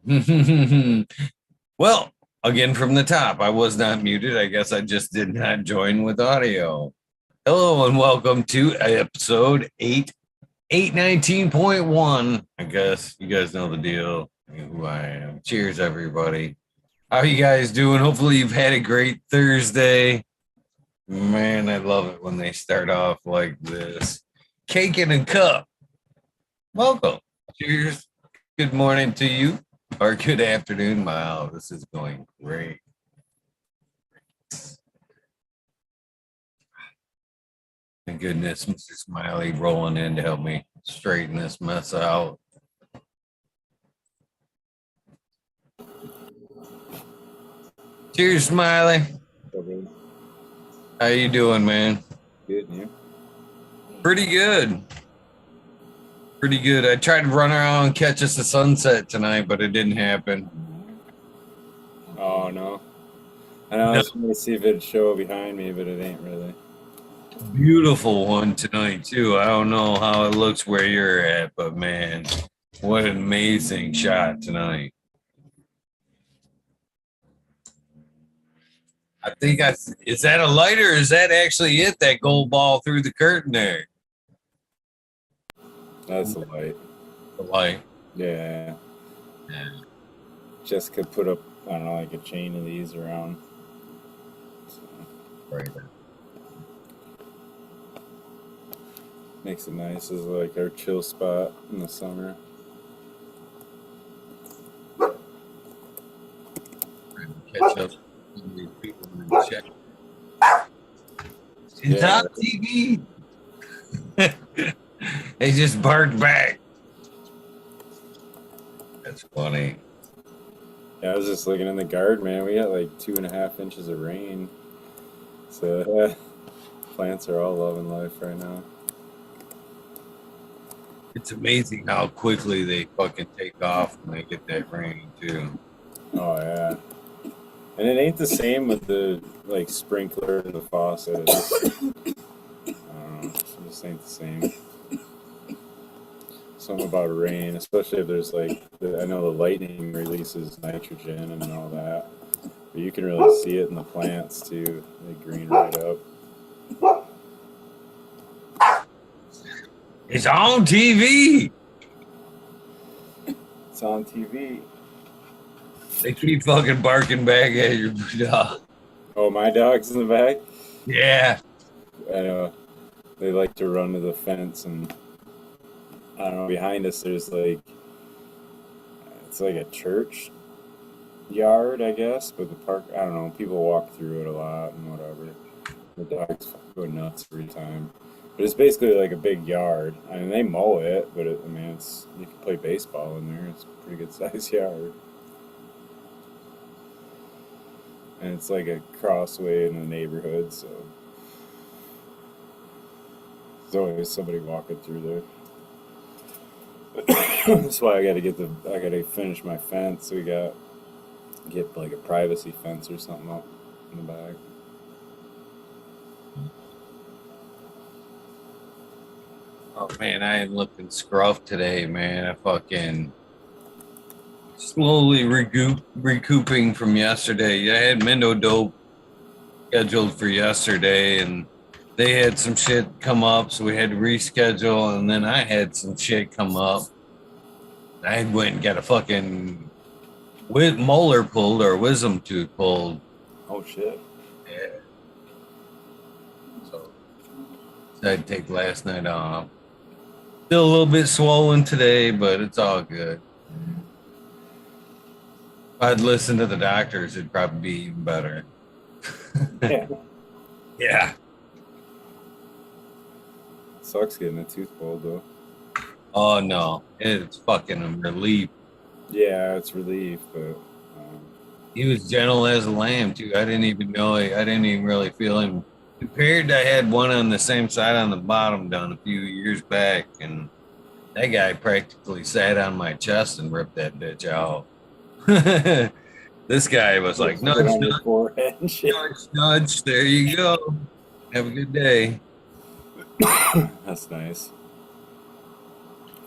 Well, again from the top, I was not muted. I guess I just did not join with audio. Hello and welcome to episode 819.1. I guess you guys know the deal. You know who I am. Cheers, everybody. How you guys doing? Hopefully you've had a great Thursday. Man, I love it when they start off like this. Cake in a cup. Welcome. Cheers. Good morning to you. Or good afternoon. Wow, this is going great. Thank goodness, Mr. Smiley rolling in to help me straighten this mess out. Cheers, Smiley. How you doing, man? Good, and you? Pretty good. Pretty good. I tried to run around and catch us a sunset tonight, but it didn't happen. Oh, no. I know, I was trying to see if it'd show behind me, but it ain't really. Beautiful one tonight, too. I don't know how it looks where you're at, but man, what an amazing shot tonight. I think is that a light or is that actually it, that gold ball through the curtain there? That's the light. The light. Yeah. Jessica put up, I don't know, like a chain of these around. So. Right. Makes it nice. It's like our chill spot in the summer. Catch up. It's on TV. They just barked back. That's funny. Yeah, I was just looking in the garden, man. We got like 2.5 inches of rain. So plants are all loving life right now. It's amazing how quickly they fucking take off when they get that rain too. Oh yeah. And it ain't the same with the like sprinkler and the faucet. It just ain't the same. Something about rain, especially if there's like, I know the lightning releases nitrogen and all that, but you can really see it in the plants too. They green right up. It's on TV. It's on TV. They keep fucking barking back at your dog. Oh, my dog's in the back? Yeah. I know. They like to run to the fence, and I don't know, behind us there's like, it's like a church yard, I guess, but the park, I don't know, people walk through it a lot and whatever. The dogs go nuts every time. But it's basically like a big yard. I mean, they mow it, but I mean, you can play baseball in there. It's a pretty good sized yard. And it's like a crossway in the neighborhood, so there's always somebody walking through there. That's why I gotta finish my fence. We get like a privacy fence or something up in the back. Oh man, I am looking scruffed today, man. I fucking slowly recouping from yesterday. I had Mendo Dope scheduled for yesterday, and they had some shit come up, so we had to reschedule. And then I had some shit come up. I went and got a fucking molar pulled or wisdom tooth pulled. Oh shit! Yeah. So I'd take last night off. Still a little bit swollen today, but it's all good. If I'd listen to the doctors, it'd probably be even better. Yeah. Yeah. Sucks getting a tooth pulled though. Oh no, it's fucking a relief. Yeah, it's relief, but he was gentle as a lamb too. I didn't even really feel him. Compared to, I had one on the same side on the bottom done a few years back, and that guy practically sat on my chest and ripped that bitch out. This guy was like, nudge, nudge. There you go. Have a good day. That's nice.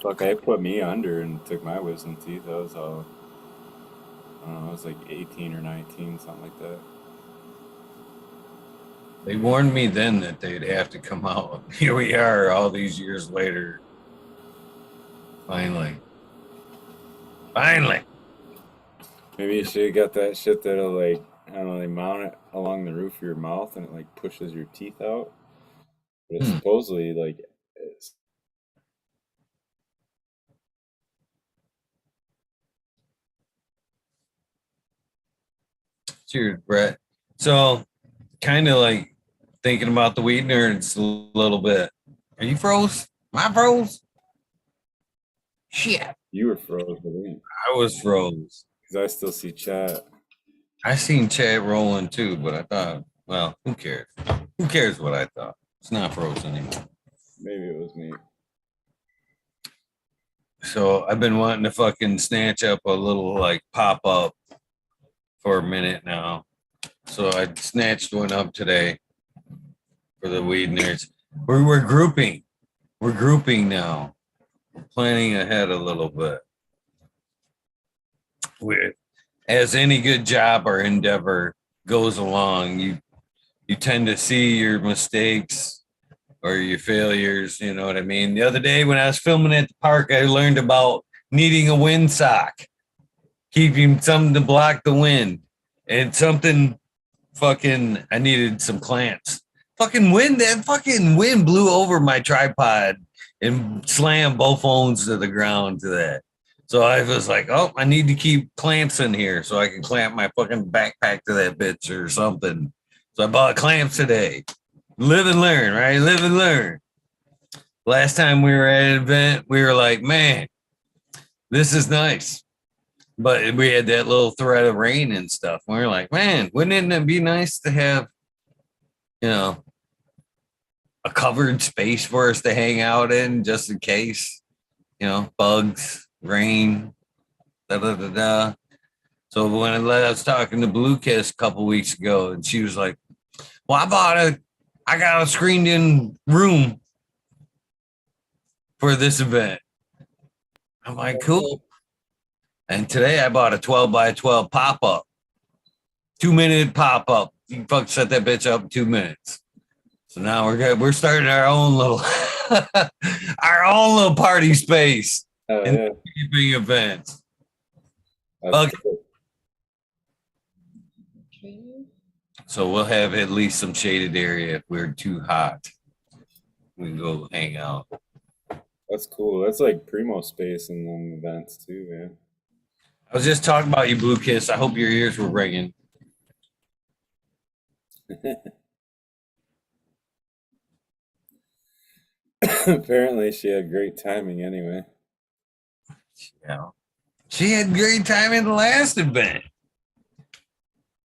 Fuck, they put me under and took my wisdom teeth. That was all I don't know, it was like 18 or 19, something like that. They warned me then that they'd have to come out. Here we are, all these years later. Finally, finally. Maybe you should have got that shit that'll like, I don't know, they mount it along the roof of your mouth and it like pushes your teeth out. But it's Hmm. supposedly like it's Cheers, Brett. So, kind of like thinking about the weed nerds a little bit. Are you froze? Am I froze? Shit. you were frozen I was froze. because I still see chat. I seen Chad rolling too, but I thought, well, who cares? Who cares what I thought? It's not frozen anymore. Maybe it was me. So I've been wanting to fucking snatch up a little like pop up for a minute now. So I snatched one up today for the weed nerds. We're grouping. We're grouping now. We're planning ahead a little bit. With as any good job or endeavor goes along, you tend to see your mistakes or your failures. You know what I mean? The other day when I was filming at the park, I learned about needing a windsock, keeping something to block the wind, and something fucking. I needed some clamps. That fucking wind blew over my tripod and slammed both phones to the ground to that. So I was like, oh, I need to keep clamps in here so I can clamp my fucking backpack to that bitch or something. So I bought clamps today. Live and learn, right? Live and learn. Last time we were at an event, we were like, man, this is nice. But we had that little threat of rain and stuff. We were like, man, wouldn't it be nice to have, you know, a covered space for us to hang out in just in case, bugs, rain, da da da da. So when I was talking to Blue Kiss a couple weeks ago, and she was like, well, I got a screened in room for this event. I'm like, cool. And today I bought a 12 by 12 pop up, 2 minute pop up. You can fucking set that bitch up in 2 minutes. So now we're starting our own little our own little party space in Yeah, keeping events. that's Okay. cool. So we'll have at least some shaded area if we're too hot. We can go hang out. That's cool. That's like primo space in them events too, man. I was just talking about you, Blue Kiss. I hope your ears were ringing. Apparently, she had great timing anyway. Yeah. She had great time in the last event.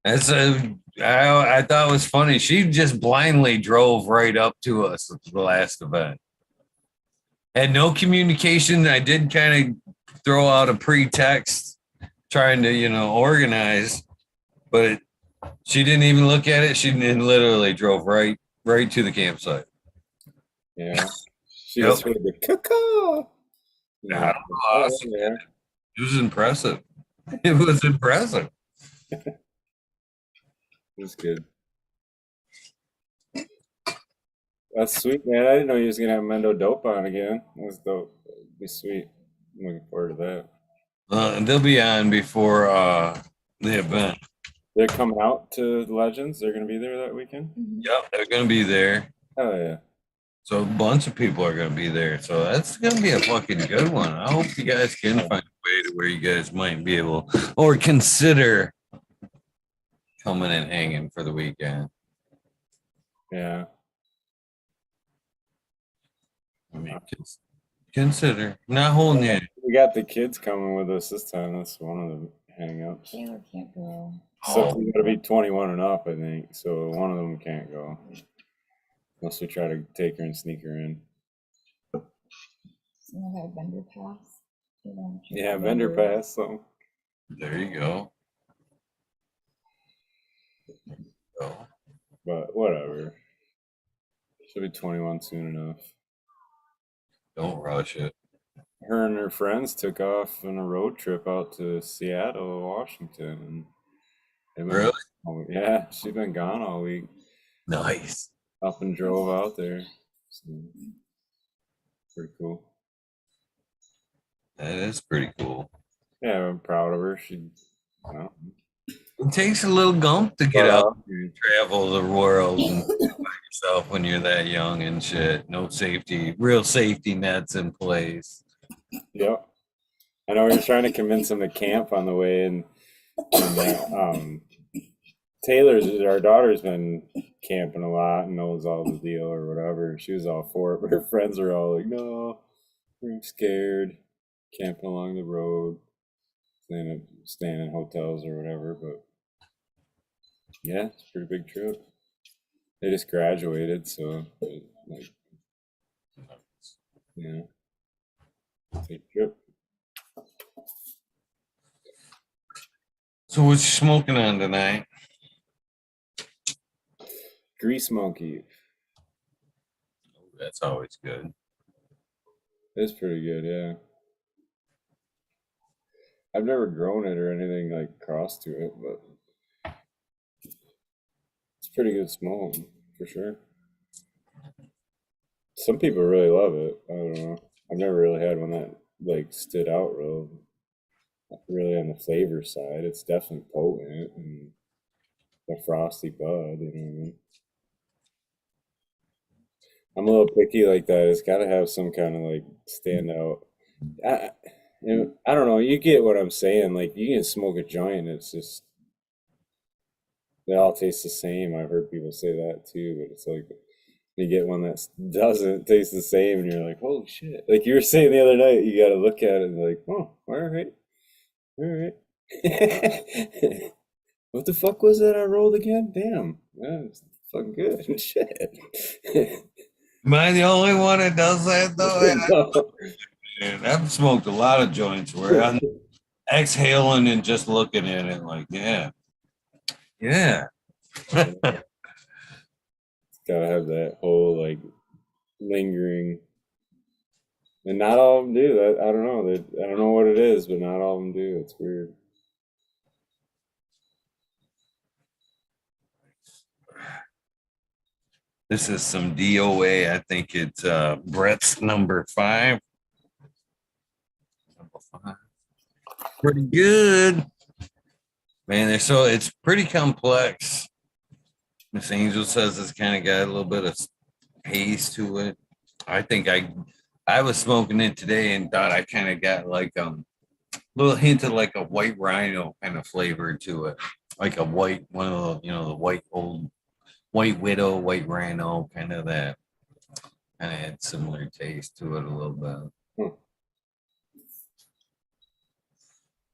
I thought it was funny. She just blindly drove right up to us at the last event. Had no communication. I did kind of throw out a pretext trying to, organize, but she didn't even look at it. She literally drove right to the campsite. Yeah. She Yep. just heard the caca. Yeah, awesome. It was impressive. It was impressive. It was good. That's sweet, man. I didn't know you was gonna have Mendo Dope on again. That's dope. That'd be sweet. I'm looking forward to that. They'll be on before the event. They're coming out to Legends. They're gonna be there that weekend. Yep, they're going to be there. Oh yeah. So a bunch of people are going to be there. So that's going to be a fucking good one. I hope you guys can find a way to where you guys might be able or consider coming and hanging for the weekend. Yeah. I mean, consider. I'm not holding you. We got the kids coming with us this time. That's one of the hang-ups. Taylor can't go. So you gotta be 21 and up, I think. So one of them can't go. Unless we try to take her and sneak her in. Someone have a vendor pass. Yeah, vendor pass, something. There you go. But whatever. She'll be 21 soon enough. Don't rush it. her and her friends took off on a road trip out to Seattle, Washington, and they've been Really? gone all week. Yeah, she's been gone all week. Nice. Up and drove out there. So, pretty cool. That is pretty cool. Yeah, I'm proud of her. Well, It takes a little gump to get but, out and travel the world and yourself when you're that young and shit. No safety, real safety nets in place. yep. I know we were trying to convince him to camp on the way, and Taylor's, our daughter's been camping a lot and knows all the deal or whatever. She was all for it, but her friends are all like, "No, we're scared, camping along the road, staying in hotels or whatever." But yeah, it's a pretty big trip. They just graduated, so like, yeah, take a trip. So what you smoking on tonight? Grease Monkey. That's always good. It's pretty good, yeah. I've never grown it or anything like cross to it, but it's pretty good smoke for sure. Some people really love it. I don't know. I've never really had one that like stood out really on the flavor side. It's definitely potent and a frosty bud, you know what I mean? I'm a little picky like that. It's got to have some kind of like standout. I, I don't know. You get what I'm saying. Like you can smoke a joint, it's just they all taste the same. I've heard people say that too, but it's like you get one that doesn't taste the same, and you're like, "Holy shit!" Like you were saying the other night, you got to look at it and be like, "Oh, all right." What the fuck was that I rolled again? Damn, that's fucking good. Shit. Am I the only one that does that though? No. Man, I've smoked a lot of joints where I'm exhaling and just looking at it like, yeah, yeah. Gotta have that whole like lingering, and not all of them do that. I don't know. I don't know what it is, but not all of them do. It's weird. This is some DOA. I think it's Brett's number 5. Number 5. Pretty good. Man, it's pretty complex. Miss Angel says it's kind of got a little bit of haze to it. I think I was smoking it today and thought I kind of got like little hint of like a white rhino kind of flavor to it. Like a white one of the, the white old white widow, white rhino, kind of that kind of had similar taste to it a little bit. Hmm.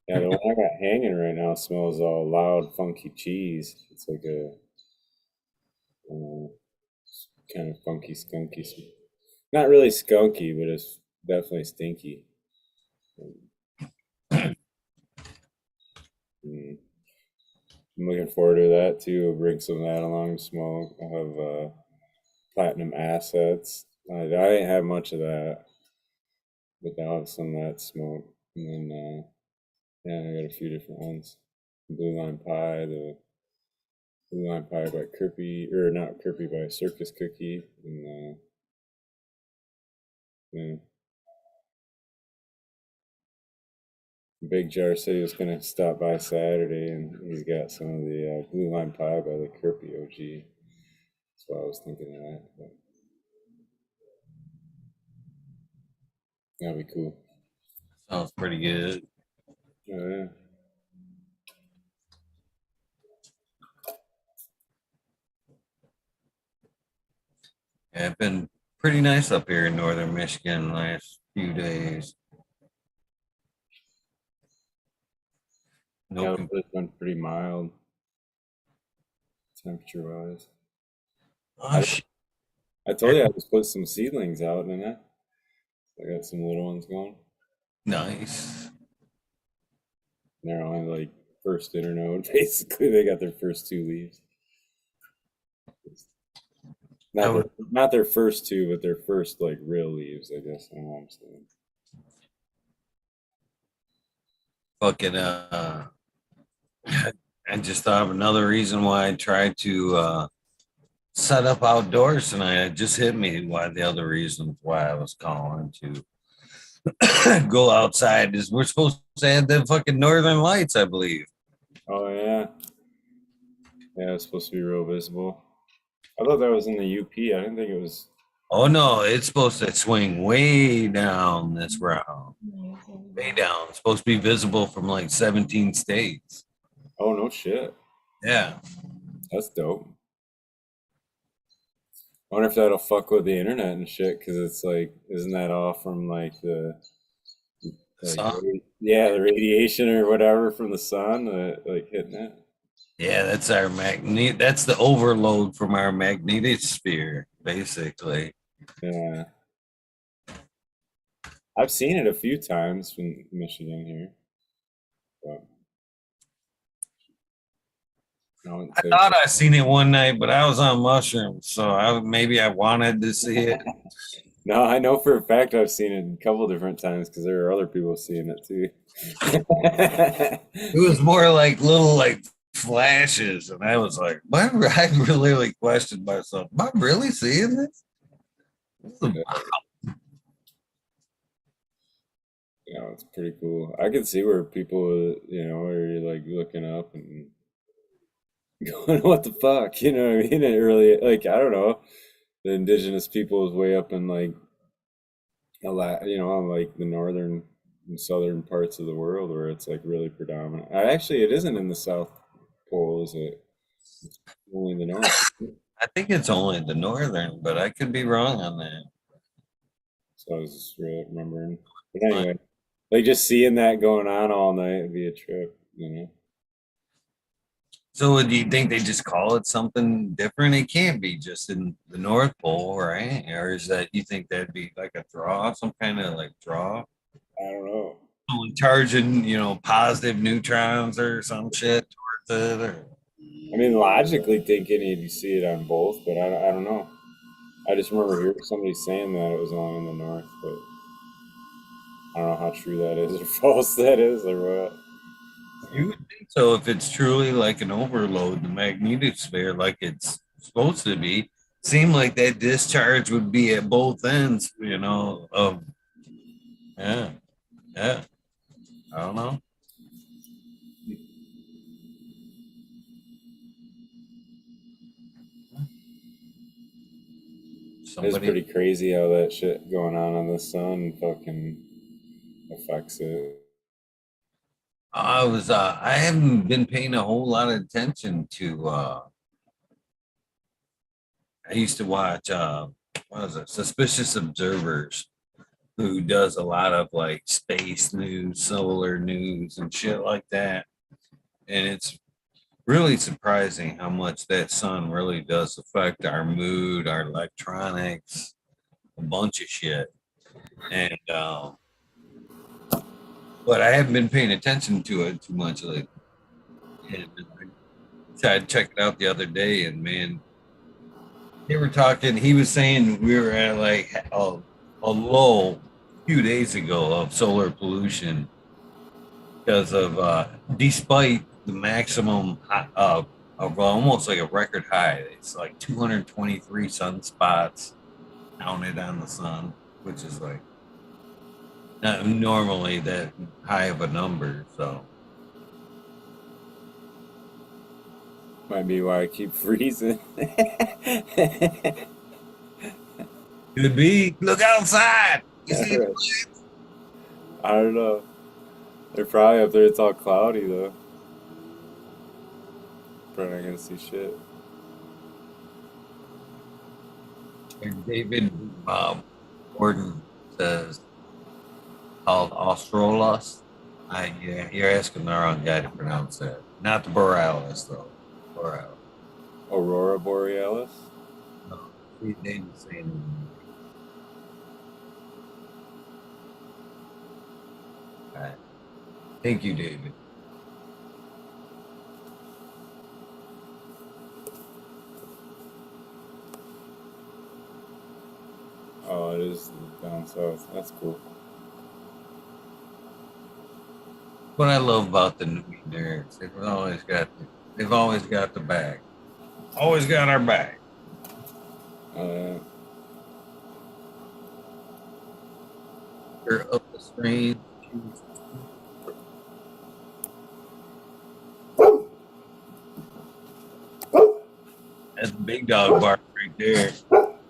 Yeah, the one I got hanging right now smells all loud, funky cheese. It's like a uh, kind of funky, skunky. Not really skunky, but it's definitely stinky. Mm. I'm looking forward to that too. We'll bring some of that along to smoke. I have platinum assets. I didn't have much of that, but I'll have some of that smoke. And then, yeah, I got a few different ones. Blue Line Pie, the Blue Line Pie by Kirby, or not Kirby, by Circus Cookie. And yeah. Big Jar said he was going to stop by Saturday, and he's got some of the Blue Line Pie by the Kirby OG. That's why I was thinking of that. But that'd be cool. Sounds pretty good. Oh, yeah. Yeah, it's been pretty nice up here in northern Michigan the last few days. Yeah, No, it's been pretty mild temperature wise. oh, I told you I just put some seedlings out, didn't I? I got some little ones going. nice. They're only like first internode. Basically, they got their first 2 leaves. Not their first two, but their first like real leaves. I guess I don't know what I'm saying. fucking I just thought of another reason why I tried to set up outdoors tonight. It just hit me why the other reasons why I was calling to go outside is we're supposed to have the fucking northern lights, I believe. Oh yeah, yeah. It's supposed to be real visible. I thought that was in the UP. I didn't think it was. Oh no, it's supposed to swing way down this round. Way down. It's supposed to be visible from like 17 states. Oh no shit. Yeah. That's dope. I wonder if that'll fuck with the internet and shit, because it's like, isn't that all from like the So, the radiation or whatever from the sun, like hitting it? yeah, that's our magnet. That's the overload from our magnetosphere, basically. Yeah, I've seen it a few times from Michigan here, but no, I thought I seen it one night, but I was on mushrooms, so maybe I wanted to see it. no, I know for a fact I've seen it a couple different times because there are other people seeing it too. It was more like little like flashes, and I was like, I really like questioned myself. Am I really seeing this? You know, it's pretty cool. I can see where people, where you're like looking up and going, "What the fuck?" You know what I mean? It really, like, I don't know. The indigenous people is way up in like a lot, on like the northern and southern parts of the world where it's like really predominant. Actually, it isn't in the South Pole, is it? It's only the north. I think it's only the northern, but I could be wrong on that. So I was just really remembering. But anyway, like just seeing that going on all night would be a trip, you know? So, do you think they just call it something different? It can't be just in the North Pole, right? Or is that you think that'd be like a draw, some kind of like draw? I don't know. Someone charging, positive neutrons or some shit towards it, or I mean, logically thinking you'd see it on both, but I don't know. I just remember hearing somebody saying that it was only in the north, but I don't know how true that is or false that is or what. you would think so if it's truly like an overload, the magnetosphere, like it's supposed to be. Seem like that discharge would be at both ends, of yeah, yeah. I don't know. It's Somebody pretty crazy how that shit going on the sun fucking affects it. I haven't been paying a whole lot of attention to I used to watch what was it, Suspicious Observers, who does a lot of like space news, solar news and shit like that. And it's really surprising how much that sun really does affect our mood, our electronics, a bunch of shit. And but I haven't been paying attention to it too much lately. And I tried to check it out the other day, and man, they were talking. He was saying we were at like a low a few days ago of solar pollution because of despite the maximum of almost like a record high. It's like 223 sunspots counted on the sun, which is like not normally that high of a number. So Might be why I keep freezing. could be look outside. You see, Right. I don't know. They're probably up there. It's all cloudy though. Probably not gonna see shit. and David Gordon says called Australis. Yeah, you're asking the wrong guy to pronounce that. Not the Borealis though. Borealis. Aurora Borealis. No, see, David's saying. All right. Thank you, David. Oh, it is down south. That's cool. What I love about the new nerds, they've always got the bag. Always got our back. Uh, They're up the stream. That's a big dog bark right there.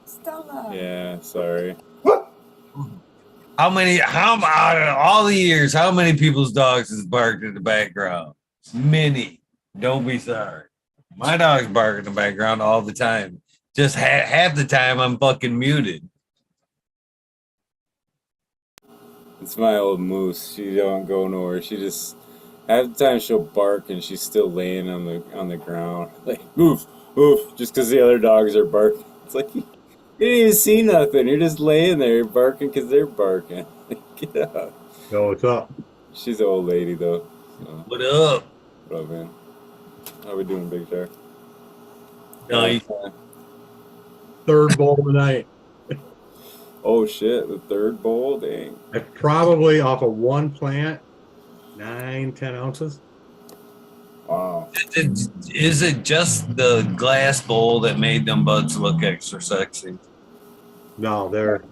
Stella. yeah, sorry. How out of all the years, how many people's dogs has barked in the background? Many. Don't be sorry. My dogs bark in the background all the time. Just half the time I'm fucking muted. It's my old moose. She don't go nowhere. She just half the time she'll bark and she's still laying on the ground. Like oof, oof, just because the other dogs are barking. It's like you didn't even see nothing. You're just laying there you're barking because they're barking. Get up. Yo, what's up? She's an old lady though. So, What up? what up, man? How we doing, Big Shark? Nice. Third bowl of the night. Oh shit, the third bowl? Dang. I probably off of one plant, 9-10 ounces. Wow. Is it just the glass bowl that made them buds look extra sexy? No, they're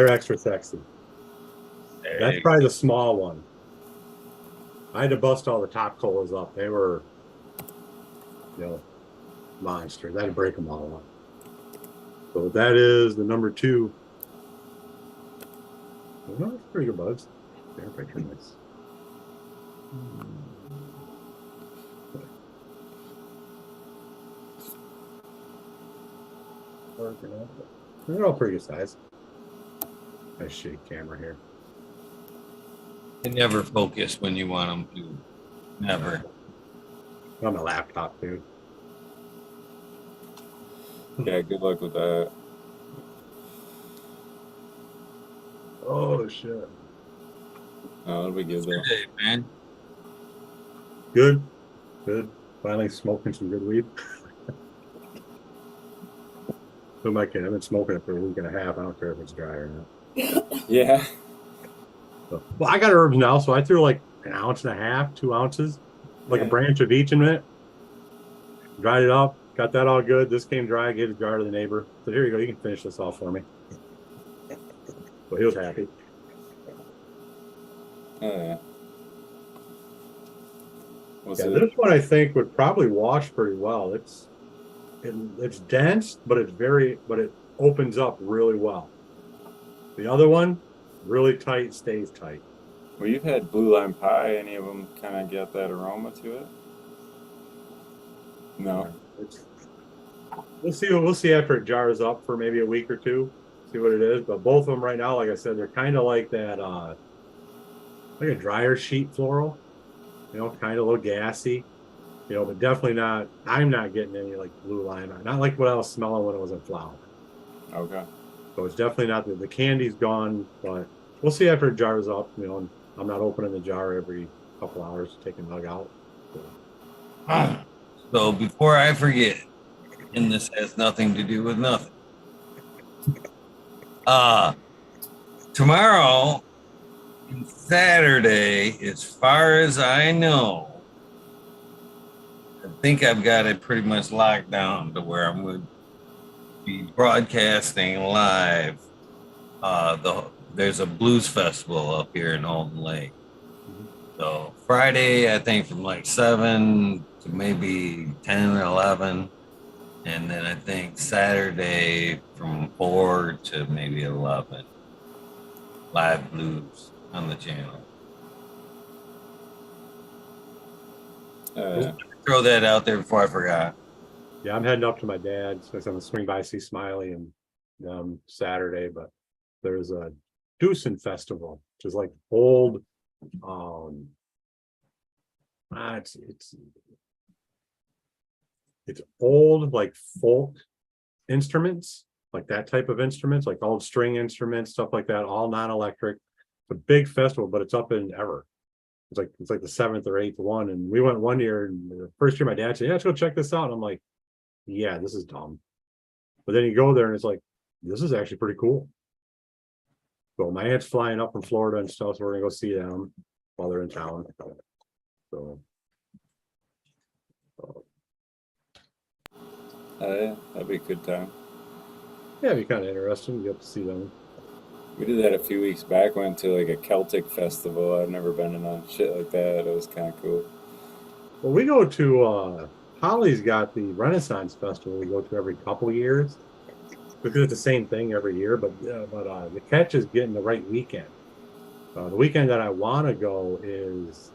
extra sexy. That's probably the small one. I had to bust all the top colas up. They were, monsters. I had to break them all up. So that is the number 2. Oh, that's pretty good buds. They're pretty nice. They're all pretty good size. Nice shake camera here. They never focus when you want them to. Never. On my laptop, dude. Yeah, good luck with that. Oh shit. Oh, that'll be good though. Hey, man. Good. Finally smoking some good weed. So my kid, I've been smoking it for a week and a half. I don't care if it's dry or not. Yeah. So, well, I got herbs now, so I threw like an ounce and a half, 2 ounces, like a branch of each in it. Dried it up, got that all good. This came dry, gave it jar to the neighbor. So here you go, you can finish this off for me. So he was happy. Oh yeah. What's Yeah, it? this one I think would probably wash pretty well. It's dense, but it opens up really well. The other one, really tight, stays tight. Well, you've had blue lime pie. Any of them kind of get that aroma to it? No. We'll see after it jars up for maybe a week or two, see what it is. But both of them right now, like I said, they're kind of like that, like a dryer sheet floral, kind of a little gassy, but definitely not. I'm not getting any like blue lime, not like what I was smelling when it was in flower. Okay. So it's definitely not the candy's gone, but we'll see after it jars up. And I'm not opening the jar every couple hours to take a nug out. So before I forget, and this has nothing to do with nothing. Tomorrow and Saturday, as far as I know, I think I've got it pretty much locked down to where I'm going to be broadcasting live. There's a blues festival up here in Alton Lake. So Friday, I think from like 7 to maybe 10 or 11. And then I think Saturday from 4 to maybe 11. Live blues on the channel. Throw that out there before I forgot. Yeah, I'm heading up to my dad's. So I'm gonna swing by, see Smiley, and Saturday. But there's a Doosan Festival, which is like old. It's old like folk instruments, like that type of instruments, like old string instruments, stuff like that, all non-electric. It's a big festival, but it's up in Ever. It's like the 7th or 8th one. And we went one year, and the first year my dad said, "Yeah, let's go check this out." And I'm like, yeah, this is dumb. But then you go there and it's like, this is actually pretty cool. So my aunt's flying up from Florida and stuff, so we're gonna go see them. while they're in town. So Yeah, that'd be a good time. yeah, it'd be kind of interesting. You get to see them. We did that a few weeks back. Went to like a Celtic festival. I've never been in on shit like that. It was kind of cool. Well, we go to Holly's got the Renaissance Festival we go to every couple years because it's the same thing every year. But the catch is getting the right weekend. The weekend that I want to go is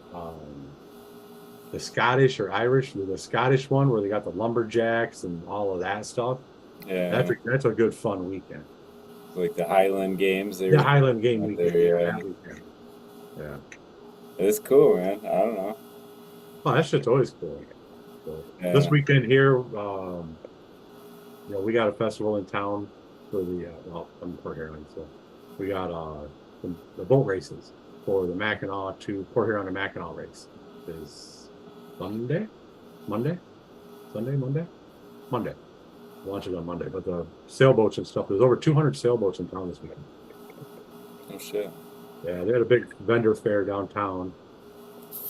the Scottish or Irish, the Scottish one where they got the lumberjacks and all of that stuff. Yeah, That's a good fun weekend. like the Highland Games. They The were Highland Game out weekend. there, Yeah, yeah. that weekend. Yeah. It's cool, man. I don't know. Oh, that shit's always cool. So this Yeah. weekend here, we got a festival in town for I'm in Port Huron, so we got the boat races for the Mackinac to Port Huron to Mackinac race is Monday. Launches on Monday, but the sailboats and stuff. There's over 200 sailboats in town this weekend. Oh shit. Yeah, they had a big vendor fair downtown.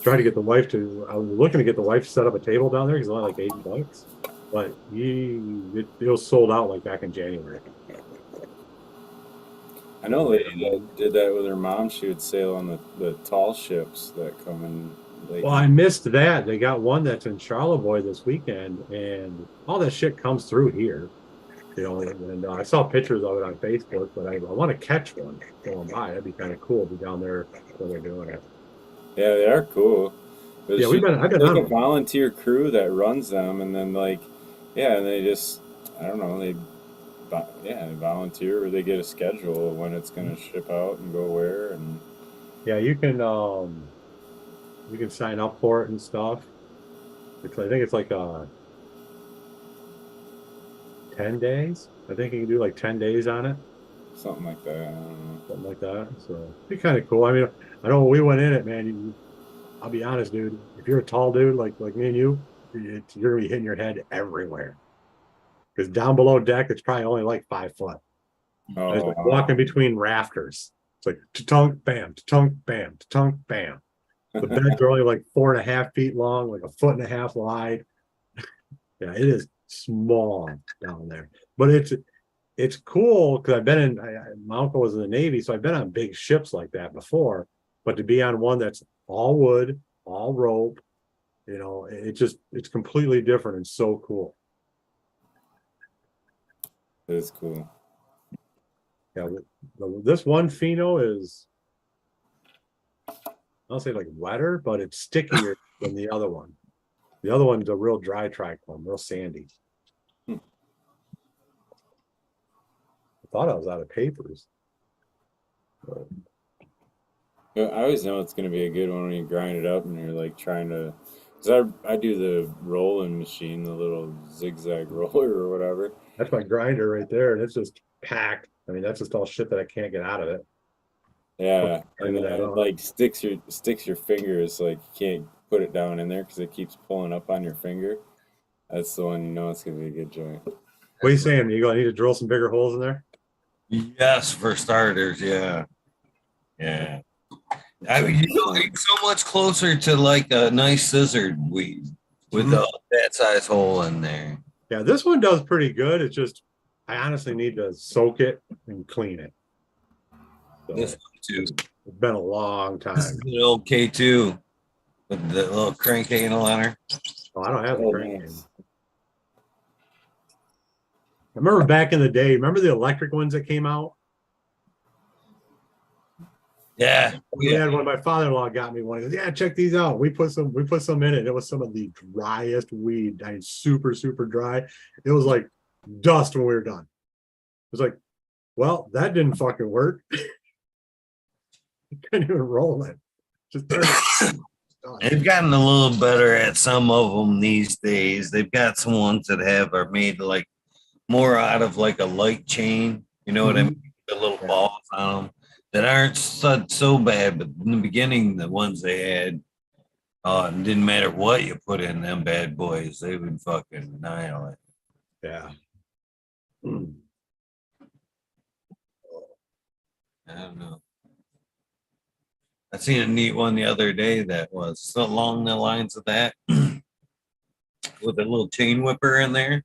Trying to get the wife to. I was looking to get the wife to set up a table down there because it's only like $80, but it was sold out like back in January. I know a lady that did that with her mom. She would sail on the tall ships that come in late. Well, I missed that. They got one that's in Charlevoix this weekend, and all that shit comes through here. And I saw pictures of it on Facebook, but I want to catch one going by. That'd be kind of cool to be down there when they're doing it. Yeah, they are cool. But Yeah, I've been like on a them. volunteer crew that runs them, and then like, yeah, and they just, I don't know, they volunteer or they get a schedule of when it's gonna ship out and go where, and Yeah, you can sign up for it and stuff. I think it's like 10 days. I think you can do like 10 days on it, something like that. I don't know. something like that. So it'd be kind of cool. I mean, I know when we went in it, man. I'll be honest, dude. If you're a tall dude like me and you, you're gonna be hitting your head everywhere. Because down below deck, it's probably only like 5 foot. And it's Oh, like walking between rafters. It's like tunk bam, tunk bam, tunk bam. The beds are only like 4.5 feet long, like a foot and a half wide. Yeah, it is small down there, but it's cool because I've been my uncle was in the Navy, so I've been on big ships like that before. But to be on one that's all wood, all rope, it's completely different and so cool. it's cool. Yeah, this one pheno is, I'll say like wetter, but it's stickier than the other one. The other one's a real dry trichome, real sandy. I thought I was out of papers. But Yeah, I always know it's gonna be a good one when you grind it up and you're like trying to, because I do the rolling machine, the little zigzag roller or whatever. that's my grinder right there, and it's just packed. I mean, that's just all shit that I can't get out of it. Yeah, and Grinding then that it up. like sticks your fingers, like you can't put it down in there because it keeps pulling up on your finger. That's the one, you know it's gonna be a good joint. What are you saying? You gonna need to drill some bigger holes in there? Yes, for starters, yeah. Yeah. I mean, it's so much closer to like a nice scissored weed with that size hole in there. Yeah, this one does pretty good. It's just I honestly need to soak it and clean it. So This one too. it's been a long This is time. an old K2 with the little crank handle on her. Oh, I don't have the Oh, crank. nice. I remember back in the day. Remember the electric ones that came out? Yeah. We had one. My father-in-law got me one. He goes, "Yeah, check these out." We put some in it. It was some of the driest weed. I mean, super, super dry. It was like dust when we were done. It was like, well, that didn't fucking work. Couldn't even roll it. Just turn it. They've gotten a little better at some of them these days. They've got some ones that are made like more out of like a light chain. You know what I mean? The little balls on them that aren't so bad, but in the beginning, the ones they had, it didn't matter what you put in them bad boys, they would fucking annihilate. Yeah. I don't know. I seen a neat one the other day that was along the lines of that with a little chain whipper in there,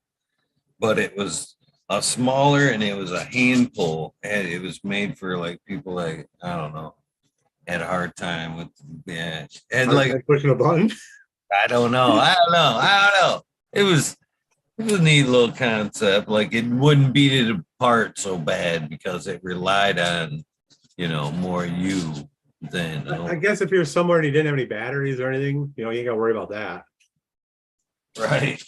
but it was a smaller and it was a hand pull, and it was made for like people like I don't know had a hard time with and Hard like time pushing a button. I don't know. It was a neat little concept. Like it wouldn't beat it apart so bad because it relied on more you than I guess if you're somewhere and you didn't have any batteries or anything, you ain't gotta worry about that. right.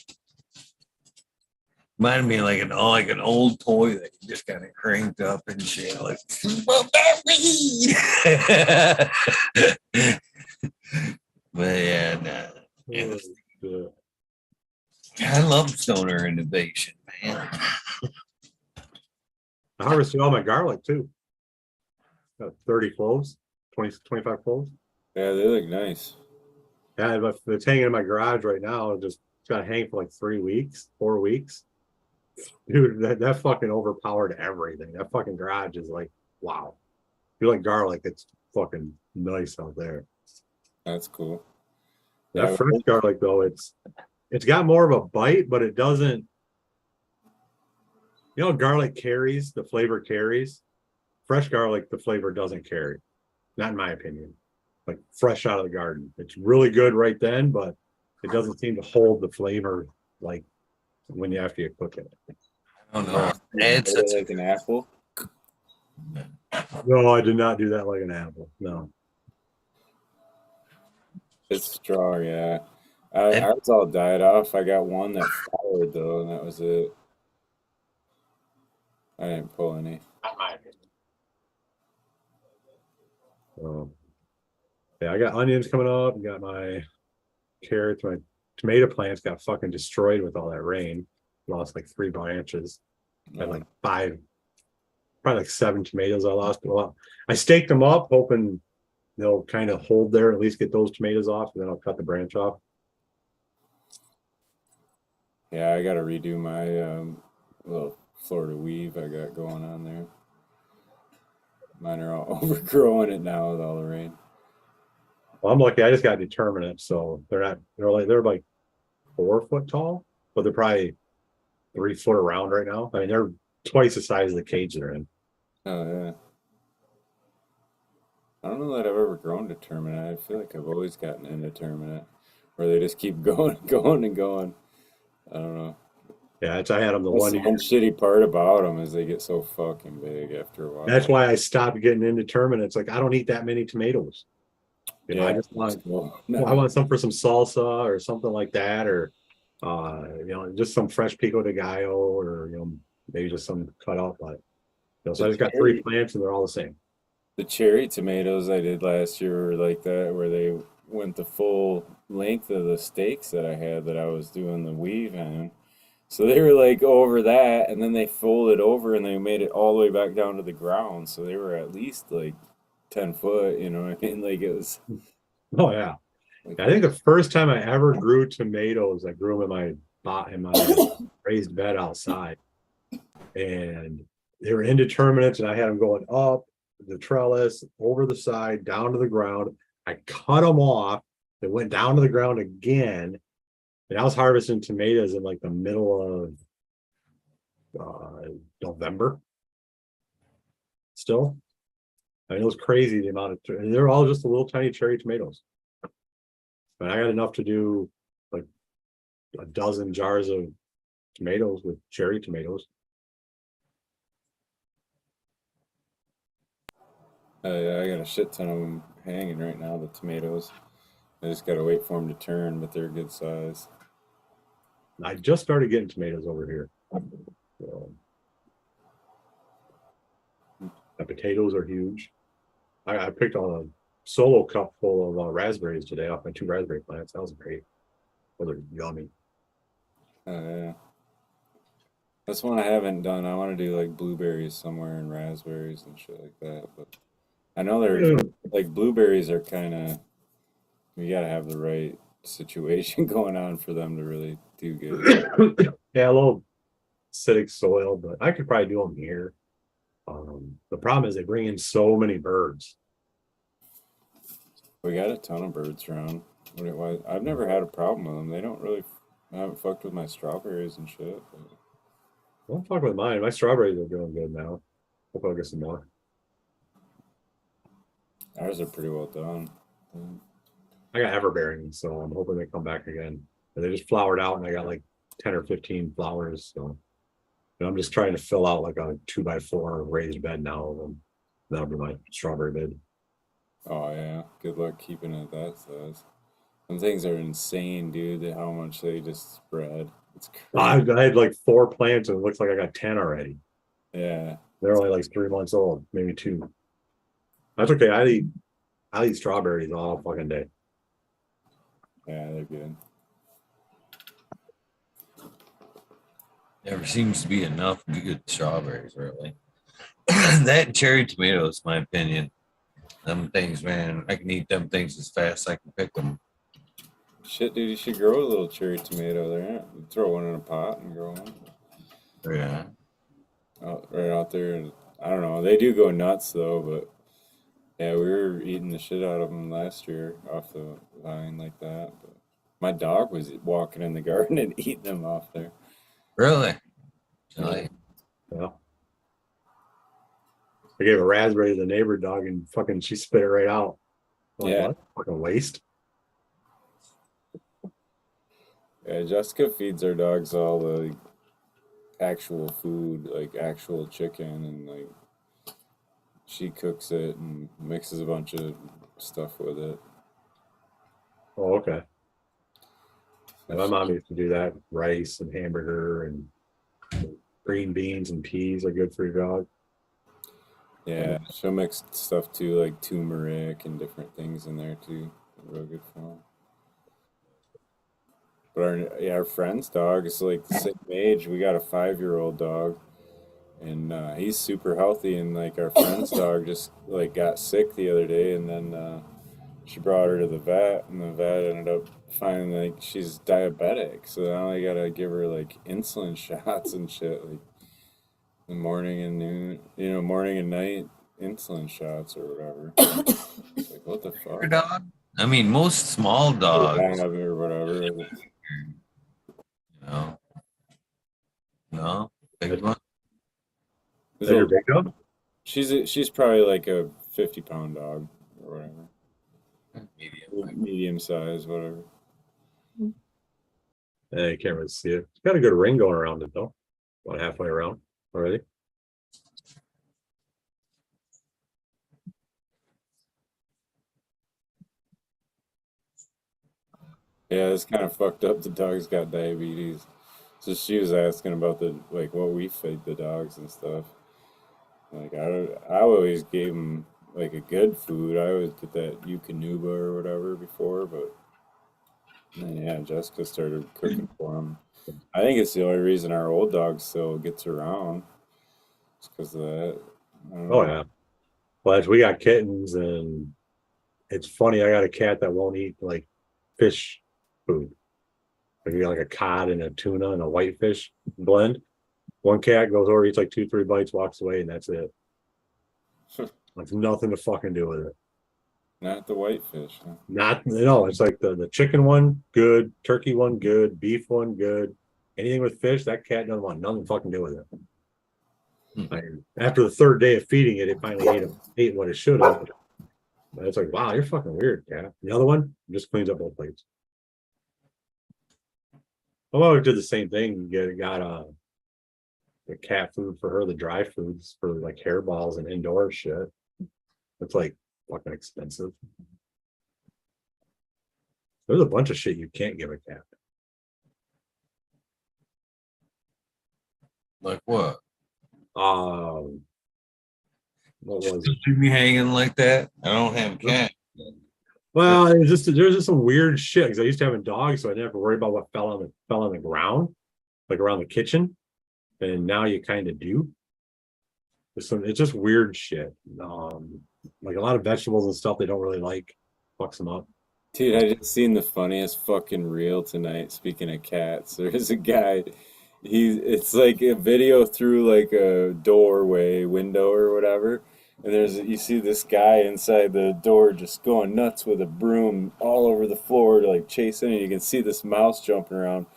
Reminded me of like an old toy that you just kind of cranked up and shit. Like, but yeah, nah. Yeah, Uh, I love stoner innovation, man. I harvested all my garlic too. Got 30 cloves, 25 cloves. Yeah, they look nice. Yeah, but it's hanging in my garage right now. It's got to hang for like 3 weeks, 4 weeks. Dude, that fucking overpowered everything. That fucking garage is like, wow. If you like garlic, it's fucking nice out there. That's cool. That Yeah, fresh garlic though, it's got more of a bite, but it doesn't. Garlic carries, the flavor carries. Fresh garlic, the flavor doesn't carry. Not in my opinion. Like fresh out of the garden. It's really good right then, but it doesn't seem to hold the flavor like after you cook it. I don't know. it's like an apple. No, I did not do that like an apple. No. It's strong, yeah. Ours all died off. I got one that flowered though, and that was it. I didn't pull any. Not my opinion. Yeah, I got onions coming up. Got my carrots. My tomato plants got fucking destroyed with all that rain. Lost like 3 branches. Had like 5, probably like 7 tomatoes I lost. But I staked them up, hoping they'll kind of hold there, at least get those tomatoes off, and then I'll cut the branch off. Yeah, I got to redo my little Florida weave I got going on there. Mine are all overgrowing it now with all the rain. Well, I'm lucky. I just got determinate, so they're like 4 foot tall, but they're probably 3 foot around right now. I mean, they're twice the size of the cage they're in. Oh yeah. I don't know that I've ever grown determinate. I feel like I've always gotten indeterminate, where they just keep going, going, and going. I don't know. Yeah, I had them the That's one the year. one shitty part about them is they get so fucking big after a while. That's why I stopped getting indeterminate. It's like I don't eat that many tomatoes. I just want I want some for some salsa or something like that, or just some fresh pico de gallo, or maybe just some cut up. But so I just got 3 plants and they're all the same. The cherry tomatoes I did last year were like that, where they went the full length of the stakes that I had that I was doing the weave on. So they were like over that, and then they folded over and they made it all the way back down to the ground. So they were at least like 10 foot, you know what I mean? Like it was. Oh yeah. Like, I think the first time I ever grew tomatoes, I grew them in my raised bed outside, and they were indeterminates, and I had them going up the trellis, over the side, down to the ground. I cut them off. They went down to the ground again, and I was harvesting tomatoes in like the middle of November. Still, I mean, it was crazy the amount of. And they're all just a little tiny cherry tomatoes. But I got enough to do like a dozen jars of tomatoes with cherry tomatoes. I got a shit ton of them hanging right now, the tomatoes. I just gotta wait for them to turn, but they're a good size. I just started getting tomatoes over here. So, the potatoes are huge. I picked on a solo cup full of raspberries today off my 2 raspberry plants. That was great. Those are yummy. Oh yeah. That's one I haven't done. I want to do like blueberries somewhere and raspberries and shit like that. But I know they're like blueberries are kind of, you gotta have the right situation going on for them to really do good. Yeah, a little acidic soil, but I could probably do them here. The problem is they bring in so many birds. We got a ton of birds around. I've never had a problem with them. I haven't fucked with my strawberries and shit. But Don't fuck with mine. My strawberries are doing good now. Hope I'll get some more. ours are pretty well done. I got everbearing, so I'm hoping they come back again. And they just flowered out, and I got like 10 or 15 flowers. So and I'm just trying to fill out like a 2x4 raised bed now of them. That'll be my strawberry bed. Oh yeah, good luck keeping it that size. Some things are insane, dude. How much they just spread. It's I crazy. had like 4 plants, and it looks like I got 10 already. Yeah, They're only like 3 months old, maybe 2. That's okay. I eat strawberries all fucking day. yeah, they're good. Never seems to be enough good strawberries, really. That and cherry tomatoes, my opinion. Them things, man, I can eat them things as fast as I can pick them. Shit, dude, you should grow a little cherry tomato there. Throw one in a pot and grow one Yeah. right out there. And I don't know. They do go nuts though, but yeah, we were eating the shit out of them last year off the vine like that. But my dog was walking in the garden and eating them off there. Really? Yeah. Yeah. I gave a raspberry to the neighbor dog, and fucking she spit it right out. I'm like, Yeah. what? Fucking waste. Yeah, Jessica feeds our dogs all the actual food, like actual chicken, and like she cooks it and mixes a bunch of stuff with it. Oh, okay. And my mom used to do that. Rice and hamburger and green beans and peas are good for your dog. Yeah, she'll mix stuff too, like turmeric and different things in there too. Real good for them. But our friend's dog is like the same age. We got a 5-year-old dog, and he's super healthy. And like our friend's dog just like got sick the other day, and then she brought her to the vet, and the vet ended up finding like she's diabetic. So now they gotta give her like insulin shots and shit, like the morning and noon, morning and night insulin shots or whatever. It's like what the Your fuck? dog? I mean, most small dogs, Lab or whatever. you know, no, big one. This Is that your little, big dog? she's probably like a 50-pound dog or whatever, Medium. medium size, whatever. Yeah, you can't really see it. It's got a good ring going around it though. About halfway around already. Yeah, it's kind of fucked up. The dog's got diabetes. So she was asking about the like what we feed the dogs and stuff. Like I always gave them like a good food. I always did that Eukanuba or whatever before, but then, yeah, Jessica started cooking for them. I think it's the only reason our old dog still gets around. It's because of that. I don't Oh know. yeah. But we got kittens, and it's funny. I got a cat that won't eat like fish food. Like you got like a cod and a tuna and a whitefish blend. One cat goes over, eats like 2, 3 bites, walks away, and that's it. Like nothing to fucking do with it. Not the whitefish, huh? Not it's like the chicken one, good, turkey one, good, beef one, good. Anything with fish, that cat doesn't want nothing to fucking do with it. Like, after the 3rd day of feeding it, it finally ate what it should have. But it's like, wow, you're fucking weird, cat. The other one just cleans up both plates. I always did the same thing. Got the cat food for her, the dry foods for like hairballs and indoor shit. It's like fucking expensive. There's a bunch of shit you can't give a cat. Like what? What was it? Leave me hanging like that. I don't have a cat. Well, there's just some weird shit because I used to have a dog, so I didn't have to worry about what fell on the ground, like around the kitchen. And now you kind of do. It's just weird shit. Like a lot of vegetables and stuff they don't really like, fucks them up. Dude, I just seen the funniest fucking reel tonight. Speaking of cats, there's a guy. It's like a video through like a doorway window or whatever, And you see this guy inside the door just going nuts with a broom all over the floor to like chase in, and you can see this mouse jumping around.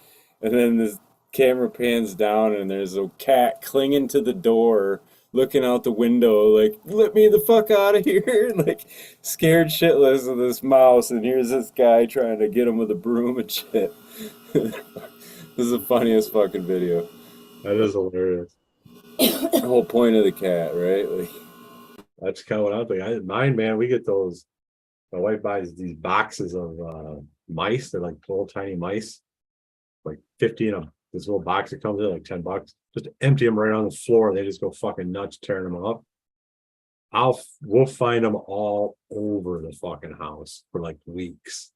And then this camera pans down, and there's a cat clinging to the door, looking out the window, like, let me the fuck out of here, like, scared shitless of this mouse. And here's this guy trying to get him with a broom and shit. This is the funniest fucking video. That is hilarious. The whole point of the cat, right? Like, That's kind of what I'm thinking. Mine, man, we get those. My wife buys these boxes of mice. They're like little tiny mice, like 50 in them. This little box that comes in like $10. Just empty them right on the floor. They just go fucking nuts tearing them up. We'll find them all over the fucking house for like weeks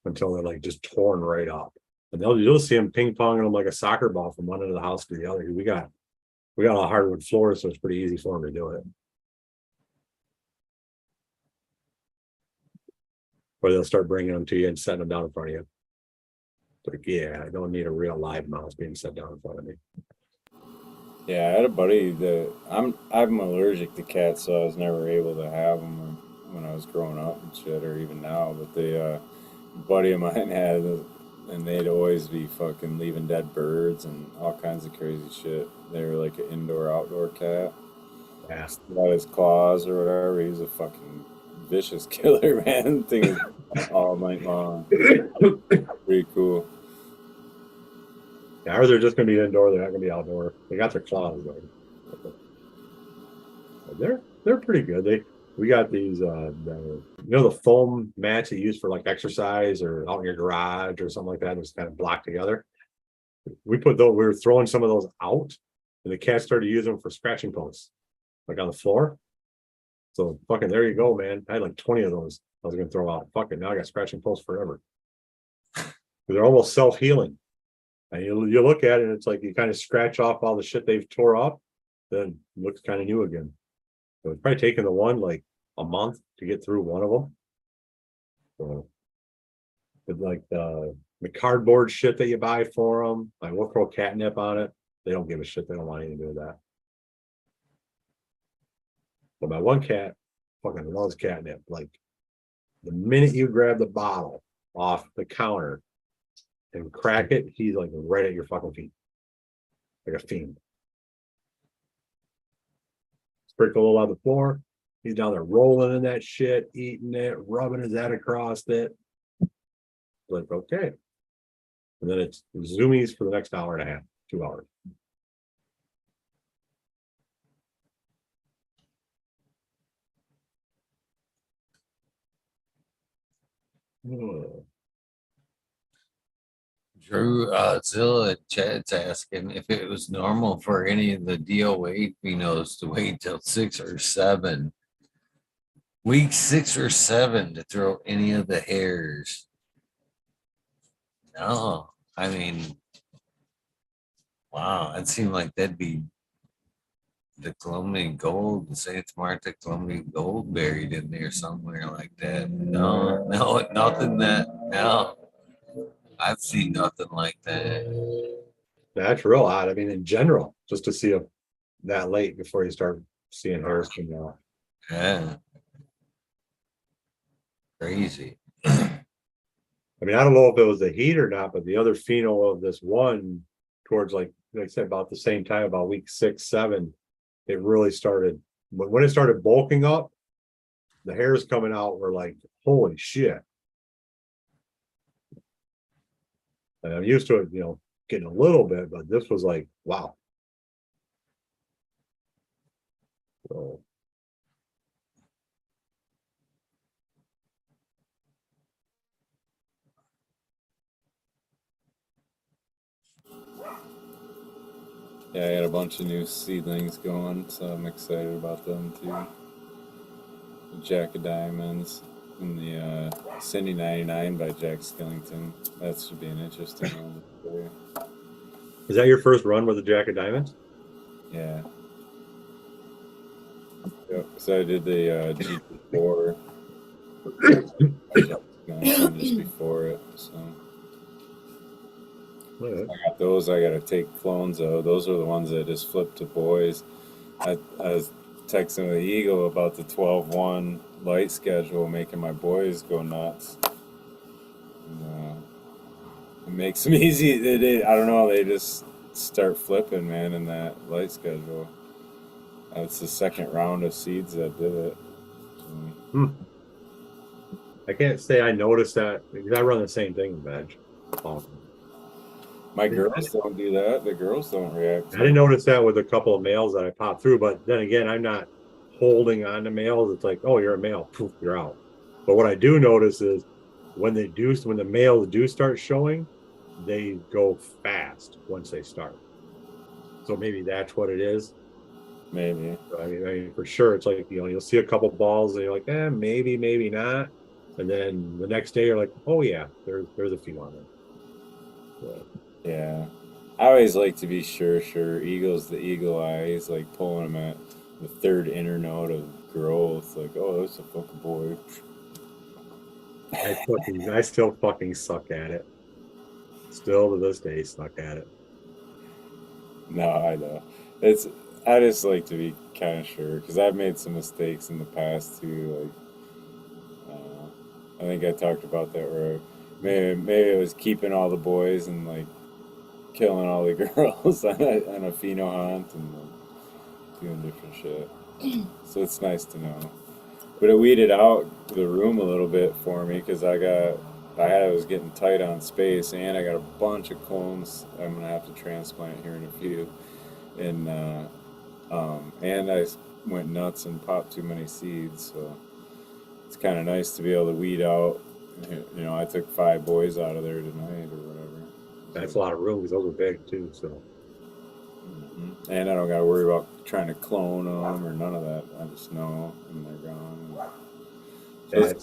until they're like just torn right up. And you'll see them ping ponging them like a soccer ball from one end of the house to the other. We got a hardwood floor, so it's pretty easy for them to do it. Or they'll start bringing them to you and setting them down in front of you. Like, yeah, I don't need a real live mouse being set down in front of me. yeah, I had a buddy that I'm allergic to cats, so I was never able to have them when I was growing up and shit, or even now. But a buddy of mine had, and they'd always be fucking leaving dead birds and all kinds of crazy shit. They were like an indoor-outdoor cat. Yeah. Got his claws or whatever. He's a fucking vicious killer, man. Thing is all night long. Pretty cool. Yeah, or they're just gonna be indoor, they're not gonna be outdoor. They got their claws though. They're pretty good. We got these the foam mats you use for like exercise or out in your garage or something like that, just kind of blocked together. We were throwing some of those out, and the cats started using them for scratching posts, like on the floor. So fucking there you go, man. I had like 20 of those I was gonna throw out. Fucking now I got scratching posts forever. They're almost self-healing. And you look at it, and it's like you kind of scratch off all the shit they've tore up, then it looks kind of new again. So it's probably taken the one like a month to get through one of them. So, with like the cardboard shit that you buy for them, like we'll throw catnip on it. They don't give a shit. They don't want anything to do with that. But my one cat fucking loves catnip. Like the minute you grab the bottle off the counter and crack it, he's like right at your fucking feet, like a fiend. Sprinkle a little on the floor. He's down there rolling in that shit, eating it, rubbing his head across it. Like, okay. And then it's zoomies for the next hour and a half, 2 hours. Drew, Zilla Chad's asking if it was normal for any of the DOA phenos to wait till 6 or 7. Week 6 or 7 to throw any of the hairs. No, I mean, wow, it seemed like that'd be the Colombian gold, the Saint Marta Colombian gold buried in there somewhere like that. No, nothing no. I've seen nothing like that. That's real odd. I mean, in general, just to see them that late before you start seeing hairs coming out. Yeah. Crazy. I mean, I don't know if it was the heat or not, but the other pheno of this one, towards like I said, about the same time, about week 6, 7, it really started. When it started bulking up, the hairs coming out were like, holy shit. And I'm used to it, getting a little bit, but this was like, wow. So, yeah, I got a bunch of new seedlings going, so I'm excited about them too. The Jack of Diamonds and the Cindy 99 by Jack Skillington. That should be an interesting one to play. is that your first run with the Jack of Diamonds? Yeah. Yep. So I did the G4 just before it. So I got those. I got to take clones of. Those are the ones that just flipped to boys. I was texting with Eagle about the 12-1 light schedule, making my boys go nuts. And, it makes them easy. I don't know. They just start flipping, man, in that light schedule. That's the second round of seeds that did it. I can't say I noticed that because I run the same thing, Veg. My girls don't do that. The girls don't react. I didn't notice that with a couple of males that I popped through, but then again, I'm not holding on to males. It's like, oh, you're a male, poof, you're out. But what I do notice is when the males do start showing, they go fast once they start. So maybe that's what it is. Maybe. I mean, for sure, it's like, you'll see a couple balls and you're like, maybe, maybe not. And then the next day you're like, oh yeah, there's a few on there. So, Yeah. I always like to be sure. Eagle's the eagle eye. He's like pulling him at the third internode of growth. Like, oh, that's a fucking boy. I still fucking suck at it. Still to this day, suck at it. No, I know. I just like to be kind of sure because I've made some mistakes in the past too. Like, I think I talked about that where maybe it was keeping all the boys and like killing all the girls on a pheno hunt and like, doing different shit. So it's nice to know. But it weeded out the room a little bit for me because I was getting tight on space, and I got a bunch of clones I'm gonna have to transplant here in a few, and I went nuts and popped too many seeds, so it's kind of nice to be able to weed out. You know, I took 5 boys out of there tonight or whatever. That's a lot of room because those are big too. So, and I don't got to worry about trying to clone them or none of that. I just know and they're gone. So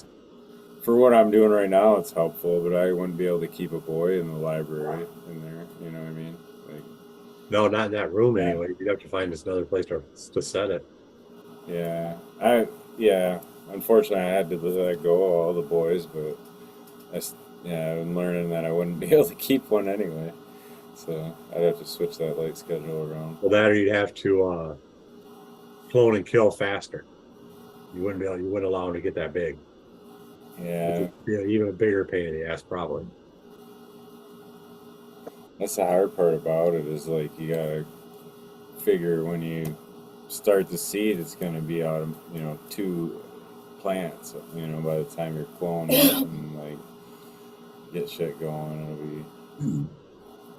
for what I'm doing right now, it's helpful, but I wouldn't be able to keep a boy in the library in there. You know what I mean? Like, no, not in that room anyway. You'd have to find us another place to set it. yeah, Unfortunately, I had to let go of all the boys, but I'm learning that I wouldn't be able to keep one anyway. So I'd have to switch that light schedule around. Well, that or you'd have to clone and kill faster. You wouldn't allow them to get that big. Yeah. Even a bigger pain in the ass, probably. That's the hard part about it is like you gotta figure when you start the seed, it's gonna be out of 2 plants. By the time you're cloning it and like get shit going, it'll be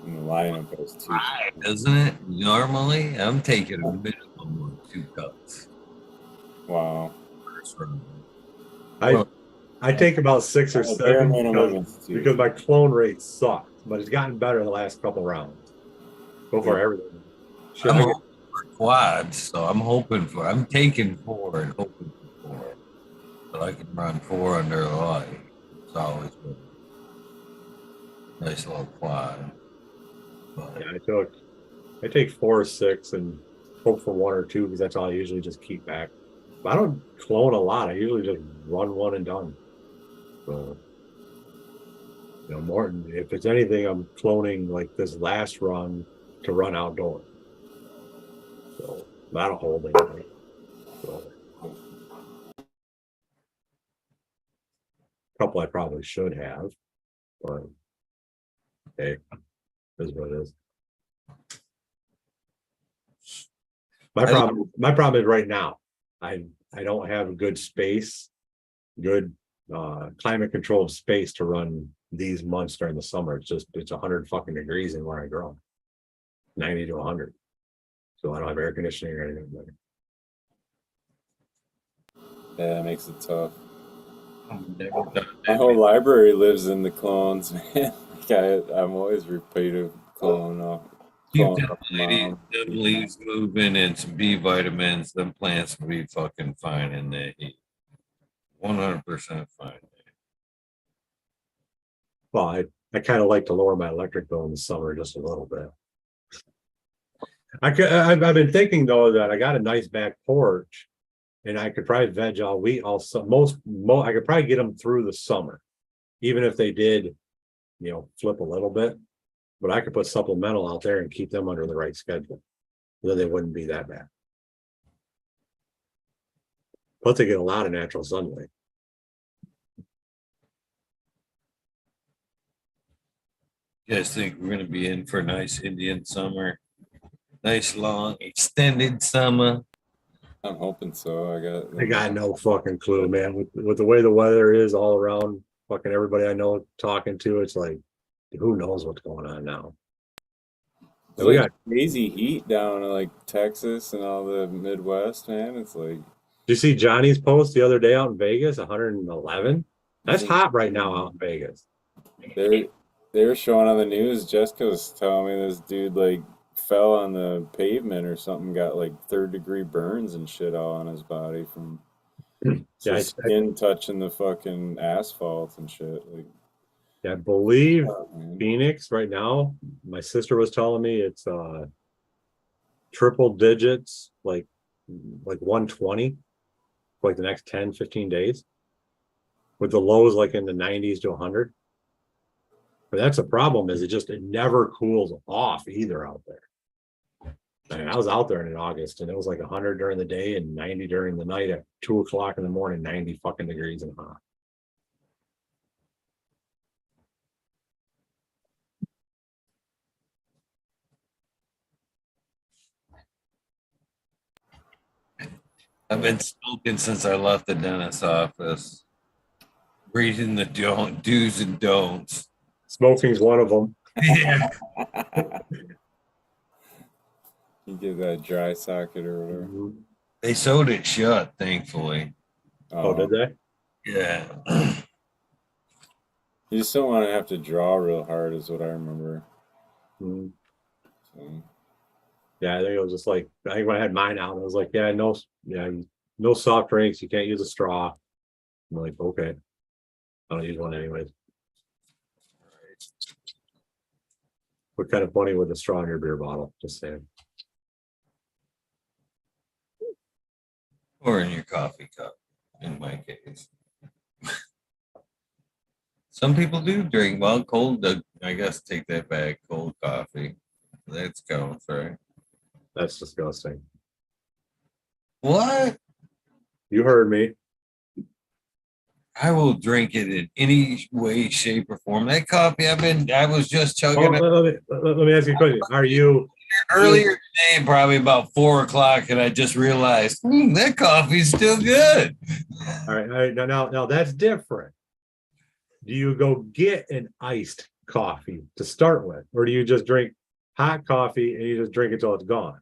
in the lineup as 2. Isn't it? Normally, I'm taking a minimum of 2 cuts. Wow. I take about 6 or 7 because my clone rate sucked, but it's gotten better in the last couple rounds. Go for everything. I'm hoping for quads, so I'm taking 4 and hoping for 4. But I can run 4 under the light. It's always good. Nice little quad. But yeah, I take 4 or 6 and hope for 1 or 2 because that's all I usually just keep back. But I don't clone a lot. I usually just run 1 and done. So, Morton, if it's anything, I'm cloning like this last run to run outdoors. So that'll hold anything. So, a couple I probably should have, but okay, is what it is. My problem is right now, I don't have a good space, good climate controlled space to run these months during the summer. It's 100 fucking degrees in where I grow, 90 to 100. So I don't have air conditioning or anything. Yeah, that makes it tough. My whole library lives in the clones, man. I'm always repeating clone. keep them leaves moving and some B vitamins, them plants will be fucking fine in the heat. 100% fine. Well, I kind of like to lower my electric bill in the summer just a little bit. I've been thinking though that I got a nice back porch, and I could probably veg all week. Also, I could probably get them through the summer, even if they did, flip a little bit. But I could put supplemental out there and keep them under the right schedule, so they wouldn't be that bad. Plus, they get a lot of natural sunlight. You guys think we're gonna be in for a nice Indian summer? Nice long extended summer. I'm hoping so. I got no fucking clue, man. With the way the weather is all around, fucking everybody I know talking to, it's like, who knows what's going on now? It's We like got. crazy heat down in like Texas and all the Midwest, man. It's like Did you see Johnny's post the other day out in Vegas? 111. That's it's hot right now out in Vegas. they're they're showing on the news. Jessica was telling me this dude like fell on the pavement or something, got like third-degree burns and shit all on his body from Yeah, his skin touching the fucking asphalt and shit. Like, I believe oh, man. Phoenix right now. My sister was telling me it's triple digits, like 120, like the next 10, 15 days, with the lows like in the 90s to 100. But that's a problem, is it never cools off either out there. I mean, I was out there in August and it was like 100 during the day and 90 during the night at 2 o'clock in the morning, 90 fucking degrees and hot. I've been smoking since I left the dentist's office. Reading the do's and don'ts. Smoking's one of them. Yeah. You get that dry socket or whatever. Mhm. They sewed it shut, thankfully. Oh, did they? Yeah. You just don't want to have to draw real hard, is what I remember. Mhm. So, Yeah, I think it was just like, I think when I had mine out, it was like, yeah, no soft drinks. You can't use a straw. I'm like, okay, I don't use one anyways. But kind of funny with a straw in your beer bottle, just saying. Or in your coffee cup, in my case. Some people do drink, well, cold, I guess take that back, cold coffee. That's counts, right? That's disgusting. What? You heard me. I will drink it in any way, shape, or form. That coffee, I was just Oh, chugging it let me ask you a question. Are you earlier today, probably about 4 o'clock, and I just realized that coffee's still good. all right? Now that's different. Do you go get an iced coffee to start with, or do you just drink hot coffee and you just drink it till it's gone?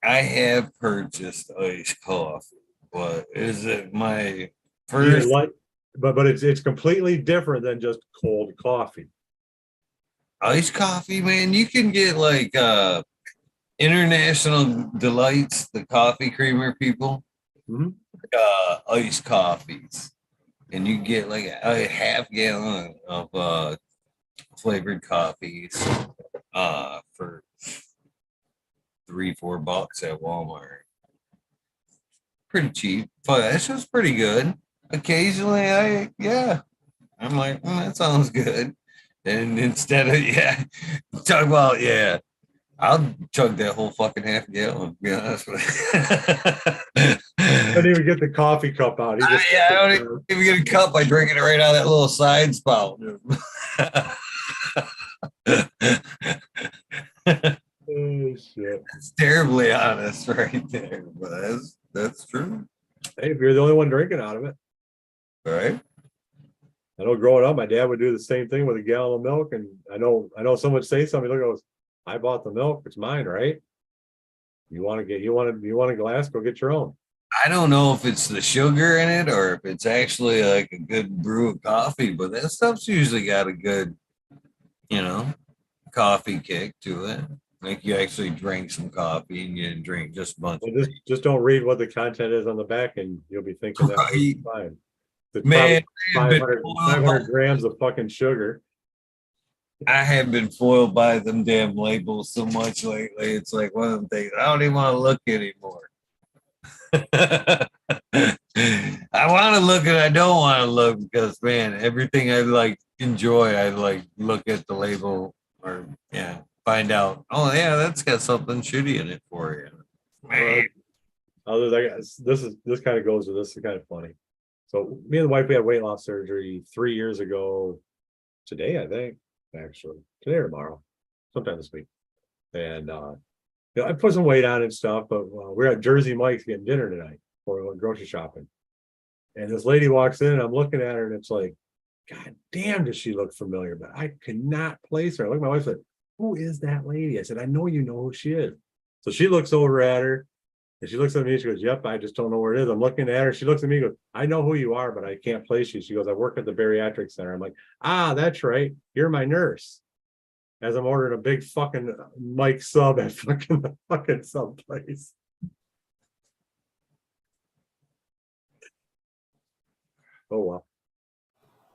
I have purchased iced coffee, but is it my Do you first like, but it's completely different than just cold coffee. iced coffee, man? You can get like International Delights, the coffee creamer people, Mhm. iced coffees, and you get like a half gallon of flavored coffees for $3-4 at Walmart. Pretty cheap, but it's just pretty good. Occasionally, I'm like, that sounds good. And instead of talk about I'll chug that whole fucking half gallon. To be honest with you. Don't even get the coffee cup out. He just I don't even get a cup. I drink it right out of that little side spout. oh shit. It's terribly honest right there, but that's true, Hey, if you're the only one drinking out of it. right? I know growing up, my dad would do the same thing with a gallon of milk, and I know someone would say something. Look, goes, I bought the milk. It's mine, right? You want a glass? Go get your own. I don't know if it's the sugar in it or if it's actually like a good brew of coffee, but that stuff's usually got a good, coffee kick to it. Like you actually drink some coffee and you didn't drink just a bunch Well, of just don't read what the content is on the back, and you'll be thinking that right. fine. It's Man, probably I have been 500 grams of fucking sugar. I have been foiled by them damn labels so much lately. It's like one of them things. I don't even want to look anymore. I want to look and I don't want to look because man, everything I like enjoy, I like look at the label or find out. Oh yeah, that's got something shitty in it for you. Others, I guess this kind of goes with this. Is kind of funny. So me and the wife, we had weight loss surgery 3 years ago. Today, I think, actually, today or tomorrow, sometime this week. And I put some weight on and stuff, but we're at Jersey Mike's getting dinner tonight before we went grocery shopping. And this lady walks in, and I'm looking at her, and it's like, God damn, does she look familiar? But I could not place her. I look at my wife and said, who is that lady? I said, I know you know who she is. So she looks over at her, and she looks at me, she goes, yep, I just don't know where it is. I'm looking at her. She looks at me and goes, I know who you are, but I can't place you. She goes, I work at the bariatric center. I'm like, that's right. You're my nurse. As I'm ordering a big fucking Mike sub at the fucking sub place. Oh well.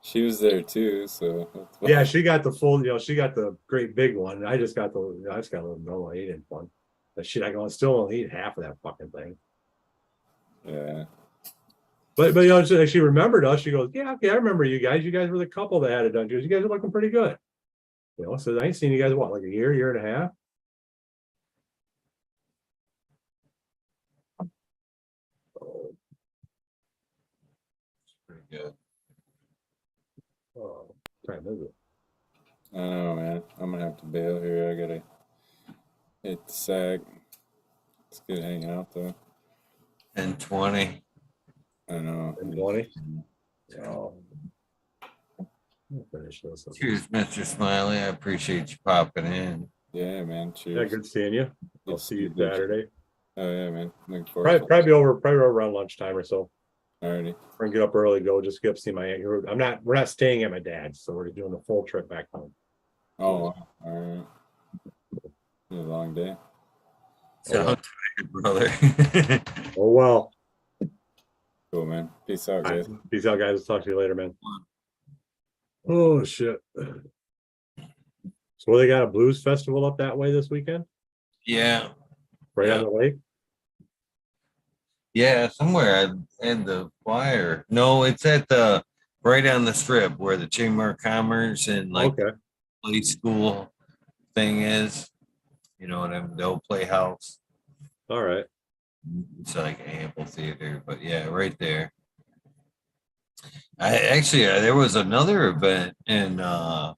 She was there too, so Yeah, she got the full, she got the great big one. I just got I just got a little normal 8-inch one. But shit, I still only eat half of that fucking thing. yeah. But she remembered us. She goes, yeah, okay, I remember you guys. You guys were the couple that had it done. She goes, you guys are looking pretty good. So I ain't seen you guys like a year and a half. Pretty good. Oh, time is it? I don't know, man. I'm gonna have to bail here. I gotta hit the sack. It's good hanging out though. And 20. I know. 20. Oh, I'll finish this. Cheers, Mr. Smiley. I appreciate you popping in. Yeah, man. Yeah, Cheers. good seeing you. I'll see you Saturday. Oh yeah, man. Looking forward. Probably over around lunchtime or so. Alriady. We're gonna get up early, just get up see my aunt. We're not staying at my dad's, so we're doing the full trip back home. Oh, wow. All right. Been a long day. Sounds good, brother. Oh well. Cool, man. Peace out, guys. Peace out, guys. Talk to you later, man. Oh shit. So they got a blues festival up that way this weekend? Yeah. Right Yeah. on the lake? Yeah, somewhere I had the flyer. No, it's at the right on the strip where the Chamber of Commerce and like Okay. play school thing is. You know what I mean? The old playhouse. All right. It's like an amphitheater, but yeah, right there. I actually there was another event in a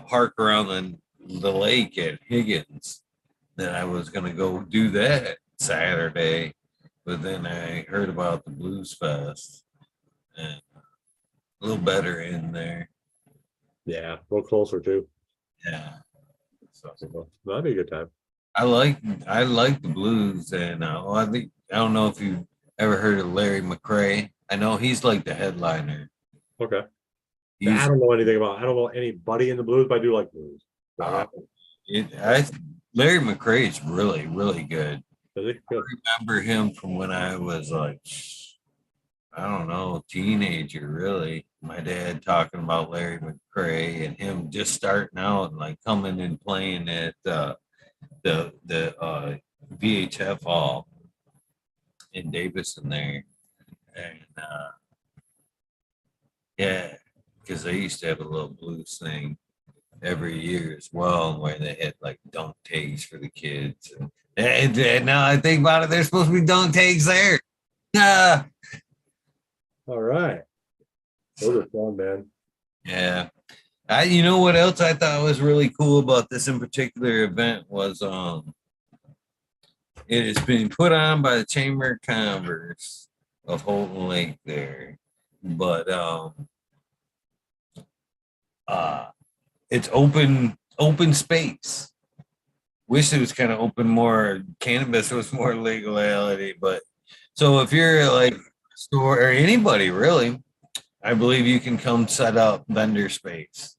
park around the lake at Higgins that I was gonna go do that Saturday, but then I heard about the Blues Fest and a little better in there. Yeah, a little closer too. Yeah. So That'd be a good time. I like the blues, and I don't know if you ever heard of Larry McCray. I know he's like the headliner. Okay. He's, I don't know anything about. I don't know anybody in the blues, but I do like blues. Larry McCray is really, really good. Good. I remember him from when I was like, I don't know, teenager, really. My dad talking about Larry McCray and him just starting out and like coming and playing at the VHF hall in Davison there. And yeah, because they used to have a little blues thing every year as well, where they had like dunk takes for the kids. And now I think about it, there's supposed to be dunk takes there. Yeah. All right. Those are fun, man. Yeah. You know what else I thought was really cool about this in particular event was it has been put on by the Chamber of Commerce of Holton Lake there. But it's open space. Wish it was kind of open more. Cannabis was more legality, but so if you're like a store or anybody really, I believe you can come set up vendor space,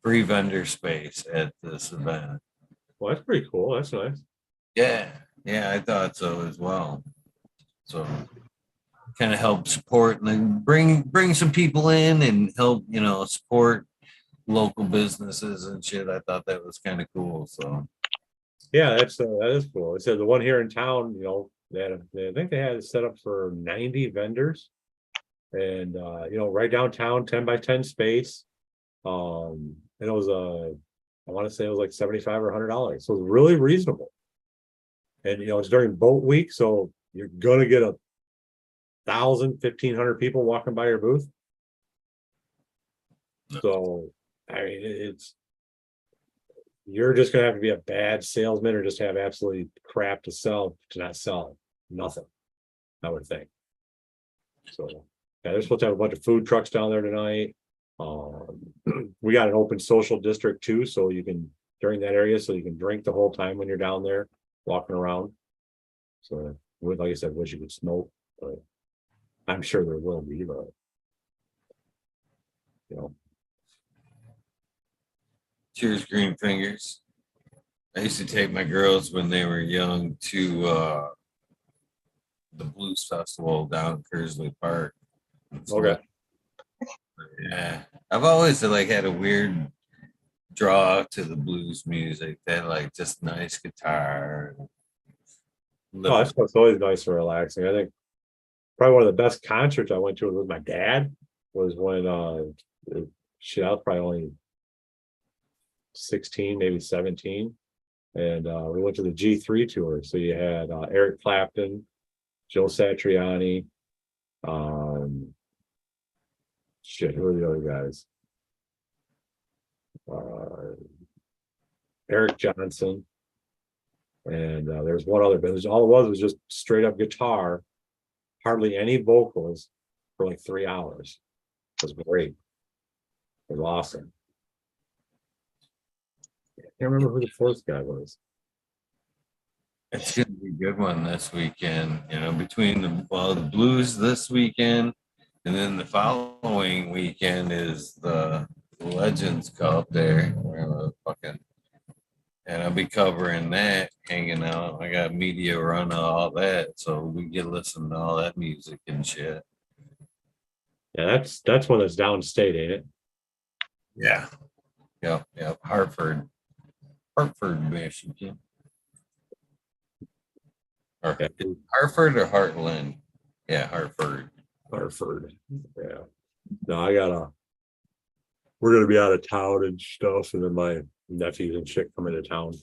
free vendor space at this event. Well, that's pretty cool. That's nice. Yeah, I thought so as well. So kind of help support and then bring some people in and help, support local businesses and shit. I thought that was kind of cool. So Yeah, that is cool. It said the one here in town, I think they had it set up for 90 vendors, and right downtown, 10 by 10 space. And it was I want to say it was like $75 or $100, so it was really reasonable. And it's during boat week, so you're gonna get 1,000, 1,500 people walking by your booth. So I mean, you're just gonna have to be a bad salesman or just have absolutely crap to sell to not sell nothing, I would think. So yeah, they're supposed to have a bunch of food trucks down there tonight. We got an open social district too, so you can during that area, so you can drink the whole time when you're down there walking around. So like I said, wish you could smoke, but I'm sure there will be, but you know. Cheers, Green Fingers. I used to take my girls when they were young to the Blues Festival down in Kersley Park. Okay. Yeah. I've always like had a weird draw to the blues music. They like just nice guitar. Oh, it's always nice and relaxing. I think probably one of the best concerts I went to with my dad was when shit, I was probably only 16, maybe 17. And we went to the G3 tour. So you had Eric Clapton, Joe Satriani, shit, who are the other guys? Eric Johnson. And there's one other, but all it was just straight up guitar, hardly any vocals for like 3 hours. It was great. It was awesome. I can't remember who the fourth guy was. It's gonna be a good one this weekend. Between the Blues this weekend, and then the following weekend is the Legends Cup there. And I'll be covering that, hanging out. I got media run all that, so we get listen to all that music and shit. Yeah, that's one that's downstate, ain't it? Yeah. Yep. Hartford, Michigan. Or Yeah. Hartford or Heartland? Yeah, Hartford. Hartford. Yeah. No, we're gonna be out of town and stuff, and then my nephews and shit come into town.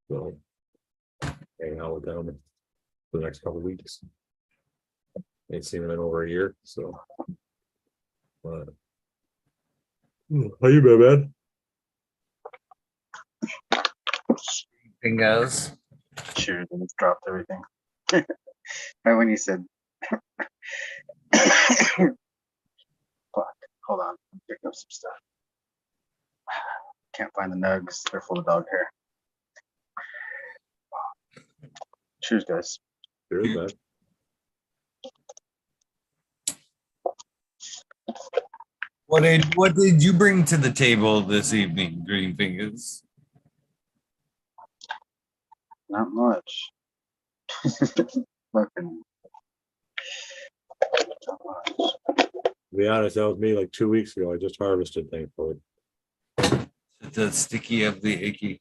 So hang out with them for the next couple of weeks. Ain't seen them in over a year, so but how you been, man? Fingers. Cheers, and it's dropped everything. Right when you said, fuck, hold on, I'm picking up some stuff. Can't find the nugs, they're full of dog hair. Cheers, guys. Cheers, man. What did you bring to the table this evening, Green Fingers? Not much. Fucking. Not much. To be honest, that was me like 2 weeks ago. I just harvested, thankfully. The sticky of the icky.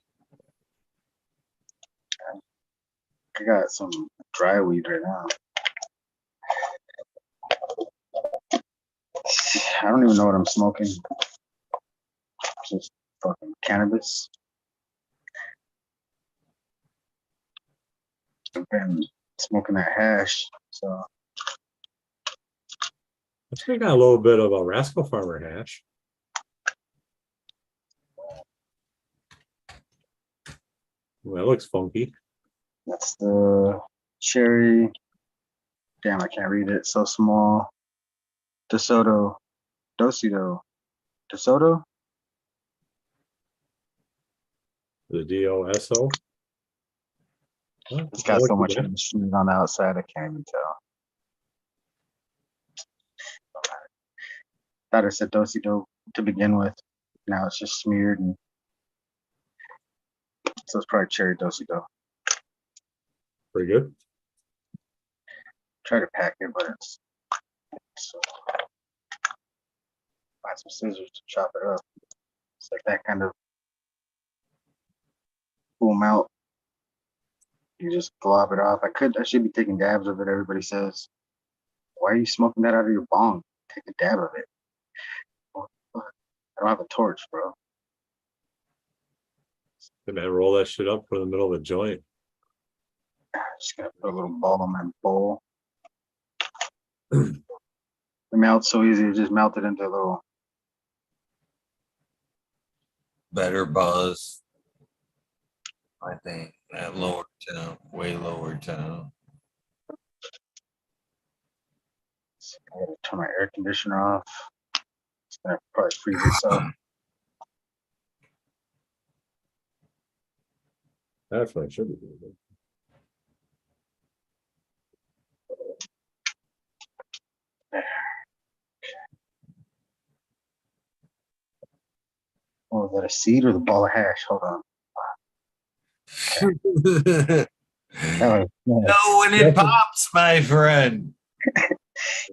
I got some dry weed right now. I don't even know what I'm smoking. Just fucking cannabis. I've been smoking that hash, so I think I got a little bit of a Rascal Farmer hash. Well, that looks funky. that's the cherry. Damn, I can't read it. So small. DeSoto. Dosido. DeSoto? The DOSO. It's got so much industry on the outside, I can't even tell. Thought it said Dosido to begin with. Now it's just smeared, and so it's probably cherry Dosido. Pretty good. Try to pack it, but it's find some scissors to chop it up. It's like that kind of boom out. You just glob it off. I should be taking dabs of it, everybody says. Why are you smoking that out of your bong? Take a dab of it. I don't have a torch, bro. Hey man, roll that shit up, put it in the middle of a joint. Just gonna put a little ball on my bowl. It melts so easy. It just melted into a little. Better buzz. I think at lower town, way lower town. I gotta turn my air conditioner off. It's gonna probably freeze itself. That's what I should be doing. Oh, is that a seed or the ball of hash? Hold on. That was, No, when it pops, my friend.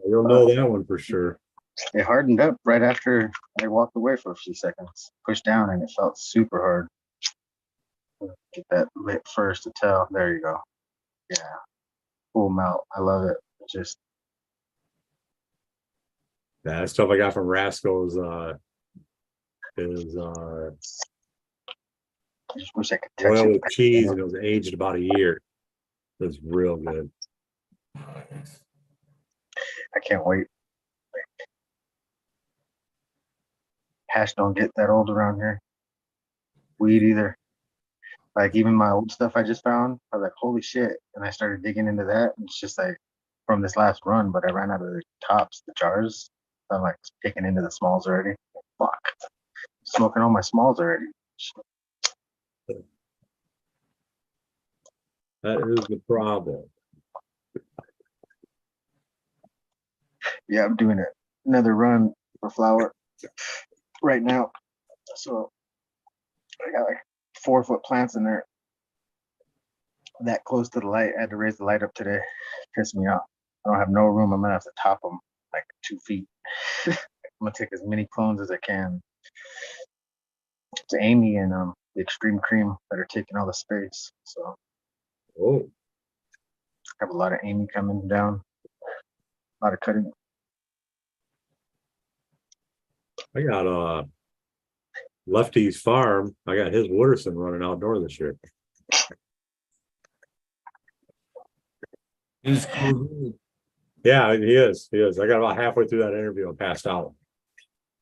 You'll know that one for sure. it hardened up right after I walked away for a few seconds. Pushed down and it felt super hard. Get that lit first to tell. There you go. Yeah. Full melt. I love it. It just That stuff I got from Rasco's is I just wish I could touch oil it. with cheese, and it was aged about a year. It was real good. I can't wait. Hash don't get that old around here. Weed either. Like even my old stuff I just found, I was like, holy shit. And I started digging into that. And it's just like from this last run, but I ran out of the tops, the jars. So I'm like picking into the smalls already. Fuck. Smoking all my smalls already. That is the problem. Yeah, I'm doing another run for flower right now. So I got like 4-foot plants in there that close to the light. I had to raise the light up today. Pissed me off. I don't have no room. I'm gonna have to top them like 2 feet. I'm gonna take as many clones as I can. It's Amy and the Extreme Cream that are taking all the space. So Oh, I have a lot of Amy coming down, a lot of cutting. I got Lefty's farm. I got his Wooderson running outdoor this year. It's cool. Yeah, he is. He is. I got about halfway through that interview and passed out.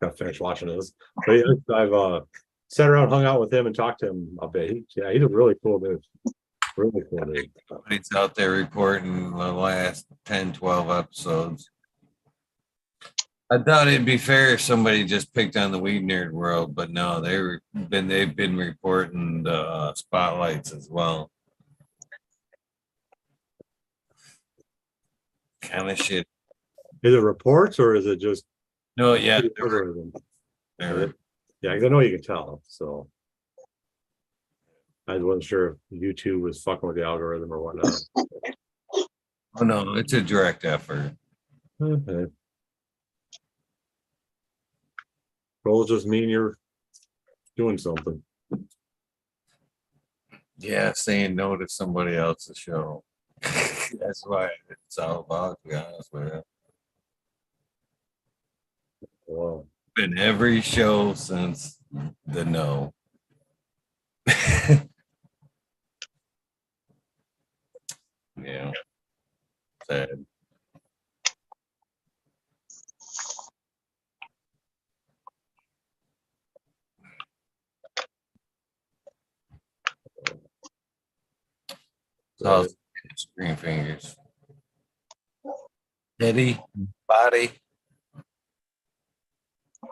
Got to finish watching this. But yeah, I've sat around, hung out with him, and talked to him a bit. He's a really cool dude. Really cool dude. Somebody's out there reporting the last 10, 12 episodes. I thought it'd be fair if somebody just picked on the Weed Nerd World, but no, they've been reporting the spotlights as well. Kind of shit. Is it reports or is it just No, yeah, algorithm? they're- Yeah, because I know you can tell. So I wasn't sure if YouTube was fucking with the algorithm or whatnot. oh no, it's a direct effort. Okay. Goals just mean you're doing something. Yeah, saying no to somebody else's show. That's why it's all about, to be honest with you. Wow. Been every show since the no. Yeah. Sad. So green fingers. Heady, body.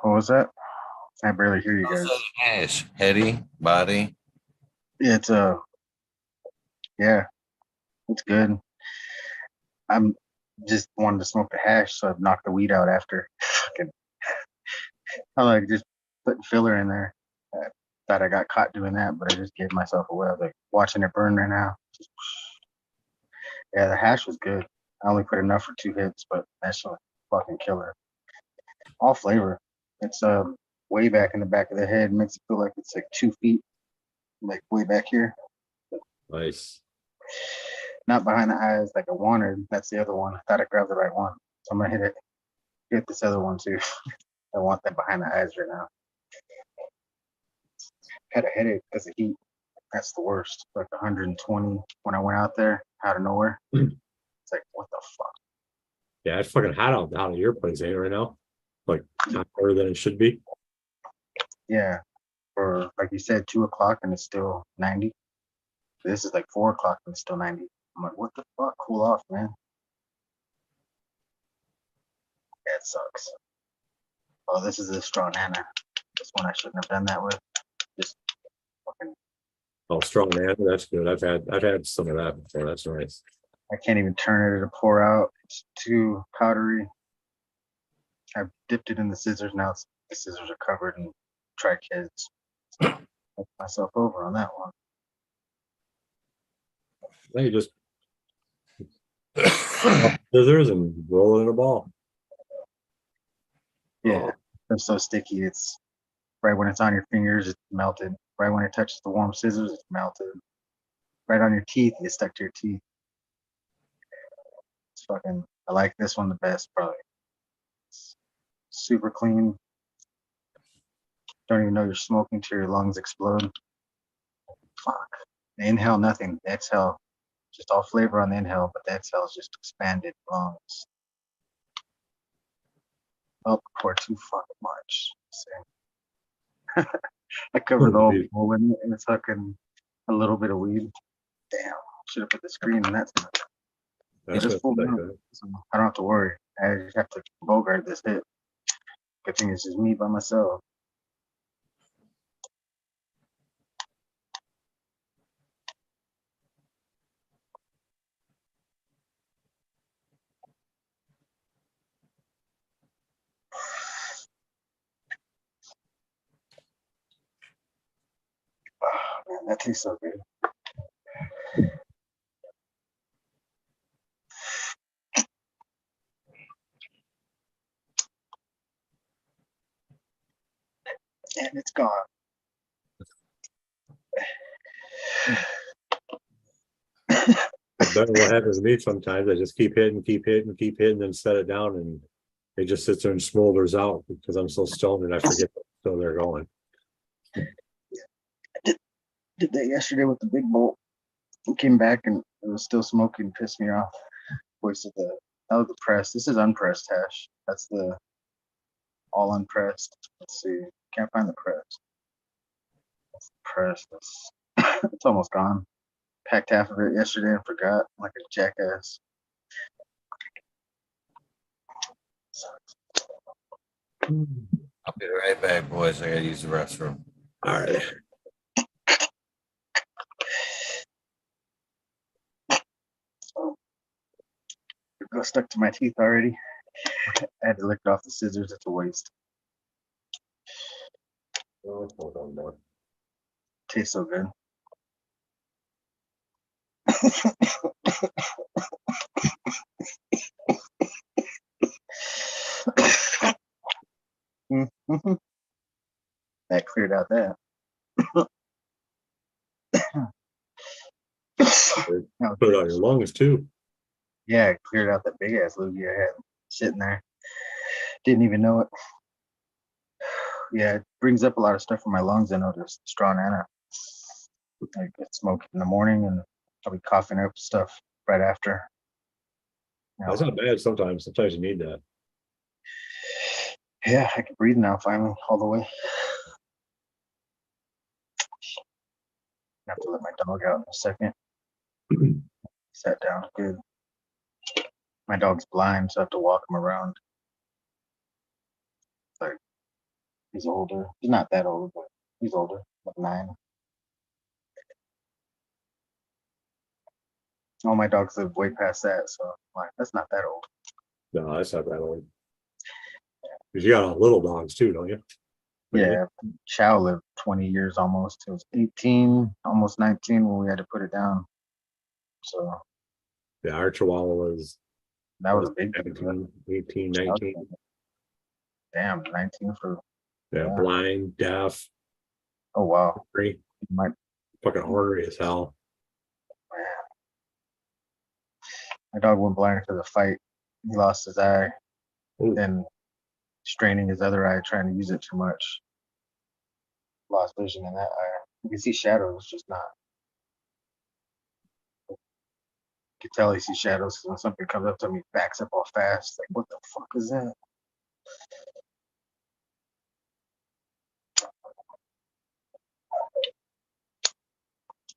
What was that? I barely hear you guys. Hash. Heady, body. It's yeah, it's good. I'm just wanted to smoke the hash, so I've knocked the weed out after. Fucking, I like just putting filler in there. I thought I got caught doing that, but I just gave myself away. I was like watching it burn right now. Yeah, the hash was good. I only put enough for 2 hits, but that's a fucking killer. All flavor. It's way back in the back of the head. Makes it feel like it's like 2 feet, like way back here. Nice. Not behind the eyes like I wanted. That's the other one. I thought I grabbed the right one. So I'm gonna hit this other one too. I want that behind the eyes right now. Had a headache because of heat. That's the worst. Like 120 when I went out there. out of nowhere. It's like, what the fuck? Yeah, it's fucking hot out of your place, ain't it, right now? Like hotter than it should be. Yeah. Or like you said, 2 o'clock and it's still 90. This is like 4 o'clock and it's still 90. I'm like, what the fuck? Cool off, man. Yeah, it sucks. Oh, this is a straw nana. This one I shouldn't have done that with. Just fucking, Oh, strong man, that's good. I've had some of that before. That's nice. I can't even turn it to pour out. It's too powdery. I've dipped it in the scissors. Now the scissors are covered in trichids. So I fucked myself over on that one. Now you just scissors and roll it in a ball. Yeah, Oh, they're so sticky. It's right when it's on your fingers, it's melted. Right when it touches the warm scissors, it's melted. Right on your teeth, it's stuck to your teeth. It's fucking. I like this one the best, probably. It's super clean. Don't even know you're smoking till your lungs explode. Fuck. The inhale, nothing. The exhale, just all flavor on the inhale, but the exhale is just expanded lungs. Oh, pour too fucking much. I covered the whole bowl in it, and it's fucking a little bit of weed. Damn, should have put the screen in that. that's Just full like now, that. so I don't have to worry. I just have to bogart this hit. Good thing it's just me by myself. Oh, man, that tastes so good. And it's gone. That's better what happens to me sometimes. I just keep hitting, and set it down, and it just sits there and smolders out because I'm so stoned and I forget so they're going. Did that yesterday with the big bolt. Came back and it was still smoking. Pissed me off. Wasted the. That was the press. This is unpressed hash. That's the all unpressed. Let's see. Can't find the press. That's the press. That's it's almost gone. Packed half of it yesterday and forgot like a jackass. I'll be right back, boys. I gotta use the restroom. All right. It got stuck to my teeth already. I had to lick it off the scissors. It's a waste. Oh, hold on more. Tastes so good. Mhm. That cleared out that. That Put it was on your lungs too. Yeah, it cleared out that big ass loogie I had sitting there. Didn't even know it. Yeah, it brings up a lot of stuff from my lungs. I noticed straw nana. I get smoke in the morning and I'll be coughing up stuff right after. You know, That's not bad sometimes. Sometimes you need that. yeah, I can breathe now finally, all the way. I have to let my dog out in a second. Sat down good. My dog's blind, so I have to walk him around. Like he's older. He's not that old, but he's older, like 9. All my dogs live way past that, so I'm like, that's not that old. No, that's not that old. Because you got little dogs too, don't you? Yeah, Chow lived 20 years almost. It was 18, almost 19 when we had to put it down. So Yeah, our Chihuahua was that was a big deal. 19, 18, 19. Damn, 19 for. Yeah, blind, deaf, Oh wow. free, My fucking ornery as hell. dog went blind because of the fight. He lost his eye, Ooh. then straining his other eye, trying to use it too much. Lost vision in that eye. You can see shadows, just not. You can tell he sees shadows. When something comes up to him, he backs up all fast. Like, what the fuck is that?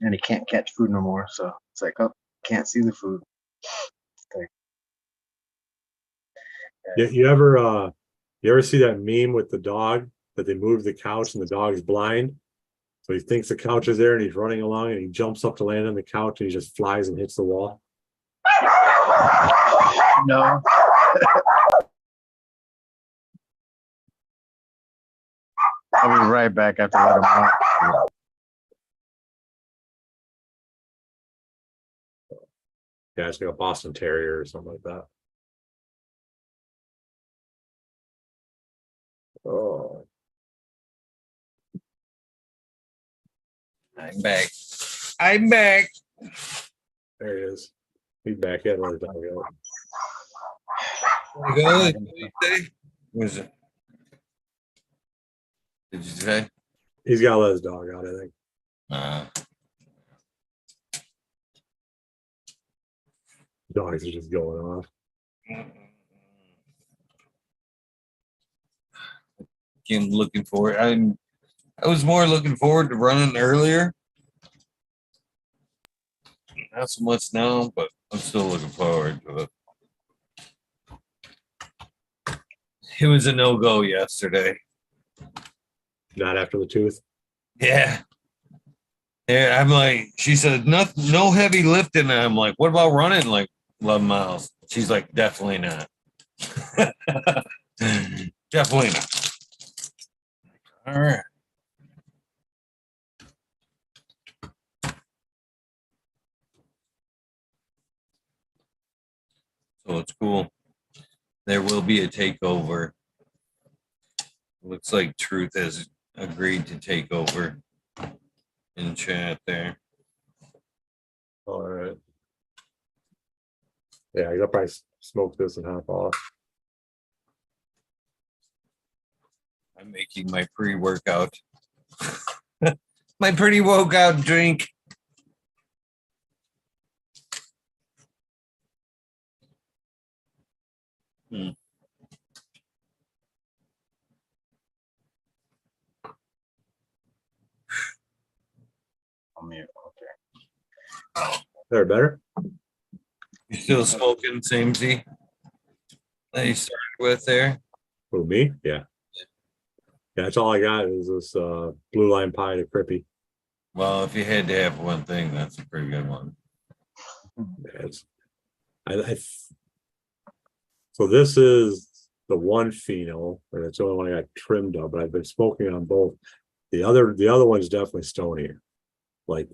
And he can't catch food no more. So it's like, oh, can't see the food. Like, You ever see that meme with the dog that they move the couch and the dog's blind? So he thinks the couch is there and he's running along and he jumps up to land on the couch and he just flies and hits the wall. no. I'll be right back after let him out. Yeah, it's like a Boston Terrier or something like that. Oh, I'm back. I'm back. there he is. He's back in. Let the dog out. Wanna go? What did you say? What is it? Did you say? He's got to let his dog out, I think. Dogs are just going off. I'm looking forward. I was more looking forward to running earlier. Not so much now, but I'm still looking forward to it. It was a no-go yesterday. Not after the tooth. Yeah. Yeah, I'm like, she said, no heavy lifting. And I'm like, what about running like 11 miles? She's like, definitely not. Definitely not. All right. So it's cool. There will be a takeover. Looks like Truth has agreed to take over in chat there. All right. Yeah, you'll probably smoke this and hop off. I'm making my pre-workout. My pre-workout drink. I'm here. Okay. There, better? You still smoking same Z that you started with there? Who, me? Yeah. Yeah, that's all I got is this blue line pie to Crippy. Well, if you had to have one thing, that's a pretty good one. Yeah, so this is the one pheno, and it's the only one I got trimmed up, but I've been smoking on both. The other one's definitely stonier, like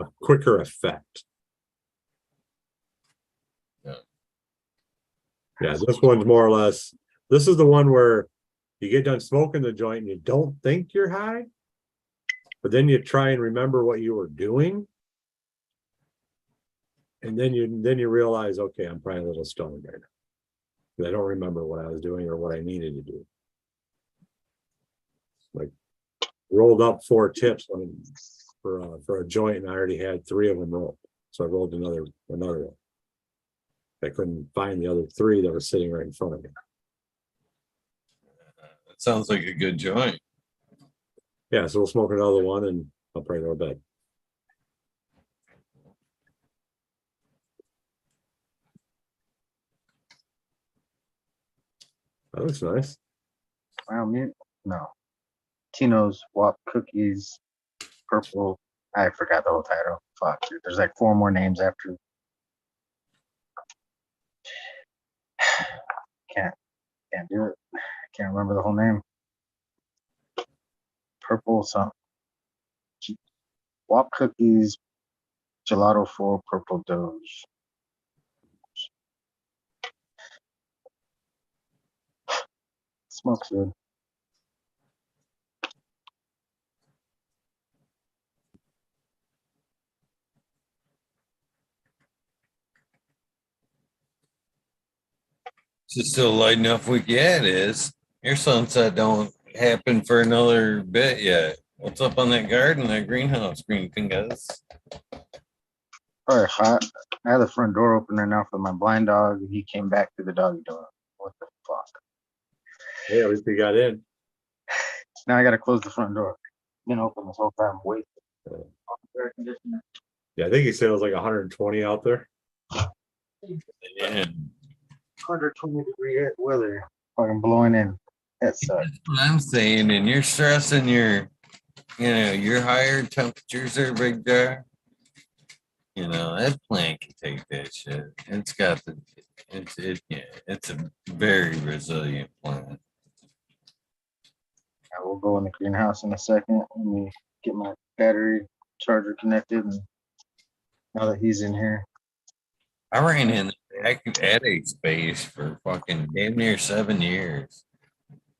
a quicker effect. Yeah, this one's more or less. This is the one where you get done smoking the joint and you don't think you're high, but then you try and remember what you were doing, and then you realize, okay, I'm probably a little stoned right now. I don't remember what I was doing or what I needed to do. Like rolled up 4 tips for a joint, and I already had 3 of them rolled, so I rolled another one. I couldn't find the other 3 that were sitting right in front of me. That sounds like a good joint. Yeah, so we'll smoke another one, and I'll probably go to bed. That looks nice. Wow, mute? No. Tino's WAP cookies, purple. I forgot the whole title. Fuck, dude. There's like 4 more names after. Can't do it. Can't remember the whole name. Purple something. WAP cookies, gelato 4, purple doge. Smells good. Is it still light enough week? Yeah, it is. Your sunset don't happen for another bit yet. What's up on that garden, that greenhouse, green fingers? probably hot. I had the front door open right now for my blind dog. And he came back through the doggy door. What the fuck? Hey, at least we got in. Now I gotta close the front door. Been open this whole time. Wait. Air conditioner. Yeah, I think he said it was like 120 out there. Yeah. 120-degree weather. Fucking blowing in. That sucks. That's what I'm saying, and you're stressing your higher temperatures there, big guy. That plant can take that shit. It's a very resilient plant. I will go in the greenhouse in a second. Let me get my battery charger connected. And now that he's in here, I ran in the attic space for fucking damn near 7 years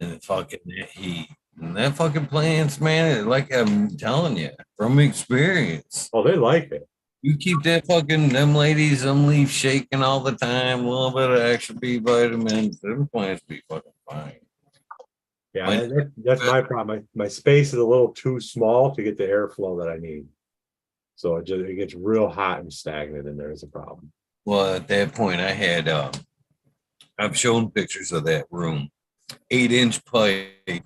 in the fucking heat. And that fucking plants, man, like I'm telling you from experience. Oh, they like it. You keep them ladies, them leaves shaking all the time, a little bit of extra B vitamins, them plants be fucking fine. Yeah, that's my problem. My space is a little too small to get the airflow that I need. So it gets real hot and stagnant in there is a problem. Well, at that point, I've shown pictures of that room, 8-inch pipe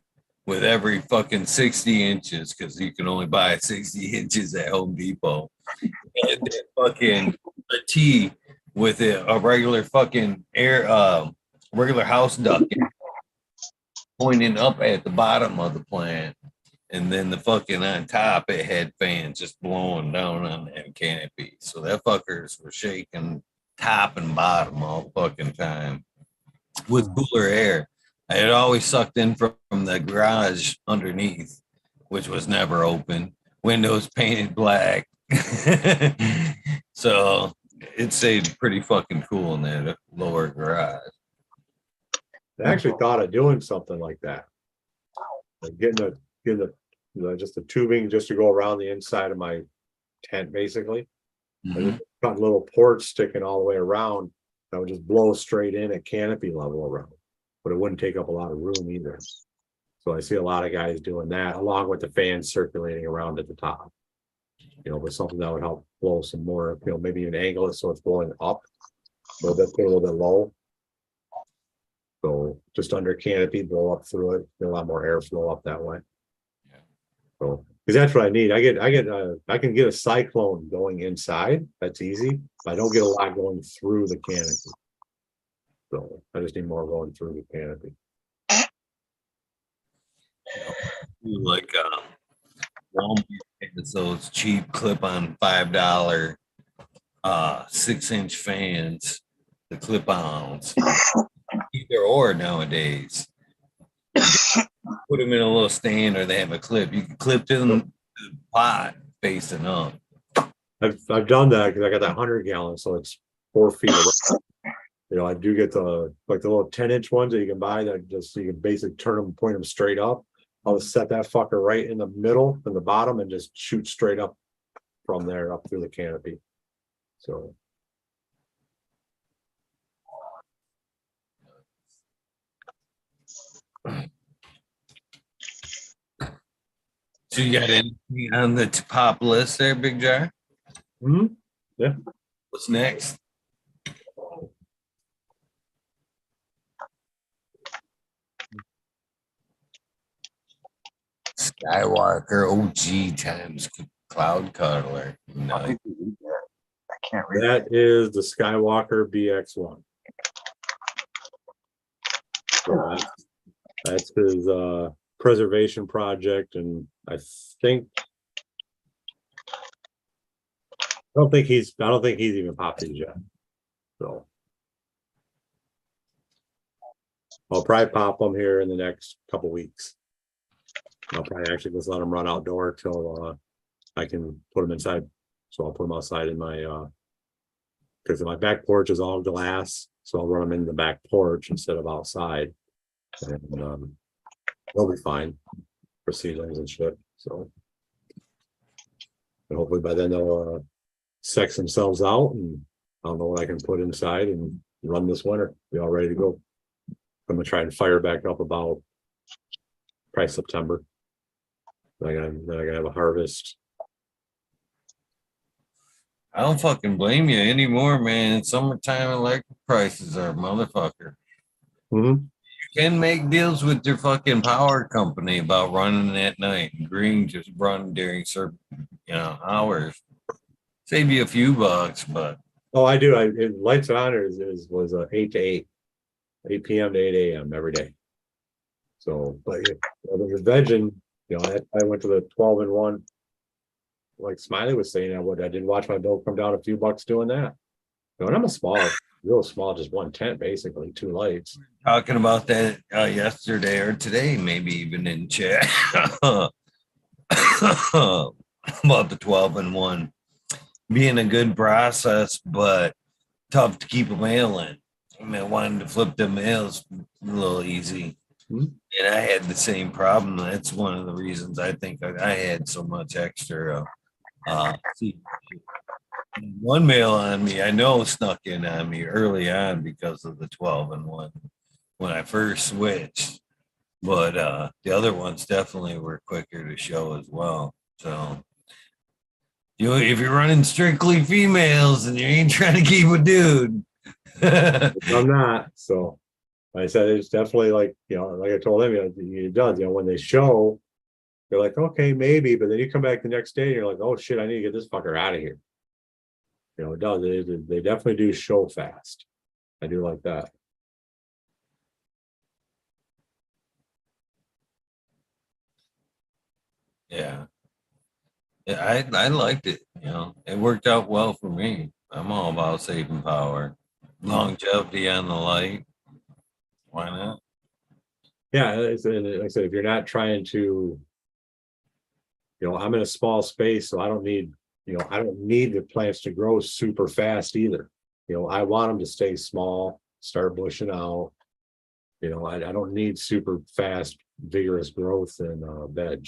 with every fucking 60 inches because you can only buy 60 inches at Home Depot. And that fucking a T with a regular fucking regular house duct pointing up at the bottom of the plant. And then the fucking on top, it had fans just blowing down on that canopy. So that fuckers were shaking top and bottom all the fucking time with cooler air. It always sucked in from the garage underneath, which was never open. Windows painted black. So it stayed pretty fucking cool in that lower garage. I actually thought of doing something like that. Like getting just the tubing just to go around the inside of my tent, basically. Mhm. I just got a little porch sticking all the way around that would just blow straight in at canopy level around, but it wouldn't take up a lot of room either. So I see a lot of guys doing that along with the fans circulating around at the top. But something that would help blow some more, maybe even angle it so it's blowing up a little bit low. So just under canopy, blow up through it, get a lot more airflow up that way. Yeah. So because that's what I need. I can get a cyclone going inside. That's easy. But I don't get a lot going through the canopy. So I just need more going through the canopy. Like Walmart has those cheap clip-on $5 6-inch fans, the clip-ons. Either or nowadays. Put them in a little stand or they have a clip. You can clip to them to the pot facing up. I've done that because I got that 100-gallon, so it's 4 feet away. I do get the little 10-inch ones that you can buy that just you can basically turn them, point them straight up. I'll just set that fucker right in the middle and the bottom and just shoot straight up from there up through the canopy. So You got anything on the top list there, Big Jar? yeah. What's next? Skywalker OG times Cloud Cuddler. I No. think we read that. I can't read That is the Skywalker BX1. So that's his preservation project, and I don't think he's even popped these yet. So I'll probably pop them here in the next couple weeks. I'll probably actually just let them run outdoor till I can put them inside. So I'll put them outside in my because my back porch is all glass, so I'll run them in the back porch instead of outside, and they'll be fine for seedlings and shit. So, and hopefully by then they'll sex themselves out, and I don't know what I can put inside and run this winter. Be all ready to go. I'm gonna try and fire back up about probably September. Then I gotta have a harvest. I don't fucking blame you anymore, man. Summertime electric prices are a motherfucker. Mhm. You can make deals with your fucking power company about running at night. Green just run during certain, hours. Save you a few bucks, but Oh, I do. Lights on was 8 to 8, 8 p.m. to 8 a.m. every day. So, but the vegging, I went to the 12-in-1. Like Smiley was saying, I didn't watch my bill come down a few bucks doing that. And I'm real small, just one tent, basically, 2 lights. talking about that yesterday or today, maybe even in chat about the 12-in-1 being a good process, but tough to keep a mail in. I mean, wanting to flip the mails a little easy. Mhm. And I had the same problem. That's one of the reasons I think I had so much extra. One mail on me, I know snuck in on me early on because of the 12-in-1 when I first switched. But the other ones definitely were quicker to show as well. So if you're running strictly females and you ain't trying to keep a dude, I'm not. So like I said, it's definitely like, like I told him, it does, when they show, you're like, okay, maybe, but then you come back the next day and you're like, oh shit, I need to get this fucker out of here. It does. They definitely do show fast. I do like that. yeah. I liked it. It worked out well for me. I'm all about saving power, longevity on the light. Why not? Yeah, like I said, if you're not trying to, I'm in a small space, so I don't need the plants to grow super fast either. I want them to stay small, start bushing out. I don't need super fast, vigorous growth in veg.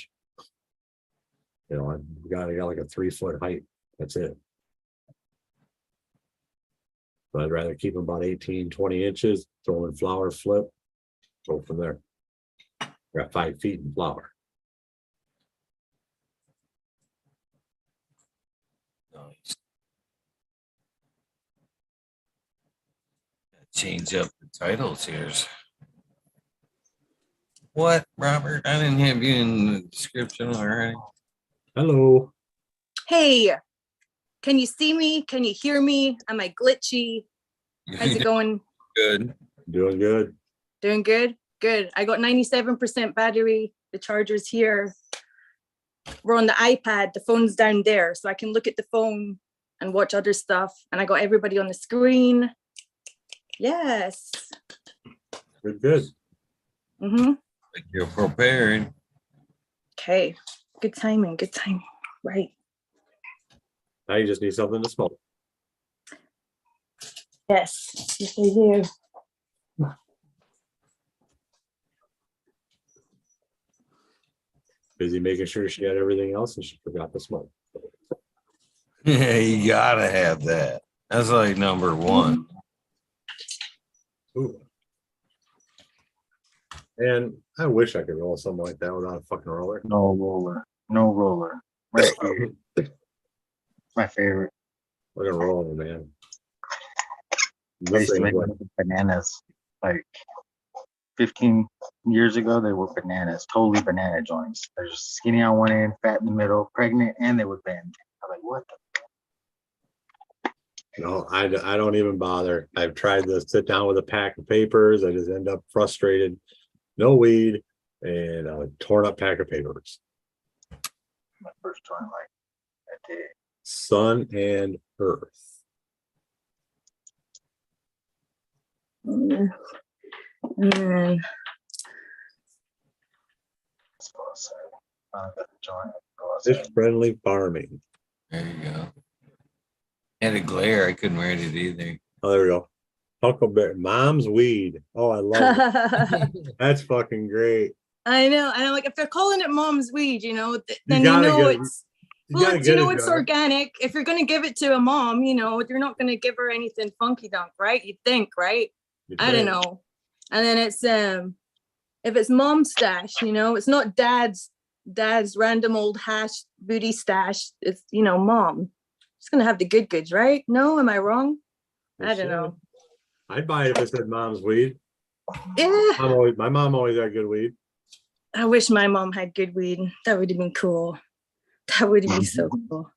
I got like a 3-foot height. That's it. But I'd rather keep them about 18, 20 inches, throw in flower, flip, go from there. Got 5 feet in flower. Nice. Change up the titles here. What, Robert? I didn't have you in the description already. Hello. Hey, can you see me? Can you hear me? Am I glitchy? How's it going? Good. Doing good. Doing good? Good. I got 97% battery. The charger's here. We're on the iPad. The phone's down there, so I can look at the phone and watch other stuff. And I got everybody on the screen. Yes. Good. Mm-hmm. Like you're prepared. Okay. Good timing. Good timing. Right. Now you just need something to smoke. Yes. Yes, I do. Busy making sure she had everything else and she forgot to smoke. Yeah, you gotta have that. That's like number one. Ooh. And I wish I could roll something like that without a fucking roller. No roller. No roller. Right here. My favorite. Look at rolling, man. I used This to make thing, what, them with bananas. Like 15 years ago, they were bananas, totally banana joints. They're just skinny on one end, fat in the middle, pregnant, and they would bend. I'm like, what the? no, I don't even bother. I've tried to sit down with a pack of papers. I just end up frustrated. No weed and a torn up pack of papers. My first joint, like, I did. Sun and earth. Mm. Let's go outside. I got the joint. Go Fish outside. friendly farming. There you go. Had a glare. I couldn't write it either. Oh, there we go. Huckleberry. Mom's weed. Oh, I love it. That's fucking great. I know. And I'm like, if they're calling it mom's weed, then gotta get it. it's, You gotta it's, get it, it's John. organic. If you're going to give it to a mom, you're not going to give her anything funky dunk, right? You'd think, right? I don't know. And then it's, if it's mom's stash, it's not dad's random old hash booty stash. It's, mom. It's gonna have the good goods, right? No, am I wrong? I don't Shit. know. I'd buy it if it said mom's weed. Yeah, My mom always had good weed. I wish my mom had good weed. That would have been cool. That would be so cool.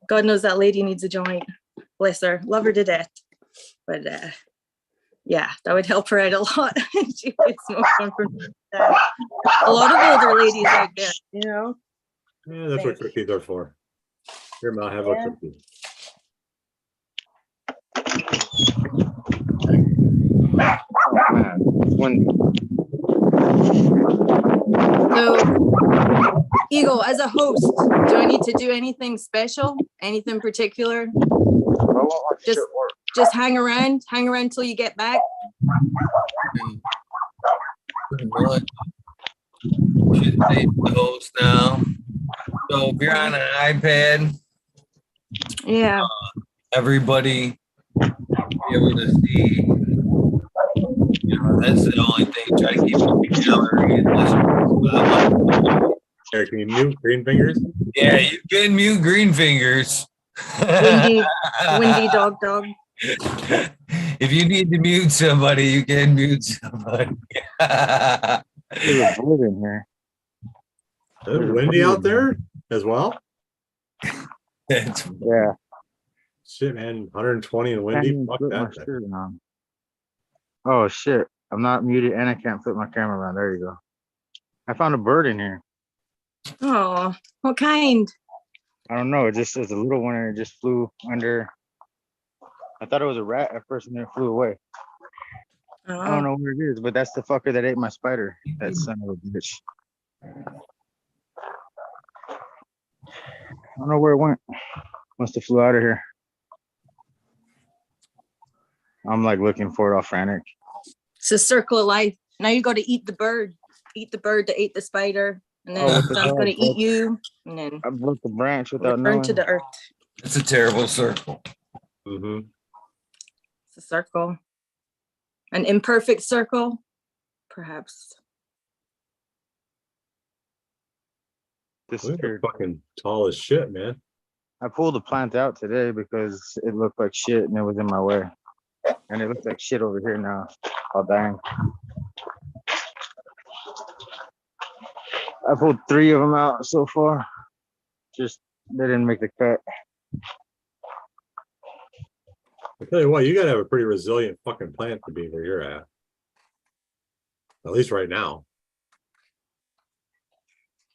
God knows that lady needs a joint. Bless her. Love her to death. But yeah, that would help her out a lot. She could smoke one from a lot of older ladies out there, you know. Yeah, that's what cookies are for. Here, Ma, have a cookie. So, Eagle, as a host, do I need to do anything special? Anything particular? Just hang around till you get back. Pretty much. Should say the host now. So if you're on an iPad, Yeah. everybody be able to see. You know, that's the only thing. Try to keep it. Eric, can you mute Green Fingers? Yeah, you can mute Green Fingers. Windy dog. If you need to mute somebody, you can mute somebody. There's a bird in here. Is it windy out there as well? That's Yeah. Shit, man, 120 and windy. Fuck that thing. Oh shit. I'm not muted and I can't flip my camera around. There you go. I found a bird in here. Oh, what kind? I don't know. It just is a little one and it just flew under. I thought it was a rat at first and then it flew away. I don't know where it is, but that's the fucker that ate my spider. That son of a bitch. I don't know where it went. Must have flew out of here. I'm like looking for it all frantic. It's a circle of life. Now you got to eat the bird. Eat the bird that ate the spider. And then with the that's going to dog, eat you. And then I broke the branch without return knowing. to the earth. It's a terrible circle. Mm-hmm. It's a circle. An imperfect circle, perhaps. Disappeared. Fucking tall as shit, man. I pulled the plant out today because it looked like shit and it was in my way. And it looks like shit over here now. Oh, dang. I pulled 3 of them out so far. Just, they didn't make the cut. I tell you what, you gotta have a pretty resilient fucking plant to be where you're at. At least right now.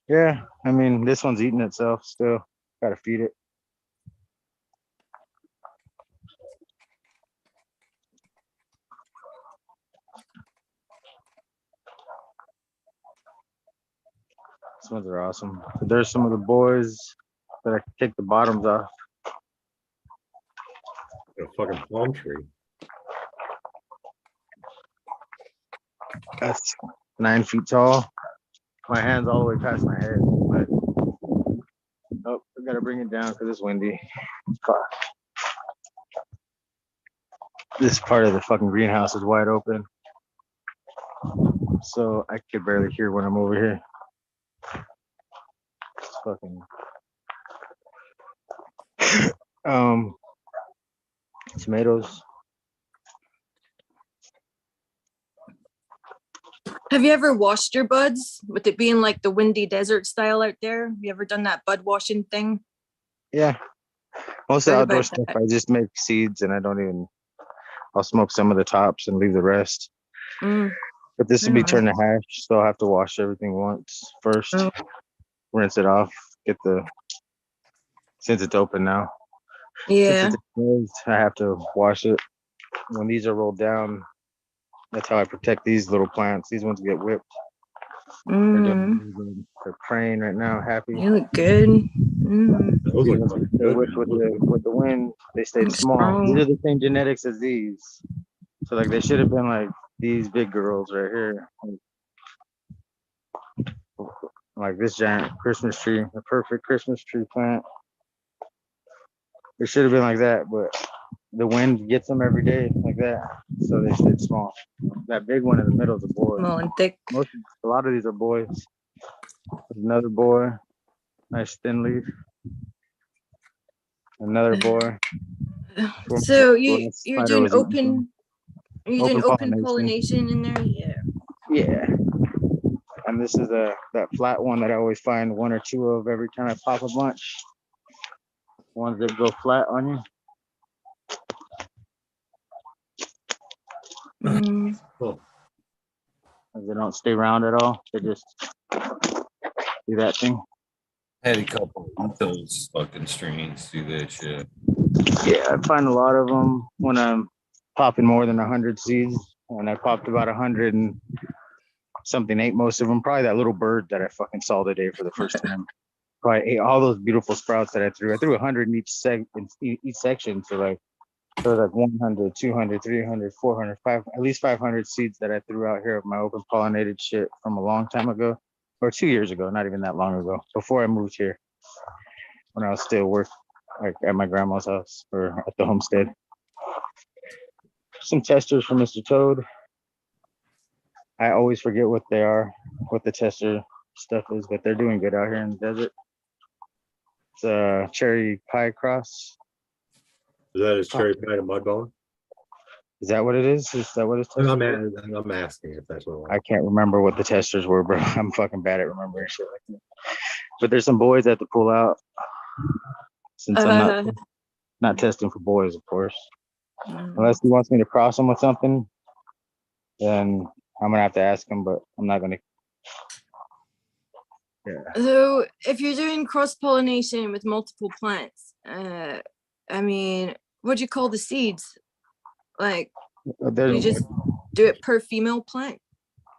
Yeah, I mean, this one's eating itself still. Gotta feed it. These ones are awesome. There's some of the boys that I can take the bottoms off. A fucking palm tree. That's 9 feet tall. My hand's all the way past my head. But, oh, I gotta bring it down because it's windy. Fuck. This part of the fucking greenhouse is wide open. So I could barely hear when I'm over here. It's fucking tomatoes. Have you ever washed your buds with it being like the windy desert style out there? Have you ever done that bud washing thing? Yeah. Most of the Heard outdoor about stuff, that. I just make seeds and I'll smoke some of the tops and leave the rest. Mm. But this will be Oh. turned to hash, so I'll have to wash everything once first. Oh. Rinse it off, since it's open now. Yeah. Since it's closed, I have to wash it. When these are rolled down, that's how I protect these little plants. These ones get whipped. They're doing really good. They're praying right now, happy. You look good. Mm. Those These look ones fucking get good, whipped man. with the wind. They stayed Look small. strong. These are the same genetics as these. So like they should have been like these big girls right here. Like this giant Christmas tree, a perfect Christmas tree plant. It should have been like that, but the wind gets them every day like that. So they stayed small. That big one in the middle is a boy. Small and thick. A lot of these are boys. There's another boy, nice thin leaf. Another boy. So you're Spider doing was eating open pollination in there? Yeah. Yeah. And this is that flat one that I always find one or two of every time I pop a bunch. Ones that go flat on you. Mm. Cool. They don't stay round at all. They just do that thing. Had a couple of those fucking strains do that shit. Yeah, I find a lot of them when I'm popping more than 100 seeds. When I popped about 100 and something, ate most of them. Probably that little bird that I fucking saw today for the first time. Probably ate all those beautiful sprouts that I threw. I threw 100 in each section. So like, there was like 100, 200, 300, 400, at least 500 seeds that I threw out here of my open pollinated shit from a long time ago, or 2 years ago, not even that long ago, before I moved here, when I was still working like at my grandma's house or at the homestead. Some testers from Mr. Toad. I always forget what they are, what the tester stuff is, but they're doing good out here in the desert. It's a cherry pie cross. Is that his cherry pie and mud bone? Is that what it is? Is that what it's? I'm asking if that's what it was. I can't remember what the testers were, bro. I'm fucking bad at remembering shit like that. But there's some boys that to pull out. Since I'm not testing for boys, of course. Unless he wants me to cross them with something, then I'm gonna have to ask him, but I'm not gonna. Yeah. So if you're doing cross pollination with multiple plants, I mean, what do you call the seeds? Like, you just do it per female plant,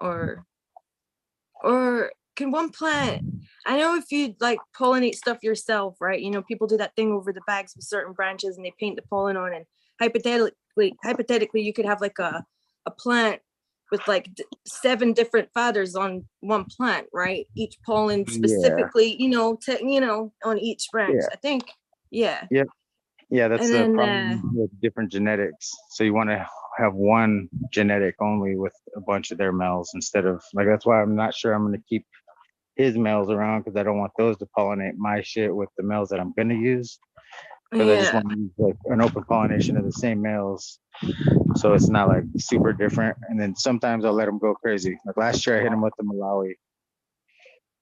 or can one plant? I know if you like pollinate stuff yourself, right? You know, people do that thing over the bags with certain branches and they paint the pollen on, and hypothetically, you could have like a plant with like 7 different feathers on one plant, right? Each pollen specifically, on each branch. Yeah. I think, yeah. Yep. Yeah, that's And the then, problem with different genetics. So you want to have one genetic only with a bunch of their males instead of like, that's why I'm not sure I'm going to keep his males around, because I don't want those to pollinate my shit with the males that I'm going to use. Because I just want to use like an open pollination of the same males, so it's not like super different. And then sometimes I'll let them go crazy. Like last year I hit them with the Malawi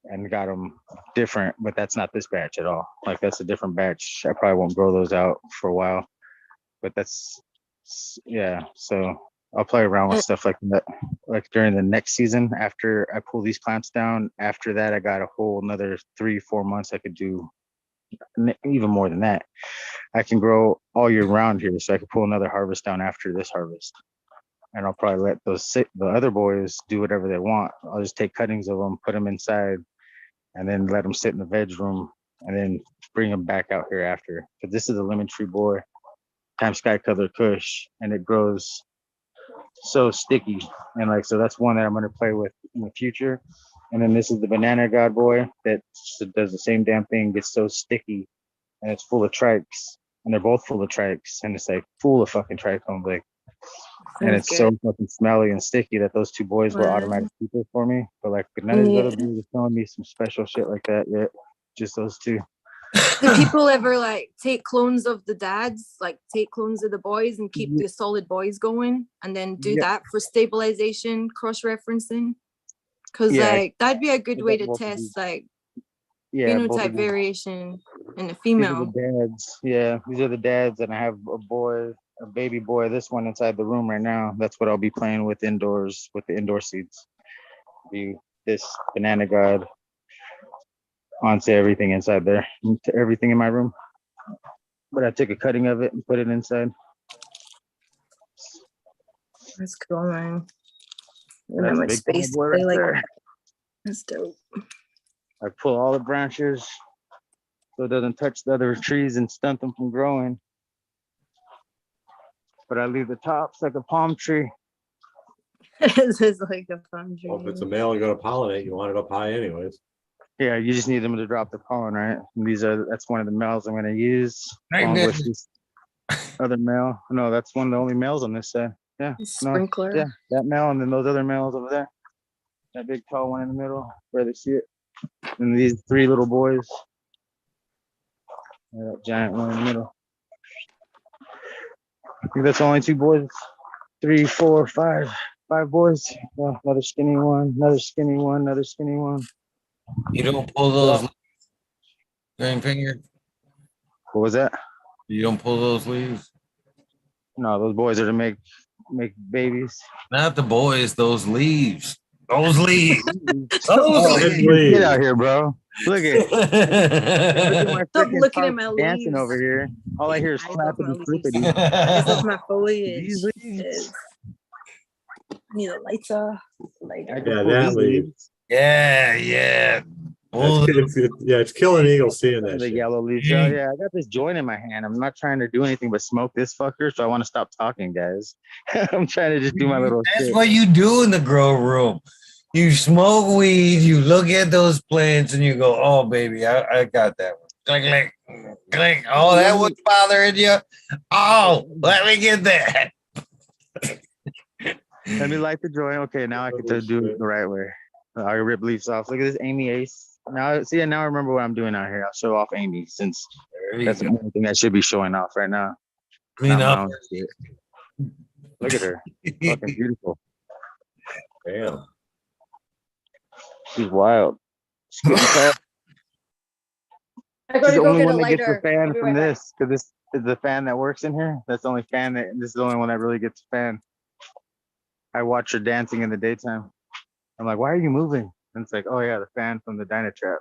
and got them different, but that's not this batch at all. Like that's a different batch. I probably won't grow those out for a while, but that's, yeah. So I'll play around with stuff like that, like during the next season after I pull these plants down. After that, I got a whole another 3-4 months I could do, even more than that. I can grow all year round here, so I could pull another harvest down after this harvest. And I'll probably let the other boys do whatever they want. I'll just take cuttings of them, put them inside, and then let them sit in the veg room, and then bring them back out here after. Because this is a lemon tree boy, times sky color kush, and it grows so sticky. And like, so that's one that I'm going to play with in the future. And then this is the banana god boy that does the same damn thing, gets so sticky, and it's full of trikes, and they're both full of trikes, and it's like full of fucking trichomes, like, and it's so fucking smelly and sticky that those 2 boys were automatic keepers for me. But like none of these other boys are telling me some special shit like that yet. Just those 2. Do people ever like take clones of the dads, like take clones of the boys and keep the solid boys going, and then do that for stabilization, cross-referencing? Because like that'd be a good way to test like phenotype variation in the female. These are the dads. Yeah, these are the dads, and I have a baby boy, this one inside the room right now. That's what I'll be playing with indoors with the indoor seeds. This banana god onto everything inside there, to everything in my room. But I took a cutting of it and put it inside. That's cool, man. That's a big space boy right there. That's dope. I pull all the branches so it doesn't touch the other trees and stunt them from growing. But I leave the tops like a palm tree. This is like a palm tree. Well, if it's a male you're gonna pollinate, you want it up high anyways. Yeah, you just need them to drop the pollen, right? And that's one of the males I'm gonna use. With this other male. No, that's one of the only males on this side. Yeah. Sprinkler. Yeah, that male, and then those other males over there. That big tall one in the middle, where they see it. And these 3 little boys. That giant one in the middle. I think that's only 2 boys. 3, 4, 5. 5 boys. Oh, another skinny one, another skinny one, another skinny one. You don't pull those green finger. What was that? You don't pull those leaves. No, those boys are to make babies. Not the boys. Those leaves. Those leaves. Oh, Those it's leaves. get out here, bro. Look at look at my Stop freaking looking at pup my dancing leaves. over here. All I hear is I love my flappity leaves. flippity. I love my foliage. These leaves. Is- I need a lighter. I Lighter. can Yeah, pull that these leaf. leaves. Yeah. Pull It's killing eagles seeing Some that of the shit. yellow leaves. Oh yeah, I got this joint in my hand. I'm not trying to do anything but smoke this fucker, so I want to stop talking, guys. I'm trying to just do my little That's shit. what you do in the grow room. You smoke weed, you look at those plants, and you go, "Oh, baby, I got that one." Click, click, click. Oh, that was bothering you. Oh, let me get that. Let me light the joint. Okay, now I can do it the right way. I rip leaves off. Look at this Amy Ace. Now, see, now I remember what I'm doing out here. I'll show off Amy since There you that's the go. only thing I should be showing off right now. Clean Not my up. own shit. Look at her. Fucking beautiful. Damn. She's wild. She's getting tall. I She's gotta the go only get a one that gets the lighter. fan I'll be from right back. this, because this is the fan that works in here. That's the only fan this is the only one that really gets a fan. I watch her dancing in the daytime. I'm like, why are you moving? And it's like, oh yeah, the fan from the Dynatrap.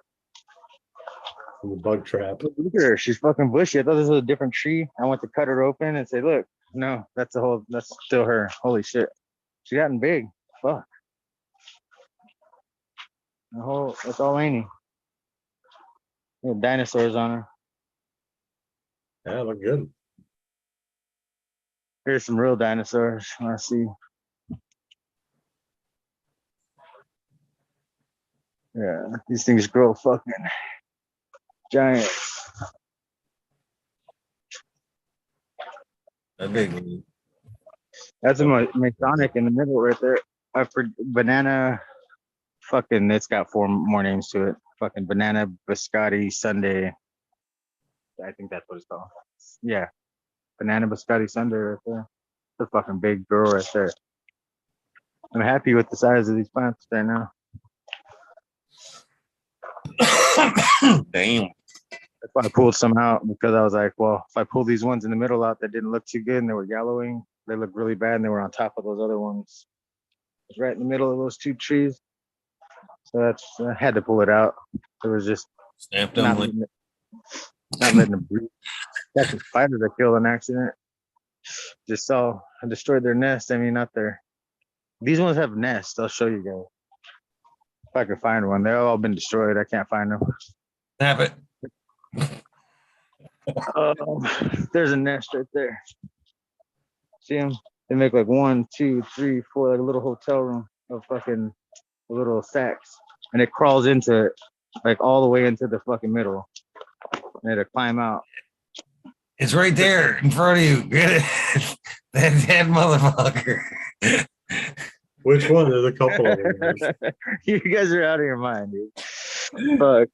From the bug trap. Look at her. She's fucking bushy. I thought this was a different tree. I went to cut her open and say, look, no, that's still her. Holy shit. She gotten big. Fuck. That's all Amy. Dinosaurs on her. Yeah, look good. Here's some real dinosaurs. I see. Yeah, these things grow fucking giant. A big leaf. That's a Masonic in the middle right there. Banana. Fucking, it's got 4 more names to it. Fucking banana biscotti sundae. I think that's what it's called. Yeah, banana biscotti sundae right there. It's a fucking big girl right there. I'm happy with the size of these plants right now. Damn. That's why I pulled some out, because I was like, well, if I pull these ones in the middle out that didn't look too good and they were yellowing, they looked really bad and they were on top of those other ones. It's right in the middle of those 2 trees. So I had to pull it out. It was just Stamp them. not letting them breathe. That's the spiders I killed in accident. I destroyed their nest. I mean, not their. These ones have nests. I'll show you guys. If I can find one. They've all been destroyed. I can't find them. Snap it. There's a nest right there. See them? They make like 1, 2, 3, 4, like a little hotel room of fucking little sacks. And it crawls into it, like all the way into the fucking middle. And it'll climb out. It's right there in front of you. Get it. that motherfucker. Which one? There's a couple of them. You guys are out of your mind, dude. Fuck.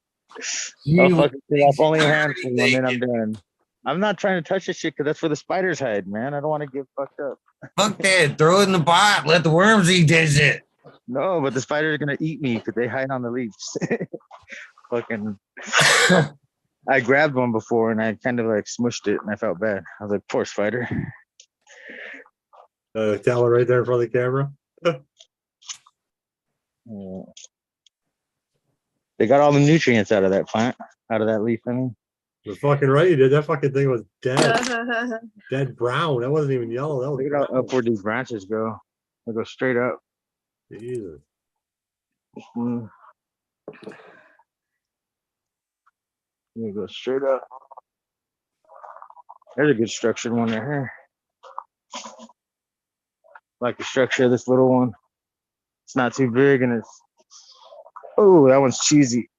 I'll fucking pull off only a handful and then I'm done. I'm not trying to touch this shit because that's where the spiders hide, man. I don't want to get fucked up. Fuck that. Throw it in the pot. Let the worms eat that shit. No, but the spiders are gonna eat me because they hide on the leaves. Fucking. I grabbed one before and I kind of like smushed it and I felt bad. I was like, poor spider. That one right there in front of the camera. They got all the nutrients out of that plant, out of that leaf. I mean, You're fucking right, you did. That fucking thing was dead. Dead brown. That wasn't even yellow. That was look at how upward these branches go. They go straight up. Jesus. They go straight up. There's a good structured one right here. Like the structure of this little one. It's not too big and it's. Oh, that one's cheesy.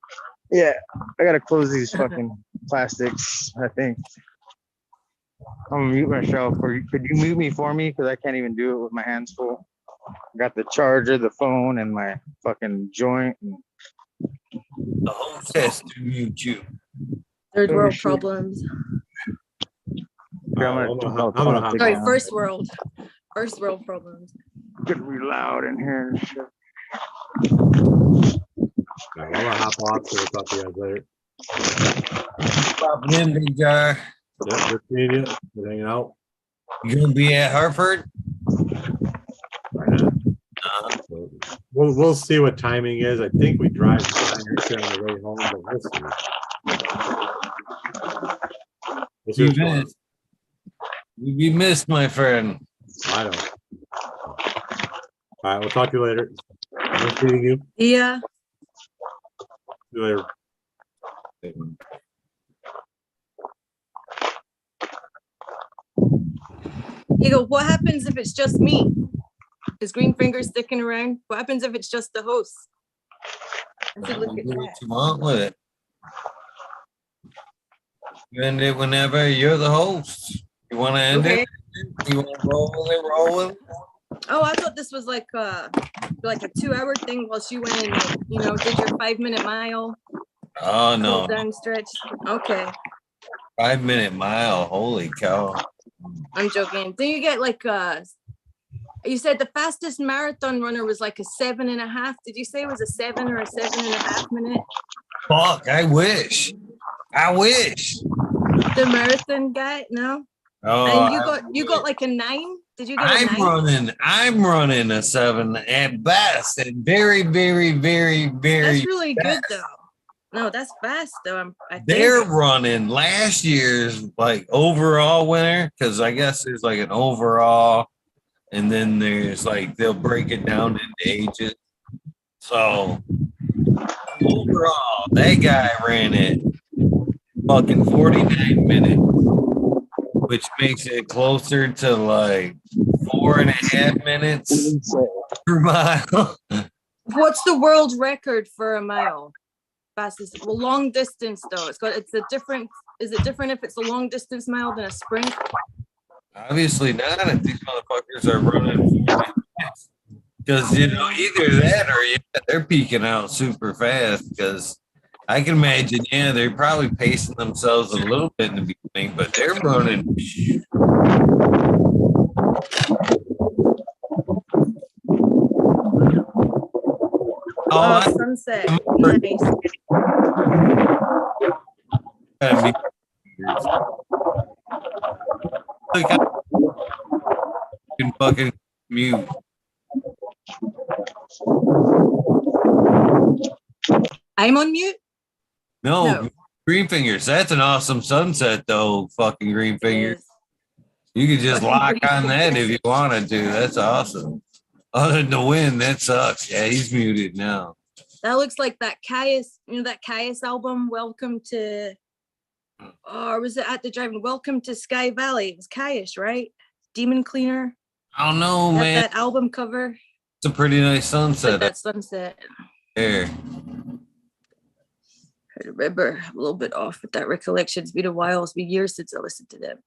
Yeah, I gotta close these fucking plastics, I think. I'm gonna mute myself. Could you mute me for me? Because I can't even do it with my hands full. I got the charger, the phone, and my fucking joint. The whole test to mute you. Third world problems. I'm gonna hop Sorry, off. first world. First world problems. Gonna be loud in here and shit. I'm gonna hop off, so we'll talk to you guys later. Popping in, big guy. Yeah, good seeing you. Good hanging out. You gonna be at Hartford? Why not? So we'll see what timing is. I think we drive down here on the way home, but we'll see. We'll see what's going on. You be missed, my friend. I don't. All right, we'll talk to you later. Nice meeting you. Yeah. See you later. You go, what happens if it's just me? Is Greenfinger sticking around? What happens if it's just the host? I should look at Do what that. you want with it. You end it whenever you're the host. You want to end Okay. it? You want to roll with it? Roll with it? Oh, I thought this was like a 2-hour thing while she went and did your 5-minute mile Oh, no. cool down stretch. Okay. 5-minute mile. Holy cow. I'm joking. Do you get you said the fastest marathon runner was like a 7.5. Did you say it was a 7 or a 7.5 minute? Fuck, I wish. I wish. The marathon guy? No. Oh, And I you got like a 9? Did you get a 9? I'm running a 7 at best, and very, very, very, very. That's really good fast. though. No, that's fast though. They're running last year's like overall winner, because I guess there's like an overall, and then there's like they'll break it down into ages. So overall, that guy ran it fucking 49 minutes, which makes it closer to like 4.5 minutes per mile. What's the world record for a mile? Fastest, well, long distance though. Is it different if it's a long distance mile than a sprint? Obviously not if these motherfuckers are running 40 minutes. Because, either that or they're peaking out super fast. Because I can imagine, they're probably pacing themselves a little bit in the beginning, but they're running. Oh, sunset. Nice. I can fucking mute. I'm on mute? No, Greenfingers. That's an awesome sunset, though, fucking Greenfingers. You could just lock on that if you wanted to. That's awesome. Other than the wind, that sucks. Yeah, he's muted now. That looks like that Caius, that Caius album, Welcome to, or was it At the Driving? Welcome to Sky Valley. It was Caius, right? Demon Cleaner. I don't know, man. That album cover. It's a pretty nice sunset. Like that sunset. There. I remember a little bit off with that recollection. It's been a while. It's been years since I listened to them.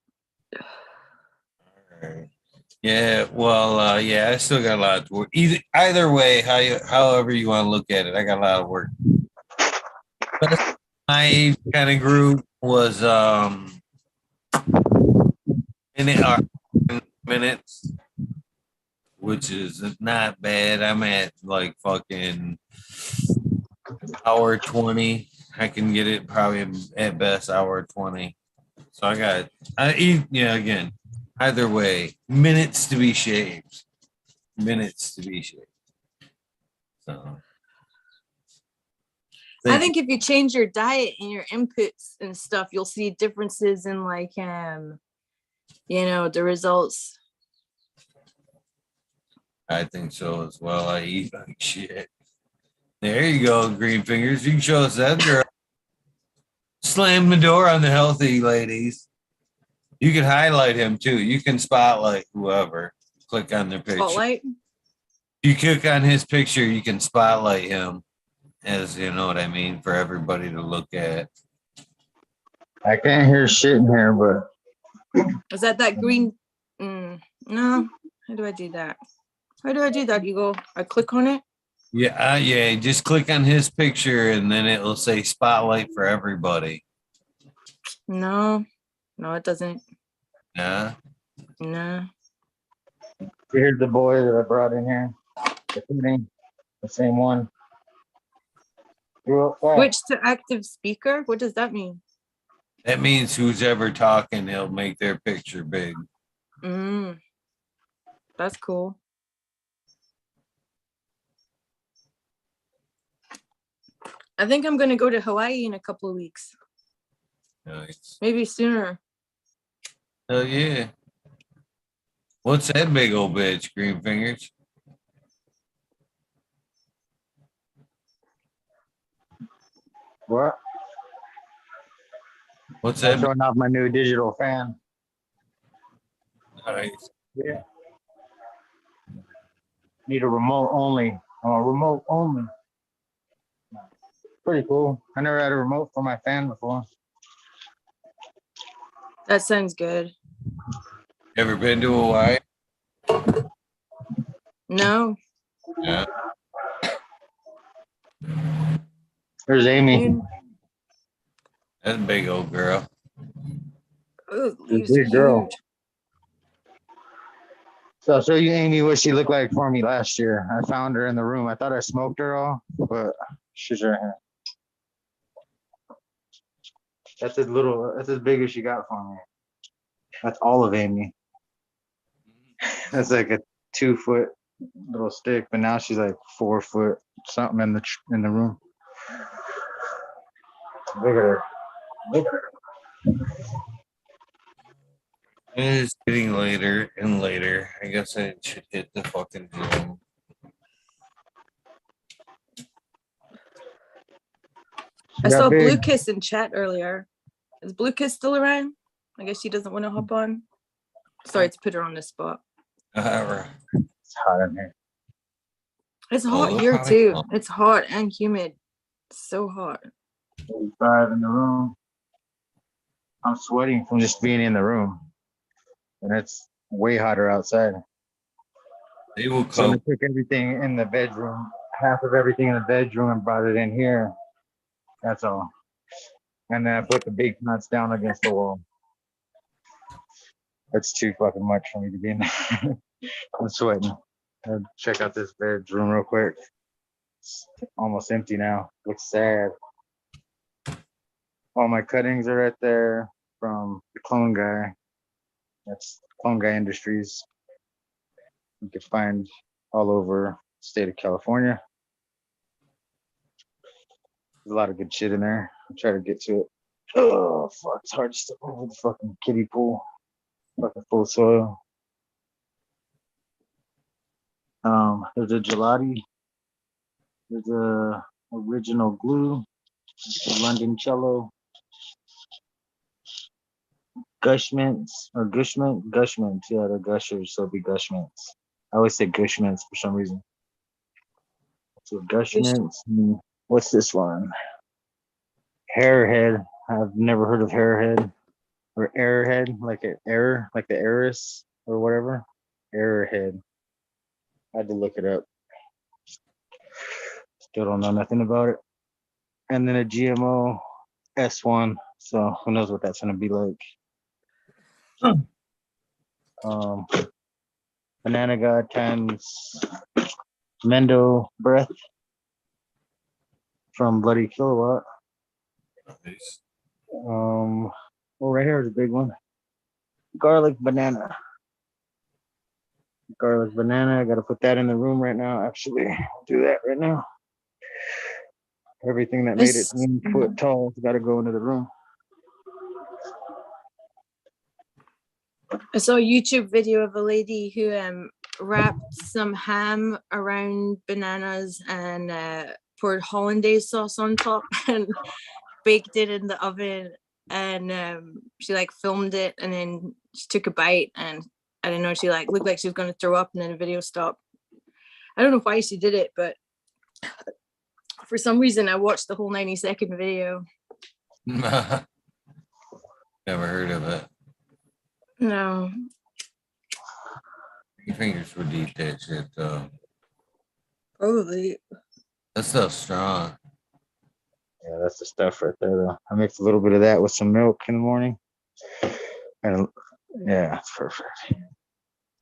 Yeah, well, I still got a lot to work. Either way, however you want to look at it, I got a lot of work. But my kind of group was minutes, which is not bad. I'm at like fucking hour 20. I can get it probably at best hour 20. So again, either way, minutes to be shaved. So I think if you change your diet and your inputs and stuff, you'll see differences in the results. I think so as well. I eat like shit. There you go, Greenfingers. You can show us that, girl. Slam the door on the healthy ladies. You can highlight him too. You can spotlight whoever. Click on their picture. Spotlight? You click on his picture, you can spotlight him, as you know what I mean, for everybody to look at. I can't hear shit in here, but Is that green? No. How do I do that? You go, I click on it. Yeah. Just click on his picture, and then it will say spotlight for everybody. No, no, it doesn't. Nah. No. Here's the boy that I brought in here. The same one. Grew up fast. Switch to active speaker? What does that mean? That means who's ever talking, they'll make their picture big. Mm, that's cool. I think I'm gonna go to Hawaii in a couple of weeks. Nice. Maybe sooner. Hell yeah. What's that big old bitch, Green Fingers? What? What's I'm that? showing off my new digital fan. Nice. Yeah. Need a remote only. Remote only. Pretty cool. I never had a remote for my fan before. That sounds good. Ever been to Hawaii? No. Yeah. There's Amy. You, That's a big old girl. oh, This leaves are big girl. huge. So I'll show you Amy what she looked like for me last year. I found her in the room. I thought I smoked her all, but she's right here. That's as big as she got for me. That's all of Amy. That's like a 2-foot little stick, but now she's like 4 foot something in the room. Look at her. Look at her. It is getting later and later. I guess I should hit the fucking gym. I She got saw big. Blue Kiss in chat earlier. Is Blue Kiss still around? I guess she doesn't want to hop on. Sorry to put her on the spot. It's hot in here. It's Oh, hot look here how I too. come. It's hot and humid. It's so hot. 45 in the room. I'm sweating from just being in the room, and it's way hotter outside. They will So I come. took everything in the bedroom, half of everything in the bedroom, and brought it in here. That's all. And then I put the big nuts down against the wall. That's too fucking much for me to be in there. I'm sweating. Check out this bedroom real quick. It's almost empty now. Looks sad. All my cuttings are right there from the clone guy. That's Clone Guy Industries. You can find all over the state of California. There's a lot of good shit in there. I'll try to get to it. Oh, fuck. It's hard to step over the fucking kiddie pool. Fucking full of soil. There's a gelati. There's a original glue. A London cello. Gushmints or Gushmints. Yeah, they're gushers, so it'll be Gushmints. I always say Gushmints for some reason. So Gushmints. What's this one? Hairhead. I've never heard of Hairhead or Airhead, like an error, like the heiress or whatever. Airhead. I had to look it up. Still don't know nothing about it. And then a GMO S1. So who knows what that's gonna be like. Banana God times Mendo Breath from Bloody Kilowatt. Nice. Well, right here is a big one. Garlic banana. Garlic banana. I gotta put that in the room right now. Actually, I'll do that right now. Everything that made it 1 foot tall has got to go into the room. I saw a YouTube video of a lady who wrapped some ham around bananas and poured hollandaise sauce on top and baked it in the oven. And she like filmed it and then she took a bite and I don't know, she like looked like she was going to throw up and then the video stopped. I don't know why she did it, but for some reason I watched the whole 90-second video. Never heard of it. No. Your fingers would eat that shit though. Probably. That stuff's strong. Yeah, that's the stuff right there, though. I mix a little bit of that with some milk in the morning. And yeah, it's perfect.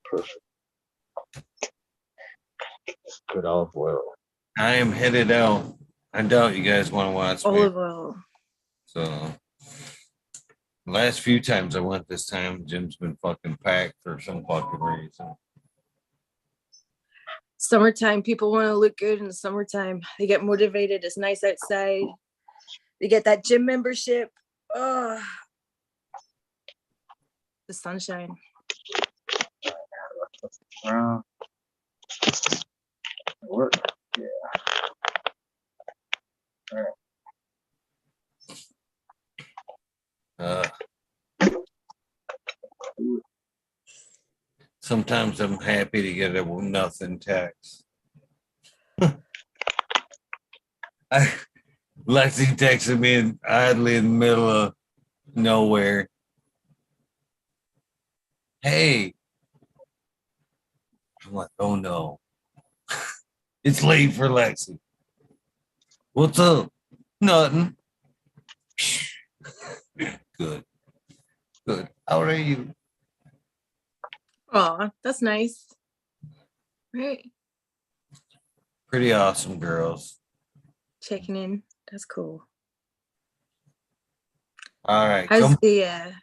Perfect. It's good olive oil. I am headed out. I doubt you guys want to watch me. Olive oil. So last few times I went this time, gym's been fucking packed for some fucking reason. Summertime, people want to look good in the summertime. They get motivated. It's nice outside. They get that gym membership. Oh, the sunshine. Work. Yeah. Sometimes I'm happy to get a nothing text. Lexi texted me oddly in the middle of nowhere. Hey. I'm like, oh no. It's late for Lexi. What's up? Nothing. Good. Good. How are you? Oh, that's nice. Right. Pretty awesome girls. Checking in. That's cool. All right. How's Come. the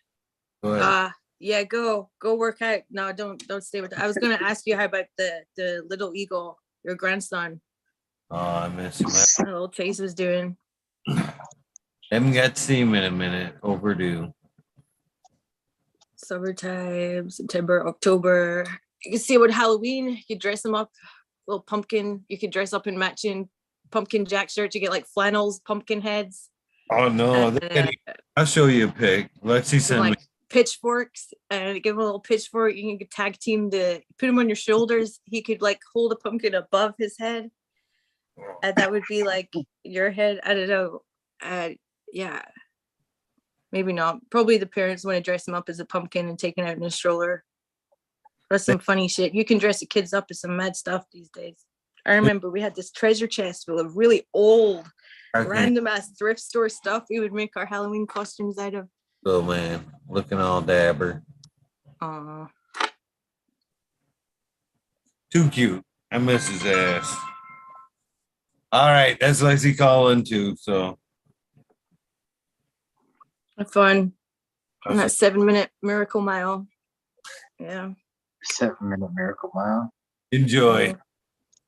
Go ahead. yeah, go work out. No, don't stay with I was gonna ask you how about the little eagle, your grandson. Oh, I miss him. How little Chase was doing. Haven't got to see him in a minute. Overdue. Summertime, September, October. You can see with Halloween, you dress him up, little pumpkin. You could dress up in matching pumpkin jack shirts. You get like flannels, pumpkin heads. Oh no. I'll show you a pic. Lexi sent like me. pitchforks, and give him a little pitchfork. You can tag team put him on your shoulders. He could like hold a pumpkin above his head, and that would be like your head. I don't know. Yeah, maybe not. Probably the parents want to dress him up as a pumpkin and take it out in a stroller. That's some funny shit. You can dress the kids up as some mad stuff these days. I remember we had this treasure chest full of really old, random ass thrift store stuff we would make our Halloween costumes out of. Oh man, looking all dabber. Too cute. I miss his ass. All right, that's Lexi calling too. So Have fun on that 7-minute miracle mile. Yeah. 7-minute miracle mile. enjoy. Yeah.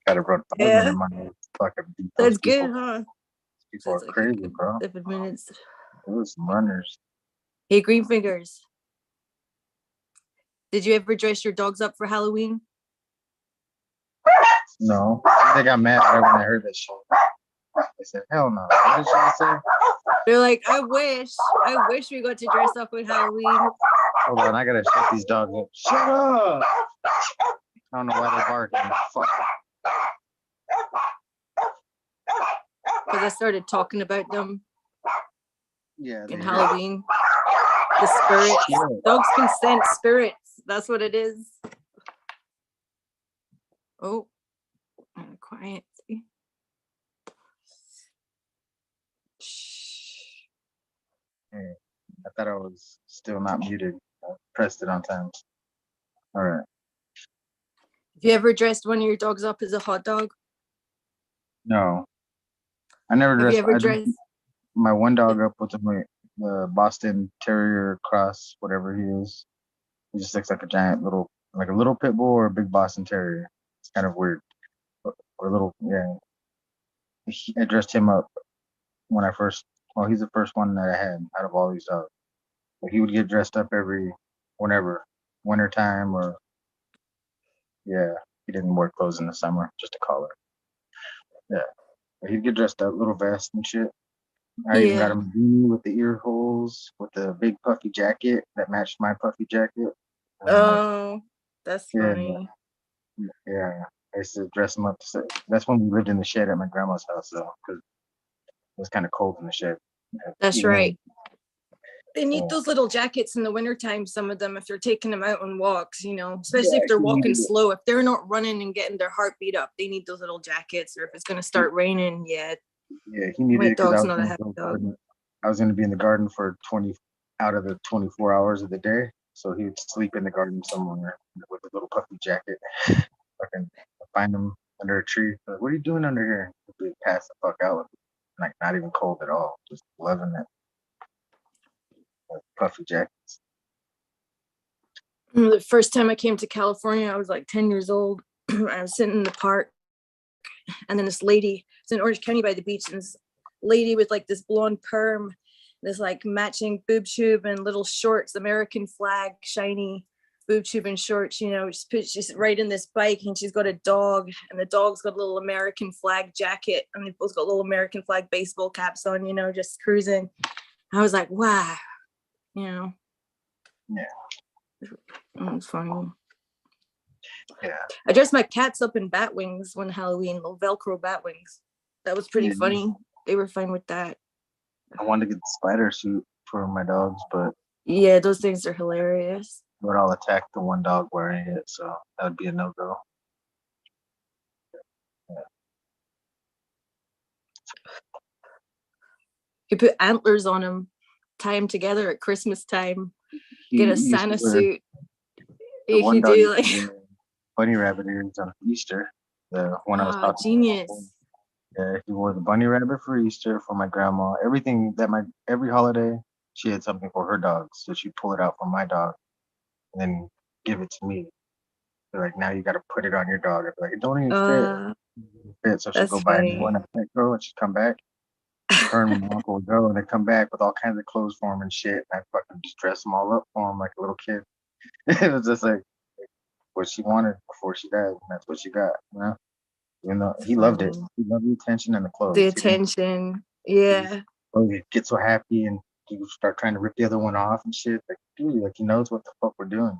Gotta run 5-minute mile. Fucking beat those That's good, people. huh? People are Sounds like crazy, bro. 7 minutes. Those runners. Hey, Greenfingers. Did you ever dress your dogs up for Halloween? No, they got mad right when I heard that shit. They said, "Hell no!" What did she say? They're like, I wish we got to dress up with Halloween. Hold on, I gotta shut these dogs up. Shut up! I don't know why they're barking. Fuck. Because I started talking about them Yeah. in Halloween. The spirits. Yeah. Dogs can sense spirits. That's what it is. Oh, quiet. See? Shh. Hey, I thought I was still not muted. I pressed it on time. All right. Have you ever dressed one of your dogs up as a hot dog? No, I never Have dressed. you ever I dressed? dressed my one dog up with the Boston Terrier cross, whatever he is. He just looks like a giant little, like a little pit bull or a big Boston Terrier. It's kind of weird. Or a little, yeah. I dressed him up when I first. Well, he's the first one that I had out of all these dogs. But he would get dressed up whenever, wintertime or, yeah. He didn't wear clothes in the summer, just a collar. Yeah. But he'd get dressed up, little vest and shit. I even got him a beanie with the ear holes, with the big puffy jacket that matched my puffy jacket. Oh, that's Yeah. funny. Yeah, I used to dress him up. That's when we lived in the shed at my grandma's house, though, because it was kind of cold in the shed. That's Even right. They then, need those little jackets in the wintertime, some of them, if you're taking them out on walks, especially if they're walking slow. If they're not running and getting their heart beat up, they need those little jackets. Or if it's going to start raining, yeah, Yeah, he needed My it because dog's not a happy dog. I was going to be in the garden for 20 out of the 24 hours of the day. So he would sleep in the garden somewhere with a little puffy jacket. Fucking find him under a tree. Like, what are you doing under here? He'd pass the fuck out with it. Like, not even cold at all. Just loving it. Like, puffy jackets. The first time I came to California, I was like 10 years old. I was sitting in the park, and then this lady, it's in Orange County by the beach, and this lady with like this blonde perm, this like matching boob tube and little shorts, American flag, shiny boob tube and shorts, you know, she's riding this bike, and she's got a dog, and the dog's got a little American flag jacket, and they both got little American flag baseball caps on, you know, just cruising. I was like, wow, you know. Yeah. It was funny. Yeah. I dressed my cats up in bat wings one Halloween, little Velcro bat wings. That was pretty funny. They were fine with that. I wanted to get the spider suit for my dogs, but yeah, those things are hilarious. but I'll attack the one dog wearing it, so that would be a no-go. Yeah. You put antlers on them, tie them together at Christmas time, get a Santa suit. The You one could dog do like bunny rabbit ears on Easter. The one I was talking genius. about. Yeah, he wore the bunny rabbit for Easter for my grandma. Everything that every holiday, she had something for her dogs. So she'd pull it out for my dog and then give it to me. They're like, now you got to put it on your dog. I'd be like, it don't even fit. So she'd go buy a new one at Petco and she'd come back. Her and my uncle would go and they'd come back with all kinds of clothes for him and shit. And I'd fucking just dress them all up for him like a little kid. It was just like what she wanted before she died. And that's what she got, you know? Even though he loved it. He loved the attention and the clothes. The attention. Yeah. He'd get so happy and he would start trying to rip the other one off and shit. Like, dude, like he knows what the fuck we're doing.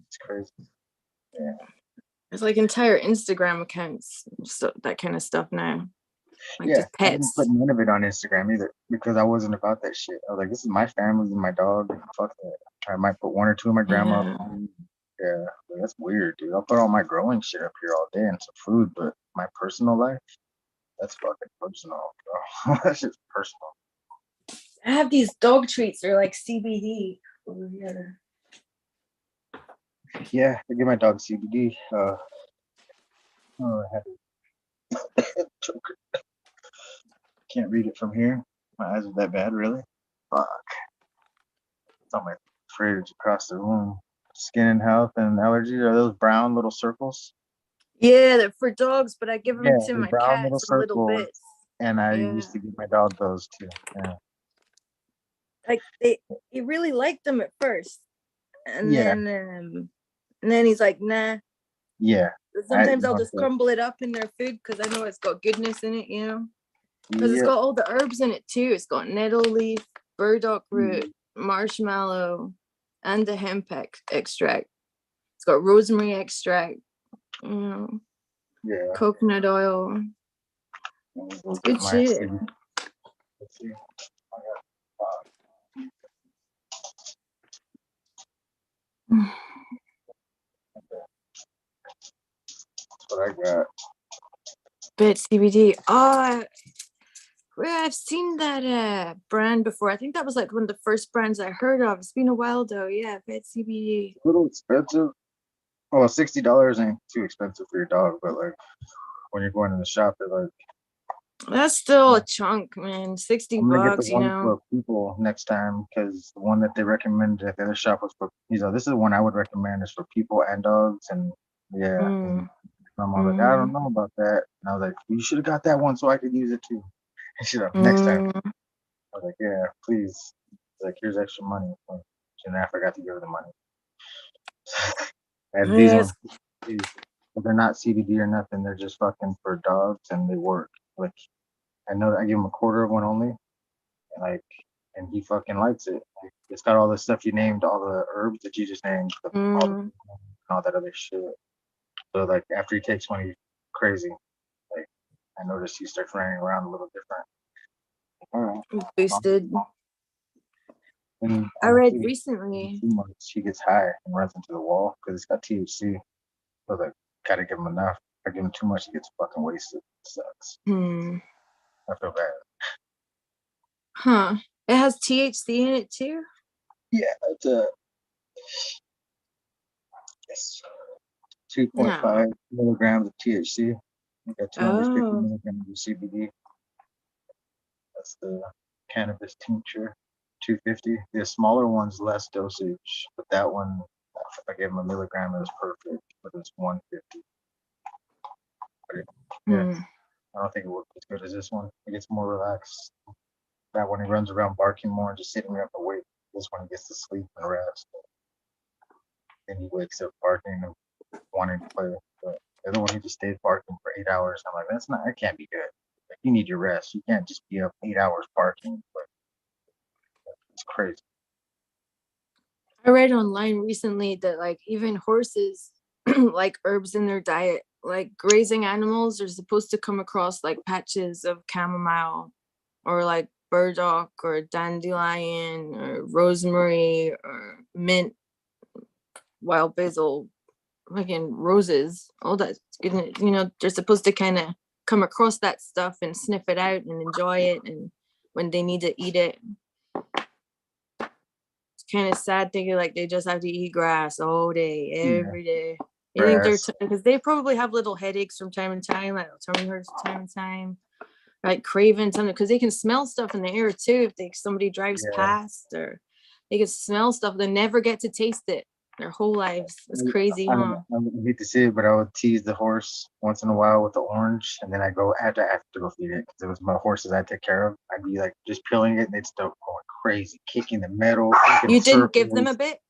It's crazy. Yeah. There's like entire Instagram accounts, so that kind of stuff now. Like yeah, just I didn't pets. put none of it on Instagram either because I wasn't about that shit. I was like, this is my family and my dog. Fuck that. I might put one or two of my grandma's. Yeah, like, that's weird, dude. I'll put all my growing shit up here all day and some food, but my personal life, that's fucking personal, bro. That's just personal. I have these dog treats. They're like CBD over here. Yeah, I give my dog CBD. I had a choker. Can't read it from here. My eyes are that bad, really? Fuck. It's on my fridge across the room. Skin and health and allergies are those brown little circles? Yeah, they're for dogs, but I give them to my brown cats in little bits. And I used to give my dog those too. Yeah. Like he really liked them at first, and then he's like, nah. Yeah. Sometimes I'll just crumble it up in their food because I know it's got goodness in it, you know. Because it's got all the herbs in it too. It's got nettle leaf, burdock root, marshmallow, and the hemp extract. It's got rosemary extract, you know. Yeah. Coconut oil. It's good shit. Let's see. That's what I got. Bit CBD. Oh, I've seen that brand before. I think that was like one of the first brands I heard of. It's been a while though. Yeah, Bit CBD. A little expensive. Well, $60 ain't too expensive for your dog, but like when you're going in the shop, they're like, that's still a chunk, man. $60, I'm gonna get the one for people next time because the one that they recommended at the other shop was for, this is the one I would recommend is for people and dogs. And yeah, and I'm like, I don't know about that. And I was like, you should have got that one so I could use it too. Next time. I was like, yeah, please. Like, here's extra money. And I forgot to give her the money. And these ones, they're not CBD or nothing. They're just fucking for dogs and they work. Like, I know that I give him a quarter of one only. And he fucking likes it. Like, it's got all the stuff you named, all the herbs that you just named, all that other shit. So, like, after he takes one, he's crazy. Like, I noticed he starts running around a little different. All right. Boosted. And I read recently. Too much, he gets high and runs into the wall because it's got THC. So like, gotta give him enough. If I give him too much, he gets fucking wasted. It sucks. I feel bad. Huh. It has THC in it too? Yeah, it's 2.5 No. milligrams of THC. You got 250 Oh. milligrams of CBD. That's the cannabis tincture. 250. The smaller one's less dosage, but that one, if I gave him a milligram, it was perfect. But it's 150. But yeah, Hmm. I don't think it works as good as this one. It gets more relaxed. That one he runs around barking more and just sitting me up awake. This one he gets to sleep and rest. Then he wakes up barking and wanting to play. But the other one he just stays barking for 8 hours. I'm like, that can't be good. Like, you need your rest. You can't just be up 8 hours barking. But it's crazy. I read online recently that like even horses like herbs in their diet. Like grazing animals are supposed to come across like patches of chamomile or like burdock or dandelion or rosemary or mint, wild basil, fucking roses, all that goodness. You know, they're supposed to kind of come across that stuff and sniff it out and enjoy it, and when they need to eat it. It's kind of sad thinking like they just have to eat grass all day, every day. You think they're Grass. because they probably have little headaches from time to time, like tummy hurts from time to time, like craving something because they can smell stuff in the air too. If somebody drives Yeah. past, or they can smell stuff, they never get to taste it their whole lives. It's crazy, huh? I hate to say it, but I would tease the horse once in a while with the orange, and then I have to go feed it because it was my horses I take care of. I'd be like just peeling it, and they'd start going crazy, kicking the metal. You didn't give them a bit?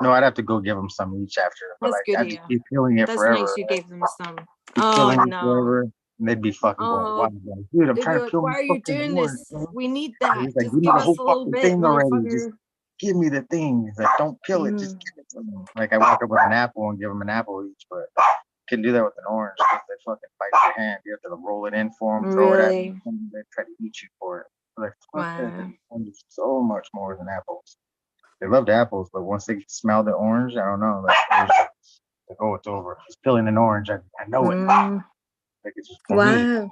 No, I'd have to go give them some each after, but That's like good, I'd just yeah. keep peeling it That's forever. nice you gave them some. Keep Oh peeling it no. forever, and they'd be fucking going Oh, wild. Like, dude, I'm they'd be trying to like, peel why my are you fucking doing orange, this? bro. We need And that. he's like, Just give me give the us whole a little fucking bit, thing already. Just motherfucker. give me the thing. He's like, don't peel it, just give it to me. Like I walk up with an apple and give them an apple each, but couldn't do that with an orange because they fucking bite your hand. You have to roll it in for them, throw it at Really? them, and they try to eat you for it. Like, fuck that. Wow. Oranges so much more than apples. They loved apples, but once they smell the orange, I don't know. Like, oh, it's over. He's peeling an orange. I know it. Mm, Like it's just for me. wow.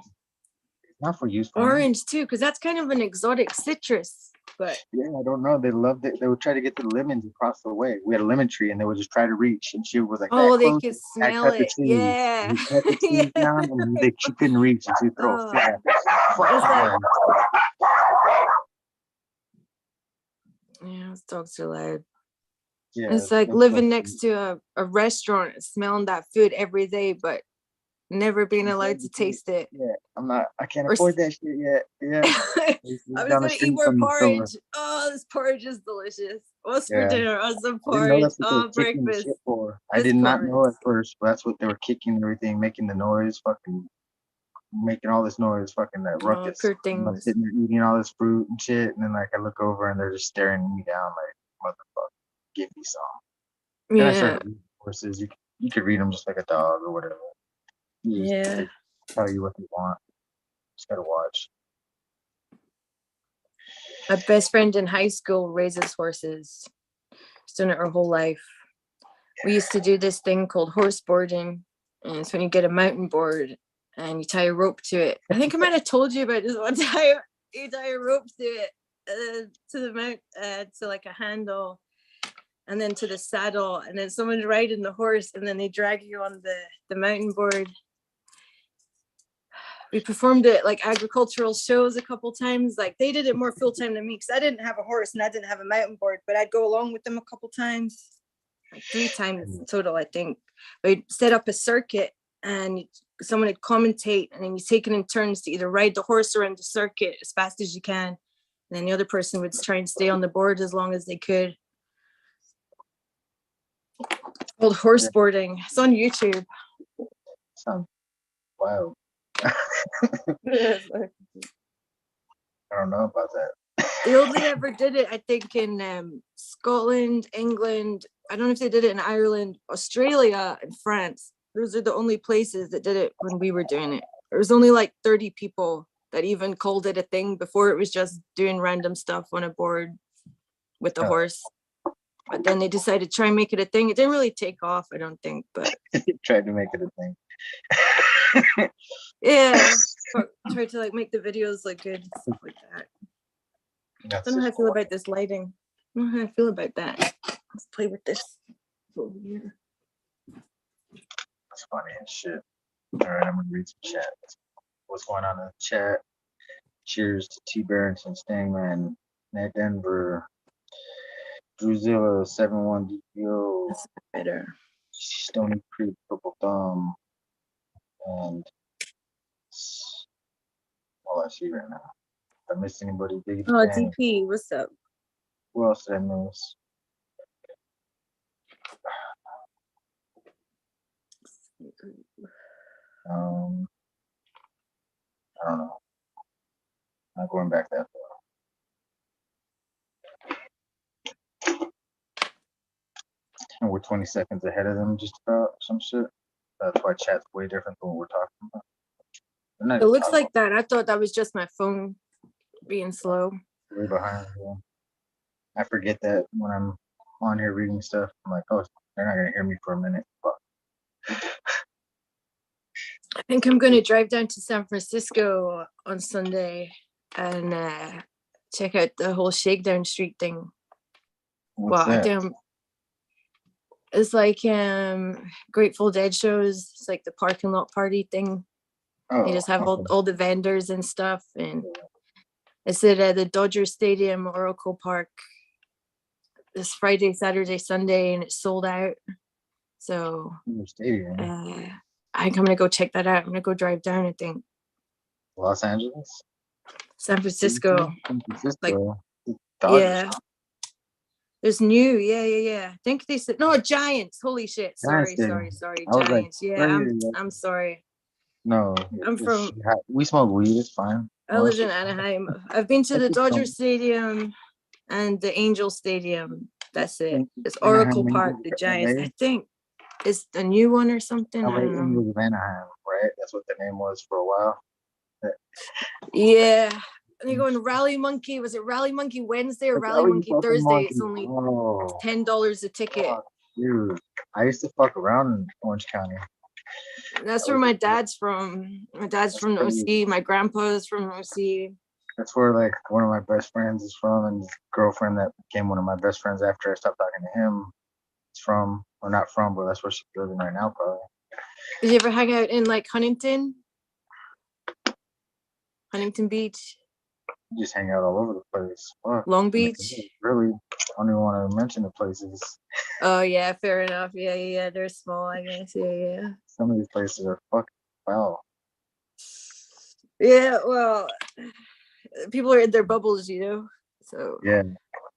It's not for use for me. Orange too, because that's kind of an exotic citrus. But Yeah, I don't know. They loved it. They would try to get the lemons across the way. We had a lemon tree, and they would just try to reach. And she was like, oh, that they close. could And I smell cut the it. trees. Yeah. And we cut the trees Yeah. down, and she couldn't reach. And she'd throw a fit at us. It's like, yeah, those dogs are loud. Yeah, It's like living next to a restaurant, smelling that food every day, but never being allowed to taste it. Yeah, I can't Or afford that shit yet. Yeah. I was gonna eat more porridge. Oh, this porridge is delicious. What's for Yeah. dinner? Oh, some I didn't know porridge. that's what they Oh, were kicking the breakfast. shit for. I It's did not know porridge. at first, but that's what they were kicking everything, making the noise, fucking making all this noise, fucking that Oh, ruckus. poor I'm things. sitting there eating all this fruit and shit, and then like I look over and they're just staring me down like, motherfucker, give me some. And I Yeah. started reading horses. You could read them just like a dog or whatever. They tell you what they want. Just gotta watch. My best friend in high school raises horses. She's done it her whole life. We used to do this thing called horse boarding. And it's when you get a mountain board and you tie a rope to it. I think I might have told you about this one time. You tie a rope to it, to the mount, to like a handle, and then to the saddle, and then someone's riding the horse, and then they drag you on the mountain board. We performed it like agricultural shows a couple times. Like they did it more full time than me because I didn't have a horse and I didn't have a mountain board, but I'd go along with them a couple times, like 3 times in total, I think. We'd set up a circuit and someone would commentate, and then you take it in turns to either ride the horse around the circuit as fast as you can. And then the other person would try and stay on the board as long as they could. It's called horse boarding. It's on YouTube. Sounds wild. I don't know about that. They only ever did it, I think, in Scotland, England. I don't know if they did it in Ireland, Australia, and France. Those are the only places that did it when we were doing it. There was only like 30 people that even called it a thing before. It was just doing random stuff on a board with the horse. But then they decided to try and make it a thing. It didn't really take off, I don't think, but Tried to make it a thing. Yeah. Try to like make the videos look good and stuff like that. I That's don't know how I just feel about this lighting. I don't know how I feel about that. Let's play with this over here. that's funny as shit. All right, I'm gonna read some chat. What's going on in the chat? Cheers to T Barrington, Stangman, Ned Denver, Druzilla, 71 DPO, That's better. Stony Creek, Purple Thumb, and all I see right now. If I missed anybody, big Oh, fan. DP, what's up? Who else did I miss? I don't know. Not going back that far. And we're 20 seconds ahead of them, just about some shit. That's why chat's way different than what we're talking about. They're not It even looks talking like that. I thought that was just my phone being slow. way behind. Yeah. I forget that when I'm on here reading stuff. I'm like, oh, they're not gonna hear me for a minute. Fuck. I think I'm going to drive down to San Francisco on Sunday and check out the whole Shakedown Street thing. What's Well, I that? don't. It's like Grateful Dead shows. It's like the parking lot party thing. Oh, You just have okay. all the vendors and stuff, and it's at the Dodger Stadium, Oracle Park, this Friday, Saturday, Sunday, and it's sold out. So Your stadium. I think I'm gonna go check that out. I'm gonna go drive down. I think Los Angeles? San Francisco. San Francisco. Like, Dodgers. yeah. There's new, yeah. I think they said no Giants. Holy shit! Giants Sorry, Stadium. sorry, I was like, Giants. Yeah, crazy. I'm sorry. No, I'm it's- from. we smoke weed. It's fine. I live in Anaheim. I've been to the Dodger Stadium and the Angel Stadium. That's it. It's Oracle Park, the Giants. I think it's a new one or something. I LA don't know. Angels of Anaheim, right? That's what the name was for a while. Yeah. And you're going Rally Monkey. Was it Rally Monkey Wednesday or Rally Monkey Thursday? It's only $10 a ticket. Fuck, dude, I used to fuck around in Orange County. That's where my dad's from. My dad's from the OC. My grandpa's from OC. That's where like one of my best friends is from, and his girlfriend that became one of my best friends after I stopped talking to him is from, or not from, but that's where she's living right now, probably. Did you ever hang out in like Huntington Beach? You just hang out all over the place. Fuck. Long Beach? Really, I don't even want to mention the places. Oh yeah, fair enough. Yeah. They're small, I guess. Yeah. Some of these places are fucking foul. Yeah, well, people are in their bubbles, so Yeah.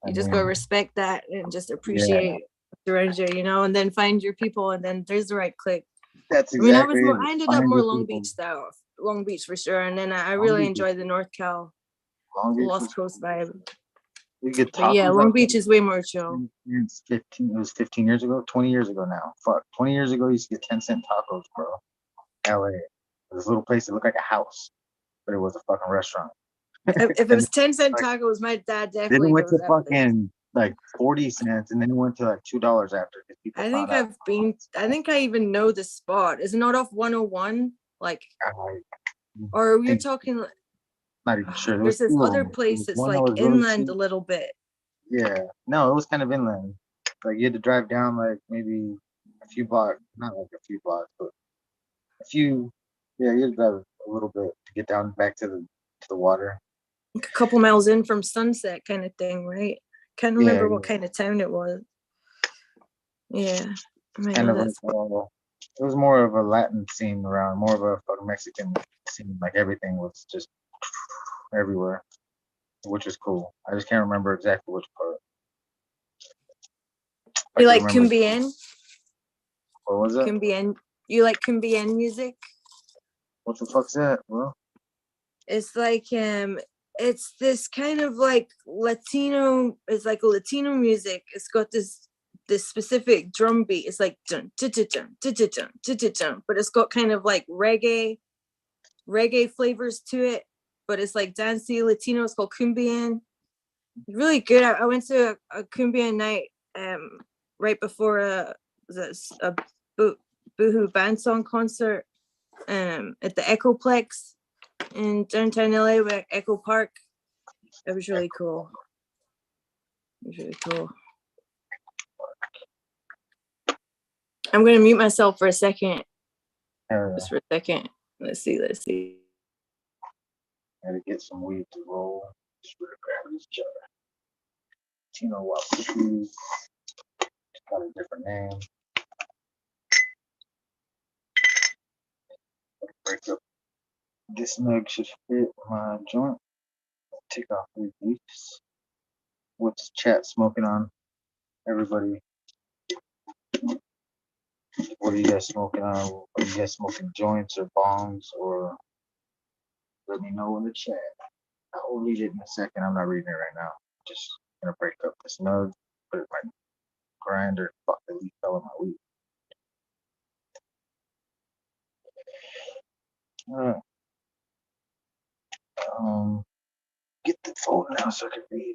you just gotta respect that and just appreciate around you, and then find your people, and then there's the right click. That's exactly. I ended up more Long Beach style, Long Beach for sure, and then I really enjoy the North Cal, Lost Coast vibe. We get But yeah, Long Beach is way more chill. It's 15. It was 15 years ago. 20 years ago now. Fuck. 20 years ago, you used to get 10-cent tacos, bro. LA. This little place that looked like a house, but it was a fucking restaurant. If it was 10-cent tacos, my dad definitely. Then it went to fucking like 40 cents, and then it went to like $2 after. I think I even know the spot. Is it not off 101? Like, or we're talking. Not even sure. There's this other place that's like inland a little bit. Yeah. No, it was kind of inland. Like you had to drive down like maybe a few blocks, not like a few blocks, but a few. Yeah, you had to drive a little bit to get down back to the water. A couple miles in from Sunset, kind of thing, right? Can't remember what kind of town it was. Yeah, kind of like, it was more of a Latin scene around, more of a fucking Mexican scene. Like everything was just everywhere, which is cool. I just can't remember exactly which part. You like Cumbien? What was it? Cumbien. You like Cumbien music? What the fuck's that, bro? It's like it's this kind of like Latino. It's like a Latino music. It's got this specific drum beat. It's like dun dun dun dun dun dun dun dun dun, but it's got kind of like reggae flavors to it. But it's like dancey Latino. It's called Cumbien. Really good. I went to a Cumbien night right before a Boohoo band song concert. at the Echoplex in downtown LA with Echo Park. It was really cool. It was really cool. I'm gonna mute myself for a second. Just for a second. Let's see. Gotta get some weed to roll. Just for the grab this jar. Tino Wapuku. Got a different name. Break up. This nug should fit my joint. Take off these leaves. What's chat smoking on? Everybody, what are you guys smoking on? Are you guys smoking joints or bongs? Or let me know in the chat. I'll read it in a second. I'm not reading it right now. Just gonna break up this nug, put it in my grinder. Fuck, the leaf fell in my weed. Alright. Get the phone now so I can read.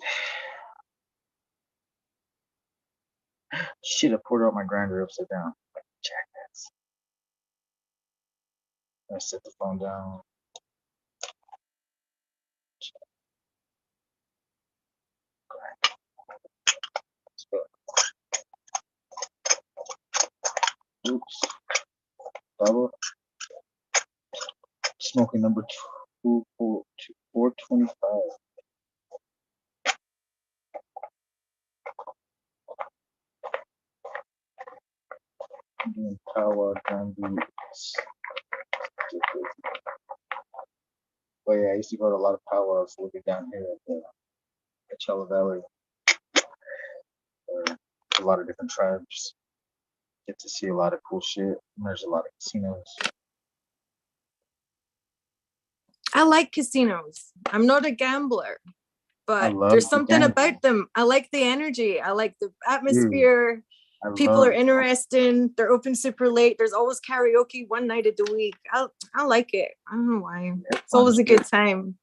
Shit, I poured out my grinder upside down. Like a jackass. I set the phone down. Oops. Bubba. Smoking number 425. Doing power gummies. But yeah, I used to go to a lot of powwows looking down here at the Coachella Valley. A lot of different tribes. Get to see a lot of cool shit. And there's a lot of casinos. I like casinos. I'm not a gambler, but love there's the something gambling. about them. I like the energy. I like the Dude, atmosphere. I People love are interesting. They're open super late. There's always karaoke one night of the week. I like it. I don't know why. It's fun always a shit. good time.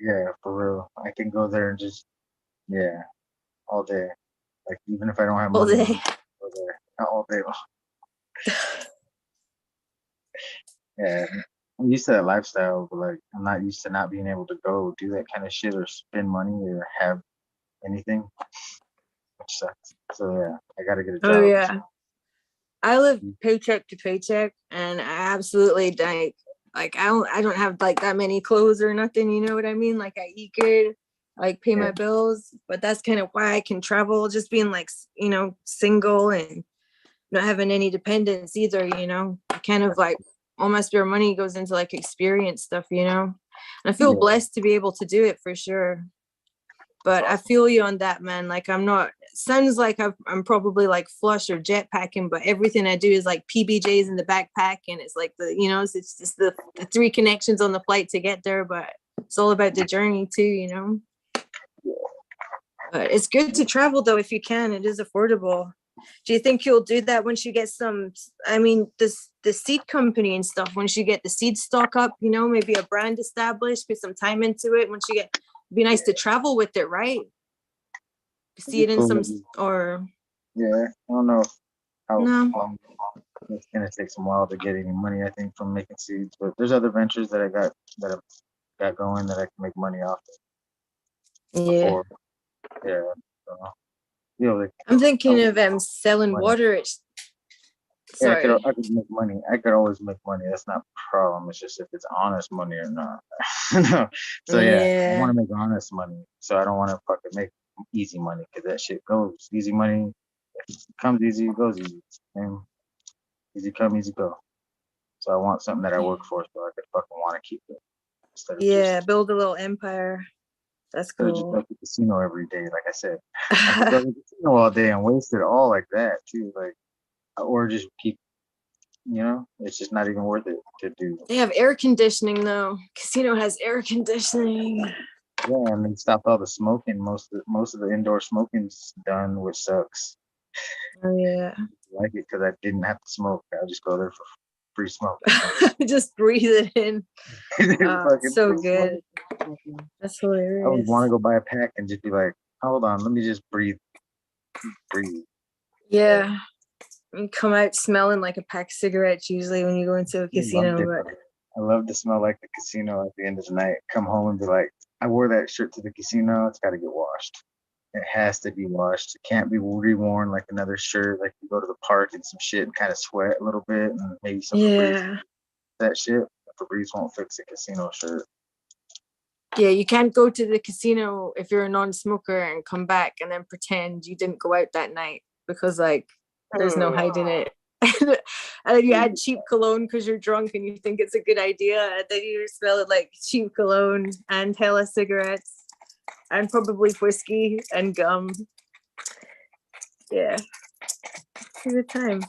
Yeah, for real. I can go there and just, yeah, all day. Like, even if I don't have All money, day. go there. Not all day. Yeah, I'm used to that lifestyle, but like, I'm not used to not being able to go do that kind of shit or spend money or have anything, which sucks. So yeah, I gotta get a job. Oh yeah. I live paycheck to paycheck, and I absolutely like I don't have like that many clothes or nothing, you know what I mean? Like I eat good, I like pay my bills, but that's kind of why I can travel, just being like, you know, single and not having any dependents either, you know. Kind of like all my spare money goes into like experience stuff, you know. And I feel blessed to be able to do it for sure. But I feel you on that, man. Like I'm not, sounds like I'm probably like flush or jetpacking, but everything I do is like PBJs in the backpack. And it's like the, you know, it's just the 3 connections on the flight to get there, but it's all about the journey too, you know. But it's good to travel though, if you can. It is affordable. Do you think you'll do that once you get some, I mean, the seed company and stuff, once you get the seed stock up, you know, maybe a brand established, put some time into it. Once you get, it'd be nice to travel with it, right? See it in some, or yeah, I don't know how no. long it's gonna take some while to get any money, I think, from making seeds, but there's other ventures that I've got going that I can make money off of. Yeah. Before. Yeah. So, you know, like, I'm thinking of selling money. water. Yeah, Sorry. I could make money. I could always make money. That's not a problem. It's just if it's honest money or not. No. So yeah, I want to make honest money. So I don't want to fucking make easy money because that shit goes. Easy money, if it comes easy, it goes easy. And easy come, easy go. So I want something that I work for, so I could fucking want to keep it instead of just Build a little empire. That's instead of just cool. go to the casino every day. Like I said, I could go to the casino all day and waste it all like that too. Like, or just keep. You know, it's just not even worth it to do. They have air conditioning though. Casino has air conditioning. Yeah, and they stopped all the smoking. Most of the indoor smoking's done, which sucks. Oh yeah. I like it because I didn't have to smoke. I just go there for free smoke. Just breathe it in. So good. Smoke. That's I hilarious. would want to go buy a pack and just be like, hold on, let me just breathe. Yeah. You come out smelling like a pack of cigarettes usually when you go into a casino. I love to smell like the casino at the end of the night. Come home and be like, I wore that shirt to the casino. It's got to get washed. It has to be washed. It can't be reworn like another shirt. Like you go to the park and some shit and kind of sweat a little bit and maybe some Febreze. Yeah. That shit, Febreze won't fix a casino shirt. Yeah, you can't go to the casino if you're a non-smoker and come back and then pretend you didn't go out that night because like there's no hiding it. And then you add cheap cologne because you're drunk and you think it's a good idea, and then you smell it like cheap cologne and hella cigarettes and probably whiskey and gum. Yeah, it's a good time.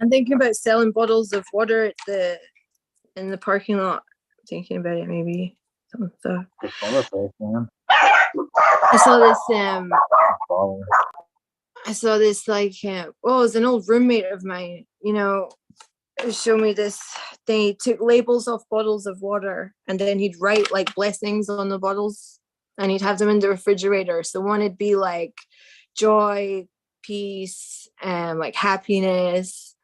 I'm thinking about selling bottles of water at in the parking lot. I'm thinking about it, maybe some stuff. Good follow place, man. I saw this Follow. I saw this like well, it was an old roommate of mine, you know, show me this thing. He took labels off bottles of water and then he'd write like blessings on the bottles and he'd have them in the refrigerator. So one would be like joy, peace, and like happiness,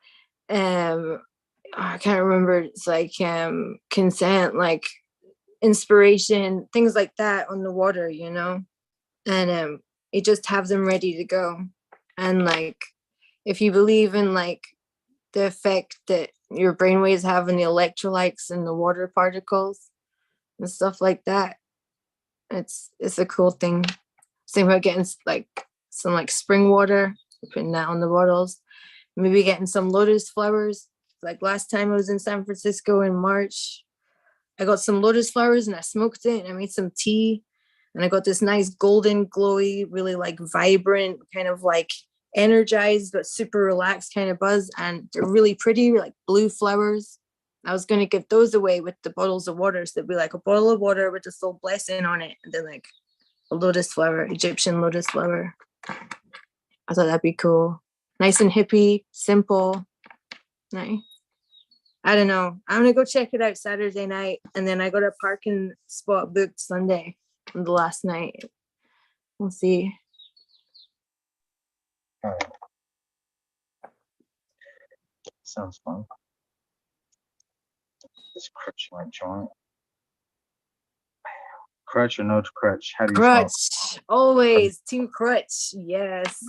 I can't remember, it's like consent, like inspiration, things like that on the water, you know. And it just have them ready to go. And like if you believe in like the effect that your brainwaves have on the electrolytes and the water particles and stuff like that, it's a cool thing. Same about getting like some like spring water, putting that on the bottles, maybe getting some lotus flowers. Like last time I was in San Francisco in March, I got some lotus flowers and I smoked it and I made some tea and I got this nice golden glowy, really like vibrant, kind of like energized but super relaxed kind of buzz, and they're really pretty, like blue flowers. I was going to give those away with the bottles of water, so there'd be like a bottle of water with a soul blessing on it and then like a lotus flower, Egyptian lotus flower. I thought that'd be cool, nice and hippie, simple, nice. I don't know. I'm gonna go check it out Saturday night, and then I got a parking spot booked Sunday on the last night. We'll see. Sounds fun. Just crutch my joint. Crutch or no crutch? How do you smoke? Crutch, always team crutch. Yes,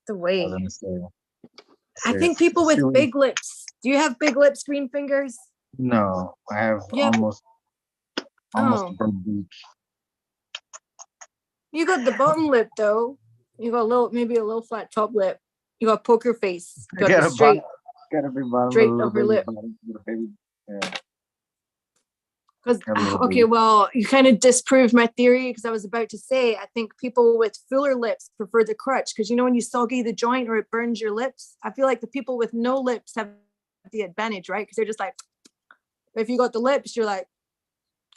the I way. was gonna say. I think people with Seriously. big lips. Do you have big lips, green fingers? No, I have Yeah. almost Oh. a bird beak. You got the bottom lip though. You got a little, maybe a little flat top lip. You got poker face. You got the straight, Gotta be bottom straight of the upper baby lip. bottom, little baby. Yeah. Because Got a little okay, baby. well, you kind of disproved my theory because I was about to say I think people with fuller lips prefer the crutch because you know when you soggy the joint or it burns your lips. I feel like the people with no lips have the advantage, right? Because they're just like, if you got the lips, you're like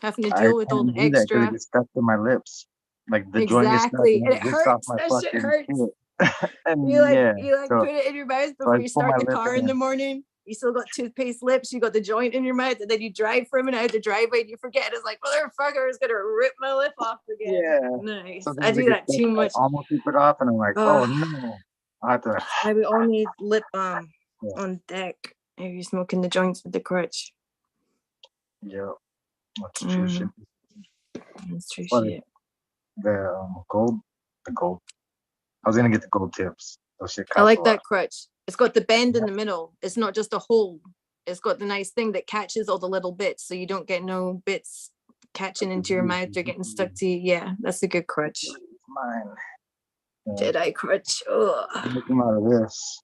having to I deal with all can't the do that because it extra. gets stuck to my lips. Like the joint gets stuck Exactly, and and it it gets off hurts. my That shit fucking hurts. foot. And You like yeah, so put it in your mouth I before you pull start my the lip car in the in. morning. You still got toothpaste lips, you got the joint in your mouth, and then you drive for a minute out the driveway and you forget. It's like, motherfucker is gonna rip my lip off again. Yeah. Nice. I Sometimes it do gets that stuck. too I much. almost keep it off, and I'm like, oh no. I have to. I would all need lip balm Yeah. on deck if you're smoking the joints with the crutch. Yeah, that's true shit. That's true Funny. shit. The gold. I was gonna get the gold tips. Those shit I cost like a that lot. crutch. It's got the bend in the middle. It's not just a hole. It's got the nice thing that catches all the little bits, so you don't get no bits catching into your mouth or getting stuck to you. Yeah, that's a good crutch. It's mine. Yeah. Jedi crutch. Ugh. I make them out of this.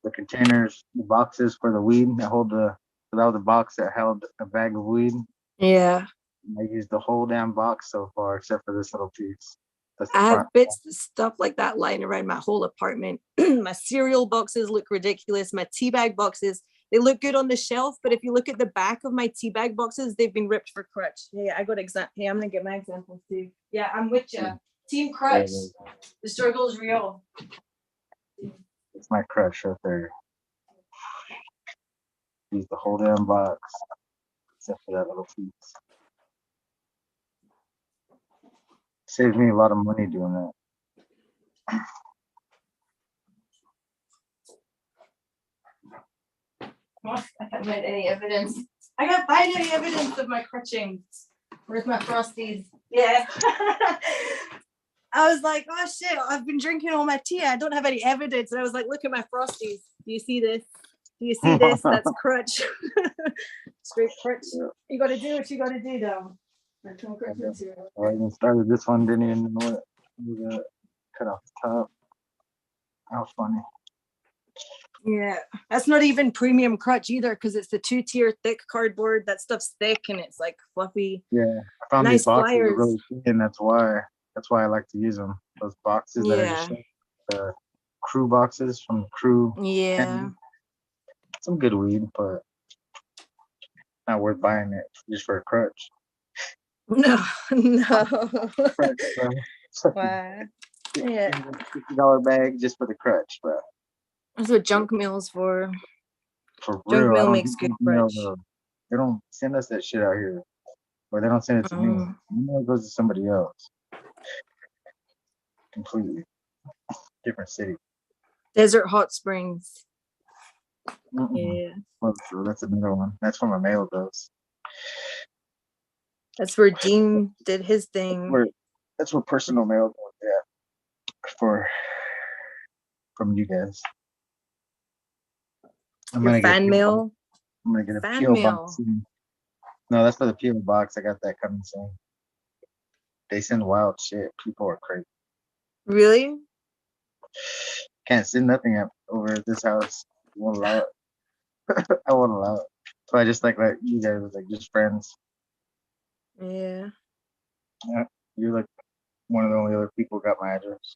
The containers, the boxes for the weed. That was a box that held a bag of weed. Yeah. I used the whole damn box so far, except for this little piece. That's the I have front. bits of stuff like that lying around my whole apartment. My cereal boxes look ridiculous. My tea bag boxes, they look good on the shelf, but if you look at the back of my tea bag boxes, they've been ripped for crutch. Hey, I got Hey, I'm gonna get my examples too. Yeah, I'm with you. Team crutch. The struggle is real. It's my crush right there. Use the whole damn box, except for that little piece. Saves me a lot of money doing that. I can't find any evidence. I can't find any evidence of my crutching. Where's my frosties? Yeah. I was like, oh shit, I've been drinking all my tea. I don't have any evidence. And I was like, look at my frosties. Do you see this? Do you see this? That's crutch. Straight crutch. You gotta do what you gotta do though. I even started this one, didn't even know it. You got cut off the top. How funny. Yeah, that's not even premium crutch either, because it's the 2-tier thick cardboard. That stuff's thick and it's like fluffy. Yeah, I found Nice these boxes are pliers. really thin. That's why I like to use them. Those boxes that are just Yeah. like the crew boxes from crew. Yeah. Some good weed, but not worth buying it just for a crutch. No, no. Crutch, bro. Wow. Yeah. $50 bag just for the crutch, bro. That's what junk mail's for. For Junk real. mail I don't makes do good junk mail, crutch. though. They don't send us that shit out here. Or they don't send it to me. Mm. It goes to somebody else. Completely. Different city. Desert Hot Springs. Mm-mm. Yeah. Well, so that's another one. That's where my mail goes. That's where Dean did his thing. That's where personal mail goes, yeah. From you guys. Your fan mail. I'm gonna get a Fan PO mail. box soon. No, that's for the PO box. I got that coming soon. They send wild shit. People are crazy. Really? Can't send nothing over at this house. Won't allow it. I won't allow it. So I just like you guys like just friends. Yeah. Yeah, you're like one of the only other people who got my address.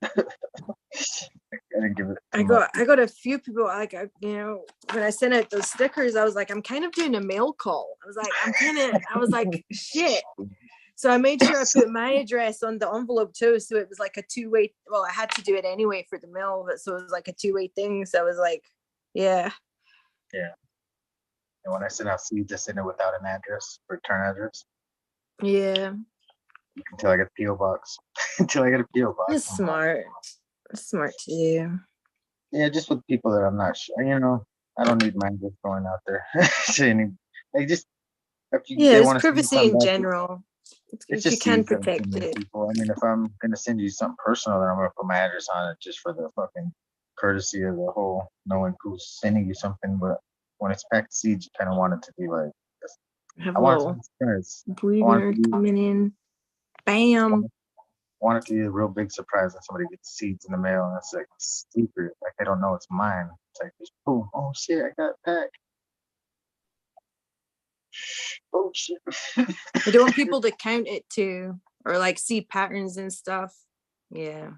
I didn't give it. I got a few people like when I sent out those stickers, I was like, I'm kind of doing a mail call. I was like, shit. So I made sure I put my address on the envelope too. So it was like a two-way. Well, I had to do it anyway for the mail, but so it was like a two-way thing. So I was like, yeah. Yeah. And when I send out seeds, I send it without an address, return address. Yeah. Until I get a PO box. Until I get a PO box. That's smart. That's smart to do. Yeah, just with people that I'm not sure. I don't need mine just going out there. Just it's privacy in general. It's If you just can seeds that I'm protect sending it. people. If I'm gonna send you something personal, then I'm gonna put my address on it just for the fucking courtesy of the whole knowing who's sending you something. But when it's packed seeds, you kind of want it to be like. Have I a want it to little be surprise. weed nerd coming in. Bam. I want it to be a real big surprise when somebody gets seeds in the mail and it's like secret, like they don't know it's mine. It's like just boom, oh shit, I got it back. Oh shit. You don't want people to count it too, or like see patterns and stuff. Yeah.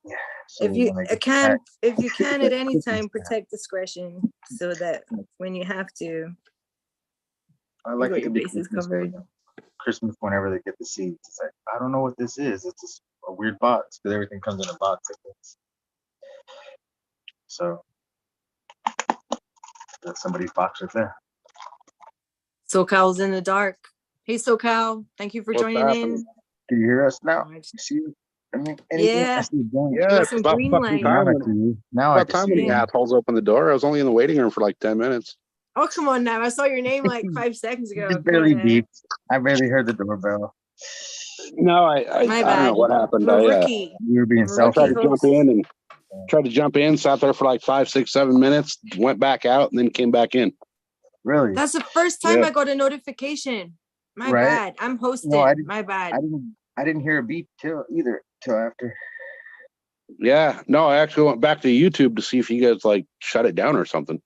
Yeah. So If you can at any time protect discretion so that when you have to, I like you got it to your be bases Christmas, covered. Christmas whenever they get the seeds. It's like I don't know what this is. It's just a weird box because everything comes in a box like this. So that's somebody's box right there. SoCal's in the dark. Hey SoCal, thank you for What's joining happening? in. Can you hear us now? Oh, You see? Anything? Yeah. I see you going. Yeah, got it's some about green fucking light. time. Now I see you. Now I About can time see when the you. assholes opened the door. I was only in the waiting room for like 10 minutes. Oh, come on now. I saw your name like 5 seconds ago. Just barely beeped. I barely heard the doorbell. No, I My don't know bad. what happened. I'm a rookie. You were being I'm a I selfish. tried rookie, to jump folks. in sat there for like 5, 6, 7 minutes, went back out, and then came back in. Really? That's the first time Yeah. I got a notification. My Right. bad. I'm hosting. No, I didn't. My bad. I didn't hear a beep till after. Yeah, no, I actually went back to YouTube to see if you guys like shut it down or something.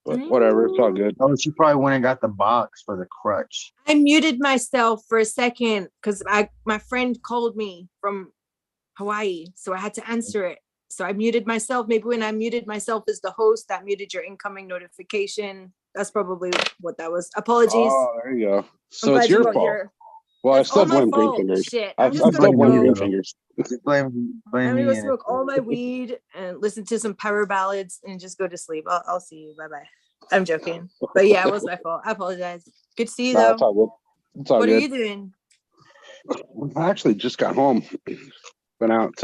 But whatever, it's all good. Oh, she probably went and got the box for the crutch. I muted myself for a second because my friend called me from Hawaii, so I had to answer it. So I muted myself. Maybe when I muted myself as the host, that muted your incoming notification. That's probably what that was. Apologies. Oh, there you go. I'm So glad it's you your got fault. here. Well, I That's still all my blame Green fault. Fingers. Shit. I I'm just still gonna blame go. Green Fingers. Just blame I'm me. gonna go and smoke all my weed and listen to some power ballads and just go to sleep. I'll see you. Bye bye. I'm joking, but yeah, it was my fault. I apologize. Good to see you No, though. it's all good. It's all What good. are you doing? I actually just got home. Been out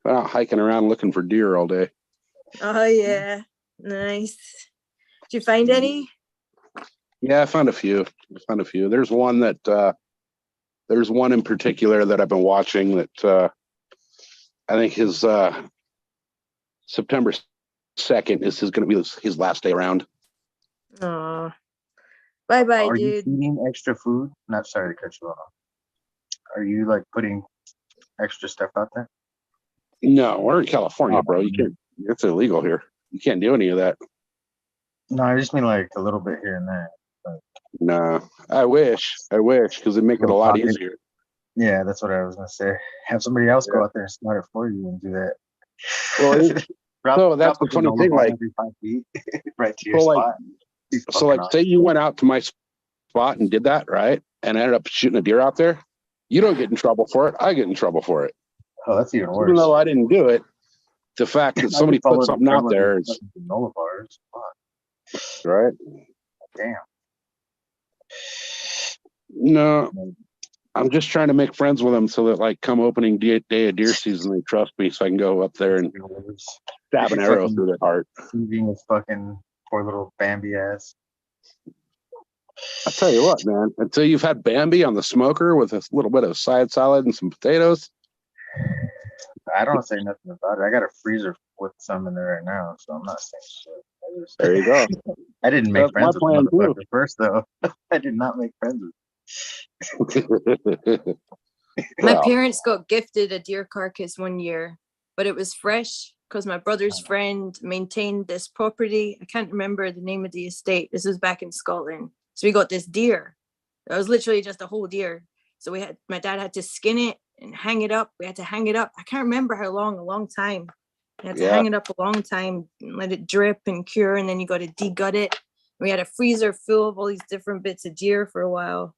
hiking around looking for deer all day. Oh yeah, nice. Did you find any? Yeah, I found a few. There's one that there's one in particular that I've been watching that I think his September 2nd is going to be his last day around. Oh, bye bye, Are you dude. feeding extra food? Not sorry to cut you off. Are you like putting extra stuff out there? No, we're in California, Oh, bro. You can't. It's illegal here. You can't do any of that. No, I just mean like a little bit here and there. Like, No, I wish, because it'd make it a little lot pocket. easier. Yeah, that's what I was gonna say. Have somebody else go Yeah. out there and start it for you and do that. Well, so that's drop the a funny thing. granola bar Like, every 5 feet right to your so like, spot. Be so like, fucking say you went out to my spot and did that, right? And ended up shooting a deer out there. You don't get in trouble for it. I get in trouble for it. Oh, that's even worse. Even though I didn't do it, the fact that I somebody just follow put the something out trail of there the is fucking granola bars. Fuck. right. Damn. No, I'm just trying to make friends with them so that, like, come opening day of deer season, they trust me, so I can go up there and stab an arrow through their heart. Eating his fucking poor little Bambi ass. I tell you what, man, until you've had Bambi on the smoker with a little bit of side salad and some potatoes. I don't say nothing about it. I got a freezer with some in there right now, so I'm not saying shit. There you go. I didn't make That's my friends with the plan, too. motherfucker first, though. I did not make friends with. My Well, parents got gifted a deer carcass one year, but it was fresh because my brother's friend maintained this property. I can't remember the name of the estate. This was back in Scotland. So we got this deer. It was literally just a whole deer. So my dad had to skin it and hang it up. We had to hang it up. I can't remember how long, a long time. You had to Yeah. hang it up a long time and let it drip and cure. And then you got to degut it. We had a freezer full of all these different bits of deer for a while.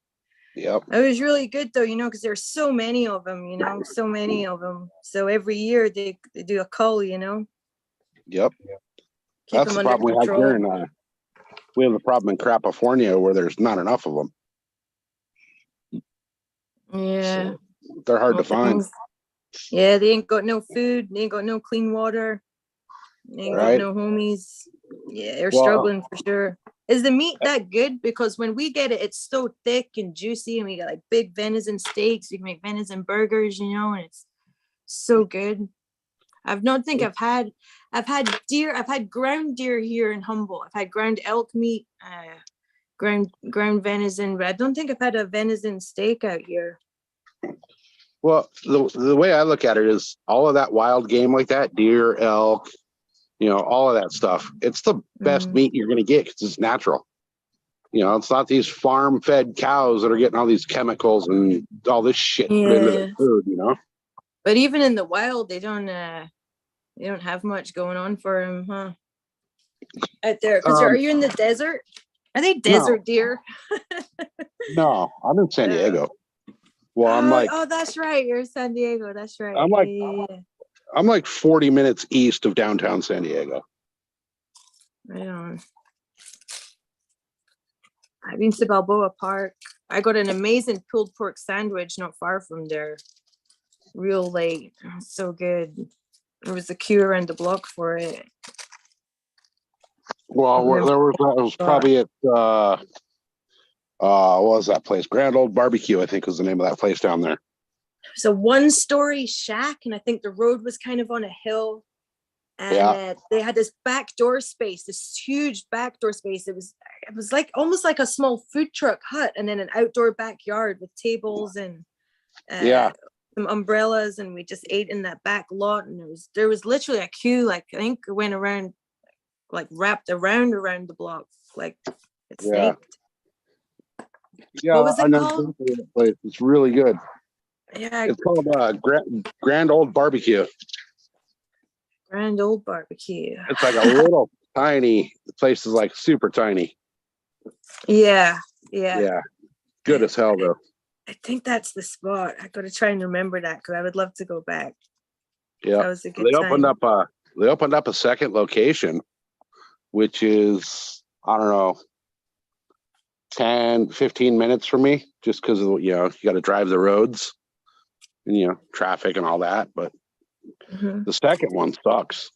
yep. It was really good though, because there's so many of them, so many of them. So every year they do a cull, Yep. keep That's them the under problem we have here control. we have a problem in California where there's not enough of them. Yeah. So they're hard to Well, find. things- Yeah, they ain't got no food. They ain't got no clean water. They ain't got Right. no homies. Yeah, they're Well, struggling for sure. Is the meat that good? Because when we get it, it's so thick and juicy, and we got like big venison steaks. We can make venison burgers, and it's so good. I've had deer. I've had ground deer here in Humboldt. I've had ground elk meat, ground venison, but I don't think I've had a venison steak out here. Well, the way I look at it is all of that wild game like that, deer, elk, all of that stuff. It's the best meat you're going to get because it's natural. It's not these farm-fed cows that are getting all these chemicals and all this shit put into their food. But even in the wild, they don't have much going on for them, huh? Out there, because are you in the desert? Are they desert deer? No, I'm in San Diego. Well, I'm that's right. You're in San Diego. That's right. I'm like 40 minutes east of downtown San Diego. Right on. I've been to Balboa Park. I got an amazing pulled pork sandwich not far from there. Real late. So good. There was a queue around the block for it. Well, there was probably at what was that place? Grand Old Barbecue, I think was the name of that place down there. It's a one-story shack, and I think the road was kind of on a hill. And they had this backdoor space, this huge backdoor space. It was like almost like a small food truck hut, and then an outdoor backyard with tables and some umbrellas, and we just ate in that back lot. And there was literally a queue, like I think it went around, like wrapped around the block, like it snaked. Yeah, what was it called? It's really good. Yeah, it's called Grand Old Barbecue. Grand Old Barbecue. It's like a little tiny. The place is like super tiny. Yeah. Good as hell though. I think that's the spot. I got to try and remember that because I would love to go back. Yeah, that was a good time. They opened up a second location, which is I don't know, 10, 15 minutes from me, just because of you got to drive the roads and traffic and all that. But the second one sucks.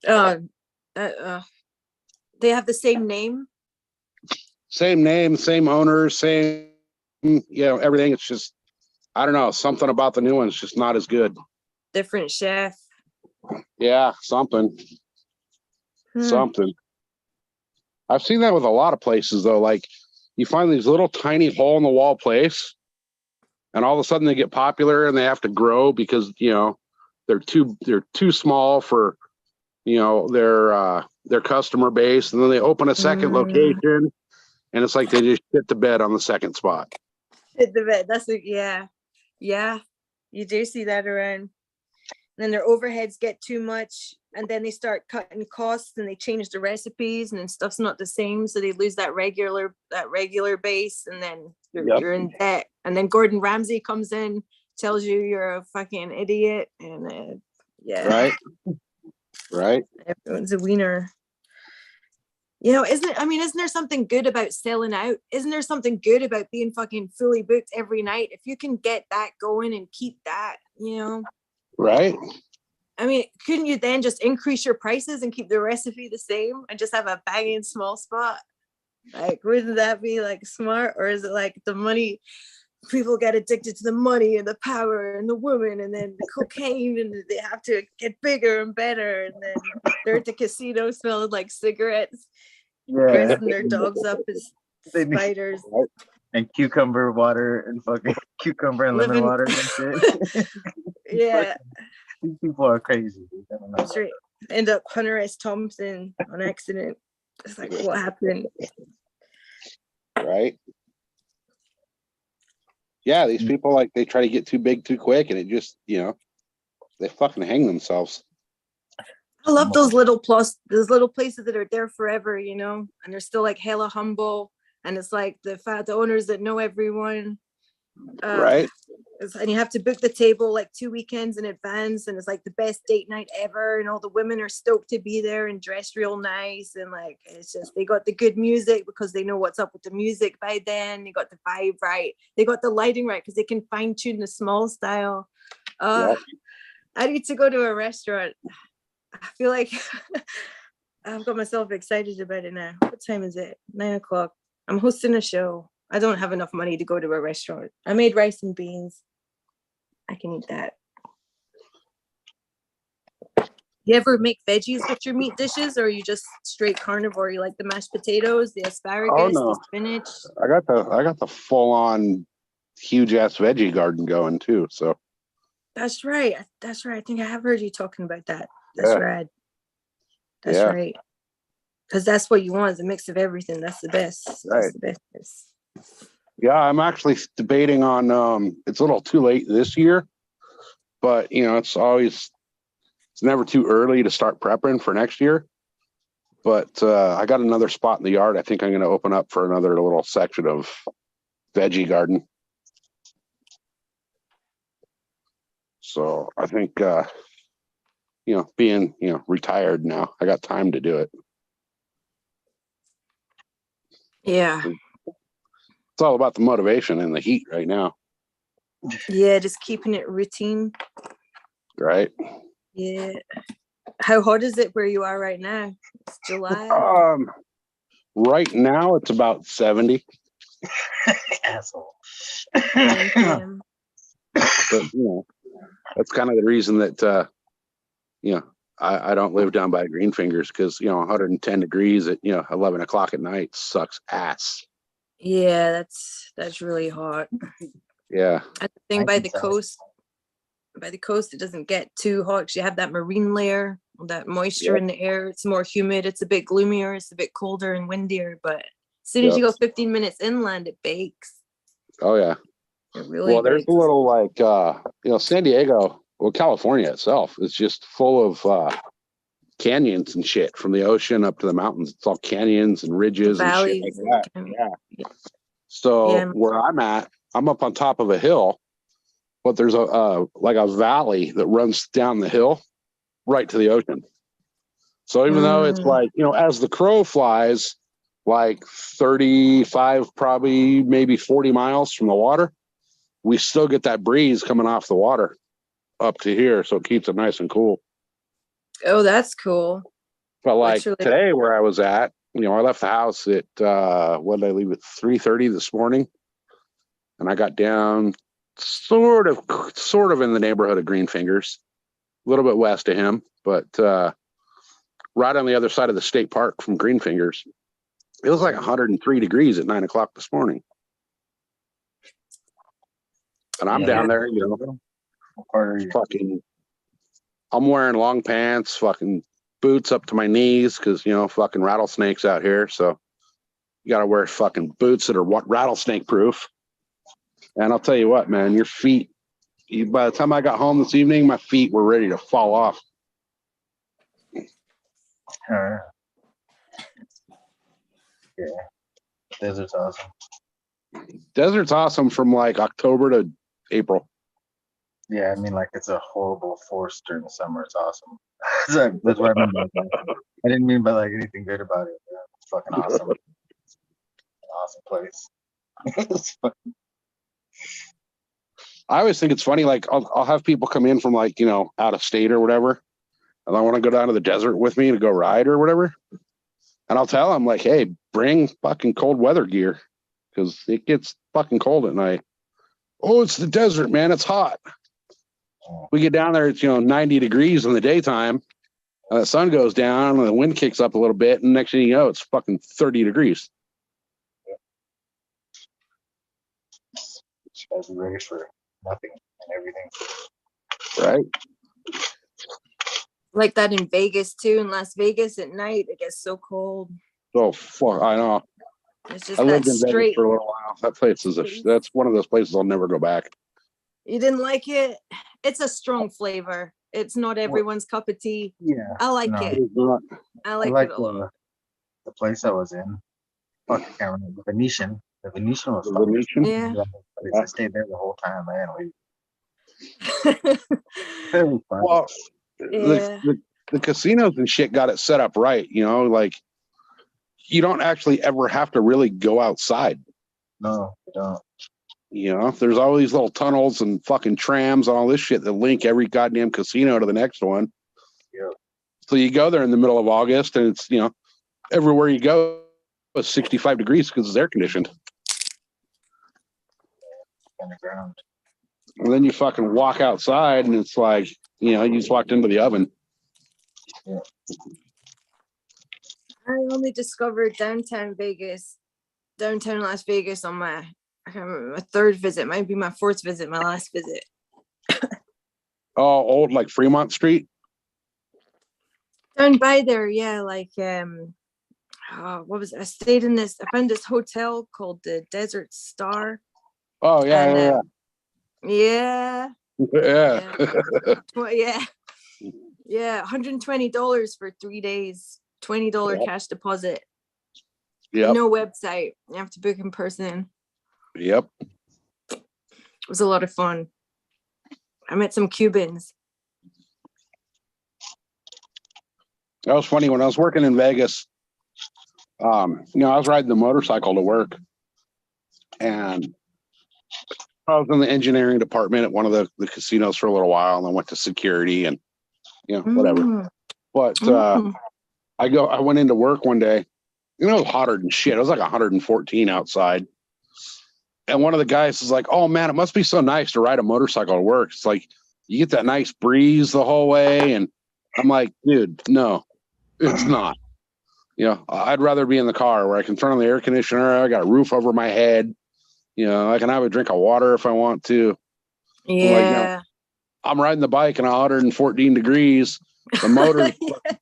Uh, they have the same name. Same name, same owners, same, everything. It's just, I don't know, something about the new one's just not as good. Different chef. Yeah, something. Something. I've seen that with a lot of places though. Like you find these little tiny hole in the wall place, and all of a sudden they get popular and they have to grow because they're too small for their customer base, and then they open a second location, and it's like they just hit the bed on the second spot. Hit the bed. That's yeah. You do see that around. And then their overheads get too much, and then they start cutting costs, and they change the recipes, and then stuff's not the same, so they lose that regular base, and then you're in debt. And then Gordon Ramsay comes in, tells you you're a fucking idiot, and Right. Everyone's a wiener. Isn't there something good about selling out? Isn't there something good about being fucking fully booked every night? If you can get that going and keep that, Right. I mean, couldn't you then just increase your prices and keep the recipe the same and just have a banging small spot? Like, wouldn't that be like smart? Or is it like the money? People get addicted to the money and the power and the woman and then the cocaine, and they have to get bigger and better. And then they're at the casino smelling like cigarettes, dressing their dogs up as spiders. And cucumber water and fucking cucumber and lemon water and shit. Yeah. These people are crazy. That's right. End up Hunter S. Thompson on accident. It's like, what happened? Right. Yeah, these people, like, they try to get too big too quick, and it just, they fucking hang themselves. I love those little places that are there forever, and they're still like hella humble, and it's like the owners that know everyone. Right. And you have to book the table like 2 weekends in advance, and it's like the best date night ever, and all the women are stoked to be there and dressed real nice, and like it's just they got the good music because they know what's up with the music by then. They got the vibe right, they got the lighting right because they can fine tune the small style. I need to go to a restaurant. I feel like I've got myself excited about it now. What time is it? 9 o'clock. I'm hosting a show. I don't have enough money to go to a restaurant. I made rice and beans. I can eat that. You ever make veggies with your meat dishes, or are you just straight carnivore? You like the mashed potatoes, the asparagus, the spinach? I got the full on huge ass veggie garden going too. So that's right. I think I have heard you talking about that. That's rad. That's right. Because that's what you want, is a mix of everything. That's the best. Right. That's the best. Yeah, I'm actually debating on it's a little too late this year, but it's never too early to start prepping for next year. But I got another spot in the yard. I think I'm going to open up for another little section of veggie garden. So I think being retired now, I got time to do it. Yeah. It's all about the motivation and the heat right now. Yeah, just keeping it routine. Right. Yeah. How hot is it where you are right now? It's July. Right now it's about 70. Asshole. But, that's kind of the reason that I don't live down by Greenfingers, because 110 degrees at 11 o'clock at night sucks ass. Yeah, that's really hot. Yeah. And the thing by the coast, it doesn't get too hot because you have that marine layer, that moisture in the air. It's more humid. It's a bit gloomier. It's a bit colder and windier. But as soon as you go 15 minutes inland, it bakes. Oh yeah. It really there's bakes. a little like San Diego, California itself is just full of canyons and shit, from the ocean up to the mountains. It's all canyons and ridges and shit like that. Yeah. So where I'm at, I'm up on top of a hill, but there's a valley that runs down the hill right to the ocean. So even though it's like, as the crow flies, like 35, probably maybe 40 miles from the water, we still get that breeze coming off the water up to here. So it keeps it nice and cool. Oh, that's cool. But like Literally. today, where I was at, I left the house at what did I leave at 3:30 this morning, and I got down sort of in the neighborhood of Greenfingers, a little bit west of him, but right on the other side of the state park from Greenfingers. It was like 103 degrees at 9 o'clock this morning, and I'm down there, fucking. I'm wearing long pants, fucking boots up to my knees because fucking rattlesnakes out here. So you got to wear fucking boots that are rattlesnake proof. And I'll tell you what, man, your feet. By the time I got home this evening, my feet were ready to fall off. Yeah. Desert's awesome. Desert's awesome from like October to April. Yeah, I mean, like it's a horrible force during the summer. It's awesome. That's what I mean by that. I didn't mean by like anything good about it. Yeah, it's fucking awesome. Awesome place. It's fucking- I always think it's funny. Like I'll have people come in from like out of state or whatever, and I want to go down to the desert with me to go ride or whatever. And I'll tell them like, hey, bring fucking cold weather gear because it gets fucking cold at night. Oh, it's the desert, man. It's hot. We get down there, it's 90 degrees in the daytime, and the sun goes down and the wind kicks up a little bit, and next thing you know, it's fucking 30 degrees. You guys are ready for nothing and everything. Right? Like that in Vegas too. In Las Vegas at night, it gets so cold. Oh fuck, I know. It's just I that lived in Vegas straight. for a little while. That place is that's one of those places I'll never go back. You didn't like it? It's a strong flavor. It's not everyone's cup of tea. Yeah. I like no. it. I like it a lot. The place I was in. Fuck, I can't remember. The Venetian. The Venetian was The fucking. Venetian? Yeah. I stayed there the whole time. I didn't leave. It was fun. Well, Yeah. the casinos and shit got it set up right, like you don't actually ever have to really go outside. No, you don't. There's all these little tunnels and fucking trams and all this shit that link every goddamn casino to the next one. Yeah. So you go there in the middle of August and it's, everywhere you go it's 65 degrees because it's air conditioned. Underground. And then you fucking walk outside and it's like, you just walked into the oven. Yeah. I only discovered downtown Las Vegas on my, I can't remember, my third visit. Might be my fourth visit, my last visit. Oh, old like Fremont Street? Down by there, yeah, like what was it? I found this hotel called the Desert Star. Oh yeah, And, yeah. Yeah, $120 for 3 days, $20 Yep. cash deposit. Yep. No website. You have to book in person. Yep. It was a lot of fun. I met some Cubans. That was funny when I was working in Vegas. I was riding the motorcycle to work, and I was in the engineering department at one of the casinos for a little while, and then went to security and whatever. Mm. But I went into work one day. It was hotter than shit. It was like 114 outside. And one of the guys is like, "Oh man, it must be so nice to ride a motorcycle to work. It's like you get that nice breeze the whole way." And I'm like, "Dude, no, it's not. I'd rather be in the car where I can turn on the air conditioner. I got a roof over my head. I can have a drink of water if I want to." Yeah. I'm riding the bike in 114 degrees. The motor's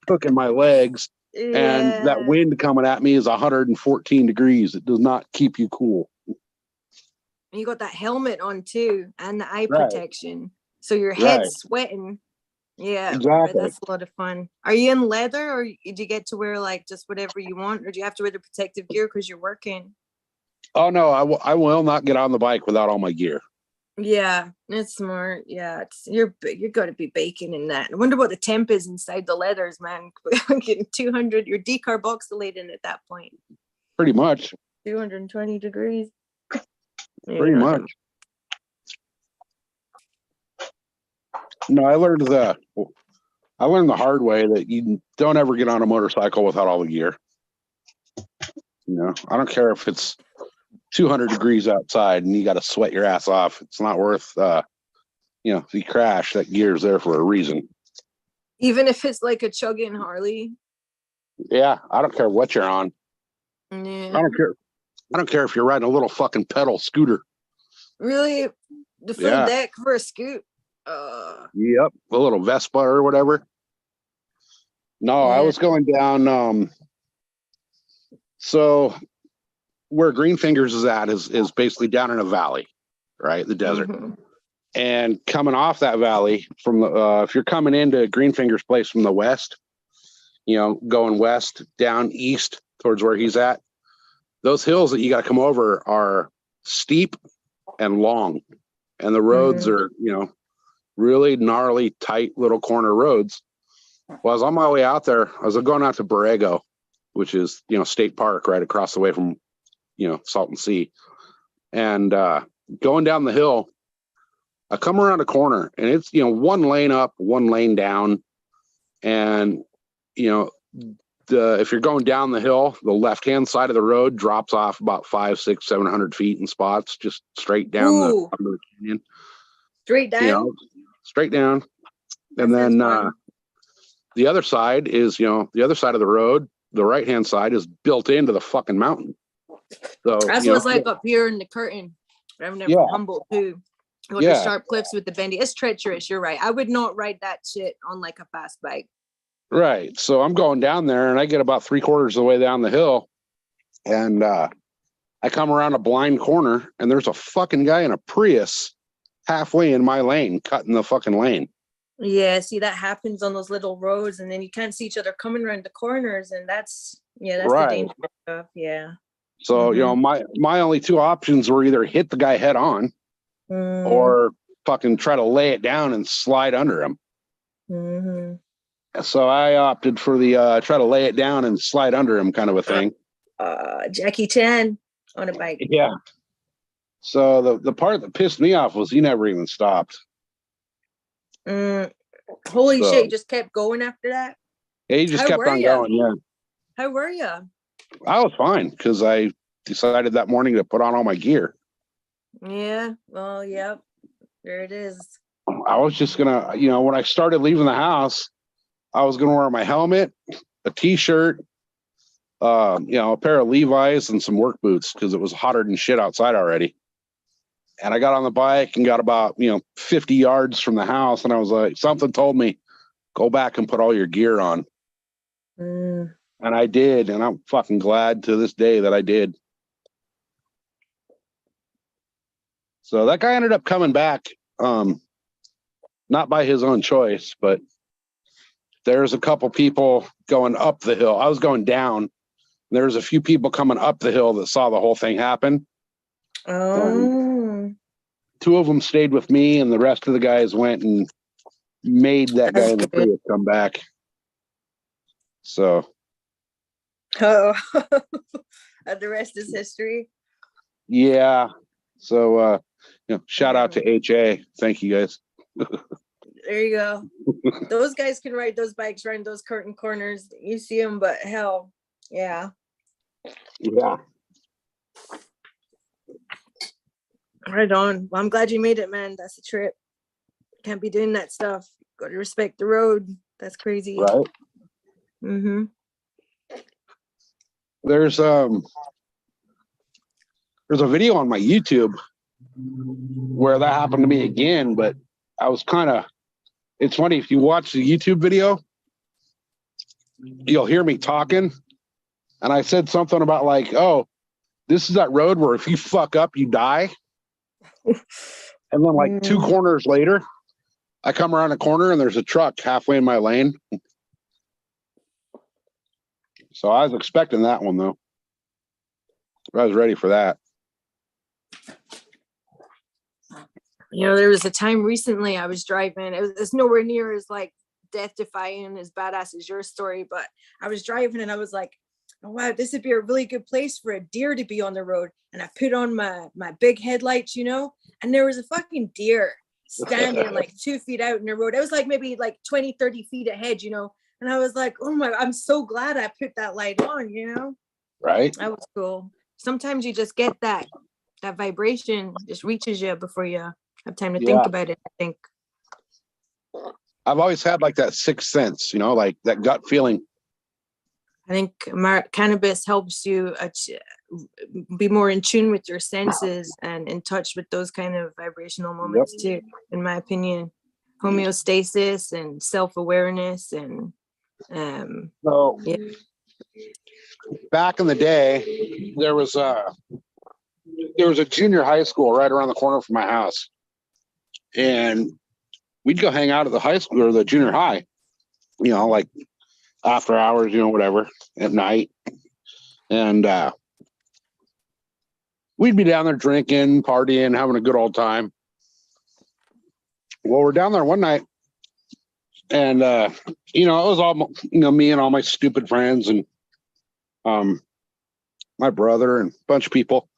cooking my legs, and that wind coming at me is 114 degrees. It does not keep you cool. You got that helmet on too, and the eye Right. protection, so your head's sweating. Yeah, Exactly. that's a lot of fun. Are you in leather, or do you get to wear like just whatever you want, or do you have to wear the protective gear because you're working? Oh no, I will not get on the bike without all my gear. Yeah, that's smart. Yeah, you're gonna be baking in that. I wonder what the temp is inside the leathers, man. Getting 200, you're decarboxylating at that point. Pretty much. 220 degrees. Pretty much. No, I I learned the hard way that you don't ever get on a motorcycle without all the gear. You know, I don't care if it's 200 degrees outside and you got to sweat your ass off. It's not worth, you know, if you crash, that gear's there for a reason. Even if it's like a chugging Harley. Yeah, I don't care what you're on. Yeah. I don't care. I don't care if you're riding a little fucking pedal scooter. Really? The full Yeah. deck for a scoot? Yep, a little Vespa or whatever. No, I Yeah. was going down. So where Greenfingers is at is basically down in a valley, right? The desert. Mhm. And coming off that valley from the, if you're coming into Greenfinger's place from the west, you know, going west down east towards where he's at, those hills that you got to come over are steep and long, and the roads are, you know, really gnarly, tight little corner roads. Well, I was on my way out there. I was going out to Borrego, which is, you know, state park right across the way from, you know, Salton Sea. And going down the hill, I come around a corner and it's, you know, one lane up, one lane down. And, you know, if you're going down the hill, the left-hand side of the road drops off about 500, 600, 700 feet in spots, just straight down Ooh. the canyon. Straight down? You know, straight down. And That then sounds fun. the other side is, you know, the other side of the road, the right-hand side is built into the fucking mountain. So That's you what it's know, like up here in the curtain. Driving there Yeah. from Humboldt too. With Yeah. the sharp cliffs with the bendy. It's treacherous, you're right. I would not ride that shit on like a fast bike. right. So I'm going down there and I get about 3/4 of the way down the hill. And I come around a blind corner and there's a fucking guy in a Prius halfway in my lane, cutting the fucking lane. Yeah, see that happens on those little roads, and then you can't see each other coming around the corners, and that's the Right. dangerous stuff. Yeah. So, you know, my only two options were either hit the guy head on or fucking try to lay it down and slide under him. So I opted for the try to lay it down and slide under him kind of a thing. Jackie Chan on a bike. Yeah. So the part that pissed me off was he never even stopped. Holy So- shit, you just kept going after that? Yeah, he just How kept were on ya? going. Yeah. How were you? I was fine because I decided that morning to put on all my gear. Yeah, well, yep. There it is. I was just gonna, you know, when I started leaving the house, I was gonna wear my helmet, a t-shirt, you know, a pair of Levi's and some work boots because it was hotter than shit outside already. And I got on the bike and got about, you know, 50 yards from the house, and I was like, something told me, go back and put all your gear on. And I did, and I'm fucking glad to this day that I did. So that guy ended up coming back, not by his own choice, but there's a couple people going up the hill. I was going down. There's a few people coming up the hill that saw the whole thing happen. Two of them stayed with me, and the rest of the guys went and made that guy in the Prius come back. So, Oh, and the rest is history. yeah. So, you know, shout out to HA. Thank you guys. There you go. Those guys can ride those bikes around those curtain corners. You see them, but hell, yeah. Yeah. Right on. Well, I'm glad you made it, man. That's a trip. Can't be doing that stuff. Got to respect the road. That's crazy. Right. There's a video on my YouTube where that happened to me again, but I was kind of, it's funny, if you watch the YouTube video, you'll hear me talking, and I said something about like, oh, this is that road where if you fuck up, you die. And then like 2 corners later, I come around a corner and there's a truck halfway in my lane. So I was expecting that one though. I was ready for that. You know, there was a time recently I was driving. It's nowhere near as like death defying, as badass as your story, but I was driving and I was like, oh, wow, this would be a really good place for a deer to be on the road. And I put on my big headlights, you know, and there was a fucking deer standing like 2 feet out in the road. It was like maybe like 20, 30 feet ahead, and I was like, oh my, I'm so glad I put that light on. Right. That was cool. Sometimes you just get that vibration just reaches you before you have time to think about it, I think. I've always had like that sixth sense, like that gut feeling. I think cannabis helps you be more in tune with your senses and in touch with those kind of vibrational moments too, in my opinion. Homeostasis and self-awareness and So yeah. back in the day, there was a junior high school right around the corner from my house, and we'd go hang out at the high school or the junior high, like after hours, whatever, at night. And we'd be down there drinking, partying, having a good old time. Well, we're down there one night, and it was all me and all my stupid friends and my brother and a bunch of people.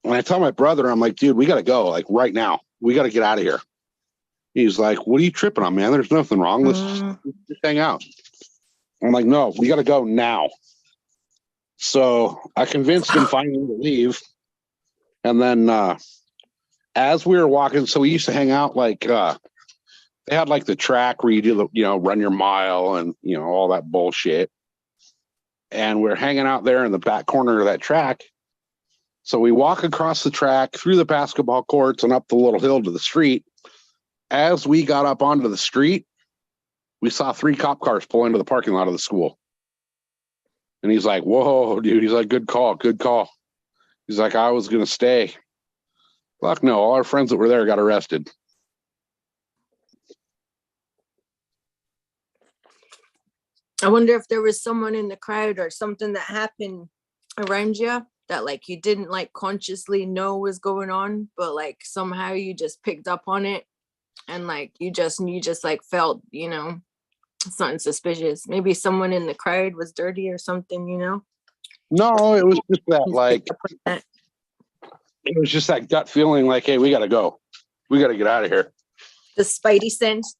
And I tell my brother, I'm like, dude, we got to go, like right now. We got to get out of here. He's like, what are you tripping on, man? There's nothing wrong. Let's just hang out. I'm like, no, we got to go now. So I convinced him finally to leave. And then as we were walking, so we used to hang out like they had like the track where you do the, run your mile and, all that bullshit. And we're hanging out there in the back corner of that track. So we walk across the track through the basketball courts and up the little hill to the street. As we got up onto the street, we saw 3 cop cars pull into the parking lot of the school. And he's like, whoa, dude. He's like, good call, good call. He's like, I was going to stay. Fuck no, all our friends that were there got arrested. I wonder if there was someone in the crowd or something that happened around you that like you didn't like consciously know was going on, but like somehow you just picked up on it and like you just like felt, something suspicious. Maybe someone in the crowd was dirty or something, No, it was just that like it was just that gut feeling like, hey, we got to go. We got to get out of here. The spidey sense,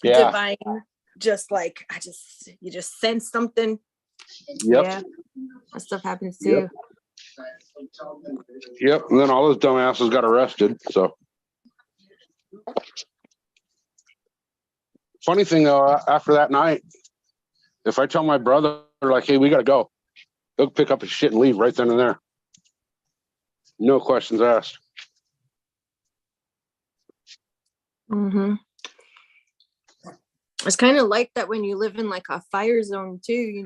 divine, just like you just sense something. Yep. Yeah, that stuff happens too. Yep. And then all those dumbasses got arrested. So funny thing though, after that night, if I tell my brother like, hey, we got to go, he'll pick up his shit and leave right then and there. No questions asked. Mm-hmm. It's kind of like that when you live in like a fire zone too,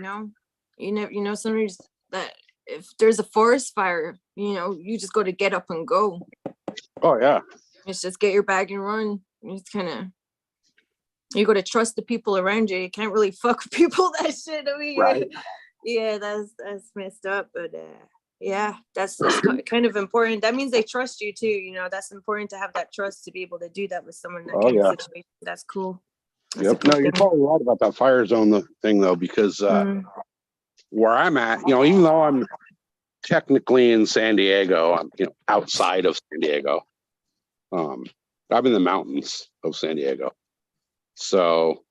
sometimes that if there's a forest fire, you just go to get up and go. Oh yeah. It's just get your bag and run. It's kind of, you got to trust the people around you. You can't really fuck with people that shit. I mean, Right. Yeah, that's messed up, but yeah, that's kind of important. That means they trust you too. That's important to have that trust to be able to do that with someone in that kind of situation. That's cool. That's Yep. No, you're probably right about that fire zone thing though, because where I'm at, even though I'm technically in San Diego, I'm outside of San Diego. I'm in the mountains of San Diego. So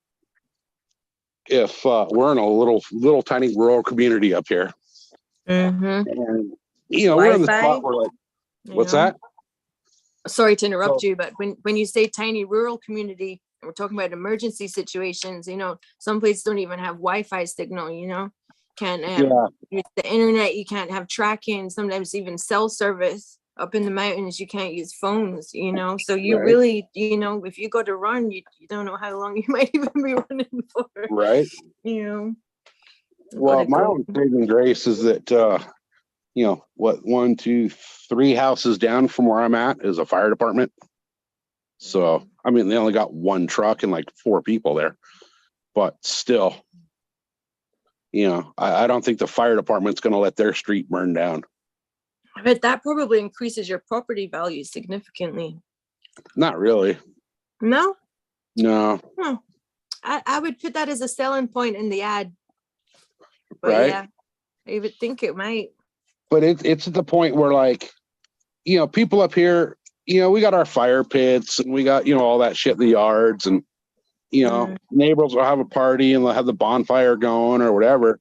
if we're in a little tiny rural community up here, and we're in the spot where like, what's that? Sorry to interrupt you, but when you say tiny rural community, we're talking about emergency situations. Some places don't even have Wi-Fi signal. Can't use the internet. You can't have tracking. Sometimes even cell service up in the mountains. You can't use phones. So you really, if you go to run, you don't know how long you might even be running for. Right. Well, my own saving grace is that 1, 2, 3 houses down from where I'm at is a fire department. So I mean, they only got 1 truck and like 4 people there, but still, I don't think the fire department's going to let their street burn down. I bet that probably increases your property value significantly. Not really. No? No. I would put that as a selling point in the ad. But right. Yeah, I would think it might. But it's at the point where like, people up here, we got our fire pits and we got, all that shit in the yards, and, neighbors will have a party and they'll have the bonfire going or whatever.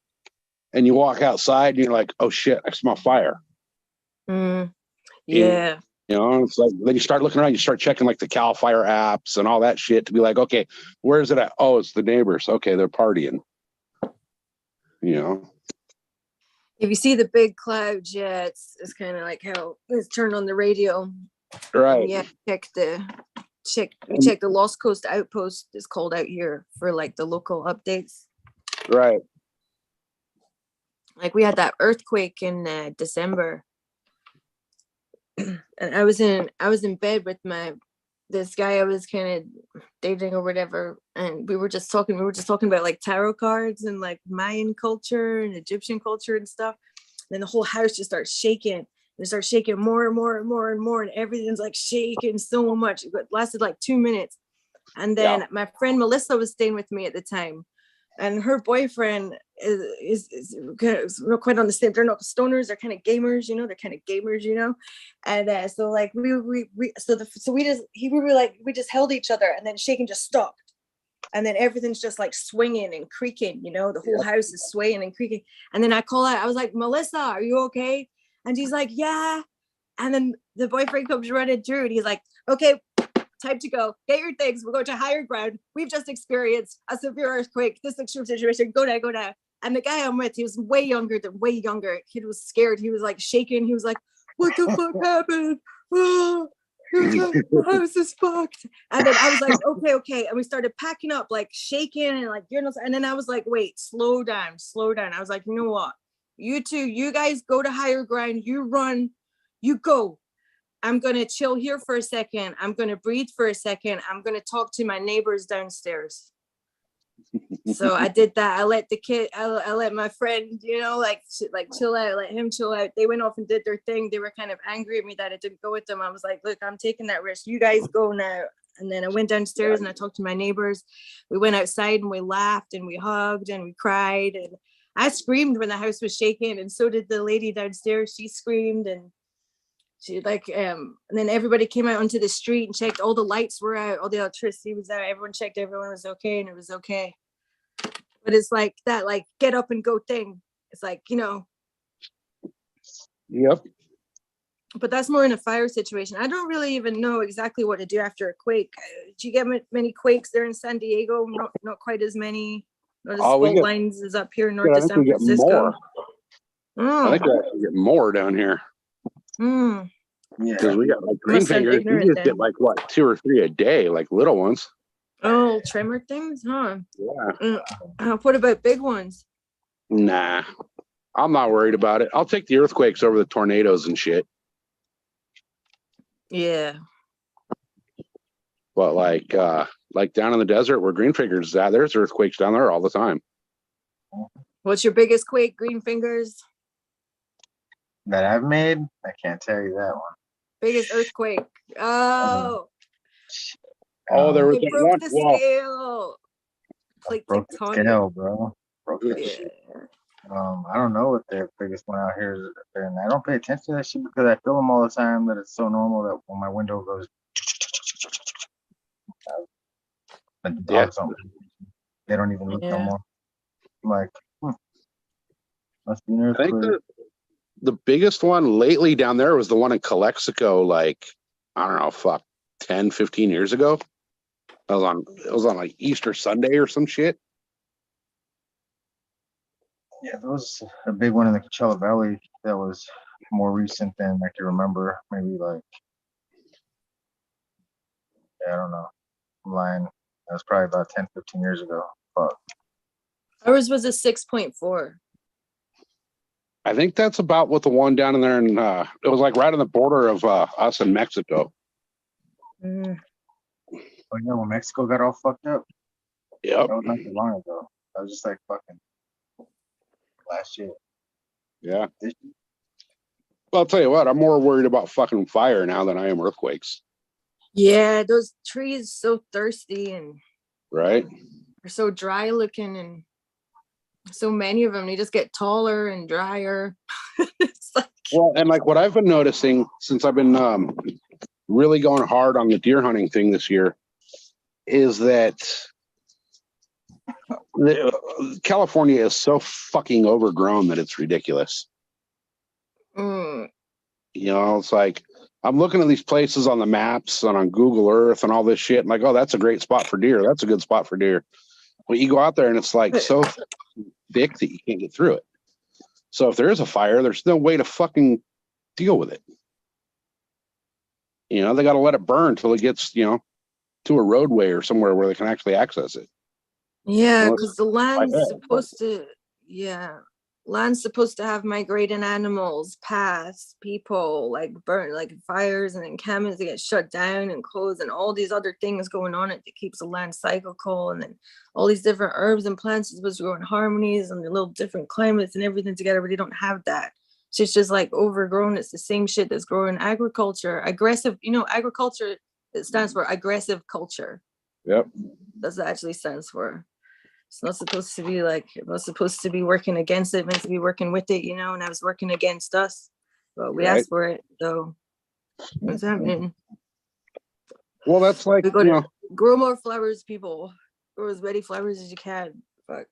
And you walk outside and you're like, oh shit, I smell fire. Yeah. It's like, then you start looking around, you start checking like the Cal Fire apps and all that shit to be like, okay, where is it at? Oh, it's the neighbors. Okay, they're partying. If you see the big clouds, yeah, it's kind of like how it's turned on the radio. Right. And yeah, we check the Lost Coast Outpost is called out here for like the local updates. Right. Like we had that earthquake in December. And I was in bed with this guy I was kind of dating or whatever, and we were just talking about like tarot cards and like Mayan culture and Egyptian culture and stuff. And then the whole house just starts shaking. It starts shaking more and more and more and more, and everything's like shaking so much. It lasted like 2 minutes. And then my friend Melissa was staying with me at the time, and her boyfriend is kind of not quite on the same. They're not stoners. They're kind of gamers, And so like we just held each other, and then shaking just stopped, and then everything's just like swinging and creaking. The whole house is swaying and creaking. And then I call out. I was like, Melissa, are you okay? And she's like, yeah. And then the boyfriend comes running through, and he's like, okay, time to go. Get your things. We're going to higher ground. We've just experienced a severe earthquake. This extreme situation. Go now. And the guy I'm with, he was way younger. Kid was scared. He was like shaking. He was like, what the fuck happened? Oh, the house is fucked. And then I was like, okay. And we started packing up, like shaking and like, and then I was like, wait, slow down. I was like, you know what? You guys go to higher ground. You run, you go. I'm going to chill here for a second. I'm going to breathe for a second. I'm going to talk to my neighbors downstairs. So I did that. I let I let my friend, chill out, let him chill out. They went off and did their thing. They were kind of angry at me that I didn't go with them. I was like, look, I'm taking that risk. You guys go now. And then I went downstairs and I talked to my neighbors. We went outside and we laughed and we hugged and we cried. And I screamed when the house was shaking. And so did the lady downstairs. She screamed, and she and then everybody came out onto the street and checked. All the lights were out, all the electricity was out. Everyone checked, everyone was okay, and it was okay. But it's like that, like get up and go thing. It's like, Yep. But that's more in a fire situation. I don't really even know exactly what to do after a quake. Do you get many quakes there in San Diego? Not quite as many. Not as fault lines as up here north of San Francisco. I think we actually get more down here. Yeah, because we got like green fingers. We just get like what, 2 or 3 a day, like little ones. Oh, tremor things, huh? Yeah. What about big ones? Nah, I'm not worried about it. I'll take the earthquakes over the tornadoes and shit. Yeah. But like down in the desert where Green Fingers is at, there's earthquakes down there all the time. What's your biggest quake, Green Fingers? That I've made? I can't tell you that one. Biggest earthquake. Oh. There was it broke the scale. Broke the scale, bro. Broke that shit. I don't know what their biggest one out here is, and I don't pay attention to that shit because I feel them all the time that it's so normal that when my window goes, like the dogs don't, they don't even look no more. I'm like, must be an earthquake. I think the biggest one lately down there was the one in Calexico, like, I don't know, 10, 15 years ago. It was on like Easter Sunday or some shit. Yeah, there was a big one in the Coachella Valley that was more recent than I can remember. Maybe like, I don't know. I'm lying. That was probably about 10, 15 years ago. Fuck. Ours was a 6.4. I think that's about what the one down in there, and it was like right on the border of us and Mexico. Oh yeah, when Mexico got all fucked up. Yep. That was not too long ago. That was just like fucking last year. Yeah. Well, I'll tell you what, I'm more worried about fucking fire now than I am earthquakes. Yeah, those trees so thirsty and right. They're so dry looking, and so many of them, they just get taller and drier. It's like, well, and like what I've been noticing since I've been really going hard on the deer hunting thing this year is that California is so fucking overgrown that it's ridiculous. Mm. You know, it's like I'm looking at these places on the maps and on Google Earth and all this shit. And like, oh, that's a great spot for deer. That's a good spot for deer. But you go out there and it's like so thick that you can't get through it. So if there is a fire, there's no way to fucking deal with it. You know, they got to let it burn until it gets, you know, to a roadway or somewhere where they can actually access it. Yeah, Well, because the land's supposed to, land's supposed to have migrating animals, paths, people, like burn, like fires and encampments that get shut down and closed, and all these other things going on. It that keeps the land cyclical, and then all these different herbs and plants are supposed to grow in harmonies and the little different climates and everything together, but they don't have that. So it's just like overgrown. It's the same shit that's growing agriculture, aggressive. You know, agriculture, it stands for aggressive culture. Yep. That's what it actually stands for. It's not supposed to be like, it's not supposed to be working against it, meant to be working with it, you know, and I was working against us. But we asked for it, so what's happening? Well, that's like, We you know, grow more flowers, people. Grow as many flowers as you can. But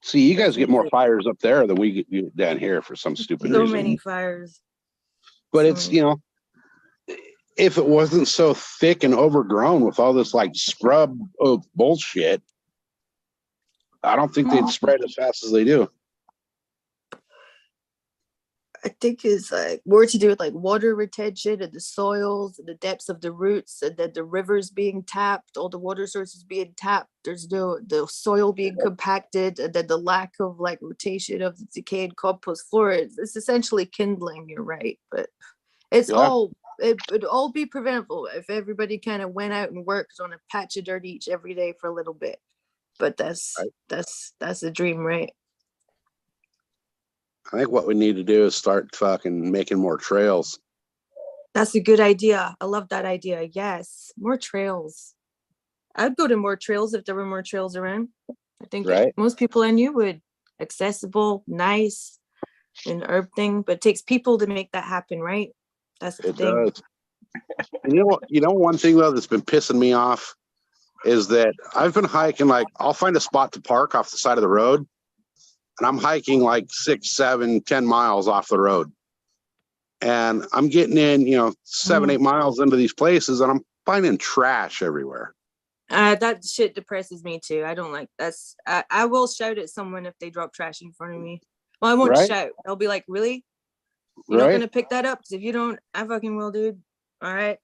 see, you guys get more fires up there than we get down here for some stupid so reason. many fires. But So it's, you know, if it wasn't so thick and overgrown with all this like scrub bullshit, I don't think they'd spread as fast as they do. I think it's like more to do with like water retention and the soils and the depths of the roots, and then the rivers being tapped, all the water sources being tapped. There's no the soil being compacted, and then the lack of like rotation of the decayed compost floor. It's essentially kindling. You're right, but it's it would all be preventable if everybody kind of went out and worked on a patch of dirt each every day for a little bit. But that's a dream, right? I think what we need to do is start fucking making more trails. That's a good idea. I love that idea. Yes, more trails. I'd go to more trails if there were more trails around. I think most people I knew would. Accessible, nice, an herb thing, but it takes people to make that happen, right? That's the thing. Does. And you know, one thing though that's been pissing me off is that I've been hiking. Like, I'll find a spot to park off the side of the road, and I'm hiking like 6, 7, 10 miles off the road. And I'm getting in, you know, 7, 8 miles into these places, and I'm finding trash everywhere. That shit depresses me too. I don't like that's. I will shout at someone if they drop trash in front of me. Well, I won't shout. I'll be like, really? You're not gonna pick that up? Because if you don't, I fucking will, dude. All right.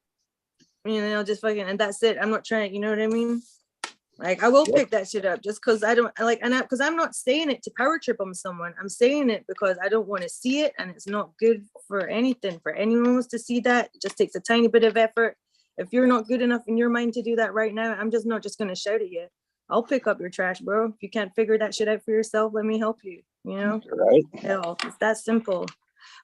You know, just fucking, and that's it. I'm not trying. You know what I mean? Like, I will pick that shit up just because I don't like, and because I'm not saying it to power trip on someone. I'm saying it because I don't want to see it, and it's not good for anything. For anyone wants to see that, it just takes a tiny bit of effort. If you're not good enough in your mind to do that right now, I'm just not just gonna shout at you. I'll pick up your trash, bro. If you can't figure that shit out for yourself, let me help you. You know, hell, it's that simple.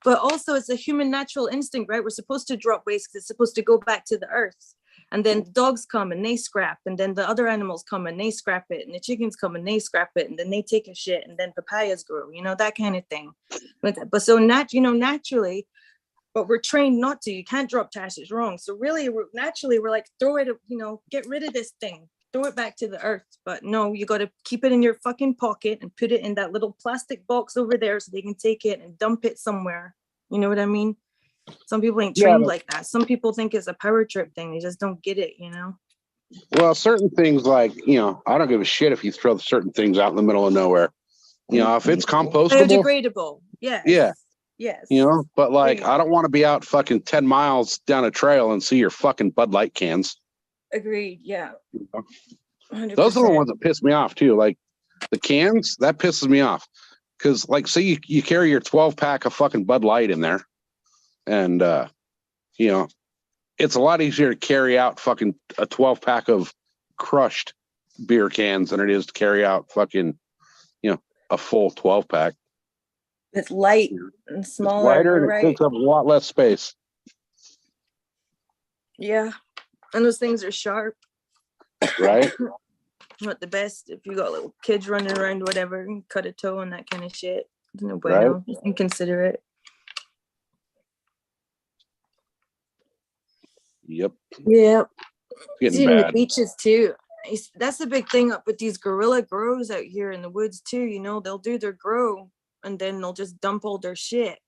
But also, it's a human natural instinct, right? We're supposed to drop waste because it's supposed to go back to the earth. And then the dogs come and they scrap, and then the other animals come and they scrap it, and the chickens come and they scrap it, and then they take a shit, and then papayas grow, you know, that kind of thing. But so naturally, but we're trained not to. You can't drop trash, it's wrong. So really, we're like, throw it, you know, get rid of this thing, throw it back to the earth. But no, you got to keep it in your fucking pocket and put it in that little plastic box over there so they can take it and dump it somewhere. You know what I mean? Some people ain't trained like that. Some people think it's a power trip thing. They just don't get it, you know? Well, certain things like, you know, I don't give a shit if you throw certain things out in the middle of nowhere. You know, if it's compostable. Biodegradable. Yes. Yeah. Yes. You know, but like, I don't want to be out fucking 10 miles down a trail and see your fucking Bud Light cans. Agreed. Yeah. 100%. Those are the ones that piss me off too. Like the cans, that pisses me off. Cause like, say you carry your 12-pack of fucking Bud Light in there. And, you know, it's a lot easier to carry out fucking a 12-pack of crushed beer cans than it is to carry out fucking, you know, a full 12-pack. It's light and smaller. It's lighter and it takes up a lot less space. Yeah. And those things are sharp. Right? Not the best if you got little kids running around, whatever, and cut a toe and that kind of shit. No bueno. Just inconsiderate. Yep. Yeah. Getting See it in the bad. beaches too. That's the big thing up with these guerrilla grows out here in the woods too. You know, they'll do their grow and then they'll just dump all their shit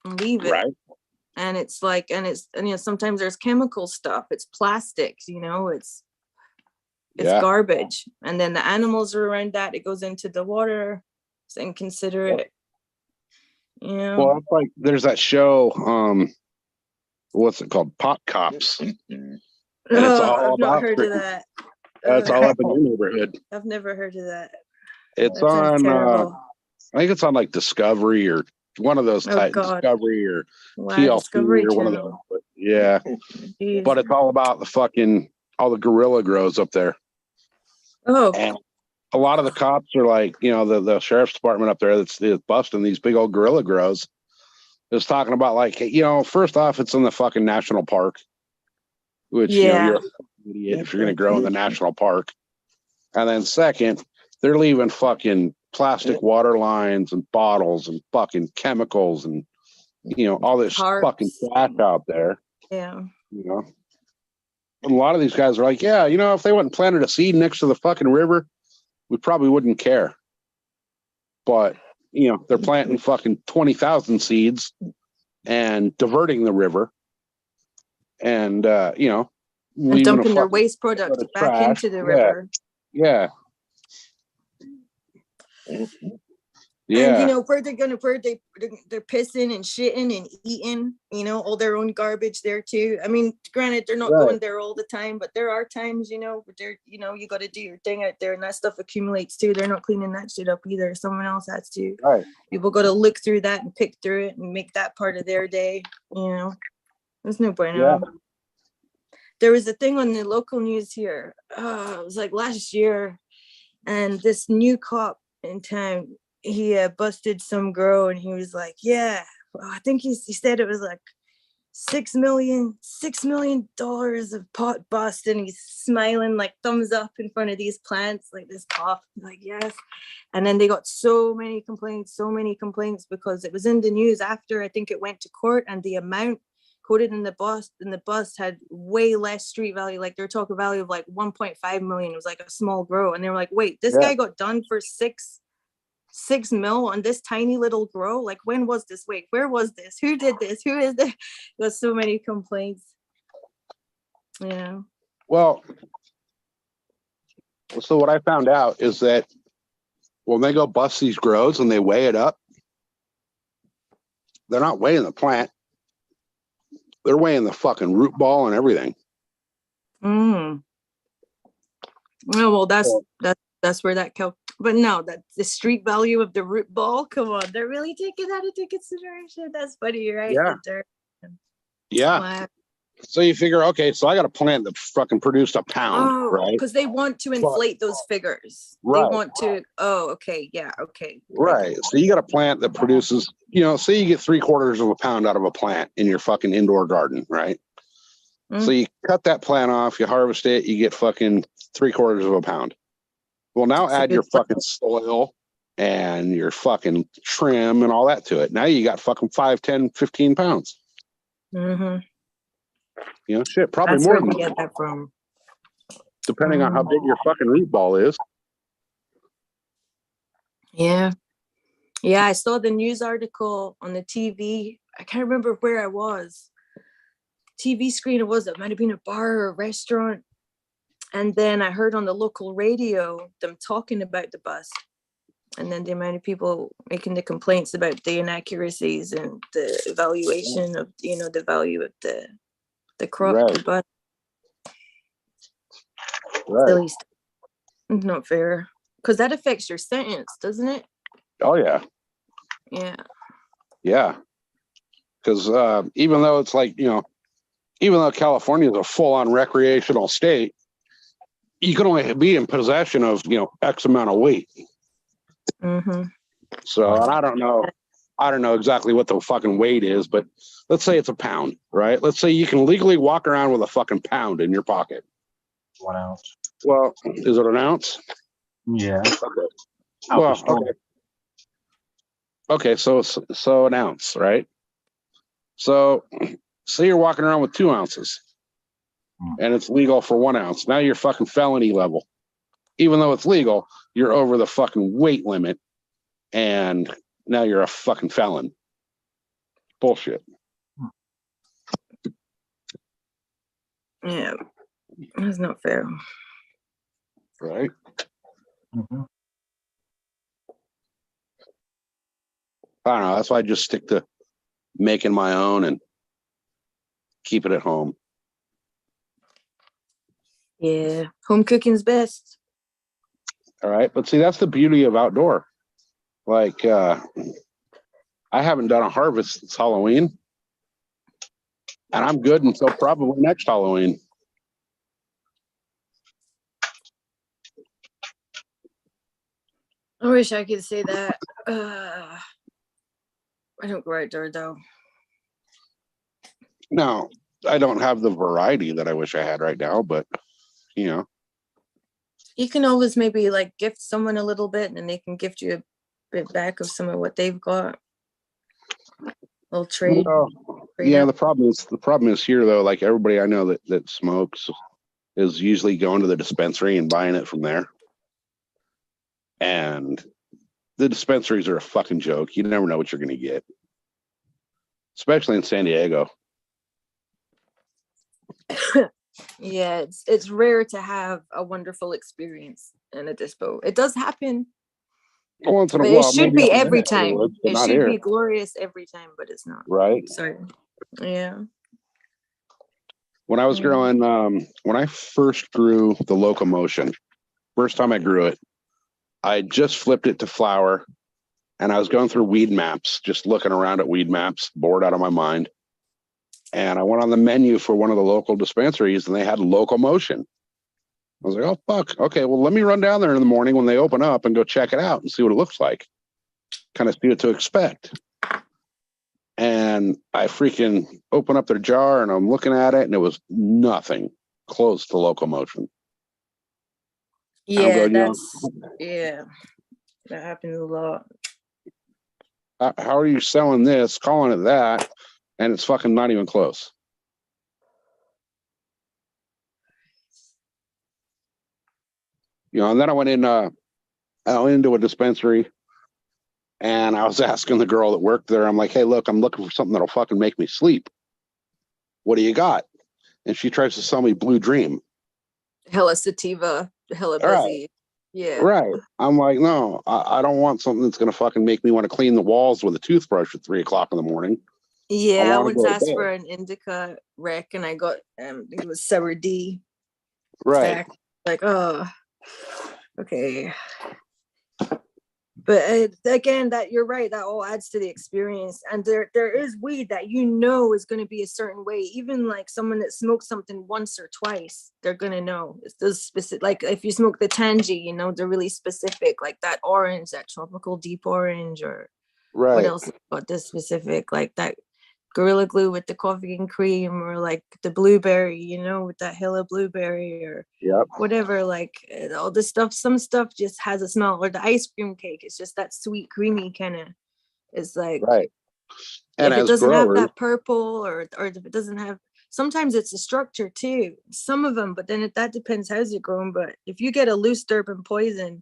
and leave it. Right. And it's like, and you know, sometimes there's chemical stuff. It's plastics, you know, it's Yeah. garbage. And then the animals are around that. It goes into the water. It's inconsiderate. You know. Well, it's like there's that show, what's it called? Pot Cops. And it's all I've not about heard of that. It's all up in your neighborhood. I've never heard of that. It's That sounds on terrible. I think it's on like Discovery or one of those Oh, type God. Discovery or Wow, TLC Discovery or one of those. Channel. But yeah. Jeez. But it's all about the fucking all the gorilla grows up there. Oh, And a lot of the cops are like, you know, the sheriff's department up there that's busting these big old gorilla grows is talking about like, you know, first off, it's in the fucking national park, which you know, yeah. you're an idiot if you're gonna grow in the national park. And then second, they're leaving fucking plastic water lines and bottles and fucking chemicals and you know all this Parks. fucking trash out there. Yeah. You know, and a lot of these guys are like, yeah, you know, if they went and planted a seed next to the fucking river, we probably wouldn't care. But you know, they're planting fucking 20,000 seeds and diverting the river, and you know, And dumping their fucking waste products load of back trash. into the Yeah. river. Yeah. And you Yeah. know where they're pissing and shitting and eating, you know, all their own garbage there too. I mean, granted, they're not Right. going there all the time, but there are times, you know, where they're, you know, you got to do your thing out there, and that stuff accumulates too. They're not cleaning that shit up either. Someone else has to. Right. People got to look through that and pick through it and make that part of their day. You know, there's no bueno. Yeah. There was a thing on the local news here. It was like last year, and this new cop in town, he busted some girl, and he was like, yeah, I think he said it was like $6 million of pot bust, and he's smiling like thumbs up in front of these plants, like this cop, like yes. And then they got so many complaints because it was in the news after I think it went to court, and the amount quoted in the bust had way less street value. Like they're talking value of like 1.5 million. It was like a small grow, and they were like, wait, this guy got done for $6 mil on this tiny little grow? Like, when was this? Wait, where was this? Who did this? Who is this? There's so many complaints. Yeah. Well, so what I found out is that when they go bust these grows and they weigh it up, they're not weighing the plant. They're weighing the fucking root ball and everything. Oh, well, that's where that but no, that's the street value of the root ball. Come on, they're really taking that into consideration. That's funny, right? Yeah. Yeah. Wow. So you figure, okay, so I got a plant that fucking produced a pound, right? Because they want to inflate those figures. Right. They want to. Oh, okay, yeah, okay. Right. So you got a plant that produces, you know, say you get 3/4 of a pound out of a plant in your fucking indoor garden, right? So you cut that plant off, you harvest it, you get fucking 3/4 of a pound. Well, now add your fucking soil and your fucking trim and all that to it. Now you got fucking 5, 10, 15 pounds. Mm-hmm. You know, shit, probably That's more where than we that, get that from. depending on how big your fucking root ball is. Yeah. Yeah, I saw the news article on the TV. I can't remember where I was. TV screen it was. It might have been a bar or a restaurant. And then I heard on the local radio them talking about the bust. And then the amount of people making the complaints about the inaccuracies and the evaluation of, you know, the value of the crop, Right. the bust. Right. Silly stuff. Not fair. Because that affects your sentence, doesn't it? Oh, yeah. Yeah. Yeah. Because even though it's like, you know, even though California is a full-on recreational state, you can only be in possession of, you know, X amount of weight. Mm-hmm. So, and I don't know exactly what the fucking weight is, but let's say it's a pound, right? Let's say you can legally walk around with a fucking pound in your pocket. 1 ounce. Well, is it an ounce? Yeah. Okay. Well, okay. Okay, so an ounce, right? So say you're walking around with 2 ounces. and it's legal for 1 ounce. Now you're fucking felony level. Even though it's legal, you're over the fucking weight limit, and now you're a fucking felon. Bullshit. Yeah, that's not fair. Right? Mhm. I don't know. That's why I just stick to making my own and keep it at home. Yeah, home cooking's best. All right. But see, that's the beauty of outdoor. Like, I haven't done a harvest since Halloween, and I'm good until probably next Halloween. I wish I could say that. I don't go outdoor though. No, I don't have the variety that I wish I had right now, but you know, You can always maybe like gift someone a little bit, and they can gift you a bit back of some of what they've got. Little trade. well, trade yeah. up. The problem is here though. Like everybody I know that smokes is usually going to the dispensary and buying it from there, and the dispensaries are a fucking joke. You never know what you're going to get, especially in San Diego. Yeah, it's rare to have a wonderful experience in a dispo. It does happen, Once in a but it while, should maybe be up in every that time. neighborhood, but It not should here, be glorious every time, but it's not. right? Sorry. Yeah. When I was Mm. growing, when I first grew the locomotion, first time I grew it, I just flipped it to flower, and I was going through weed maps, just looking around at weed maps, bored out of my mind. And I went on the menu for one of the local dispensaries, and they had locomotion. I was like, oh, fuck. Okay, well, let me run down there in the morning when they open up and go check it out and see what it looks like. Kind of see what to expect. And I freaking open up their jar, and I'm looking at it, and it was nothing close to locomotion. And I'm Yeah, going, yeah, that happens a lot. how are you selling this, calling it that, and it's fucking not even close? And then I went into a dispensary, and I was asking the girl that worked there, I'm like, hey, look, I'm looking for something that'll fucking make me sleep. What do you got? And she tries to sell me Blue Dream. Hella sativa, hella All right. busy. Yeah. Right. I'm like, no, I don't want something that's going to fucking make me want to clean the walls with a toothbrush at 3 o'clock in the morning. Yeah, I wanna once go to asked bed. for an indica rec, and I got I think it was sour D. Right. Back. Like, oh, okay. But again, that you're right, that all adds to the experience. And there is weed that is going to be a certain way. Even like someone that smokes something once or twice, they're going to know. It's those specific, like if you smoke the tangy, they're really specific, like that orange, that tropical deep orange, or Right. what else got this specific, like that Gorilla Glue with the coffee and cream, or like the blueberry, with that hella blueberry, or Yep. whatever, like all this stuff. Some stuff just has a smell, or the ice cream cake, it's just that sweet creamy kind of, it's like, Right. And if it as doesn't have growers, that purple, or if it doesn't have, sometimes it's a structure too, some of them, but then that depends how's it grown. But if you get a loose Durban poison,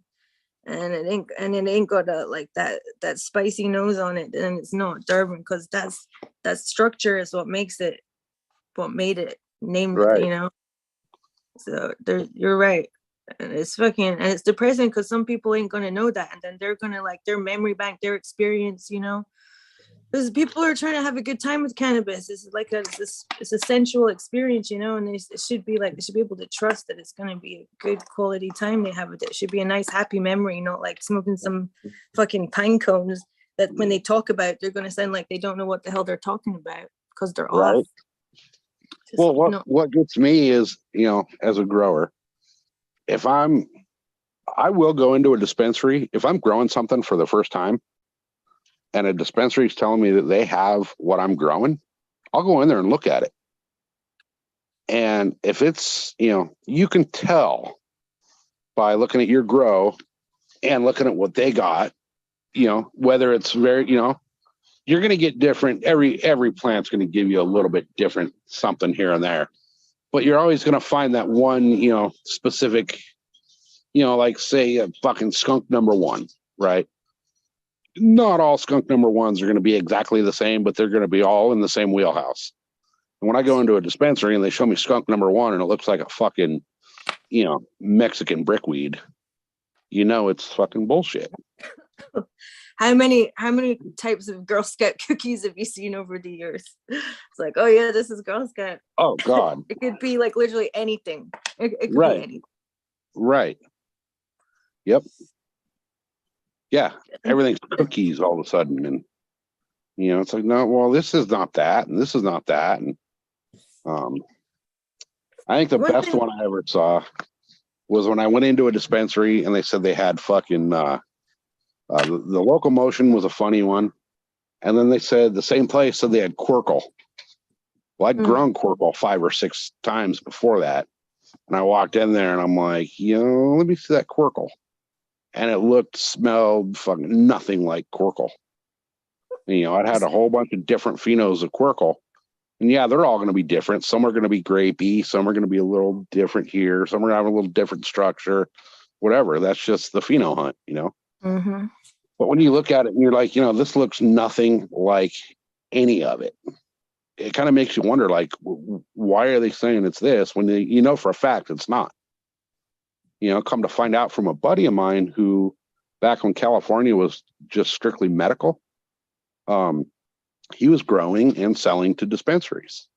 and it ain't got like that spicy nose on it, then it's not Durban, because that structure is what made it named, right. So you're right. And it's depressing, because some people ain't gonna know that, and then they're gonna, like, their memory bank, their experience, because people are trying to have a good time with cannabis. It's like it's a sensual experience, and it should be like, they should be able to trust that it's going to be a good quality time they have with it. It should be a nice, happy memory, not like smoking some fucking pine cones that when they talk about, they're going to sound like they don't know what the hell they're talking about because they're Right. off. Well, what gets me is, as a grower, I will go into a dispensary if I'm growing something for the first time, and a dispensary is telling me that they have what I'm growing, I'll go in there and look at it. And if it's, you can tell by looking at your grow and looking at what they got, whether it's very, you're going to get different. Every plant's going to give you a little bit different something here and there. but you're always going to find that one, specific, like say a fucking skunk number one, right? Not all skunk number ones are going to be exactly the same, but they're going to be all in the same wheelhouse. And when I go into a dispensary and they show me skunk number one and it looks like a fucking, Mexican brickweed, it's fucking bullshit. How many types of Girl Scout cookies have you seen over the years? It's like, oh yeah, this is Girl Scout. Oh God. It could be like literally anything. It could Right. be anything. Right. Yep. Yeah. Everything's cookies all of a sudden. And, it's like, no, well, this is not that. And this is not that. And I think the best one I ever saw was when I went into a dispensary and they said they had fucking, the locomotion was a funny one. And then they said the same place said they had Quirkle. Well, I'd grown Quirkle 5 or 6 times before that. And I walked in there and I'm like, let me see that Quirkle. And it smelled fucking nothing like Quirkle. I'd had a whole bunch of different phenos of Quirkle. And yeah, they're all going to be different. Some are going to be grapey. Some are going to be a little different here. Some are going to have a little different structure, whatever. That's just the pheno hunt, Mm-hmm. But when you look at it and you're like, this looks nothing like any of it. It kind of makes you wonder, like, why are they saying it's this when they, for a fact it's not? Come to find out from a buddy of mine who, back when California was just strictly medical, he was growing and selling to dispensaries.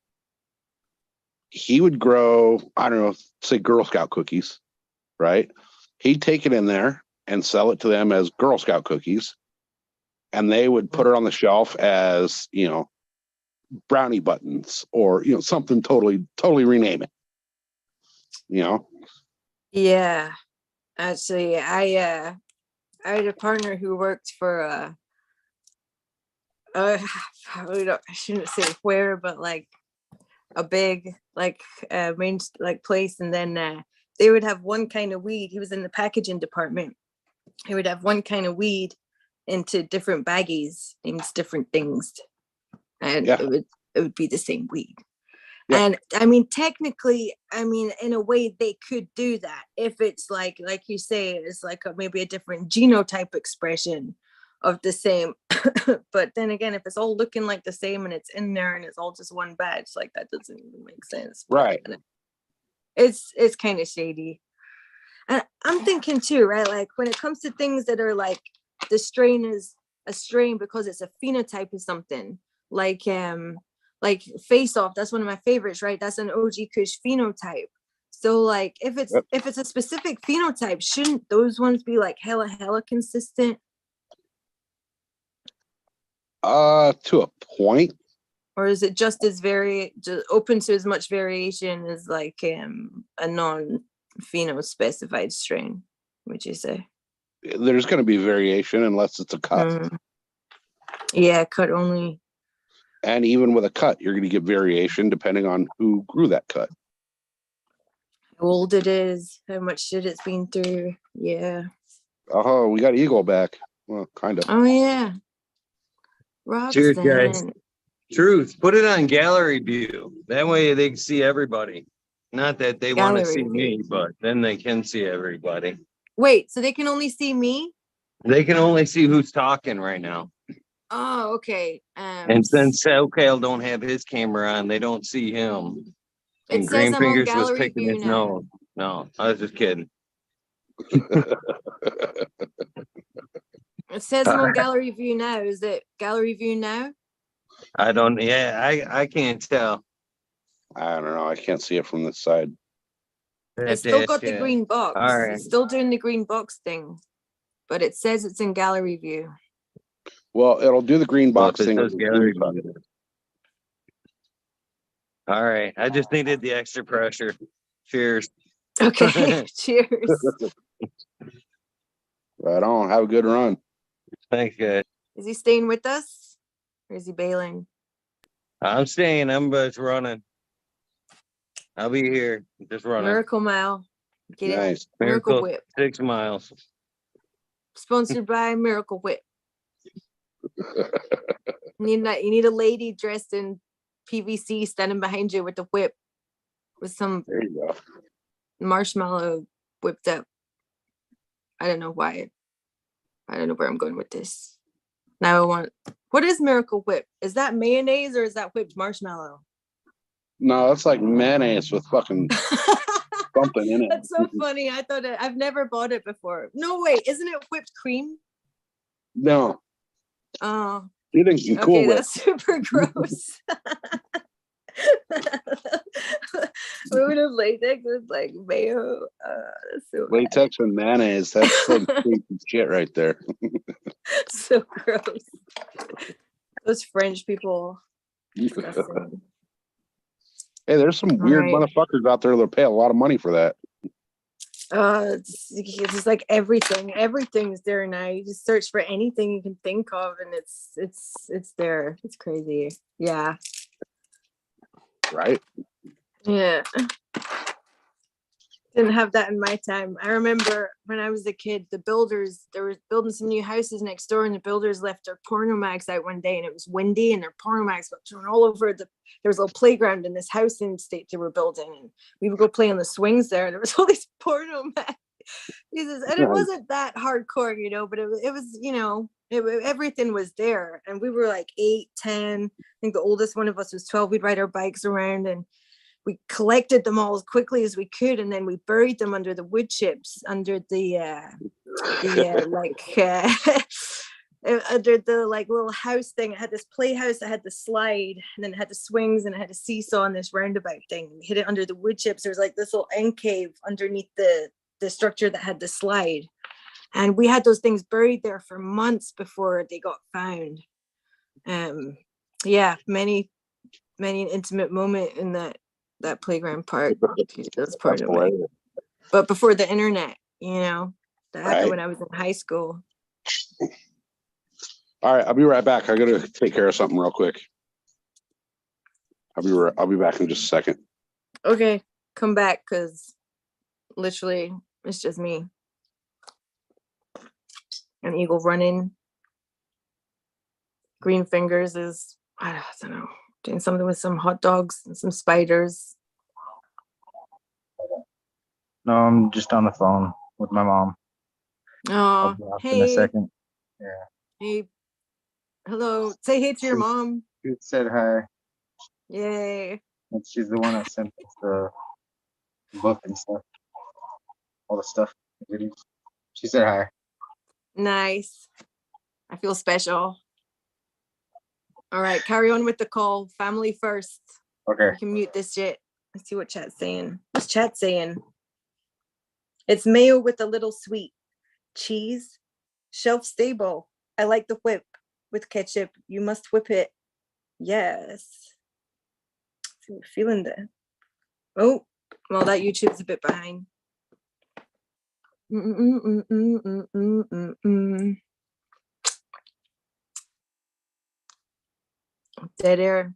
He would grow, I don't know, say Girl Scout cookies, right? He'd take it in there and sell it to them as Girl Scout cookies. And they would put it on the shelf as, brownie buttons or, something totally rename it. Yeah. Actually, I had a partner who worked for I shouldn't say where, but like a big main place, and then they would have one kind of weed. He was in the packaging department. He would have one kind of weed into different baggies, means different things, and it would be the same weed. Yeah. And I mean, technically, in a way, they could do that if it's like you say, it's like maybe a different genotype expression of the same. But then again, if it's all looking like the same and it's in there and it's all just one batch, like that doesn't even make sense. Right. It's kind of shady. And I'm thinking too, right? Like when it comes to things that are like the strain is a strain because it's a phenotype of something, like Face Off, that's one of my favorites, right? That's an OG Kush phenotype. So like if it's a specific phenotype, shouldn't those ones be like hella consistent? To a point. Or is it just open to as much variation as like a non-pheno specified strain, would you say? There's going to be variation unless it's a cut. Yeah, cut only. And even with a cut, you're going to get variation depending on who grew that cut. How old it is, how much shit it's been through. Yeah. Oh, we got Eagle back. Well, kind of. Oh, yeah. Robson. Cheers, guys. Truth, put it on gallery view. That way they can see everybody. Not that they want to see me, but then they can see everybody. Wait, so they can only see me? They can only see who's talking right now. Oh, okay. And since SoCal don't have his camera on, they don't see him. And Green Fingers was picking his nose. No, I was just kidding. It says I'm on gallery view now. Is it gallery view now? I don't. Yeah, I can't tell. I don't know. I can't see it from this side. It's still got the green box. All right. It's still doing the green box thing, but it says it's in gallery view. Well, it'll do the green box thing. Gallery view. All right. I just needed the extra pressure. Cheers. Okay. Cheers. Right on. Have a good run. Thanks, guys. Is he staying with us or is he bailing? I'm staying. I'm just running. I'll be here. Just running. Miracle Mile. Get Nice. it. Miracle Whip. 6 miles. Sponsored by Miracle Whip. You need a lady dressed in PVC standing behind you with the whip. with some There you go. marshmallow whipped up. I don't know why. I don't know where I'm going with this. Now I want, what is Miracle Whip? Is that mayonnaise or is that whipped marshmallow? No, it's like mayonnaise with fucking something in it. That's so funny. I've never bought it before. No, wait, isn't it whipped cream? No, Oh, you think you okay, cool with that's super gross. We would have latex with like mayo. That's so bad. latex and mayonnaise. That's some creepy shit right there. So gross. Those French people. Disgusting. Hey, there's some weird Right. motherfuckers out there that pay a lot of money for that. It's just like everything's there now. You just search for anything you can think of and it's there. It's crazy. Yeah. Right? Yeah. Didn't have that in my time. I remember when I was a kid, they were building some new houses next door, and the builders left their porno mags out one day, and it was windy, and their porno mags got thrown all over there was a little playground in this house in state they were building, and we would go play on the swings there, and there was all these porno mags. And it wasn't that hardcore, but it was, everything was there, and we were like 8, 10. I think the oldest one of us was 12. We'd ride our bikes around, and we collected them all as quickly as we could, and then we buried them under the wood chips, under the under the like little house thing. It had this playhouse that had the slide, and then it had the swings, and it had a seesaw and this roundabout thing. We hid it under the wood chips. There was like this little end cave underneath the structure that had the slide, and we had those things buried there for months before they got found. Many an intimate moment in that playground park. That's part of it. But before the internet, that happened when I was in high school. All right, I'll be right back. I gotta take care of something real quick. I'll be back in just a second. Okay, come back, because literally it's just me. An eagle running. Green Fingers is, I don't know, doing something with some hot dogs and some spiders. No, I'm just on the phone with my mom. I'll Oh, be off in a hey. second. Hey. Hello. Say hey to your mom. She said hi. Yay. And she's the one that sent us the book and stuff. All the stuff. Videos. She said hi. Nice. I feel special. All right, carry on with the call. Family first. Okay. You can mute this shit. Let's see what chat's saying. What's chat saying? It's mayo with a little sweet. Cheese. Shelf stable. I like the whip with ketchup. You must whip it. Yes. Feeling that. Oh, well, that YouTube's a bit behind. Dead air.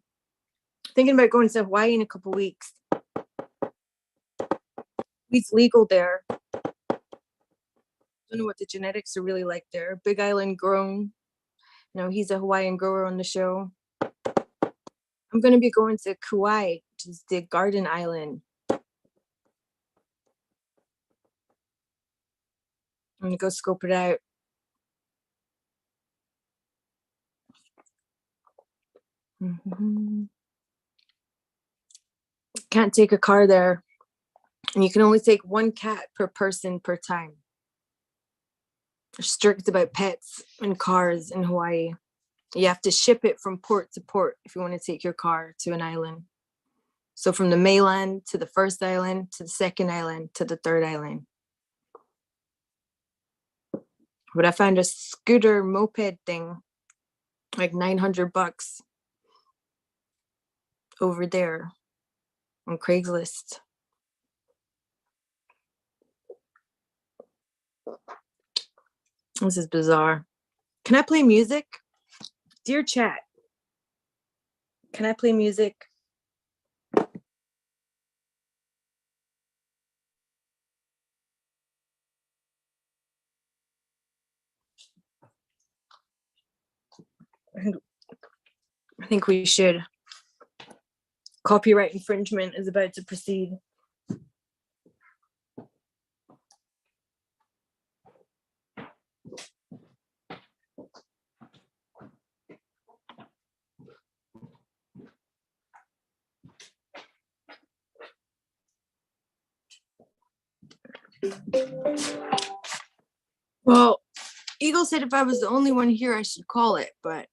Thinking about going to Hawaii in a couple weeks. Weed's legal there. Don't know what the genetics are really like there. Big Island grown. He's a Hawaiian grower on the show. I'm going to be going to Kauai, which is the garden island. I'm going to go scope it out. Can't take a car there. And you can only take one cat per person per time. They're strict about pets and cars in Hawaii. You have to ship it from port to port if you want to take your car to an island. So from the mainland to the first island, to the second island, to the third island. But I found a scooter moped thing, like $900 over there on Craigslist. This is bizarre. Can I play music? Dear chat, can I play music? I think we should copyright infringement is about to proceed. Well, Eagle said if I was the only one here, I should call it, but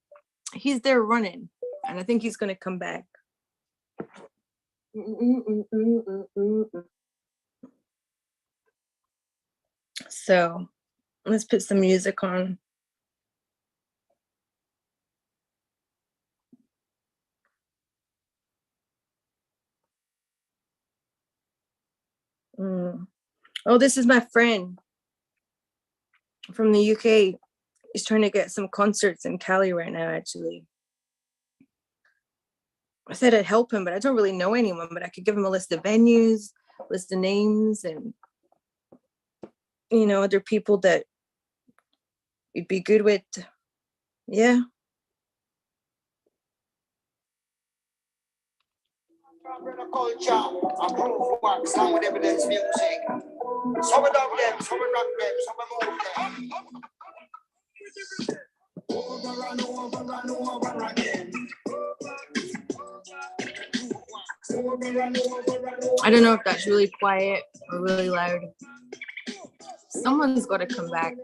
he's there running, and I think he's going to come back. So let's put some music on. Oh, this is my friend from the UK. He's trying to get some concerts in Cali right now, actually. I said I'd help him, but I don't really know anyone, but I could give him a list of venues, list of names, and, you know, other people that you'd be good with. Yeah. Culture and groove work, song with evidence music. Some of them, some of rock them, some of move them. Over and over and over again. Over and over and over. I don't know if that's really quiet or really loud. Someone's got to come back.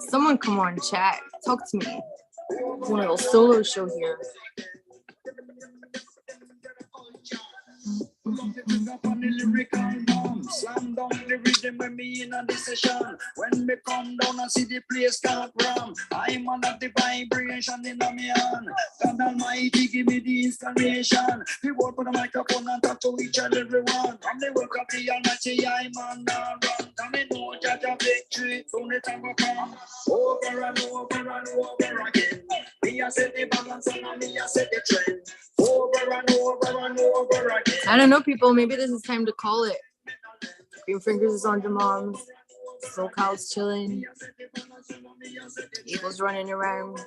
Someone come on, chat. Talk to me. It's one little solo show here. Slam down the rhythm when me in a decision. When me come down and see the place start ram, I'm on the vibration in a me hand. God Almighty give me the inspiration. We work with the microphone and talk to each and everyone. From the work of the Almighty, I'm on the run. Come in, no judge of victory, soon it will come. Over and over and over again. Me I set the balance and me I set the trend. Over and over and over again. I don't know, people. Maybe this is time to call it. Green Fingers is on demands. SoCal's chilling. Eagle's running around.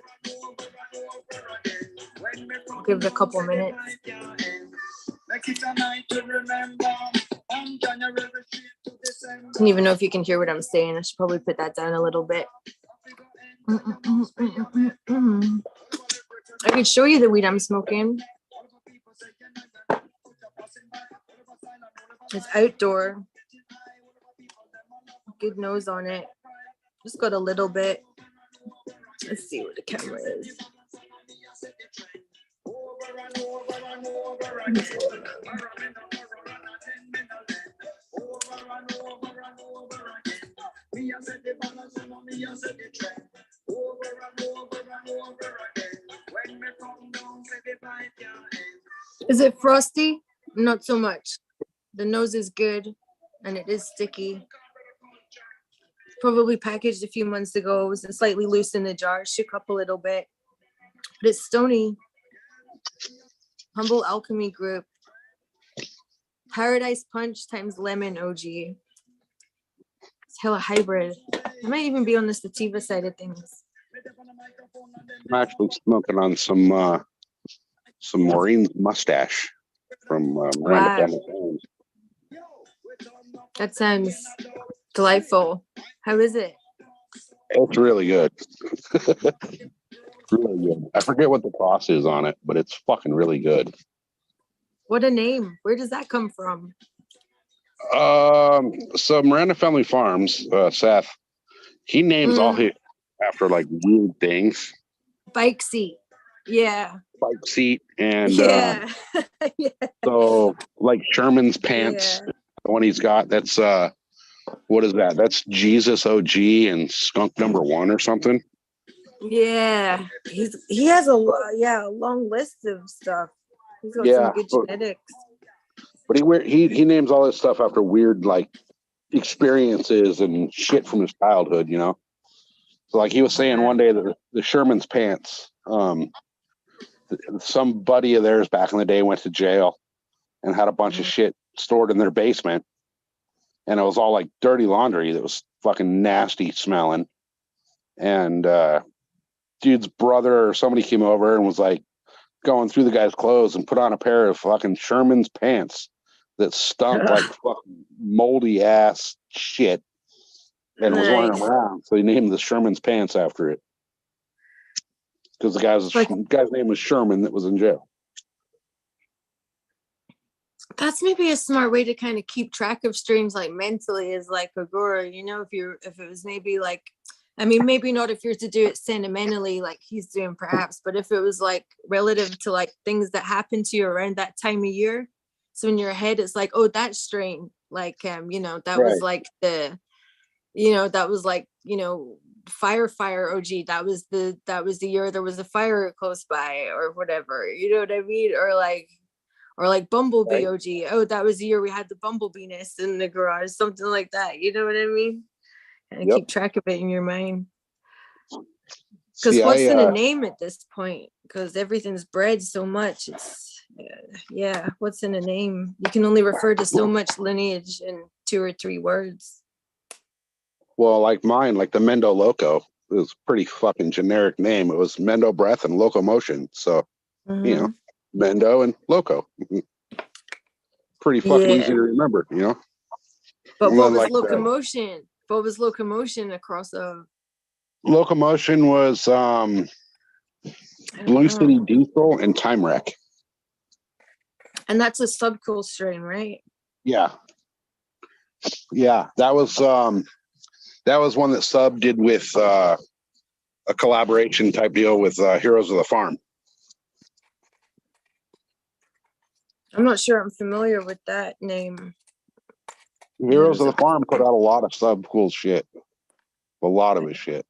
I'll give it a couple minutes. Don't even know if you can hear what I'm saying. I should probably put that down a little bit. I could show you the weed I'm smoking. It's outdoor. Good nose on it. Just got a little bit. Let's see where the camera is. Is it frosty? Not so much. The nose is good and it is sticky. Probably packaged a few months ago. It was slightly loose in the jar, shook up a little bit. But it's stony. Humble Alchemy Group. Paradise Punch times lemon OG. It's hella hybrid. I might even be on the sativa side of things. I'm actually smoking on some Maureen's mustache from Miranda Family. That sounds delightful. How is it? It's really good. Really good. I forget what the cross is on it, but it's fucking really good. What a name. Where does that come from? So Miranda Family Farms, Seth, he names all his after like weird things. Bike seat. Yeah. Bike seat and yeah. yeah. So like Sherman's pants, the one he's got, that's what is that? That's Jesus OG and Skunk #1 or something. Yeah. He has a long list of stuff. He's got some good genetics. But he names all this stuff after weird like experiences and shit from his childhood, you know. So like he was saying one day that the Sherman's pants, somebody of theirs back in the day went to jail and had a bunch of shit stored in their basement, and it was all like dirty laundry that was fucking nasty smelling. And dude's brother or somebody came over and was like, going through the guy's clothes and put on a pair of fucking Sherman's pants that stunk like fucking moldy ass shit and was wearing them Nice. around. So he named the Sherman's pants after it. Because the guy's name was Sherman that was in jail. That's maybe a smart way to kind of keep track of strains, like mentally, is like a grower, you know, if it was maybe like, I mean, maybe not if you're to do it sentimentally like he's doing perhaps, but if it was like relative to like things that happen to you around that time of year. So in your head, it's like, oh, that strain, like, you know, that was like the, you know, that was like, you know, fire OG. That was the year there was a fire close by or whatever, you know what I mean? Or like Bumblebee OG. Oh, that was the year we had the Bumblebee nest in the garage, something like that. You know what I mean? And keep track of it in your mind. Because what's in a name at this point? Because everything's bred so much. It's what's in a name? You can only refer to so much lineage in 2 or 3 words. Well, like mine, like the Mendo Loco, it was a pretty fucking generic name. It was Mendo Breath and Locomotion. So, you know, Mendo and Loco. Pretty fucking easy to remember, you know? But what was locomotion? What was locomotion across of? Locomotion was Blue City Diesel and Time Wreck. And that's a subcool strain, right? Yeah. Yeah. That was one that Sub did with a collaboration type deal with Heroes of the Farm. I'm not sure I'm familiar with that name. Heroes of the Farm put out a lot of Sub cool shit. A lot of his shit.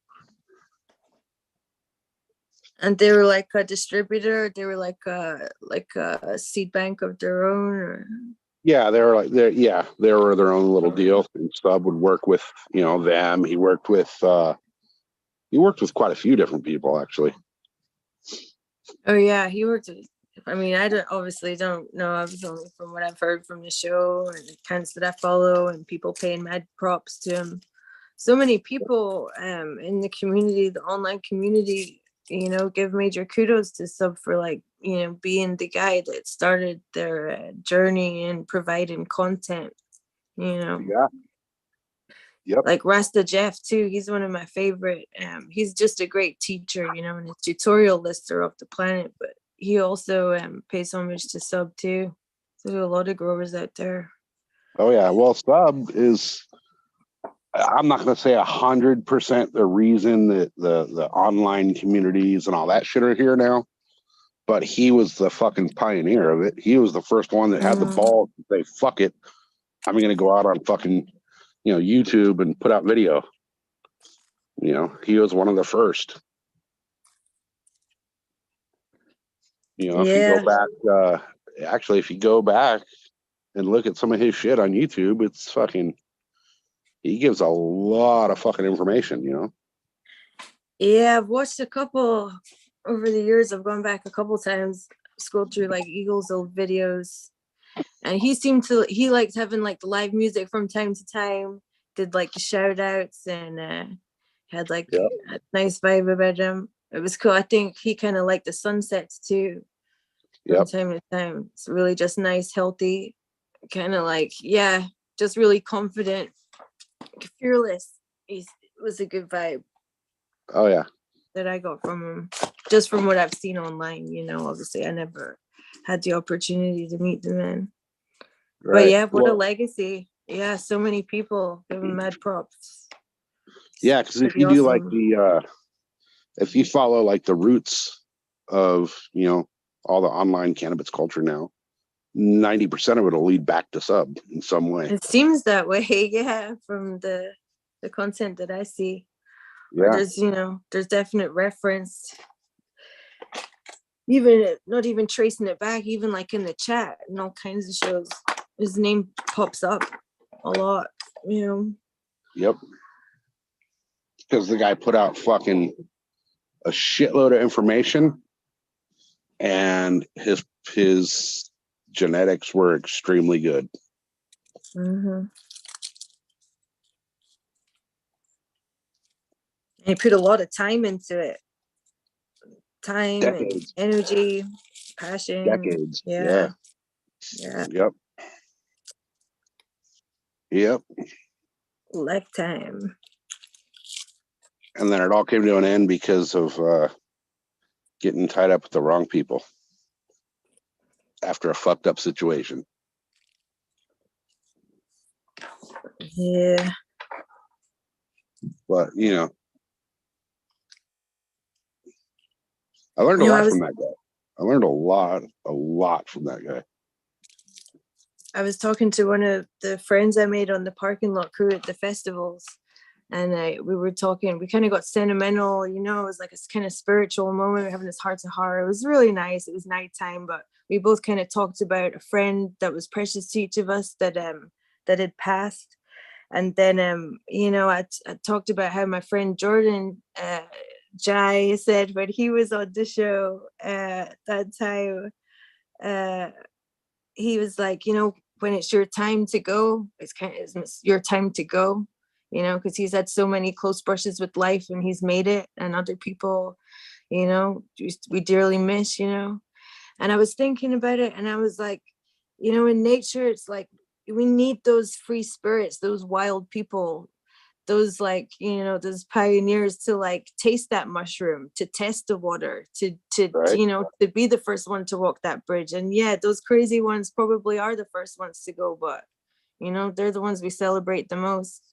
And they were like a distributor. They were like a seed bank of their own. Or... Yeah, they were their own little deal. And Sub would work with, you know, them. He worked with quite a few different people actually. Oh yeah, he worked with, I mean, obviously don't know. I was only from what I've heard from the show and accounts that I follow and people paying mad props to him. So many people in the community, the online community, you know, give major kudos to Sub for like, you know, being the guy that started their journey and providing content, you know. Yeah. Yep. Like Rasta Jeff too. He's one of my favorite. He's just a great teacher, you know, and his tutorial lists are off the planet, but he also pays homage to Sub too. So there are a lot of growers out there. Oh yeah. Well, Sub is, I'm not going to say 100% the reason that the online communities and all that shit are here now, but he was the fucking pioneer of it. He was the first one that had the ball to say, fuck it, I'm going to go out on fucking, you know, YouTube and put out video. You know, he was one of the first. You know, if you go back, actually, if you go back and look at some of his shit on YouTube, it's fucking, he gives a lot of fucking information, you know? Yeah, I've watched a couple over the years. I've gone back a couple times, scrolled through like Eagle's old videos. And he liked having like the live music from time to time, did like the shout outs and had like a nice vibe about him. It was cool. I think he kind of liked the sunsets too from time to time. It's really just nice, healthy, kind of like, just really confident, fearless. It was a good vibe. Oh, yeah. That I got from him, just from what I've seen online, you know. Obviously, I never had the opportunity to meet the man. Right. But yeah, what a legacy. Yeah, so many people give him mad props. Yeah, because if you do like if you follow like the roots of, you know, all the online cannabis culture now, 90% of it will lead back to Sub in some way. It seems that way, yeah, from the content that I see. Yeah. Or there's, you know, there's definite reference. Even not even tracing it back, even like in the chat and all kinds of shows, his name pops up a lot, you know. Yep. Because the guy put out fucking a shitload of information, and his genetics were extremely good. Mm-hmm. He put a lot of time into it. time Decades. and energy, passion. Decades. Yeah. Yeah. Yeah. Yep. Lifetime. And then it all came to an end because of getting tied up with the wrong people after a fucked up situation. Yeah. But I learned a lot from that guy. I learned a lot from that guy. I was talking to one of the friends I made on the parking lot crew at the festivals, and we were talking. We kind of got sentimental, it was like a kind of spiritual moment. We were having this heart to heart. It was really nice. It was nighttime, but we both kind of talked about a friend that was precious to each of us that had passed. And then I talked about how my friend Jordan Jai said when he was on the show that time, he was like, when it's your time to go, it's your time to go, because he's had so many close brushes with life and he's made it, and other people, we dearly miss, and I was thinking about it, and I was like, in nature, it's like we need those free spirits, those wild people, those those pioneers to like taste that mushroom, to test the water, to Right. to be the first one to walk that bridge. And yeah, those crazy ones probably are the first ones to go, but they're the ones we celebrate the most.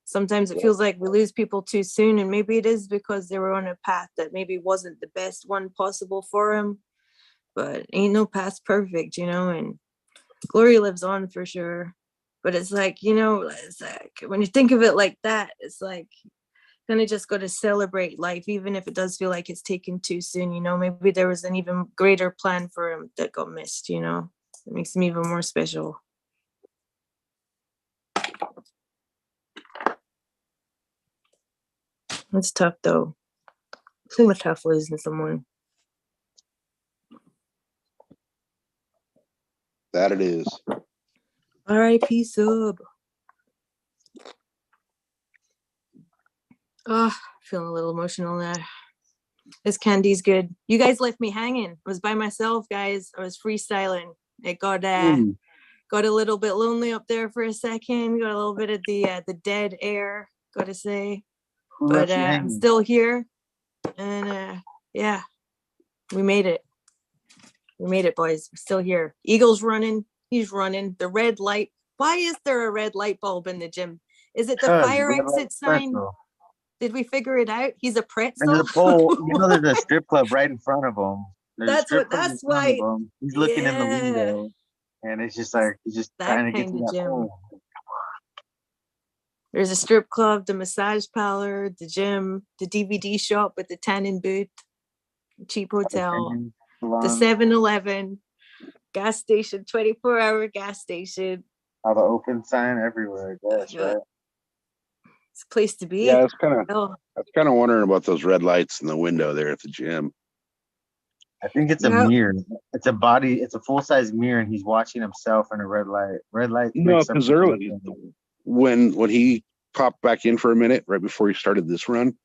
Sometimes it feels like we lose people too soon, and maybe it is because they were on a path that maybe wasn't the best one possible for them, but ain't no path perfect, and glory lives on for sure. But it's like, it's like when you think of it like that, it's like kind of just got to celebrate life, even if it does feel like it's taken too soon. Maybe there was an even greater plan for him that got missed. It makes him even more special. It's tough though. It's a tough losing someone. That it is. R.I.P. Sub. Oh, feeling a little emotional now. This candy's good. You guys left me hanging. I was by myself, guys. I was freestyling. It got a little bit lonely up there for a second. Got a little bit of the dead air, gotta say. But I'm still here. And yeah, we made it. We made it, boys. We're still here. Eagle's running. He's running. The red light. Why is there a red light bulb in the gym? Is it the fire exit sign? Did we figure it out? He's a pretzel. There's a pole. There's a strip club right in front of him. That's why. He's looking in the window, and it's just like he's just that trying to get to that gym. pole. There's a strip club, the massage parlor, the gym, the DVD shop with the tanning booth, cheap hotel, the 7-Eleven, gas station, 24-hour gas station. All the open sign everywhere, I guess, right? It's a place to be. Yeah, it's kind of. I was kind of wondering about those red lights in the window there at the gym. I think it's a mirror. It's a body. It's a full size mirror, and he's watching himself in a red light. Red light. No, because early when he popped back in for a minute right before he started this run,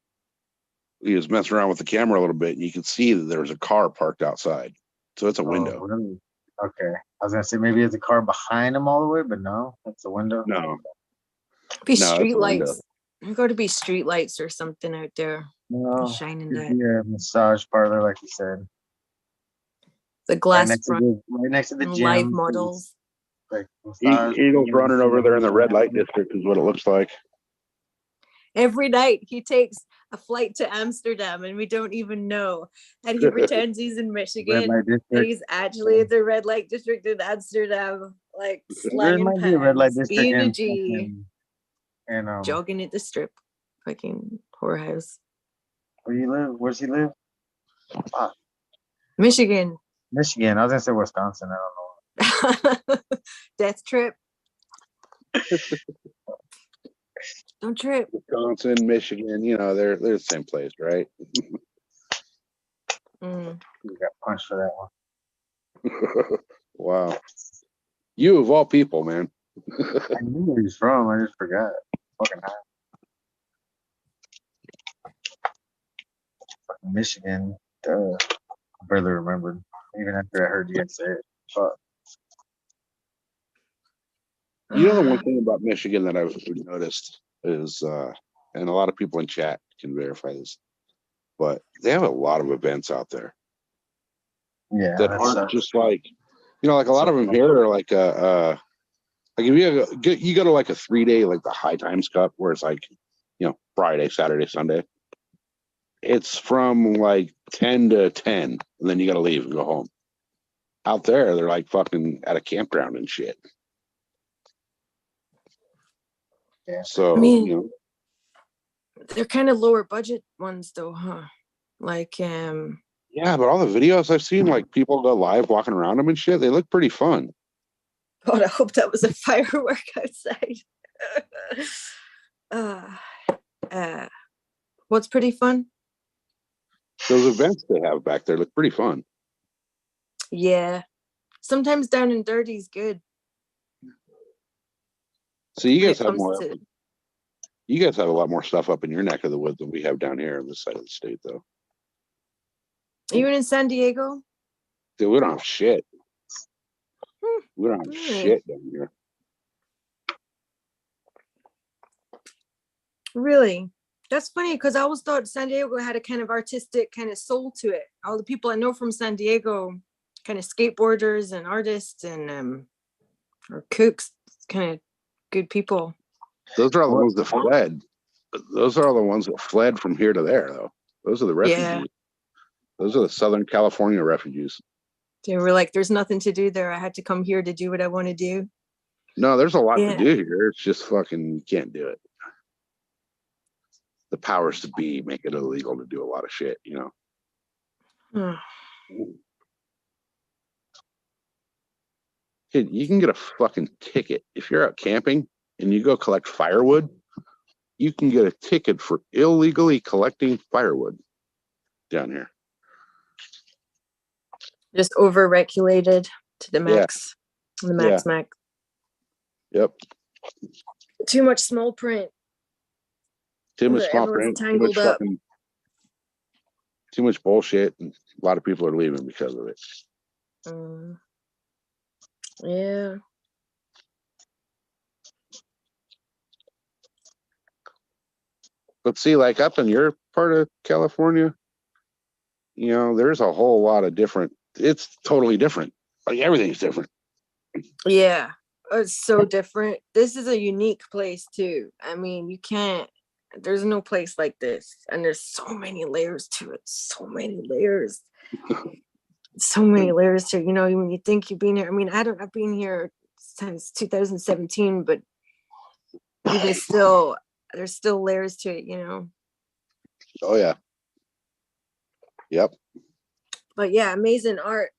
he was messing around with the camera a little bit, and you could see that there was a car parked outside. So it's a window. Really? Okay, I was gonna say maybe it's a car behind him all the way, but no, it's a window. No. Be street lights. There's got to be street lights or something out there. No, shining that. Yeah, massage parlor, like you said. The glass right next to the gym. Live models. Like Eagle's running over there in the red light district is what it looks like. Every night he takes a flight to Amsterdam and we don't even know. And he pretends he's in Michigan and he's actually in the red light district in Amsterdam, like slanging pants, being a G. And jogging at the strip, fucking whorehouse. Where you live? Where's he live? Michigan. I was gonna say Wisconsin. I don't know. Death trip. Don't trip. Wisconsin, Michigan, they're the same place, right? You got punched for that one. Wow. You of all people, man. I knew where he's from. I just forgot. Fucking high. Fucking Michigan. Duh. I barely remembered. Even after I heard you guys say it. Fuck. You know, the one thing about Michigan that I've noticed is, and a lot of people in chat can verify this, but they have a lot of events out there Yeah, that that's aren't just like, you know, like a lot of them here are like like if you go to like a 3-day, like the High Times Cup, where it's like, you know, Friday, Saturday, Sunday. It's from like 10 to 10, and then you got to leave and go home. Out there, they're like fucking at a campground and shit. yeah. So, I mean, you know, they're kind of lower budget ones though, huh? Like, yeah, but all the videos I've seen, like people go live walking around them and shit, they look pretty fun. God, I hope that was a firework outside. What's pretty fun? Those events they have back there look pretty fun. Yeah. Sometimes down and dirty is good. So you when guys it have comes more. to- You guys have a lot more stuff up in your neck of the woods than we have down here on this side of the state, though. Even in San Diego? Dude, we don't have shit. We don't have Really? shit down here. Really? That's funny because I always thought San Diego had a kind of artistic kind of soul to it. All the people I know from San Diego, kind of skateboarders and artists and or cooks, kind of good people. Those are all the ones that fled. Those are all the ones that fled from here to there, though. Those are the refugees. Yeah. Those are the Southern California refugees. They were like, there's nothing to do there. I had to come here to do what I want to do. No, there's a lot Yeah. to do here. It's just fucking, you can't do it. The powers to be make it illegal to do a lot of shit, you know? Kid, you can get a fucking ticket. If you're out camping and you go collect firewood, you can get a ticket for illegally collecting firewood down here. Just over regulated to the max. The max. Yep. Too much small print. Too much Where small everyone's print, too much tangled up. fucking, too much bullshit, and a lot of people are leaving because of it. Yeah. But see, like up in your part of California, you know, there's a whole lot of different. It's totally different. Like everything's different. Yeah. It's so different. This is a unique place too. I mean, you can't, there's no place like this. And there's so many layers to it. So many layers. So many layers to it. You know, when you think you've been here. I mean, I've been here since 2017, but even still, there's still layers to it, you know. Oh yeah. Yep. But yeah, amazing arts.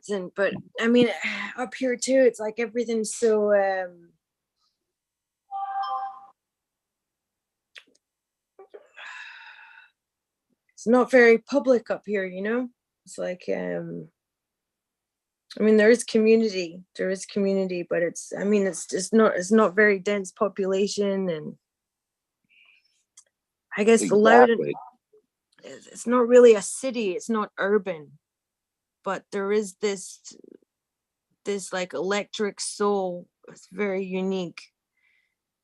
And but I mean, up here too, it's like everything's so it's not very public up here, you know. It's like I mean, there is community, but it's, I mean, it's not very dense population, and I guess the Loudon, it's not really a city, it's not urban, but there is this like electric soul. It's very unique.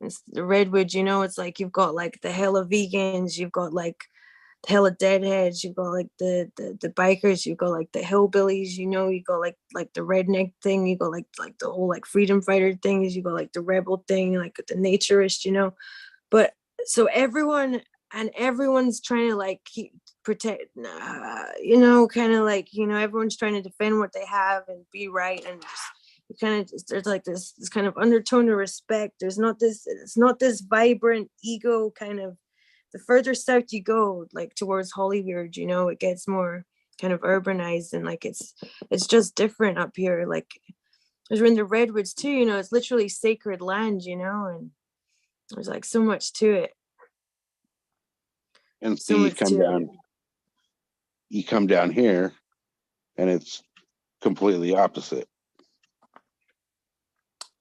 It's the redwood, you know. It's like you've got like the hella vegans, you've got like the hella deadheads, you've got like the bikers, you've got like the hillbillies, you know, you got like the redneck thing, you got like the whole like freedom fighter things, you got like the rebel thing, like the naturist, you know. But so everyone's trying to like protect, you know, kind of like, you know, everyone's trying to defend what they have and be right, and you kind of, there's like this kind of undertone of respect. There's not this, it's not this vibrant ego kind of. The further south you go, like towards Hollywood, you know, it gets more kind of urbanized, and like it's just different up here. Like we're in the redwoods too, you know, it's literally sacred land, you know, and there's like so much to it. And So see, much to it. you come down here, and it's completely opposite.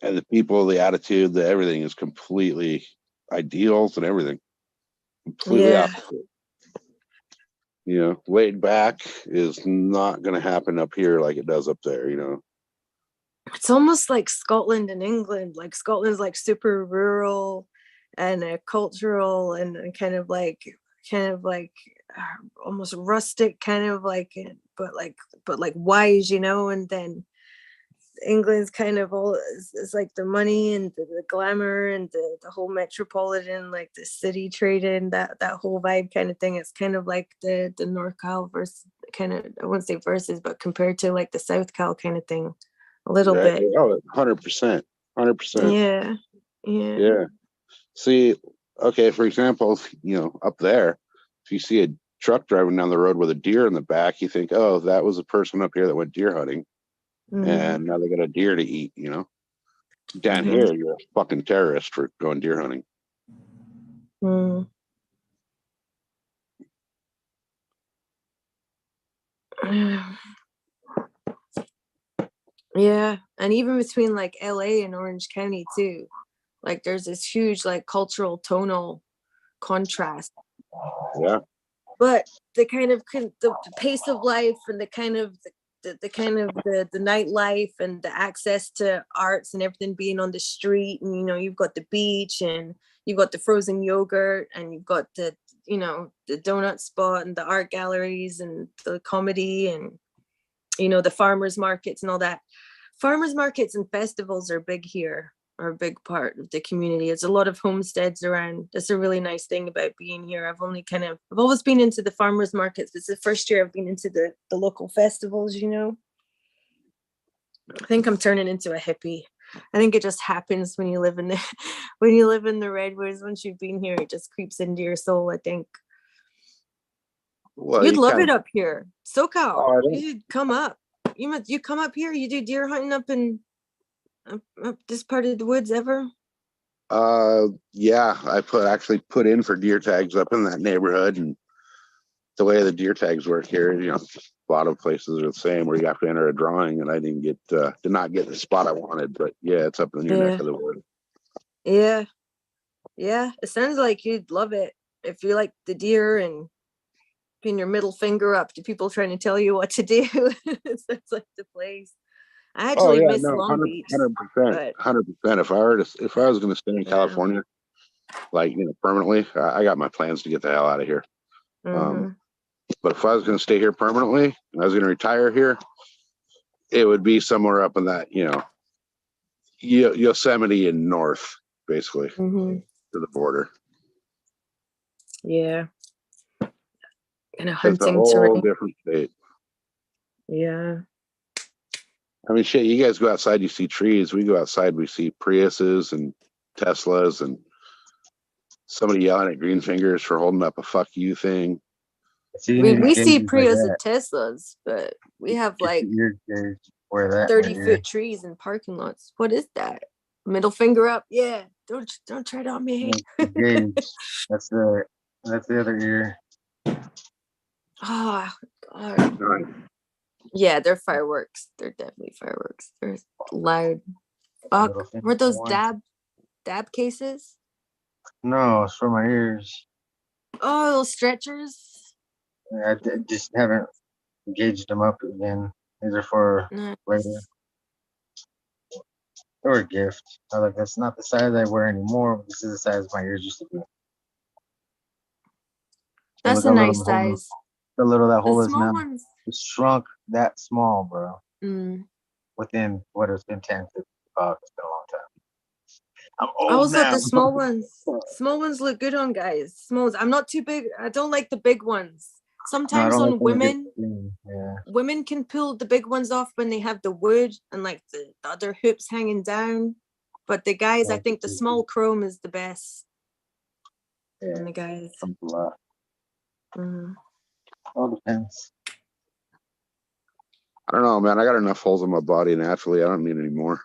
And the people, the attitude, the everything is completely ideals and everything. Completely opposite. laid back is not going to happen up here like it does up there. It's almost like Scotland and England. Like Scotland's like super rural and cultural and kind of like almost rustic, kind of like, but like wise, and then England's kind of all is like the money and the glamour and the whole metropolitan, like the city trading, that whole vibe kind of thing. It's kind of like the North Cal versus kind of, I wouldn't say versus, but compared to like the South Cal kind of thing, a little bit. Oh, 100%. 100%. Yeah. Yeah. See, okay, for example, up there, if you see a truck driving down the road with a deer in the back, you think, oh, that was a person up here that went deer hunting. And now they got a deer to eat, Down here, you're a fucking terrorist for going deer hunting. Yeah, and even between like LA and Orange County too, like there's this huge like cultural tonal contrast. Yeah. But the kind of the pace of life and the kind of the nightlife and the access to arts and everything being on the street, and you've got the beach and you've got the frozen yogurt and you've got the the donut spot and the art galleries and the comedy and the farmers markets and all that. Farmers markets and festivals are big here, are a big part of the community. It's a lot of homesteads around. That's a really nice thing about being here. I've always been into the farmers markets. It's the first year I've been into the local festivals, I think I'm turning into a hippie. I think it just happens when you live in the redwoods. Once you've been here, it just creeps into your soul, I think. Well, You'd love it up here. SoCal. Oh, You should come up. You come up here, you do deer hunting up in up this part of the woods ever? Yeah, I actually put in for deer tags up in that neighborhood, and the way the deer tags work here, a lot of places are the same where you have to enter a drawing, and I did not get the spot I wanted, but yeah, it's up in your neck of the woods. Yeah. It sounds like you'd love it if you like the deer and putting your middle finger up to people trying to tell you what to do. It sounds like the place. I actually miss Long Beach. 100%. If I was going to stay in California, like permanently, I got my plans to get the hell out of here. But if I was going to stay here permanently and I was going to retire here, it would be somewhere up in that Yosemite and north, basically, to the border. Yeah. In a It's hunting a whole terrain. different state. Yeah. I mean, shit, you guys go outside, you see trees. We go outside, we see Priuses and Teslas and somebody yelling at green fingers for holding up a fuck you thing. We see Prius and Teslas, but we have like 30-foot trees in parking lots. What is that? Middle finger up? Yeah. Don't try it on me. That's the other ear. Oh God. Yeah, they're fireworks. They're definitely fireworks. They're loud. Fuck. Were those dab cases? No, it's for my ears. Oh, those stretchers. I just haven't gauged them up again. These are for later. They were a gift. I like, that's not the size I wear anymore, but this is the size my ears used to be. That's a nice size. The little that hole is small now. Ones. It's shrunk that small, bro. Within what it's been 10, 15 bucks. It's been a long time. I'm old I always now. thought the small ones look good on guys. Small ones. I'm not too big. I don't like the big ones. Sometimes on like women, women can pull the big ones off when they have the wood and like the other hoops hanging down. But the guys, I think the small chrome is the best. Yeah, and the guys. A lot. All depends. I don't know, man. I got enough holes in my body naturally. I don't need any more.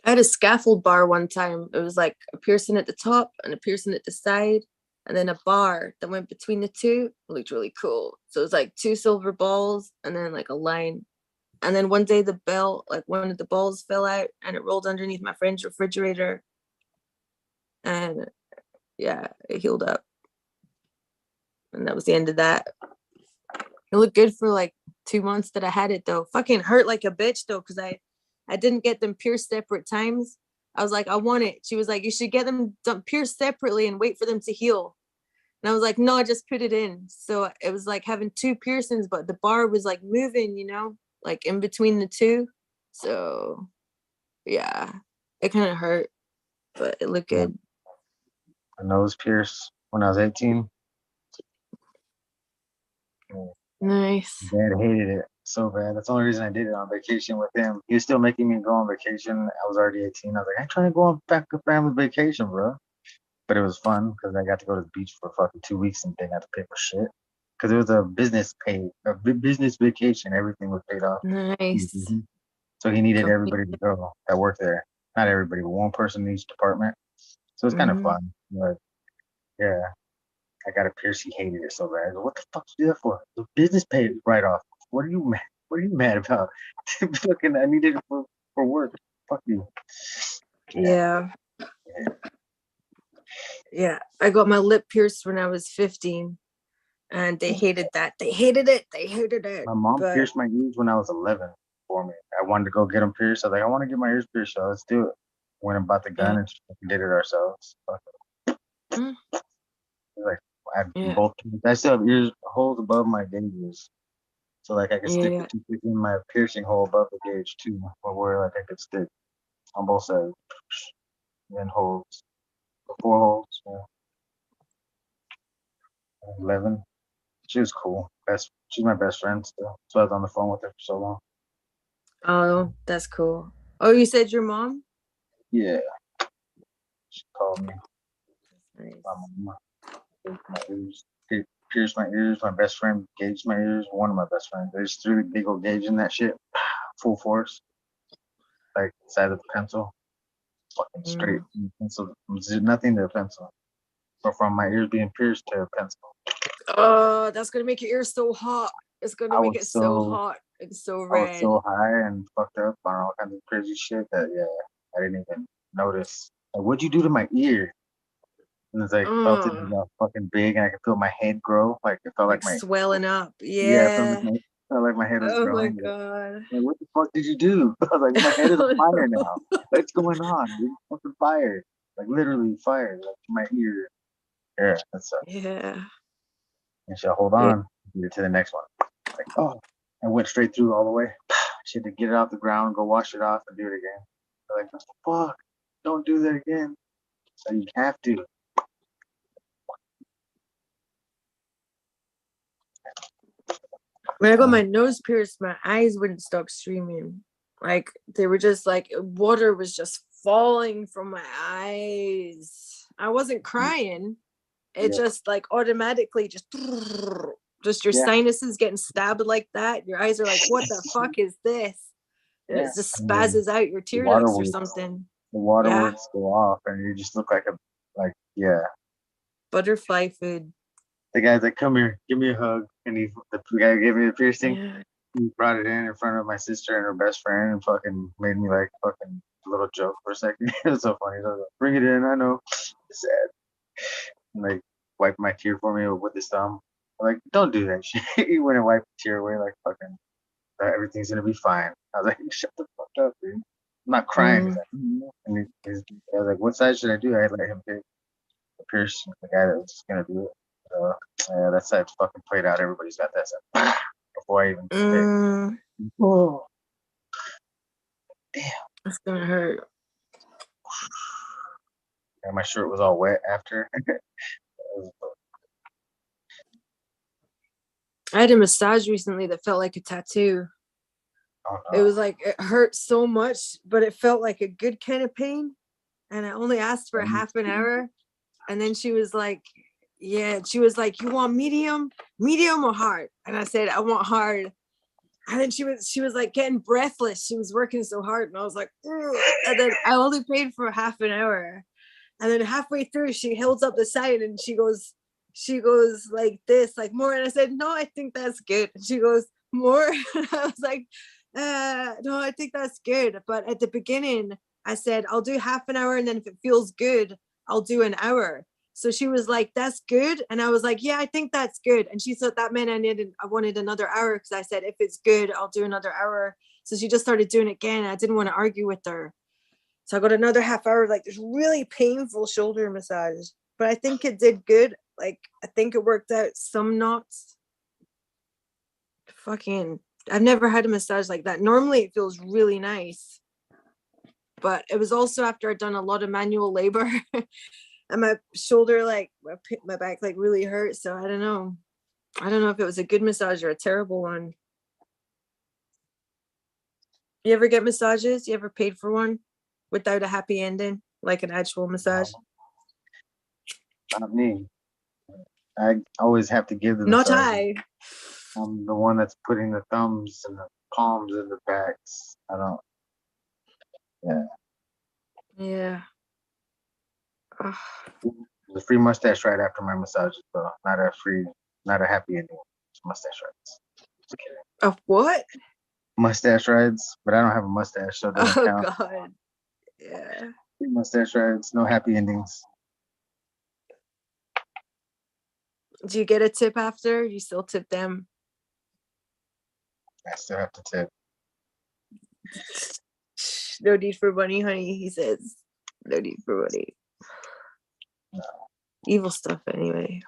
I had a scaffold bar one time. It was like a piercing at the top and a piercing at the side, and then a bar that went between the two. It looked really cool. So it was like 2 silver balls and then like a line. And then one day the bell, like one of the balls fell out and it rolled underneath my friend's refrigerator. And yeah, it healed up. And that was the end of that. It looked good for like 2 months that I had it though. Fucking hurt like a bitch though, because I didn't get them pierced separate times. I was like, I want it. She was like, you should get them pierced separately and wait for them to heal. And I was like, no, I just put it in. So it was like having 2 piercings, but the bar was like moving, you know, like in between the 2. So yeah, it kind of hurt, but it looked good. My nose pierced when I was 18. Nice. Dad hated it so bad. That's the only reason I did it on vacation with him. He was still making me go on vacation. I was already 18. I was like, I'm trying to go on back to family vacation, bro. But it was fun because I got to go to the beach for fucking 2 weeks and didn't have to pay for shit. Because it was a business vacation. Everything was paid off. Nice. So he needed everybody to go that worked there. Not everybody, but one person in each department. So it's kind of fun. But yeah, I got a pierce. He hated it so bad. I go, what the fuck you do that for? The business paid right off. What are you mad? What are you mad about? Fucking, I needed it for work. Fuck you. Yeah. Yeah. I got my lip pierced when I was 15 and they hated that. They hated it. They hated it. My mom pierced my ears when I was 11 for me. I wanted to go get them pierced. I was like, I want to get my ears pierced, so let's do it. Went and bought the gun and did it ourselves. Like, I still have ears holes above my gauges. So like I could stick the toothpick in my piercing hole above the gauge too, or where like I could stick on both sides. And then holes. 4 holes. Yeah. 11. She was cool. She's my best friend still. So I was on the phone with her for so long. Oh, that's cool. Oh, you said your mom? Yeah. She called me. Nice. My mom my ears. Pierced my ears. My best friend gauged my ears. One of my best friends. They just threw the big old gauge in that shit. Full force. Like the size of a pencil. Fucking straight pencil. Nothing to a pencil. So from my ears being pierced to a pencil. Oh, that's gonna make your ears so hot. It's gonna make it so hot. It's so red. I was so high and fucked up on all kinds of crazy shit that I didn't even notice. Like, what'd you do to my ear? And it's like felt it got fucking big, and I could feel my head grow. Like it felt like my swelling up. Yeah, it Yeah. felt like my head was growing. Oh my god. Like, what the fuck did you do? I was like, my head is on fire now. What's going on? Dude? Fucking fire. Like literally fire. Like my ear. Yeah, that sucks. Yeah. And she'll hold on to the next one. Like, oh, I went straight through all the way. She had to get it off the ground, go wash it off, and do it again. They're like, what the fuck? Don't do that again. So you have to. When I got my nose pierced, my eyes wouldn't stop streaming. Like they were just like water was just falling from my eyes. I wasn't crying. It just like automatically just your sinuses getting stabbed like that. Your eyes are like, what the fuck is this? And it just spazzes out your tear ducts or something. The waterworks go off, and you just look like butterfly food. The guy's like, come here, give me a hug. And the guy gave me the piercing. Yeah. He brought it in front of my sister and her best friend and fucking made me like fucking a little joke for a second. It was so funny. I was like, bring it in, I know. It's sad. And like wiped my tear for me with his thumb. I'm like, don't do that shit. He went and wiped the tear away like fucking everything's gonna be fine. I was like, shut the fuck up, dude. I'm not crying. He's like, and I was like, what size should I do? I let him pick the pierce, the guy that was just gonna do it. Yeah, that side fucking played out. Everybody's got that side before I even picked. Oh, damn. That's gonna hurt. And my shirt was all wet after. I had a massage recently that felt like a tattoo. Oh, no. It was like, it hurt so much, but it felt like a good kind of pain. And I only asked for half an hour. And then she was like, you want medium or hard? And I said, I want hard. And then she was like getting breathless. She was working so hard. And I was like, ugh. And then I only paid for half an hour. And then halfway through, she holds up the sign and she goes like this, like more. And I said, no, I think that's good. And she goes, more. And I was like, no, I think that's good. But at the beginning, I said, I'll do half an hour. And then if it feels good, I'll do an hour. So she was like, that's good. And I was like, yeah, I think that's good. And she thought that meant I wanted another hour, because I said, if it's good, I'll do another hour. So she just started doing it again. I didn't want to argue with her. So I got another half hour, like this really painful shoulder massage. But I think it did good. Like, I think it worked out some knots. Fucking, I've never had a massage like that. Normally it feels really nice. But it was also after I'd done a lot of manual labor. And my shoulder, like my back, like really hurt. So I don't know if it was a good massage or a terrible one. You ever get massages? You ever paid for one without a happy ending, like an actual massage? Not me. I always have to give the Not massage. I. I'm the one that's putting the thumbs and the palms in the backs. I don't. Yeah. Yeah. Ugh. There's a free mustache ride after my massages, though. Not a happy ending. It's mustache rides. Just kidding. Of what? Mustache rides, but I don't have a mustache, so it doesn't Oh count. God. Yeah. Free mustache rides, no happy endings. Do you get a tip after? You still tip them? I still have to tip. No need for money, honey, he says. No need for money. No. Evil stuff anyway.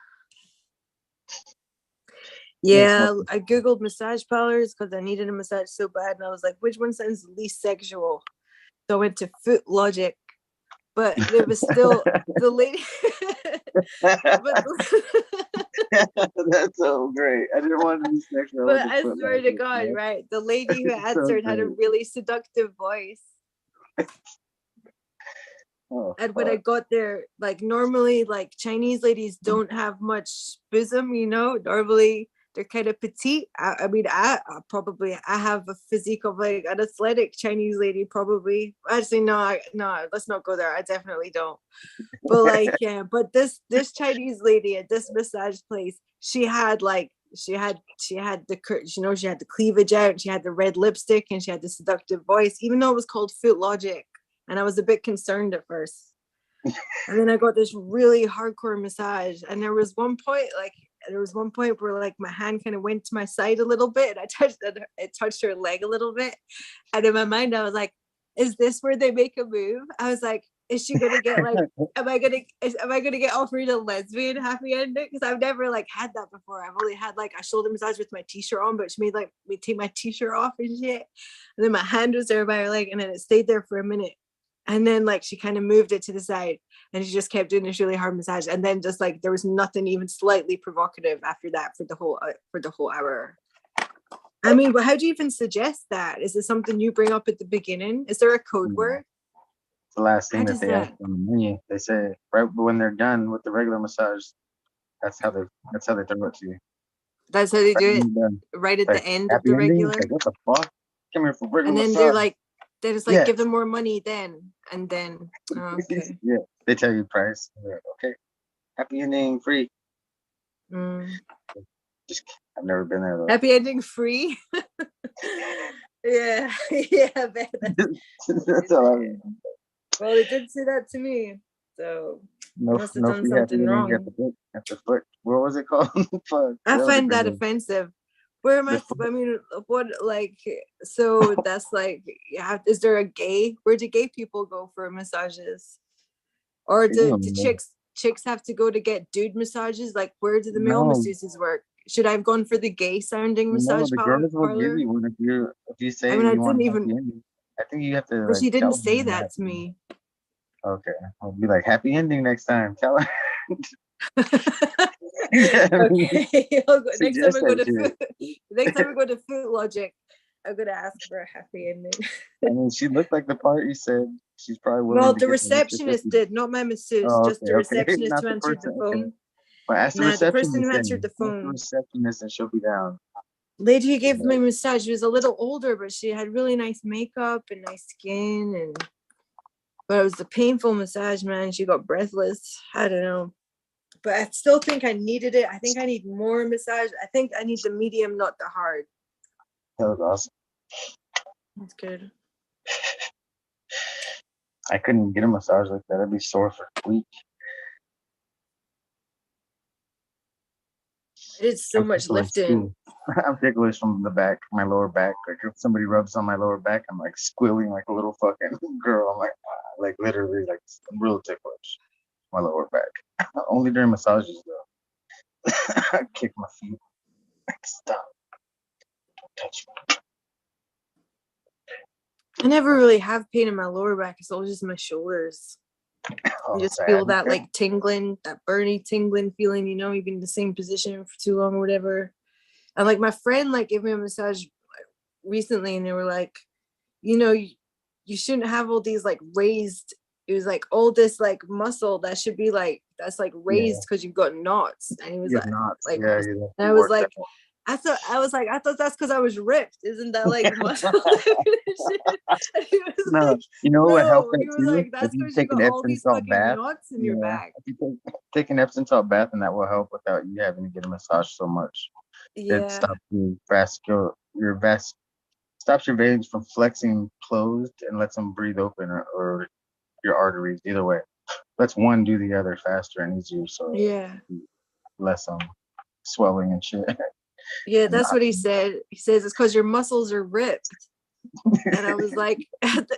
Yeah, I googled massage parlors because I needed a massage so bad, and I was like, which one sounds least sexual? So I went to Foot Logic, but it was still the lady. But That's so great. I didn't want to be sexual. but I swear to God, right? The lady who It's so answered had a great. really seductive voice. Oh, And when I got there, like normally, like Chinese ladies don't have much bosom, you know. Normally they're kind of petite. I mean, I have a physique of like an athletic Chinese lady, probably. Actually, no, let's not go there. I definitely don't. But like, yeah, but this Chinese lady at this massage place, she had the she had the cleavage out, she had the red lipstick, and she had the seductive voice, even though it was called Foot Logic. And I was a bit concerned at first. And then I got this really hardcore massage. And there was one point where like my hand kind of went to my side a little bit, and it touched her leg a little bit. And in my mind, I was like, is this where they make a move? I was like, is she gonna get like, am I gonna get offered a lesbian happy ending? Because I've never like had that before. I've only had like a shoulder massage with my t-shirt on, but she made like me take my t-shirt off and shit. And then my hand was there by her leg, and then it stayed there for a minute. And then like she kind of moved it to the side, and she just kept doing this really hard massage. And then just like there was nothing even slightly provocative after that for the whole hour. I mean, but how do you even suggest that? Is it something you bring up at the beginning? Is there a code word? It's the last thing How that does they that- ask on the menu. They say right when they're done with the regular massage, that's how they throw it to you. That's how they do Right it, when you're done. right at Like, the end of happy the ending? regular. Like, what the fuck? Come here for regular And then massage. they're like, they just like Yes. give them more money then, and then okay. Yeah, they tell you price. Like, okay, happy ending free. Just I've never been there though. Happy ending free. Yeah, yeah. That's all I mean. Well, they did say that to me, so No, must have no done free happy something ending wrong. at the foot. What was it called? Fuck. I was a find great that name. offensive. Where am I? I mean, what like? So that's like, yeah. Is there a gay? Where do gay people go for massages? Or do chicks have to go to get dude massages? Like, where do the male No. masseuses work? Should I have gone for the gay sounding No, massage the girls will parlor? give you one if you say I mean, I you want didn't a happy even. ending. I think you have to But like she tell didn't say them that to me. Okay, I'll be like happy ending next time. Tell her. Okay. I'll go, next time Suggest I go that to shit. next time I go to Food Logic, I'm gonna ask for a happy ending. I mean, she looked like the part you said. She's probably willing Well, to the get receptionist did, not my masseuse, Oh, just the receptionist Not who the answered person. the phone. Okay. Well, ask the Nah, the person receptionist. who answered the Ask the phone. receptionist, and she'll be down. Lady who gave me a massage, she was a little older, but she had really nice makeup and nice skin, but it was a painful massage, man. She got breathless. I don't know. But I still think I needed it. I think I need more massage. I think I need the medium, not the hard. That was awesome. That's good. I couldn't get a massage like that. I'd be sore for a week. did so I'm much ticklish, lifting. too. I'm ticklish from the back, my lower back. Like if somebody rubs on my lower back, I'm like squealing like a little fucking girl. I'm like, ah, like literally, like real ticklish. My lower back. Only during massages though. I kick my feet. Like, stop. Don't touch me. I never really have pain in my lower back. It's always just my shoulders. Oh, You just sad. feel that like tingling, that burning, tingling feeling, you know, you've been in the same position for too long or whatever. And like my friend like gave me a massage recently and they were like, you know, you shouldn't have all these like raised, it was like all this like muscle that should be like, that's like raised because you've got knots. And he was You're like, not. like, Yeah, and I was like, I thought that's because I was ripped. Isn't that like muscle? And he was No, like, you know what would help no, that he was too? like, If that's you because you take an got all Epsom these salt fucking bath, knots in your back. if you take an Epsom salt bath, and that will help without you having to get a massage so much. It Yeah. stops stops your veins from flexing closed and lets them breathe open, or your arteries. Either way, lets one do the other faster and easier, so Yeah. less swelling and shit. Yeah, that's what he said. He says it's because your muscles are ripped. And I was like,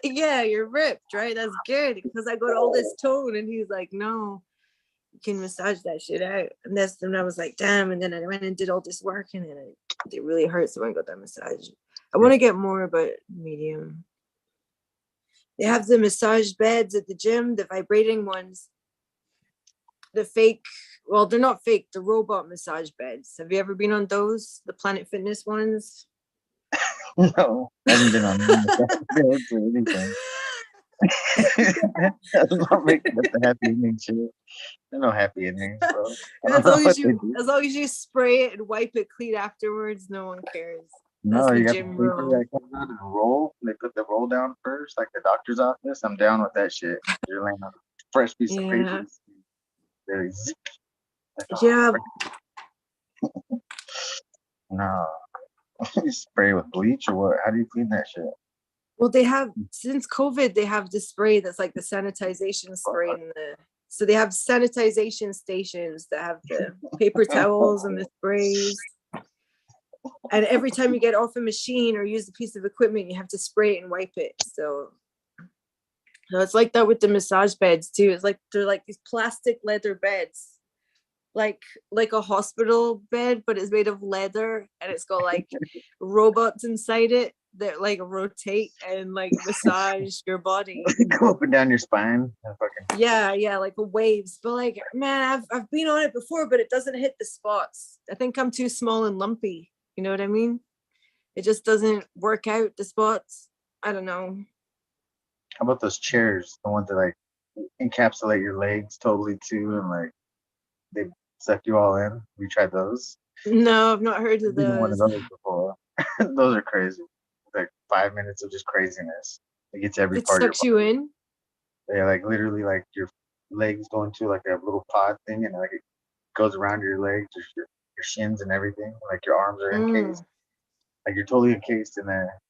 yeah, you're ripped, right? That's good because I got all this tone. And he's like, no, you can massage that shit out. And I was like, damn. And then I went and did all this work and then it really hurts. So I got that massage. I want to get more, but medium. They have the massage beds at the gym, the vibrating ones, the fake. Well, they're not fake, the robot massage beds. Have you ever been on those? The Planet Fitness ones? No, I haven't been on beds or anything. That's not making up the happy ending shit. There's no happy endings, bro. As long as you spray it and wipe it clean afterwards, no one cares. That's No, the you got the gym paper rule. that comes out and roll. They put the roll down first, like the doctor's office. I'm down with that shit. You're laying on a fresh piece of Yeah. paper. Very zip. Like, oh, Yeah. no. You spray with bleach or what? How do you clean that shit? Well, they have since COVID, they have the spray that's like the sanitization spray so they have sanitization stations that have the paper towels and the sprays. And every time you get off a machine or use a piece of equipment, you have to spray it and wipe it. So it's like that with the massage beds too. It's like they're like these plastic leather beds, like a hospital bed, but it's made of leather and it's got like robots inside it that like rotate and like massage your body. Go up and down your spine. Yeah, like waves. But like, man, I've been on it before, but it doesn't hit the spots. I think I'm too small and lumpy. You know what I mean? It just doesn't work out the spots. I don't know. How about those chairs? The ones that like encapsulate your legs totally too, and like they suck you all in. Have you tried those? No, I've not heard of I've been in one of those. those before. Those are crazy. Like 5 minutes of just craziness. It gets every It part of your sucks you in. Yeah, like literally, like your legs go into like a little pod thing, and like it goes around your legs, your shins, and everything. Like your arms are encased. Like you're totally encased in there.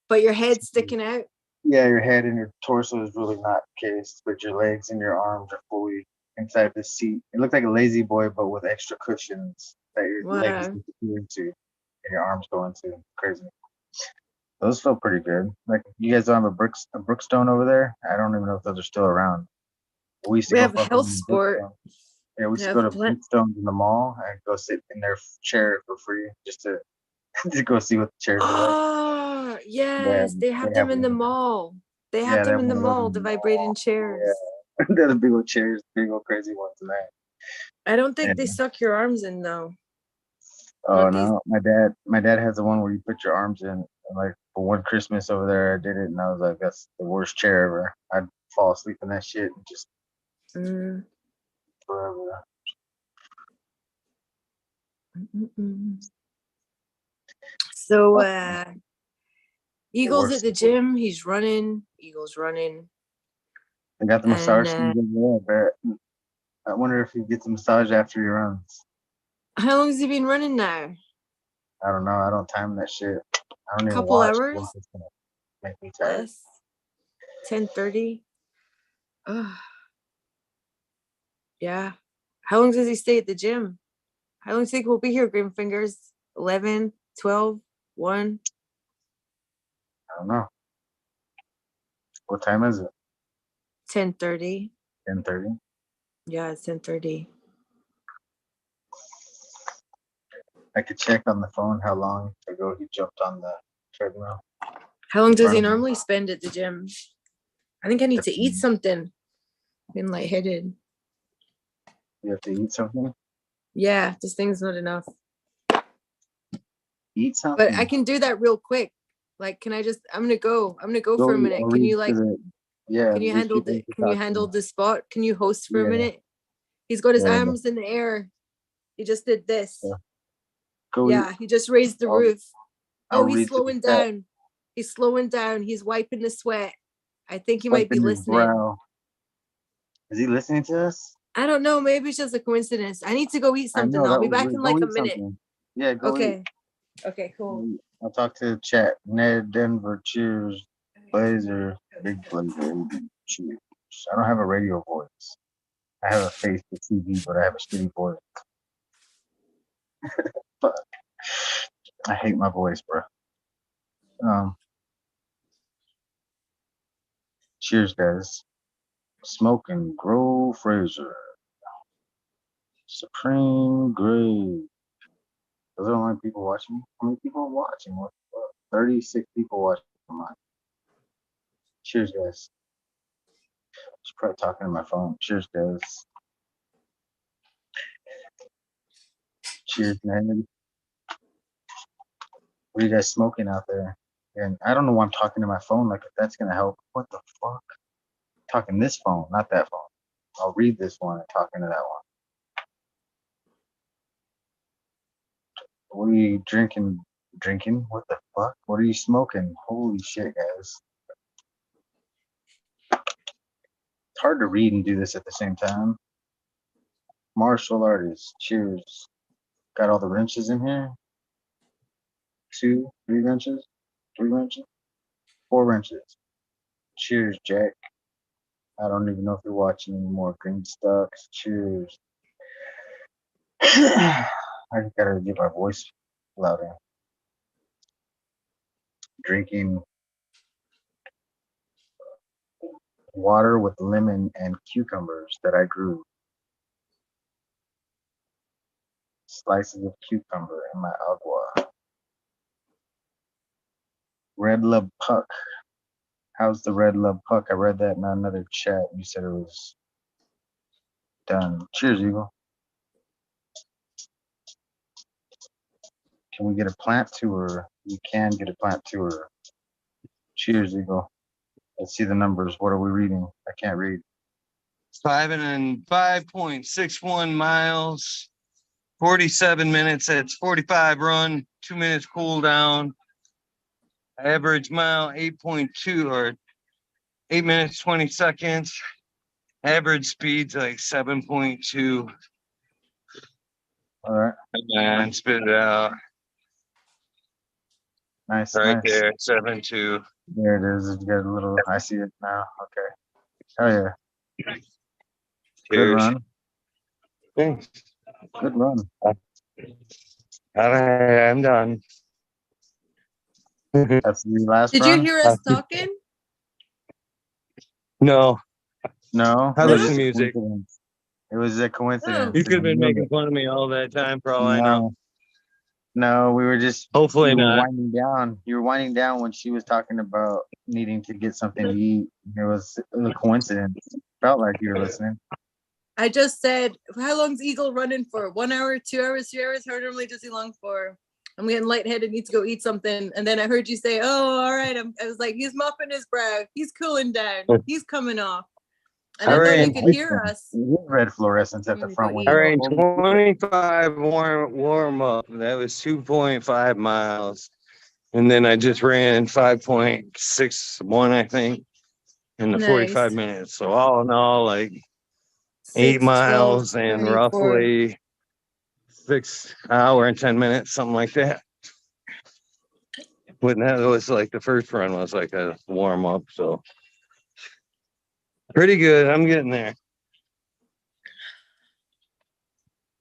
But your head's sticking out. Yeah, your head and your torso is really not encased, but your legs and your arms are fully inside the seat. It looks like a lazy boy, but with extra cushions that your legs go into and your arms go into. Crazy. Those feel pretty good. Like you guys don't have a Brookstone over there? I don't even know if those are still around. We used to We go have a fucking health sport. Yeah, we used to go to Brookstones in the mall and go sit in their chair for free just to go see what the chairs are like. Oh, yes, they have them in the mall. They have them in the mall, the vibrating chairs. Yeah. They're the big old chairs, big old crazy ones in there. I don't think they suck your arms in though. Oh no, my dad has the one where you put your arms in. And like for one Christmas over there, I did it, and I was like, that's the worst chair ever. I'd fall asleep in that shit and just forever. So Eagle's at the gym. He's running. Eagle's running. I got the massage over there, but I wonder if he gets a massage after he runs. How long has he been running now? I don't know. I don't time that shit. I don't even Couple watch. hours? It's gonna make me tired. Less. 10:30. Oh. Yeah. How long does he stay at the gym? How long do you think we'll be here, Green Fingers? 11, 12, 1? I don't know. What time is it? 10:30. 10:30. Yeah, it's 10:30. I could check on the phone how long ago he jumped on the treadmill. How long does he Front of me. normally spend at the gym? I think I need to eat something. Been lightheaded. You have to eat something. Yeah, this thing's not enough. Eat something. But I can do that real quick. Like, can I just? I'm gonna go Go for a eat. minute. I'll Can read you to like? yeah. Can you these handle people the? to Can you talk to. handle the spot? Can you host for a Yeah. minute? He's got his Yeah. arms in the air. He just did this. Yeah. Go Yeah, eat. he just raised the I'll- roof. I'll Oh, he's read to the slowing chat. down. He's slowing down. He's wiping the sweat. I think he might be Wiping his listening. brow. Is he listening to us? I don't know. Maybe it's just a coincidence. I need to go eat I something. know I'll that be was back weird. in Go like a eat minute. something. Yeah, go Okay. eat. Okay, Go cool. eat. I'll talk to the chat. Ned, Denver, cheers. Blazer, big Blazer, cheers. I don't have a radio voice. I have a face for TV, but I have a shitty voice. But I hate my voice, bro. Cheers, guys. Smoke and Grow Fraser. Supreme Grade. Those are the only people watching. How many people are watching? What the fuck? 36 people watching mine. Cheers, guys. Just probably talking to my phone. Cheers, guys. Cheers, man. What are you guys smoking out there? And I don't know why I'm talking to my phone. Like, if that's gonna help. What the fuck? Talking this phone, not that phone. I'll read this one and talking to that one. What are you drinking? Drinking? What the fuck? What are you smoking? Holy shit, guys. It's hard to read and do this at the same time. Martial artist. Cheers. Got all the wrenches in here. 2, 3 wrenches. 3 wrenches. 4 wrenches. Cheers, Jack. I don't even know if you're watching anymore. Green Stocks. Cheers. I just gotta get my voice louder. Drinking water with lemon and cucumbers that I grew. Slices of cucumber in my agua. Red Love Puck. How's the Red Love Puck? I read that in another chat. You said it was done. Cheers, Eagle. Can we get a plant tour? You can get a plant tour. Cheers, Eagle. Let's see the numbers. What are we reading? I can't read. 5.61 miles, 47 minutes. That's 45 run, 2 minutes cool down. Average mile 8.2 or 8 minutes 20 seconds. Average speed's like 7.2. All right. And spit it out Nice, right nice. there, 7.2. There it is. You got a little. I see it now. Okay. Oh yeah. Good Cheers. run. Thanks. Good run. All right, I'm done. That's the last Did run? you hear us talking? No, No. I It was listen just to a music. coincidence. It was a coincidence. You could have been knew making it. fun of me all that time for all I know. No, we were just. Hopefully you were not. winding down. You were winding down when she was talking about needing to get something to eat. It was a coincidence. Felt like you were listening. I just said, how long's Eagle running for? 1 hour, 2 hours, 3 hours? How normally does he long for? I'm getting lightheaded, need to go eat something. And then I heard you say, oh, all right. I was like, he's mopping his brow. He's cooling down. He's coming off. And I thought you could hear us. Red fluorescence at the front I window. ran Holy shit. 25 warm up. That was 2.5 miles. And then I just ran 5.61, I think, in the 45 Nice. minutes. So all in all, like 8 6, 12, miles and 24. roughly 6 hour and 10 minutes, something like that. But that was like the first run was like a warm up. So pretty good. I'm getting there.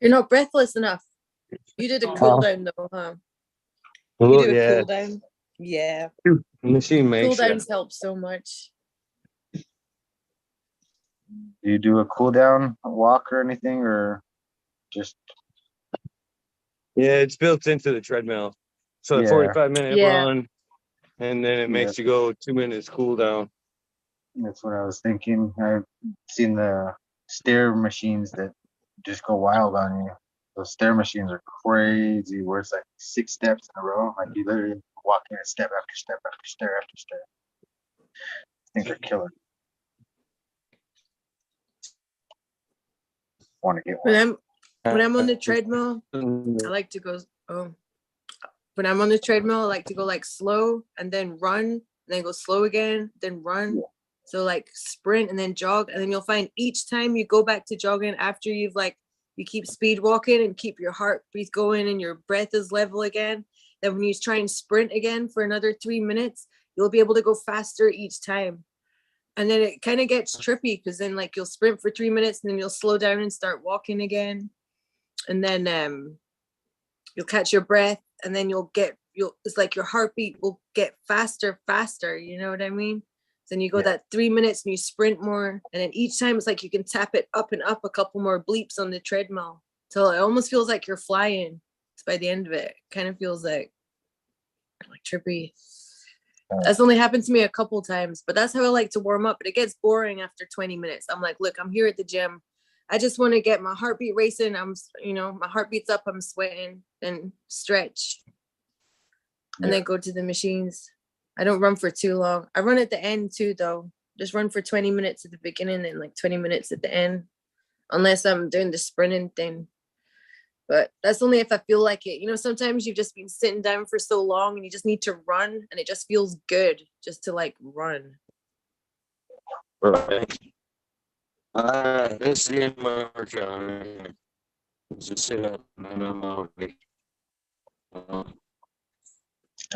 You're not breathless enough. You did a cool down though, huh? You Well, do a yeah, cool down. Yeah. machine Cool makes you. downs help so much. Do you do a cool down walk or anything, or just Yeah, it's built into the treadmill. So a yeah, 45-minute Yeah. run, and then it yeah? makes you go 2 minutes cool down. That's what I was thinking. I've seen the stair machines that just go wild on you. Those stair machines are crazy. Where it's like 6 steps in a row, like you literally walk in a step after step after stair after stair. I think they're killer. Want to get When one? I'm on the treadmill, I like to go when I'm on the treadmill, I like to go like slow and then run, and then go slow again, then run. So like sprint and then jog. And then you'll find each time you go back to jogging after you've like you keep speed walking and keep your heartbeat going and your breath is level again. Then when you try and sprint again for another 3 minutes, you'll be able to go faster each time. And then it kind of gets trippy because then like you'll sprint for 3 minutes and then you'll slow down and start walking again. And then you'll catch your breath and then it's like your heartbeat will get faster, you know what I mean? Then you go that 3 minutes and you sprint more. And then each time it's like you can tap it up and up a couple more bleeps on the treadmill. So it almost feels like you're flying. It's by the end of it kind of feels like trippy. That's only happened to me a couple times, but that's how I like to warm up. But it gets boring after 20 minutes. I'm like, look, I'm here at the gym. I just want to get my heartbeat racing. My heartbeat's up, I'm sweating, and stretch. And then go to the machines. I don't run for too long. I run at the end too, though. Just run for 20 minutes at the beginning and like 20 minutes at the end, unless I'm doing the sprinting thing. But that's only if I feel like it. Sometimes you've just been sitting down for so long and you just need to run, and it just feels good just to like run. Right. This is my workout. Just sit up and I'm out.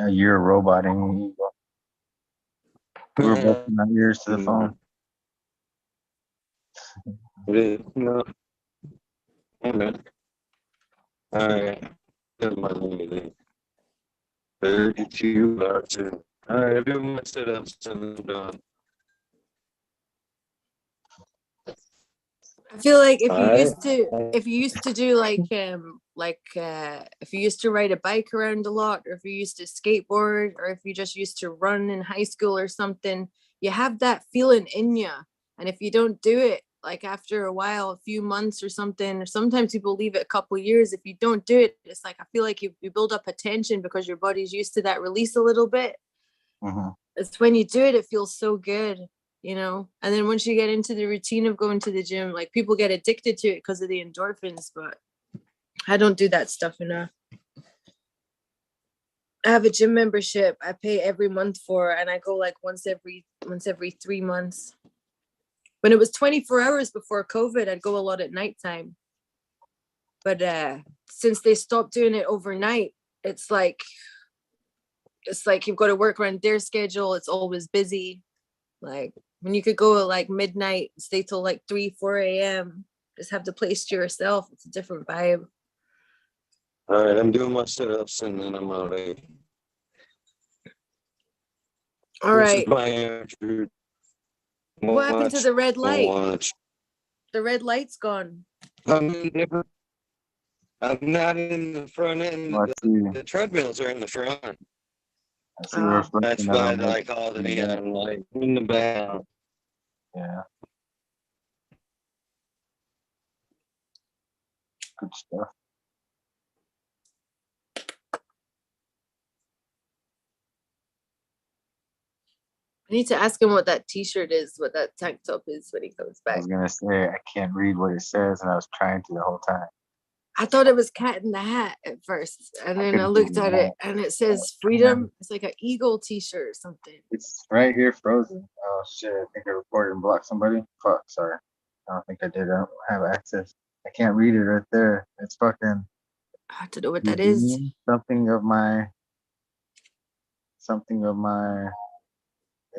You're a robot, and we're both not ears to the phone. No. Amen. All right. That's my limit. 32 hours. All right, I do my sit-ups and I'm done. I feel like if you used to do if you used to ride a bike around a lot, or if you used to skateboard, or if you just used to run in high school or something, you have that feeling in you. And if you don't do it, like after a while, a few months or something, or sometimes people leave it a couple years. If you don't do it, it's like I feel like you build up a tension because your body's used to that release a little bit. It's when you do it, it feels so good. And then once you get into the routine of going to the gym, like people get addicted to it because of the endorphins, but I don't do that stuff enough. I have a gym membership I pay every month for, and I go like once every 3 months. When it was 24 hours before COVID, I'd go a lot at nighttime. But since they stopped doing it overnight, it's like you've got to work around their schedule. It's always busy. Like when you could go at like midnight, stay till like 3-4 a.m. Just have the place to yourself. It's a different vibe. All right, I'm doing my sit-ups and then I'm out. All right. What happened to the red light? The red light's gone. I'm not in the front end. The treadmills are in the front. That's why I call the neon light in the back. Yeah. Good stuff. I need to ask him what that t-shirt is, what that tank top is when he comes I back. was gonna say I can't read what it says, and I was trying to the whole time. I thought it was Cat in the Hat at first, and then I looked at it, and it says freedom. It's like an eagle t-shirt or something. It's right here, frozen. Oh shit! I think I recorded and blocked somebody. Fuck, sorry. I don't think I did. I don't have access. I can't read it right there. It's fucking. I don't know what that is. Something of my.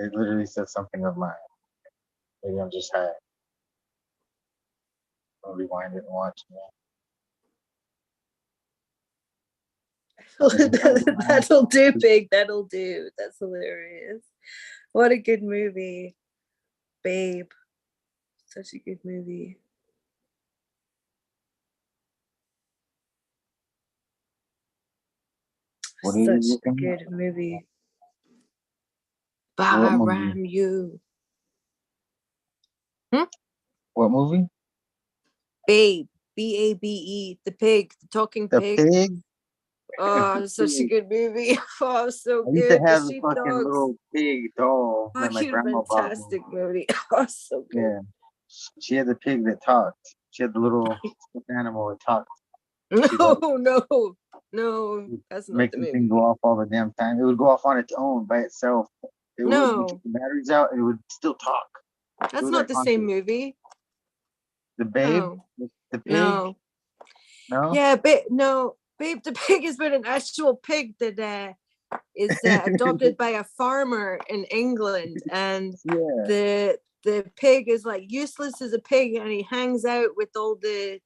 It literally said something of mine. Maybe I'm just high. I'll rewind it and watch it. That'll do, Pig. That'll do. That's hilarious. What a good movie. Babe. Such a good movie. What are you Such a looking at? good movie. What movie? Baram you. What movie? Babe. B-A-B-E. The pig. The talking The pig. Pig. Oh, it's such a good movie. Oh, so I used to good. The have a fucking sheepdogs. little pig doll that my Fucking grandma bought me. fantastic movie. Oh, so good. Yeah, she had the pig that talked. She had the little stuffed animal that talked. No, that's not Make the the movie. thing go off all the damn time. It would go off on its own by itself. It would. We No, took the batteries out, and it would still talk. It that's was not like the same haunted. movie. The Babe, No, the pig. no. No. Yeah, Babe the pig has been an actual pig that is adopted by a farmer in England, and Yeah. the pig is like useless as a pig, and he hangs out with all the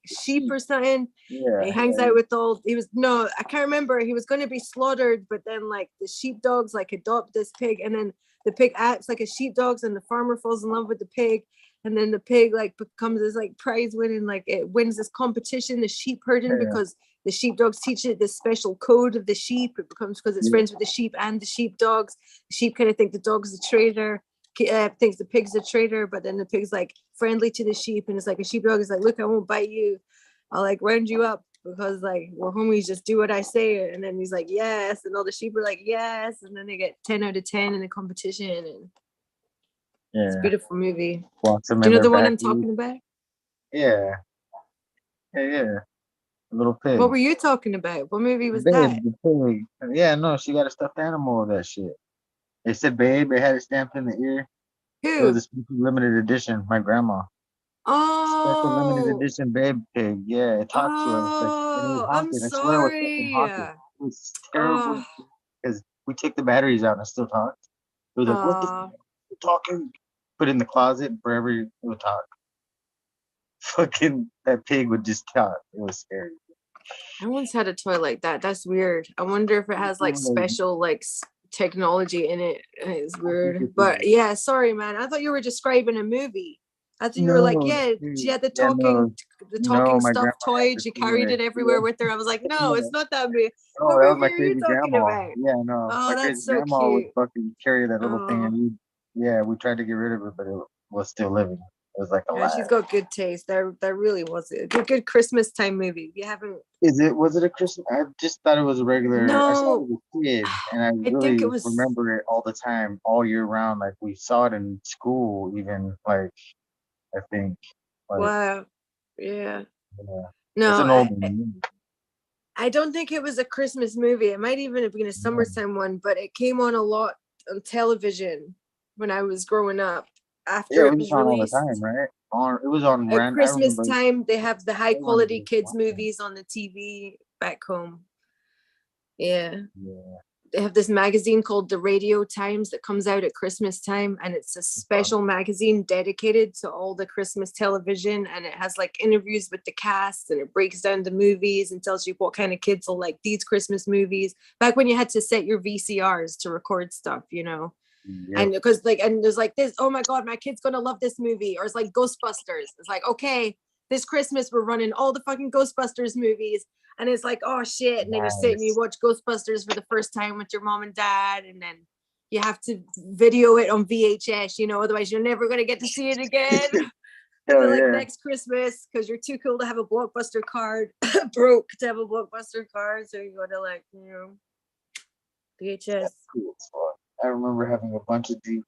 sheep or something. Yeah. He hangs out with I can't remember. He was going to be slaughtered, but then like the sheepdogs like adopt this pig, and then the pig acts like a sheepdog, and the farmer falls in love with the pig, and then the pig like becomes this like prize winning, like it wins this competition, the sheep herding, because the sheepdogs teach it this special code of the sheep. It becomes because it's friends with the sheep and the sheepdogs. The sheep kind of think the dog's a traitor. Thinks the pig's a traitor, but then the pig's like friendly to the sheep, and it's like a sheepdog is like, look, I won't bite you, I'll like round you up because like we're homies, just do what I say. And then he's like, yes, and all the sheep are like, yes, and then they get 10 out of 10 in the competition, and it's a beautiful movie. Walks them Do you in know the their one I'm back talking about? Yeah. Yeah. Little pig. What were you talking about? What movie was Babe, that? the pig. Yeah, no, she got a stuffed animal of that shit. It said Babe. It had it stamped in the ear. It was Who? a special limited edition. My grandma. Special limited Oh, edition Babe pig. Yeah, it talked to us. Like, and it was I'm haunted. I swear it was fucking sorry. haunted. It was terrible Oh, because we took the batteries out and it still talked. It was like, what the fuck? You're talking? Put it in the closet and forever it would talk. Fucking that pig would just talk. It was scary. I once had a toy like that. That's weird. I wonder if it has like special like technology in it. It's weird. But yeah, sorry, man. I thought you were describing a movie. I thought you were like, yeah, she had the talking my stuffed grandma had toy. the She carried it everywhere with her. I was like, no, it's not that movie. Oh, What that was movie my are you crazy talking grandma. about? Yeah, no. Oh, My that's crazy so grandma would cute. fucking carry that little thing, Oh. and we tried to get rid of it, but it was still living. It was like Yeah, alive. she's got good taste. That really was a good Christmas time movie. You haven't. Was it a Christmas? I just thought it was a regular. I saw it as a kid, and I think really it was. remember it all the time, all year round. Like we saw it in school, even like I think. Like, Wow. Yeah. yeah. No, It's an old movie. I don't think it was a Christmas movie. It might even have been a summertime one, but it came on a lot on television when I was growing up. After it was on released all the time, right? It was on at random. Christmas time, they have the high I quality remember kids watching. movies on the TV back home. Yeah. Yeah. They have this magazine called the Radio Times that comes out at Christmas time, and it's a special magazine dedicated to all the Christmas television, and it has like interviews with the cast, and it breaks down the movies and tells you what kind of kids will like these Christmas movies. Back when you had to set your VCRs to record stuff, you know. Yep. And because like, and there's like this, oh my God, my kid's gonna love this movie. Or it's like Ghostbusters. It's like, okay, this Christmas we're running all the fucking Ghostbusters movies. And it's like, oh shit. And then you sit and you watch Ghostbusters for the first time with your mom and dad. And then you have to video it on VHS, you know, otherwise you're never gonna get to see it again. And then like next Christmas, because you're too cool to have a Blockbuster card, broke to have a Blockbuster card. So you go to like, you know, VHS. I remember having a bunch of VHS.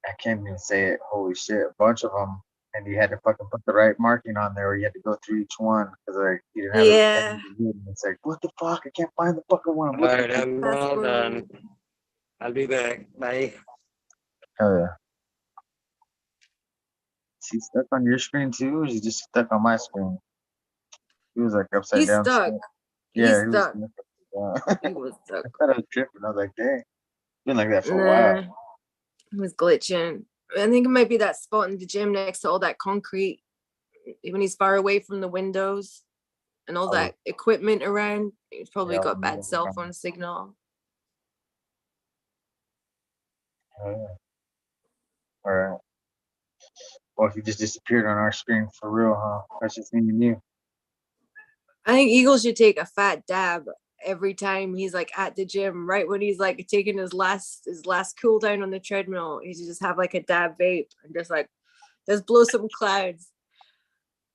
I can't even say it. Holy shit, a bunch of them, and you had to fucking put the right marking on there, or you had to go through each one because like you didn't have it. And it's like, what the fuck? I can't find the fucking one. All right, I'm all done. I'll be back. Bye. Oh yeah. Is he stuck on your screen too, or is he just stuck on my screen? He was like upside down. Stuck. Yeah, he's stuck. He was stuck. I thought I was tripping. I was like, dang. Been like that for a while. It was glitching. I think it might be that spot in the gym next to all that concrete. when he's far away from the windows and all that equipment around, he's probably Yeah, got bad cell phone signal. All right. Well, he just disappeared on our screen for real, huh? That's just me and you. I think Eagle should take a fat dab every time he's like at the gym, right when he's like taking his last cool down on the treadmill. He should just have like a dab vape and just blow some clouds,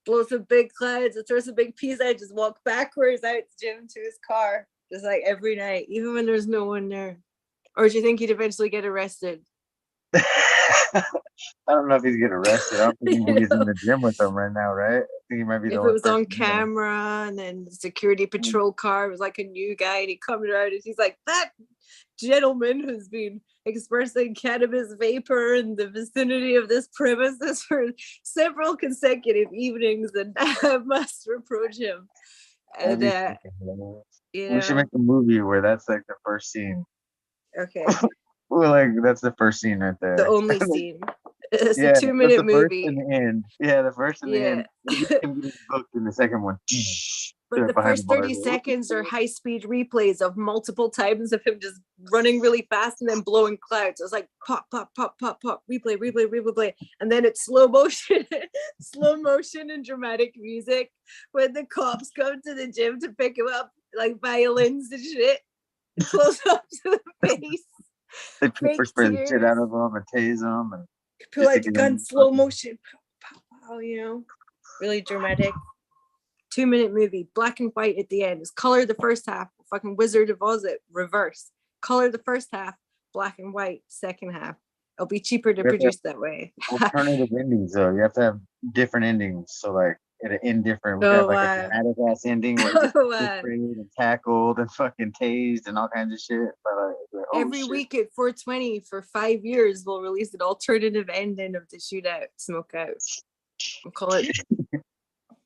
blow some big clouds, and throw some big peas out. Just walk backwards out the gym to his car, just like every night, even when there's no one there. Or do you think he'd eventually get arrested? I don't know if he's getting arrested. I don't think he's in the gym with them right now, right? I think he might be the If it only was on person there. camera and then the security patrol car was like a new guy and he comes around and he's like, that gentleman has been expressing cannabis vapor in the vicinity of this premises for several consecutive evenings and I must reproach him. And That'd be fucking hilarious. you We should know, make a movie where that's like the first scene. okay, We're like, that's the first scene right there. the only scene. It's Yeah, a that's 2-minute the first movie. and the end. Yeah, the first and the Yeah. end. Him getting booked in the second one. But the Behind first bars. 30 seconds are high-speed replays of multiple times of him just running really fast and then blowing clouds. It's like pop, pop, pop, pop, pop, replay, replay, replay. And then it's slow motion, slow motion and dramatic music when the cops come to the gym to pick him up, like violins and shit. Close up to the face. They pepper Fake spray the shit tears. out of them and tase them. And Pull out the gun, slow motion. Pow, pow, pow, you know, really dramatic. 2-minute movie, black and white at the end. It's color the first half, fucking Wizard of Oz it, reverse. Color the first half, black and white, second half. It'll be cheaper to produce that way. alternative endings, though. You have to have different endings. So, like, it'll end different. We could have, like, a dramatic ass ending where he gets sprayed and tackled and fucking tased and all kinds of shit. But, like, every week at 420 for 5 years, we'll release an alternative ending of the shootout, smoke out. We'll call it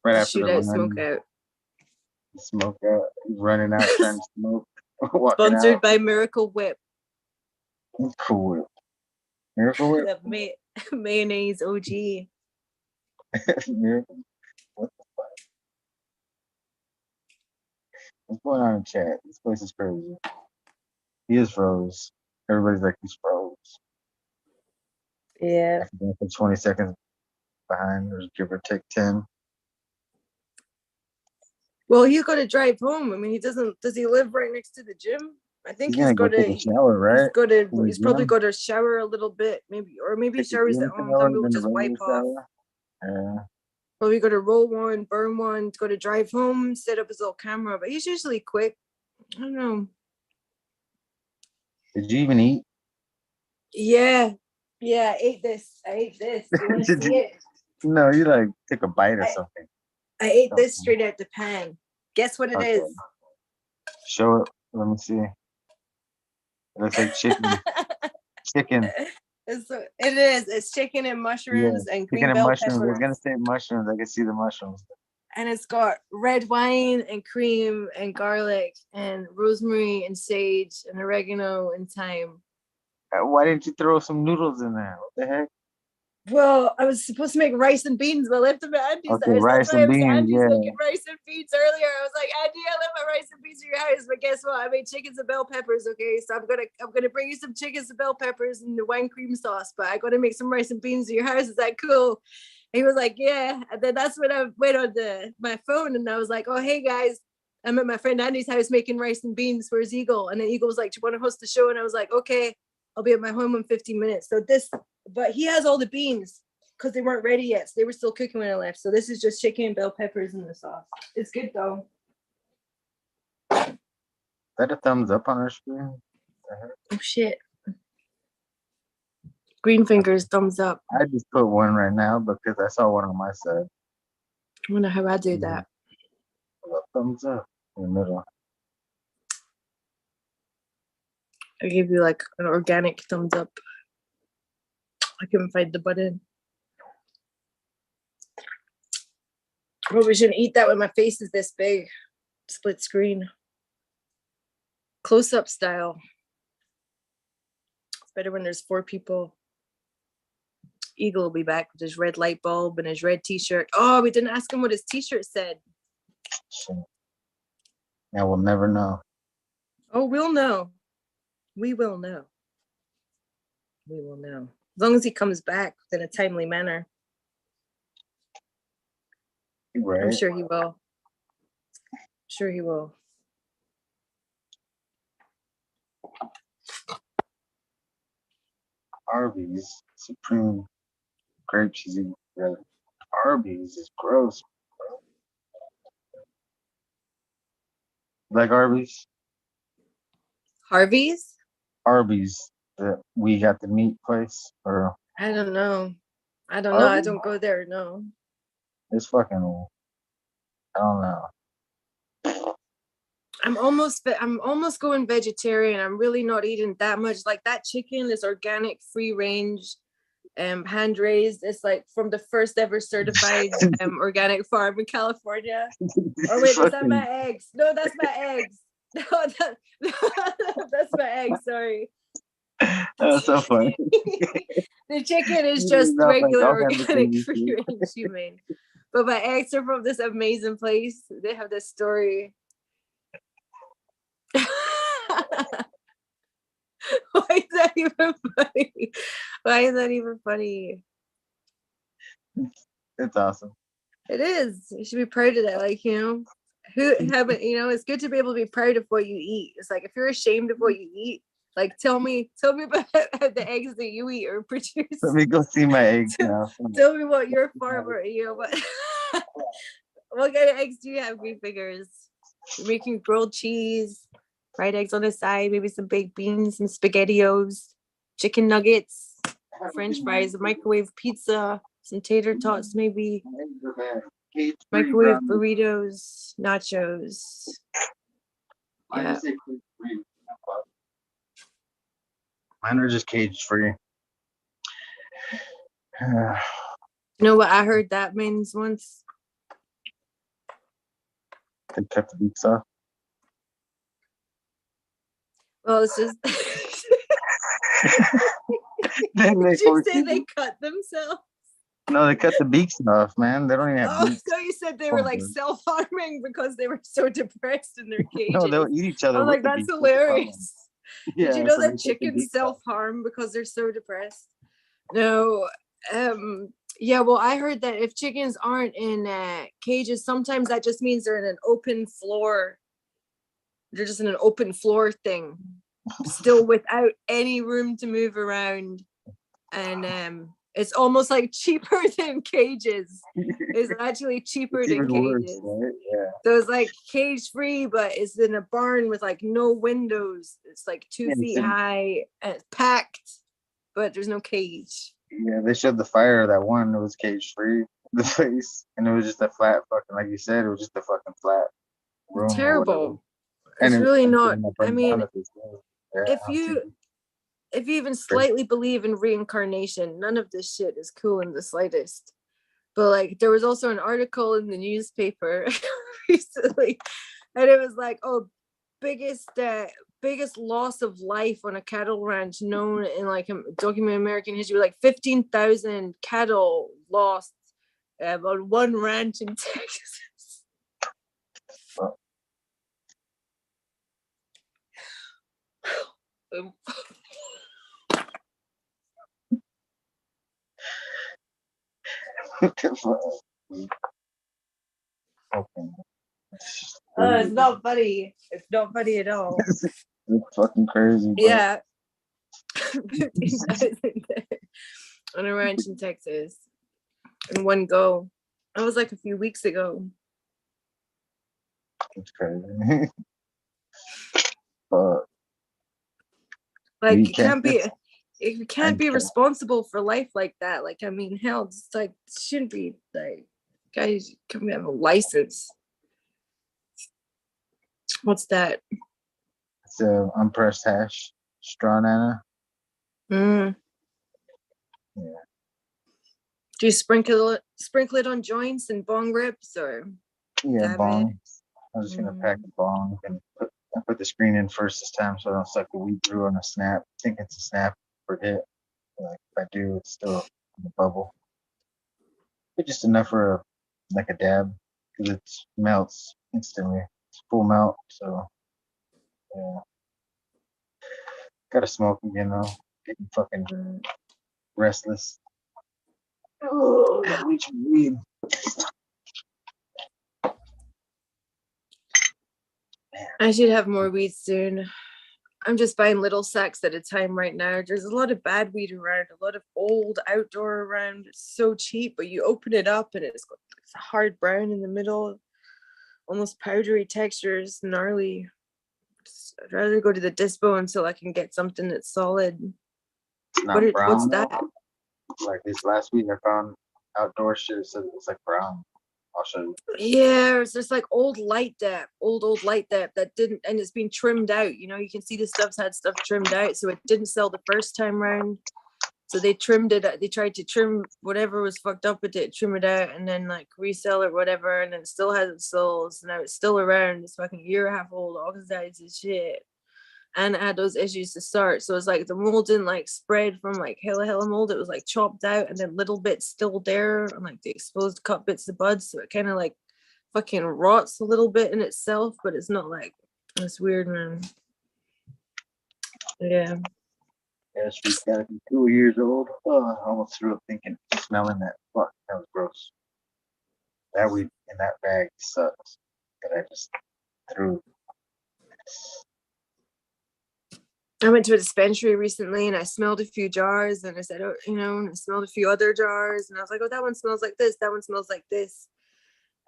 right the after shootout, the smoke out. smoke out, running out trying to smoke. Sponsored by Miracle Whip. Cool. Miracle Whip. The mayonnaise OG. Miracle. What the fuck? What's going on in chat? This place is crazy. He is froze. Everybody's like, he's froze. Yeah. For 20 seconds behind, or give or take 10. Well, he's got to drive home. I mean, does he live right next to the gym? I think he's got to take a shower, right? He's probably got to shower a little bit, maybe he showers at home, then we'll just wipe off. Yeah. Probably got to roll one, burn one, go to drive home, set up his little camera, but he's usually quick. I don't know. Did you even eat? Yeah. Yeah, I ate this. You want to see it? No, you like took a bite or something. I ate this straight out the pan. Guess what it is? Show it. Let me see. It looks like chicken. Chicken. It is. It's chicken and mushrooms and green bell mushrooms. peppers. I was gonna say mushrooms. I can see the mushrooms. And it's got red wine and cream and garlic and rosemary and sage and oregano and thyme. Why didn't you throw some noodles in there? What the heck? Well, I was supposed to make rice and beans, but I left them at Andy's house. Rice and beans, Andy's making rice and beans earlier. I was like, Andy, I left my rice and beans at your house, but guess what? I made chickens and bell peppers. Okay, so I'm gonna bring you some chickens and bell peppers and the wine cream sauce, but I gotta make some rice and beans at your house. Is that cool? And he was like, yeah. And then that's when I went on my phone and I was like, oh hey guys, I'm at my friend Andy's house making rice and beans for his Eagle. And then Eagle was like, do you want to host the show? And I was like, okay, I'll be at my home in 15 minutes. But he has all the beans because they weren't ready yet. So they were still cooking when I left. So this is just chicken, bell peppers, and the sauce. It's good though. Is that a thumbs up on our screen? Oh shit. Green fingers, thumbs up. I just put one right now because I saw one on my side. I wonder how I do that. Thumbs up in the middle. I gave you like an organic thumbs up. I couldn't find the button. Probably shouldn't eat that when my face is this big. Split screen. Close-up style. It's better when there's 4 people. Eagle will be back with his red light bulb and his red t-shirt. Oh, we didn't ask him what his t-shirt said. Shit. Now we'll never know. Oh, we'll know. We will know. We will know. As long as he comes back in a timely manner. Right. I'm sure he will. Sure he will. Arby's Supreme grapes is even better. Arby's is gross. Bro. Like Arby's? Harvey's? Arby's that we got the meat place, or I don't know. I don't know. I don't go there. No. it's fucking. I don't know. I'm almost going vegetarian. I'm really not eating that much. Like that chicken is organic, free range, hand raised. It's like from the first ever certified organic farm in California. Oh wait, is that my eggs? No, that's my eggs. No, that's my eggs. Sorry. That's so funny. The chicken is It's just not like regular all kinds of organic things, free range humane. But my eggs are from this amazing place. They have this story. Why is that even funny? Why is that even funny? It's awesome. It is. You should be proud of that. Like, you know, who haven't, you know, it's good to be able to be proud of what you eat. It's like if you're ashamed of what you eat, like tell me about the eggs that you eat or produce. Let me go see my eggs now. Tell me what your farmer, you know, what kind of eggs do you have, Green Fingers? You're making grilled cheese, fried eggs on the side, maybe some baked beans, some SpaghettiOs, chicken nuggets, French fries, a microwave pizza, some tater tots, maybe microwave burritos, nachos. Yeah. Mine are just cage free. You know what I heard that means once? They cut the beaks off. Well, it's just. Then Did you say they cut themselves? No, they cut the beaks off, man. They don't even have Oh, beaks. so you said they were like self-harming because they were so depressed in their cages. No, they'll eat each other. I'm with like, the that's beaks. That's the problem. hilarious. Yeah, Did you know so they that cut the chickens beaks off. self-harm because they're so depressed? No. Yeah, well, I heard that if chickens aren't in cages, sometimes that just means they're in an open floor. They're just in an open floor thing, still without any room to move around. And it's almost like cheaper than cages. It's actually cheaper It's than even worse, cages. right? Yeah. So it's like cage free, but it's in a barn with like no windows. It's like 2 feet high and it's packed, but there's no cage. Yeah, they showed the fire of that one. It was cage free, the place, and it was just a flat fucking, like you said, it was just a fucking flat room. Terrible. And It's it really was not. gonna I burn mean, down if it's there. Yeah, if you even slightly believe in reincarnation, none of this shit is cool in the slightest. But like, there was also an article in the newspaper recently, and it was like, oh, biggest loss of life on a cattle ranch known in like documented American history, like 15,000 cattle lost on one ranch in Texas. It's not funny. It's not funny at all. It's fucking crazy. Yeah. 15,000 on a ranch in Texas in one go. That was like a few weeks ago. It's crazy. Like you can't be responsible for life like that. Like, I mean, hell, it's like it shouldn't be like guys come have a license. What's that? It's unpressed hash, straw nana. Yeah. Do you sprinkle it on joints and bong rips or? Yeah, bong. I'm just gonna pack the bong and put the screen in first this time so I don't suck the weed through on a snap. I think it's a snap. Forget. Like if I do, it's still the bubble. But just enough for like a dab, because it melts instantly. It's full melt, so yeah. Gotta smoke again though. Getting fucking restless. Oh, gotta reach for weed. I should have more weed soon. I'm just buying little sacks at a time right now. There's a lot of bad weed around, a lot of old outdoor around. It's so cheap, but you open it up and it's got this hard brown in the middle, almost powdery textures, gnarly. I'd rather go to the dispo until I can get something that's solid. It's not brown. What's that? Like this last week I found outdoor shit. It says it's like brown. I'll show you. Yeah, it's just like old light dep that didn't, and it's been trimmed out. You know, you can see the stuff's had stuff trimmed out, so it didn't sell the first time round. So they trimmed it. They tried to trim whatever was fucked up with it, trim it out, and then like resell it, whatever. And then it still hasn't sold. So now it's still around. It's fucking year and a half old, oxidized as shit. And it had those issues to start. So it's like the mold didn't like spread from like hella mold. It was like chopped out and then little bits still there and like the exposed cut bits of buds. So it kind of like fucking rots a little bit in itself, but it's not like, it's weird, man. Yeah. Yeah, she's gotta be 2 years old. Oh, I almost threw up thinking, smelling that. Fuck, that was gross. That weed in that bag sucks. That I just threw. I went to a dispensary recently and I smelled a few jars and I said, oh, you know, and I smelled a few other jars and I was like, oh, that one smells like this. That one smells like this.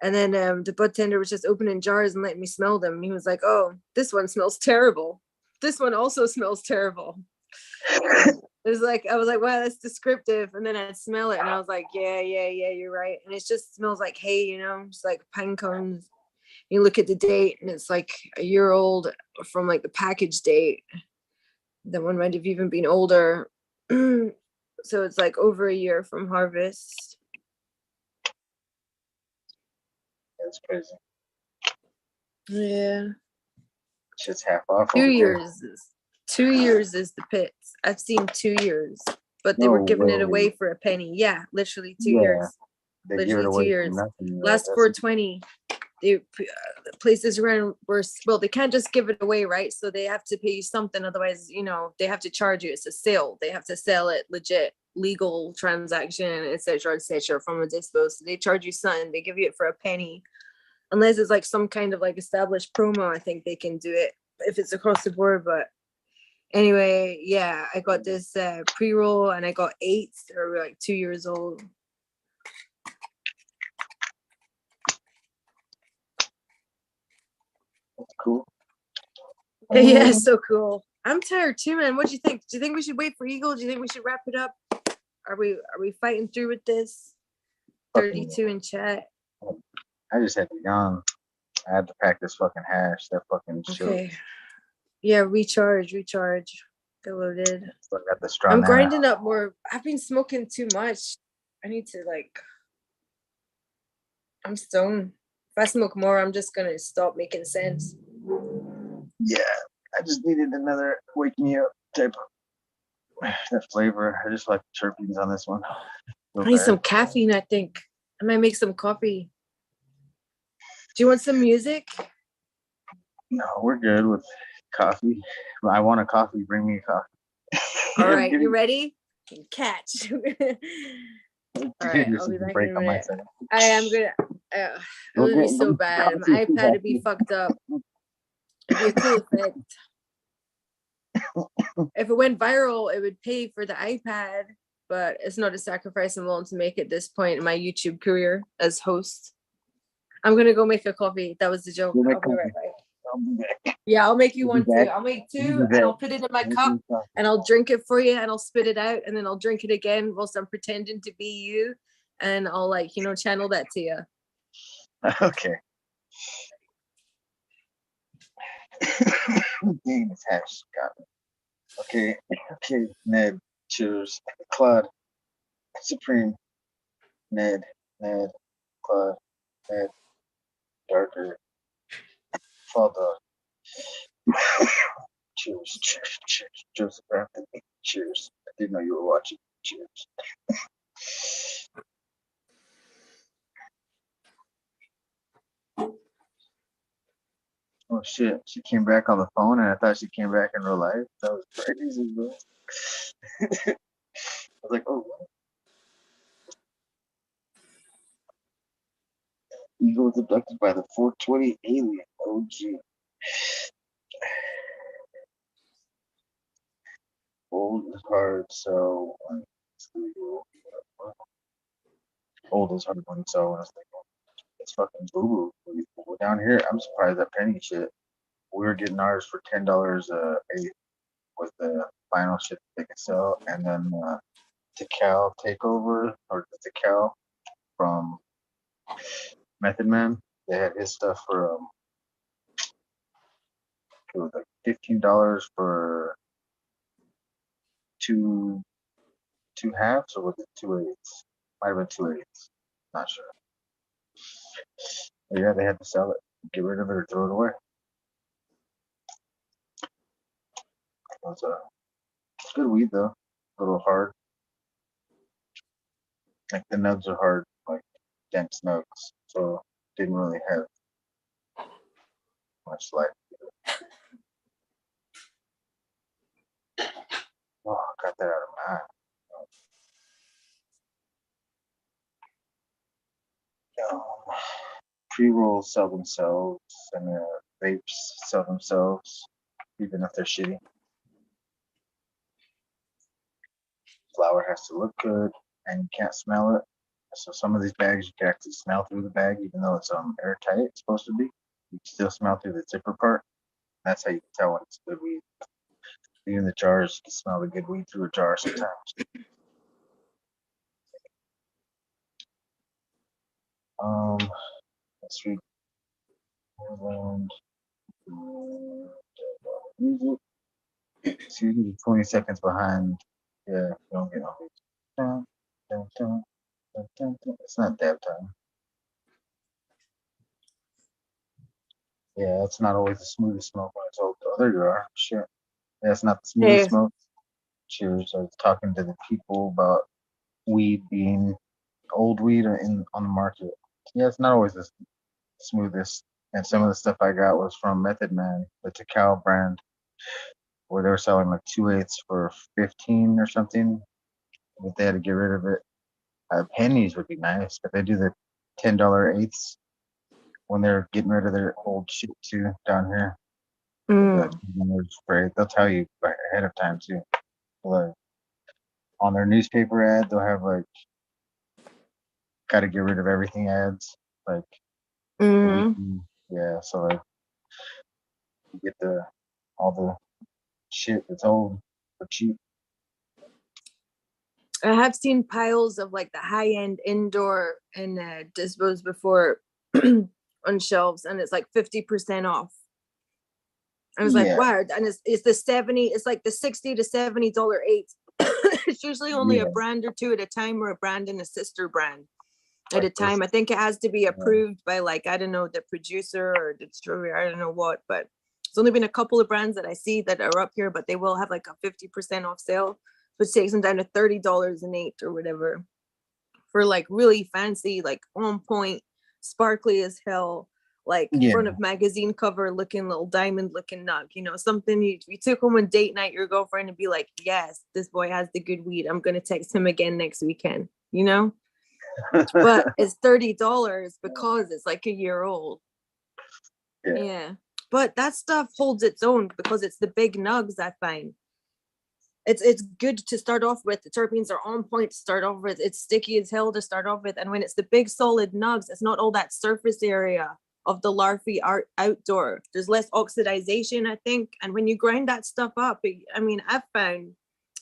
And then the bud tender was just opening jars and letting me smell them. And he was like, oh, this one smells terrible. This one also smells terrible. It was like, I was like, wow, that's descriptive. And then I'd smell it and I was like, yeah, you're right. And it just smells like hay, you know, just like pine cones. You look at the date and it's like a year old from like the package date. That one might have even been older. So it's like over a year from harvest. That's crazy. Yeah. Shit's half off. 2 years. 2 years is the pits. I've seen 2 years, but they No were giving it way. away for a penny. Yeah, literally 2 Yeah, years. they give it Literally 2 away for years. nothing. Last 420. The places around were, well, they can't just give it away, right? So they have to pay you something, otherwise, you know, they have to charge you. It's a sale. They have to sell it legit, legal transaction, etc., from a dispo. So they charge you something. They give you it for a penny, unless it's like some kind of like established promo. I think they can do it if it's across the board. But anyway, yeah, I got this pre-roll and I got 8 or like 2 years old. That's cool. Yeah, so cool. I'm tired too, man. What do you think? Do you think we should wait for Eagle? Do you think we should wrap it up? Are we fighting through with this? 32 in chat. I just had to yawn. I had to pack this fucking hash. That fucking shit. Okay. Yeah, recharge. Get loaded. So I got the straw. I'm grinding up more. I've been smoking too much. I need to like. I'm stoned. If I smoke more, I'm just gonna stop making sense. Yeah, I just needed another wake me up type of that flavor. I just like the terpenes on this one. I need some caffeine, I think. I might make some coffee. Do you want some music? No, we're good with coffee. I want a coffee. Bring me a coffee. All right, you ready? Catch. All right, I'll be back in a minute. I am gonna. It would be so bad. My iPad would be fucked up. It'd be a cool effect. If it went viral, it would pay for the iPad, but it's not a sacrifice I'm willing to make at this point in my YouTube career as host. I'm gonna go make a coffee. That was the joke. I'll be right back. Yeah, I'll make you one too. I'll make 2 and I'll put it in my cup and I'll drink it for you and I'll spit it out and then I'll drink it again whilst I'm pretending to be you and I'll like, you know, channel that to you. Okay. Dang, this hash got me. Okay, Ned, cheers. Claude, Supreme, Ned, Claude, Ned, Darker, Fall Dog. Cheers. Joseph Anthony, cheers. I didn't know you were watching. Cheers. Oh shit! She came back on the phone, and I thought she came back in real life. That was crazy, bro. I was like, oh, what? Eagle was abducted by the 420 alien. Oh, gee. Old is hard, so old is hard when so when it's like, it's fucking boo boo. Down here, I'm surprised at penny shit. We were getting ours for $10 eighth with the final shit they could sell, and then Decal takeover or the Decal from Method Man. They had his stuff for it was like $15 for two halves, or was it 2/8? Might have been 2/8. Not sure. But yeah, they had to sell it, get rid of it, or throw it away. It was it's good weed though. A little hard. Like the nugs are hard, like dense nugs. So didn't really have much life. Oh, I got that out of my eye. Pre-rolls sell themselves, and vapes sell themselves, even if they're shitty. Flower has to look good, and you can't smell it. So some of these bags you can actually smell through the bag, even though it's airtight. It's supposed to be. You can still smell through the zipper part. That's how you can tell when it's good weed. Even the jars, you can smell the good weed through a jar sometimes. Let's read. Music. Excuse me, 20 seconds behind. Yeah, you don't get no music. Dun, dun, dun, dun, dun, dun. It's not dab time. Yeah, it's not always the smoothest smoke when it's old. Oh, there you are. Shit. Yeah, it's not the smoothest Hey. smoke. Cheers. I was talking to the people about weed being old weed or on the market. Yeah, it's not always the smoothest. And some of the stuff I got was from Method Man, the Takao brand, where they were selling like 2/8 for 15 or something. But they had to get rid of it. Pennies would be nice, but they do the $10 eighths when they're getting rid of their old shit too down here. They'll tell you ahead of time too. Like on their newspaper ad, they'll have like got to get rid of everything ads. Like yeah, so like you get all the shit that's old for cheap. I have seen piles of like the high-end indoor and dispos before on shelves, and it's like 50% off. I was like, wow, and it's the 70, it's like the $60 to $70 eighth. It's usually only a brand or two at a time, or a brand and a sister brand at a time. I think it has to be approved by like, I don't know, the producer or the distributor, I don't know what, but it's only been a couple of brands that I see that are up here, but they will have like a 50% off sale, which takes them down to $30 an eighth or whatever for like really fancy, like on point, sparkly as hell, like front of magazine cover looking little diamond looking nug, you know, something you took home on date night, your girlfriend, and be like, yes, this boy has the good weed. I'm going to text him again next weekend, you know? But it's $30 because it's like a year old. Yeah. But that stuff holds its own because it's the big nugs I find. It's good to start off with. The terpenes are on point to start off with. It's sticky as hell to start off with. And when it's the big solid nugs, it's not all that surface area of the larvae outdoor. There's less oxidization, I think. And when you grind that stuff up, I've found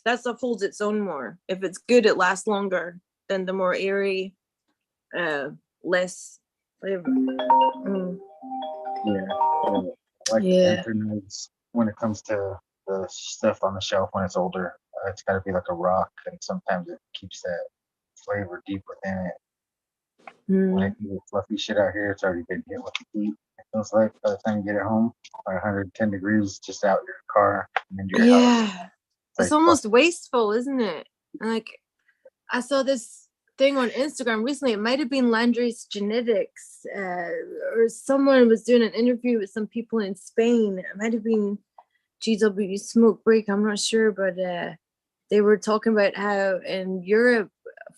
that stuff holds its own more. If it's good, it lasts longer than the more airy, less flavor. Nugs when it comes to the stuff on the shelf when it's older. It's got to be like a rock, and sometimes it keeps that flavor deep within it. When I do the fluffy shit out here, it's already been hit with the heat. It feels like by the time you get it home, by 110 degrees, just out your car and into your house. It's almost wasteful, isn't it? And like, I saw this thing on Instagram recently. It might have been Landry's Genetics, or someone was doing an interview with some people in Spain. It might have been GW Smoke Break. I'm not sure, but they were talking about how in Europe,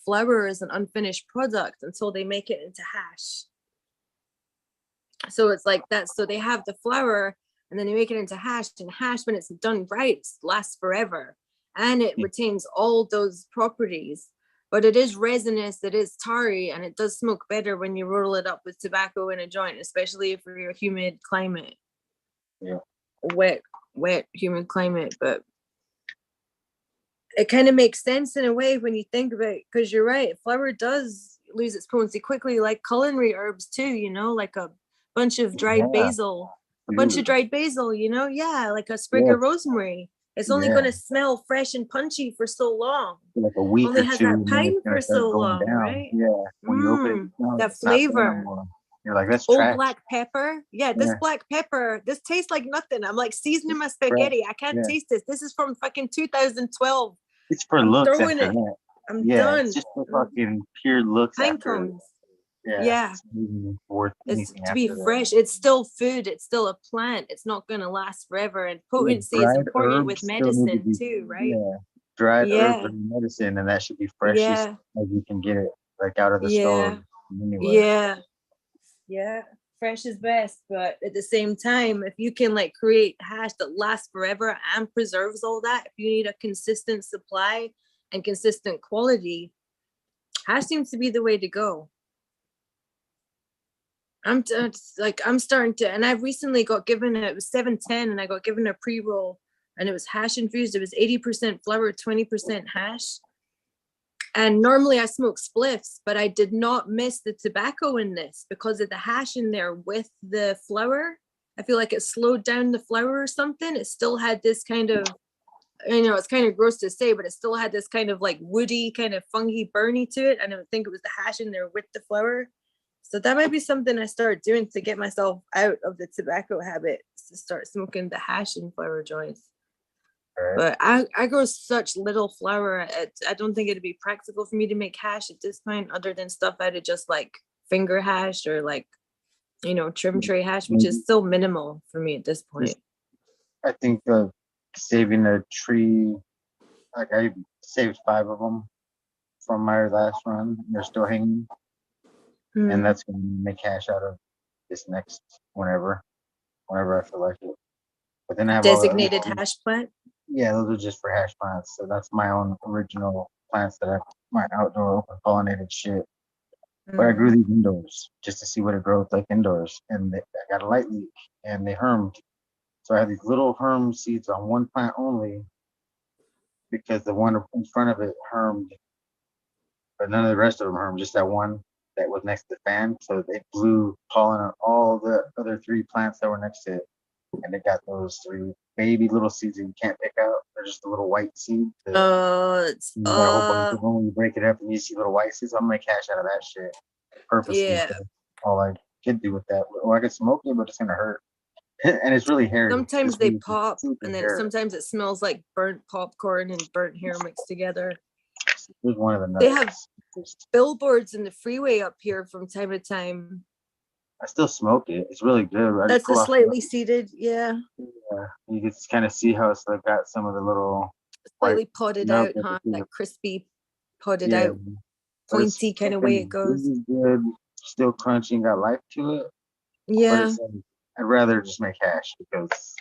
flour is an unfinished product until they make it into hash. So it's like that. So they have the flour and then they make it into hash, and hash, when it's done right, lasts forever and it retains all those properties. But it is resinous, it is tarry, and it does smoke better when you roll it up with tobacco in a joint, especially for your humid climate. Yeah. Wet, humid climate. But it kind of makes sense in a way when you think about it, because you're right, flour does lose its potency quickly, like culinary herbs too, you know, like a bunch of dried basil, you know, yeah, like a sprig of rosemary. It's only going to smell fresh and punchy for so long. Like a week only or has two, that and then pine it's gonna for start so going long, down. right? Yeah. When you open it, no, that it's not there no flavor. more. You're like, that's Old trash. black pepper. Yeah, this black pepper, this tastes like nothing. I'm like seasoning my spaghetti. I can't taste this. This is from fucking 2012. It's for I'm looks throwing after it. that. I'm Yeah, done. it's just for fucking pure looks Pine after. cones. Yeah. It's not even worth It's anything to be after fresh. that. It's still food. It's still a plant. It's not going to last forever. And potency is Dried important with herbs still need to medicine be, too, right? yeah. Dried herbs Yeah. are medicine, and that should be freshest as you can get it, like out of the Yeah. store anywhere. Yeah. Fresh is best. But at the same time, if you can like create hash that lasts forever and preserves all that, if you need a consistent supply and consistent quality, hash seems to be the way to go. I'm starting to, and I've recently got given it was 710, and I got given a pre-roll, and it was hash infused. It was 80% flour, 20% hash. And normally I smoke spliffs, but I did not miss the tobacco in this because of the hash in there with the flour. I feel like it slowed down the flour or something. It still had this kind of, you know, it's kind of gross to say, but it still had this kind of like woody, kind of funky burny to it. And I think it was the hash in there with the flour. So that might be something I start doing to get myself out of the tobacco habit, to start smoking the hash and flour joints. But I grow such little flour. I don't think it'd be practical for me to make hash at this point, other than stuff out of just like finger hash or like, you know, trim tray hash, which is still minimal for me at this point. I think saving a tree, like I saved 5 of them from my last run. They're still hanging. And that's going to make hash out of this next whenever I feel like it. But then I have designated hash plant. Yeah, those are just for hash plants. So that's my own original plants that I my outdoor open pollinated shit. But I grew these indoors just to see what it grows like indoors, and I got a light leak, and they hermed. So I had these little herm seeds on one plant only, because the one in front of it hermed, but none of the rest of them hermed. Just that one that was next to the fan. So they blew pollen on all the other 3 plants that were next to it, and they got those 3 baby little seeds that you can't pick out. They're just a little white seed. You got a whole bunch of them. When you break it up and you see little white seeds, I'm gonna make hash out of that shit purposely. Yeah. All I could do with that, or I could smoke it, but it's gonna hurt. And it's really hairy. Sometimes they really pop, and then hair. sometimes it smells like burnt popcorn and burnt hair mixed together. Here's one of the nuts. They have billboards in the freeway up here from time to time. I still smoke it. It's really good. That's a slightly seeded, yeah. Yeah, you can kind of see how it's like got some of the little slightly potted out, huh? That crispy, potted out, pointy kind of way it goes. This is good, still crunchy and got life to it. Yeah. But I'd rather just make hash, because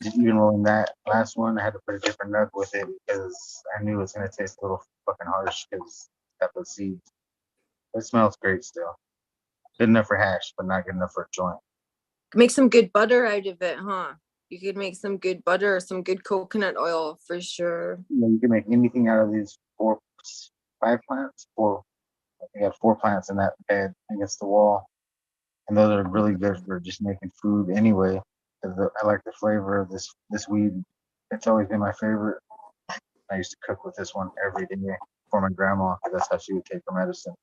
even rolling that last one, I had to put a different nug with it because I knew it was gonna taste a little fucking harsh because got those seeds. It smells great still. Good enough for hash, but not good enough for a joint. Make some good butter out of it, huh? You could make some good butter or some good coconut oil for sure. Yeah, you can make anything out of these 5 plants. I got 4 plants in that bed against the wall, and those are really good for just making food anyway. Because I like the flavor of this weed. It's always been my favorite. I used to cook with this one every day for my grandma, because that's how she would take her medicine.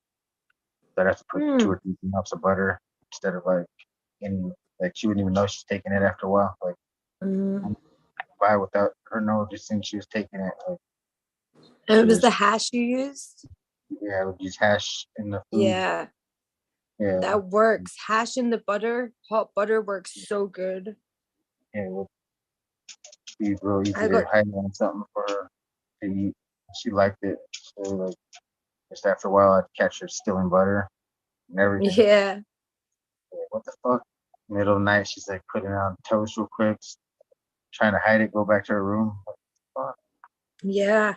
So I'd have to put 2 or 3 drops of butter instead of she wouldn't even know she's taking it after a while. Like by without her know, just think she was taking it. And it was the hash you used? Yeah, with just hash in the food. Yeah, Yeah. that works. Hash in the butter, hot butter works so good. Yeah, it would be real easy I to got hide on something for her to eat. She liked it. So like just after a while I'd catch her stealing butter and everything. yeah. Like, what the fuck? Middle of the night, she's like putting on toast real quick, trying to hide it, go back to her room. What the fuck? Yeah.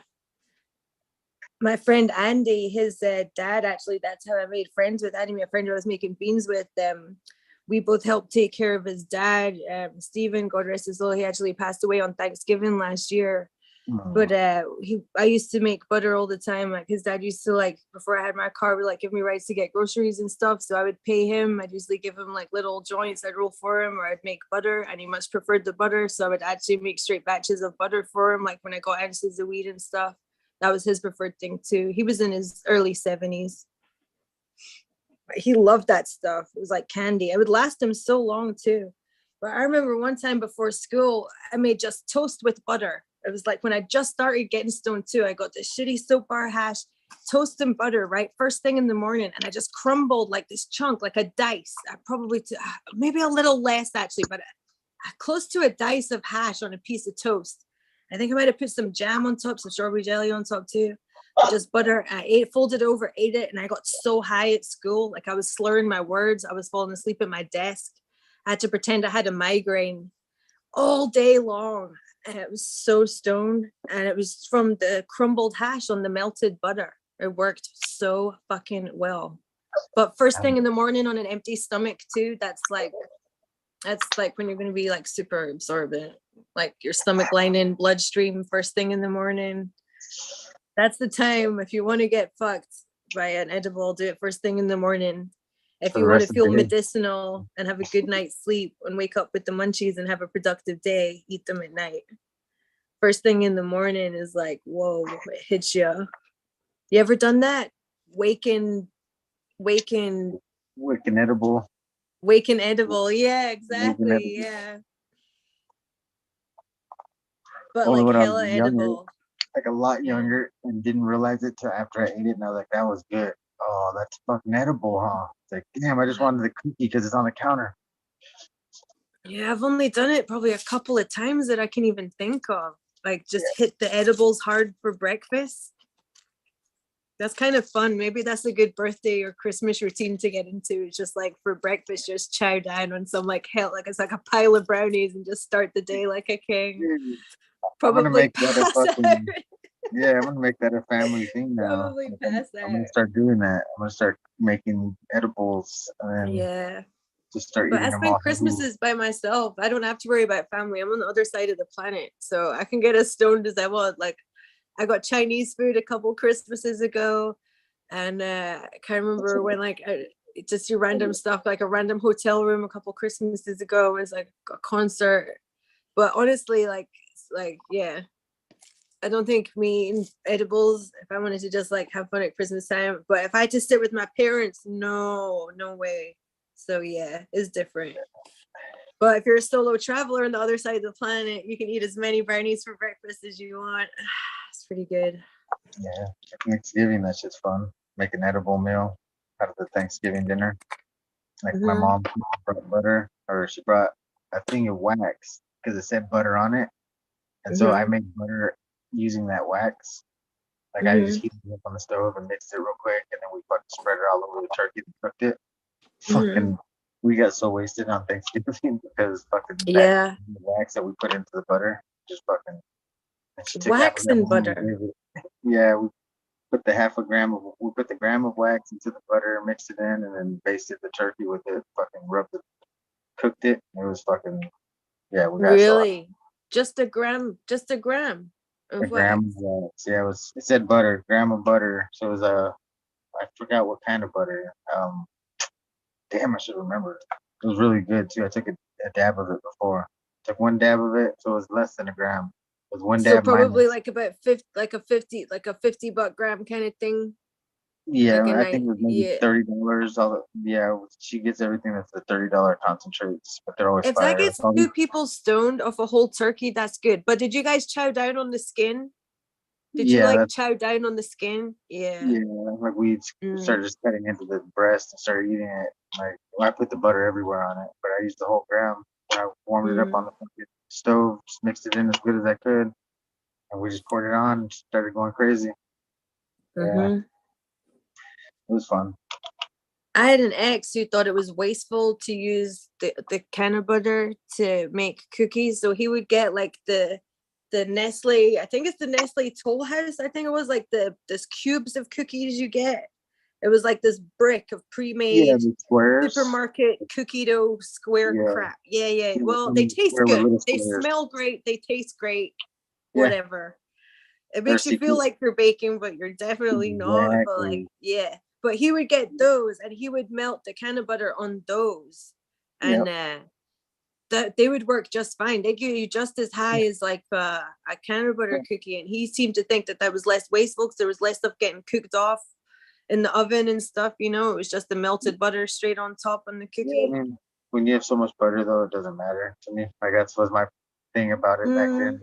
My friend Andy, his dad, actually, that's how I made friends with Andy, my friend I was making beans with. We both helped take care of his dad, Stephen, God rest his soul. He actually passed away on Thanksgiving last year. But I used to make butter all the time. Like his dad used to, like, before I had my car, would like give me rides to get groceries and stuff. So I would pay him. I'd usually give him like little joints I'd roll for him, or I'd make butter, and he much preferred the butter. So I would actually make straight batches of butter for him, like when I got ounces of weed and stuff. That was his preferred thing too. He was in his early 70s. But he loved that stuff. It was like candy. It would last him so long too. But I remember one time before school, I made just toast with butter. It was like when I just started getting stoned too. I got this shitty soap bar hash, toast and butter, right? First thing in the morning. And I just crumbled like this chunk, like a dice. I probably, maybe a little less actually, but close to a dice of hash on a piece of toast. I think I might have put some jam on top, some strawberry jelly on top too. Just butter. I ate, folded over, ate it, and I got so high at school. Like I was slurring my words. I was falling asleep at my desk. I had to pretend I had a migraine all day long. And it was so stoned. And it was from the crumbled hash on the melted butter. It worked so fucking well. But first thing in the morning on an empty stomach too, that's like when you're going to be like super absorbent, like your stomach lining, bloodstream first thing in the morning. That's the time if you want to get fucked by an edible, do it first thing in the morning. If you want to feel medicinal and have a good night's sleep and wake up with the munchies and have a productive day, eat them at night. First thing in the morning is like, whoa, it hits you. You ever done that? Waking edible. Waking edible. Yeah, exactly. Yeah. But only like when I hella was younger, edible. like a lot younger, and didn't realize it till after I ate it, and I was like, that was good. Oh, that's fucking edible, huh? It's like, damn, I just wanted the cookie because it's on the counter. Yeah, I've only done it probably a couple of times that I can even think of. Like just hit the edibles hard for breakfast. That's kind of fun. Maybe that's a good birthday or Christmas routine to get into. It's just like for breakfast, just chow down on some like hell, like it's like a pile of brownies and just start the day like a king. Probably pass out. Yeah, I'm gonna make that a family thing now. Probably pass out. I'm gonna start doing that. I'm gonna start making edibles and just start but eating I them spend all. Christmases by myself. I don't have to worry about family. I'm on the other side of the planet, so I can get as stoned as I want. Like I got Chinese food a couple Christmases ago, and I can't remember when. Like just your random stuff, like a random hotel room a couple Christmases ago was like a concert. But honestly, like yeah, I don't think me eating edibles, if I wanted to just like have fun at Christmas time, but if I had to sit with my parents, no way. So yeah, it's different. But if you're a solo traveler on the other side of the planet, you can eat as many brownies for breakfast as you want. It's pretty good. Yeah, Thanksgiving, that's just fun. Make an edible meal out of the Thanksgiving dinner. Like my mom brought butter, or she brought a thing of wax because it said butter on it. And so I made butter using that wax. Like I just heated it up on the stove and mixed it real quick, and then we fucking spread it all over the turkey and cooked it. Fucking, we got so wasted on Thanksgiving because fucking that wax that we put into the butter just fucking. Wax and butter. Yeah, we put the gram of wax into the butter, mixed it in, and then basted the turkey with it. Fucking rubbed it, cooked it. It was fucking we got really just a gram. A gram of wax. Yeah, it said butter, gram of butter. So it was I forgot what kind of butter. Damn, I should remember. It was really good too. I took a dab of it before. Took one dab of it, so it was less than a gram. It was one dab. So probably like about 50, like a $50 gram kind of thing. Yeah, like I think it was maybe $30. She gets everything that's the $30 concentrates, but they're always if fire. that gets 2 people stoned off a whole turkey, that's good. But did you guys chow down on the skin? Did you Yeah, like that's chow down on the skin? Yeah. yeah. Like we started just cutting into the breast and started eating it. Like I put the butter everywhere on it, but I used the whole gram. When I warmed it up on the fucking stove, just mixed it in as good as I could, and we just poured it on and started going crazy. Yeah, it was fun. I had an ex who thought it was wasteful to use the can of butter to make cookies. So he would get like the Nestle, I think it's the Nestle Toll House. I think it was like this cubes of cookies you get. It was like this brick of pre-made The squares. supermarket cookie dough square crap. Yeah. Well, they taste good. They smell great. They taste great. Whatever. It makes you feel like you're baking, but you're definitely not. But like, yeah. But he would get those and he would melt the can of butter on those. And that they would work just fine. They give you just as high as like a can of butter cookie. And he seemed to think that was less wasteful because there was less stuff getting cooked off in the oven and stuff, you know. It was just the melted butter straight on top on the cookie. Yeah, I mean, when you have so much butter though, it doesn't matter to me. Like that's was my thing about it back then.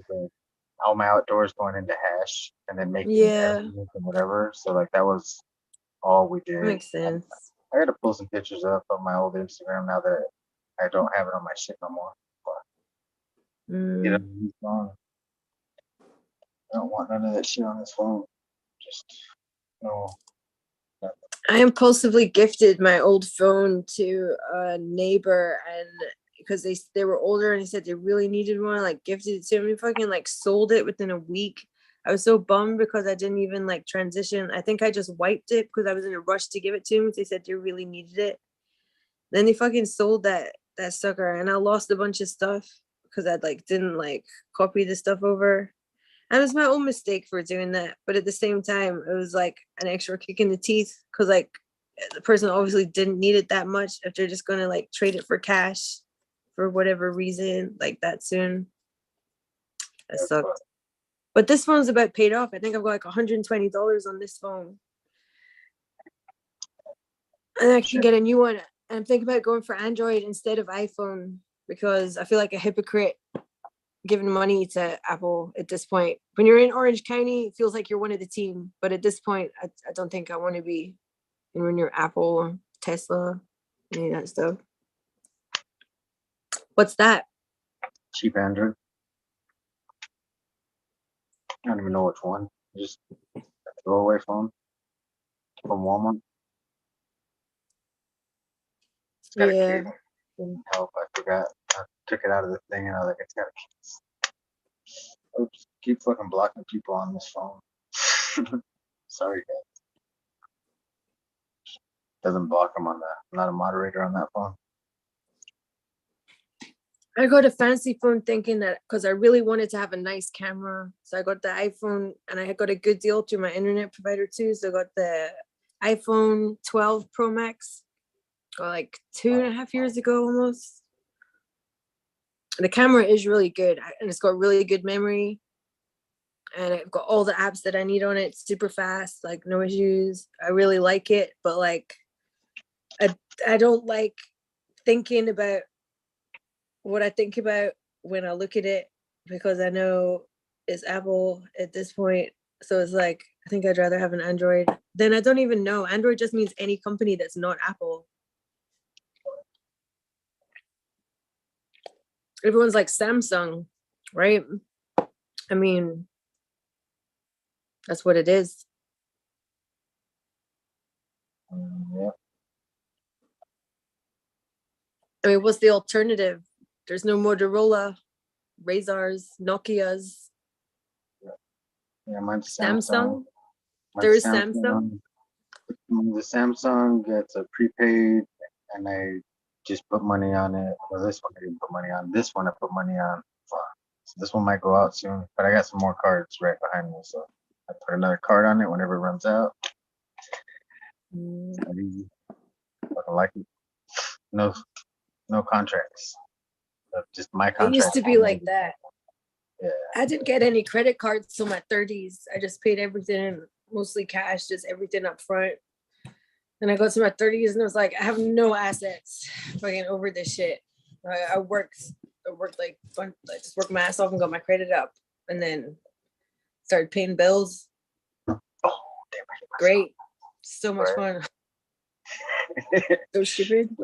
All my outdoors going into hash and then making everything and whatever. So like that was all we did. Makes sense. I gotta pull some pictures up of my old Instagram now that I don't have it on my shit no more. But, you know, I don't want none of that shit on this phone. Just no. Nothing. I impulsively gifted my old phone to a neighbor, and because they were older and he said they really needed one, like gifted it to him and fucking like sold it within a week. I was so bummed because I didn't even like transition. I think I just wiped it because I was in a rush to give it to him because they said they really needed it. Then they fucking sold that sucker, and I lost a bunch of stuff because I like didn't like copy the stuff over. And it was my own mistake for doing that. But at the same time, it was like an extra kick in the teeth because like the person obviously didn't need it that much if they're just gonna like trade it for cash for whatever reason like that soon. That sucked. But this phone's about paid off. I think I've got like $120 on this phone. And I can get a new one. And I'm thinking about going for Android instead of iPhone because I feel like a hypocrite giving money to Apple at this point. When you're in Orange County, it feels like you're one of the team. But at this point, I don't think I want to be. And when you're Apple or Tesla, any of that stuff. What's that? Cheap Android. I don't even know which one. Just a throwaway phone from Walmart. It's got a case. Help, I forgot. I took it out of the thing and I was like, it's got a case. Oops, keep fucking blocking people on this phone. Sorry, guys. Doesn't block them on that. I'm not a moderator on that phone. I got a fancy phone thinking that because I really wanted to have a nice camera. So I got the iPhone and I got a good deal through my internet provider too. So I got the iPhone 12 Pro Max like 2.5 years ago almost. The camera is really good and it's got really good memory. And I've got all the apps that I need on it, super fast, like no issues. I really like it, but like I don't like thinking about what I think about when I look at it because I know it's Apple at this point. So it's like, I think I'd rather have an Android. Then I don't even know. Android just means any company that's not Apple. Everyone's like Samsung, right? I mean, that's what it is. Yeah. I mean, what's the alternative? There's no Motorola, Razors, Nokias. Yeah, mine's Samsung. Mine's There is Samsung. The Samsung gets a prepaid, and I just put money on it. Well, this one I didn't put money on. This one I put money on. So this one might go out soon, but I got some more cards right behind me, so I put another card on it whenever it runs out. It's not easy. Fucking like it. No contracts. Just my contract. It used to be like that. Yeah. I didn't get any credit cards till my 30s. I just paid everything, mostly cash, just everything up front. And I got to my 30s and I was like, I have no assets. Fucking over this shit. I worked like I just worked my ass off and got my credit up. And then started paying bills. Oh, damn, I hit myself. Great. So much Right. fun. So stupid.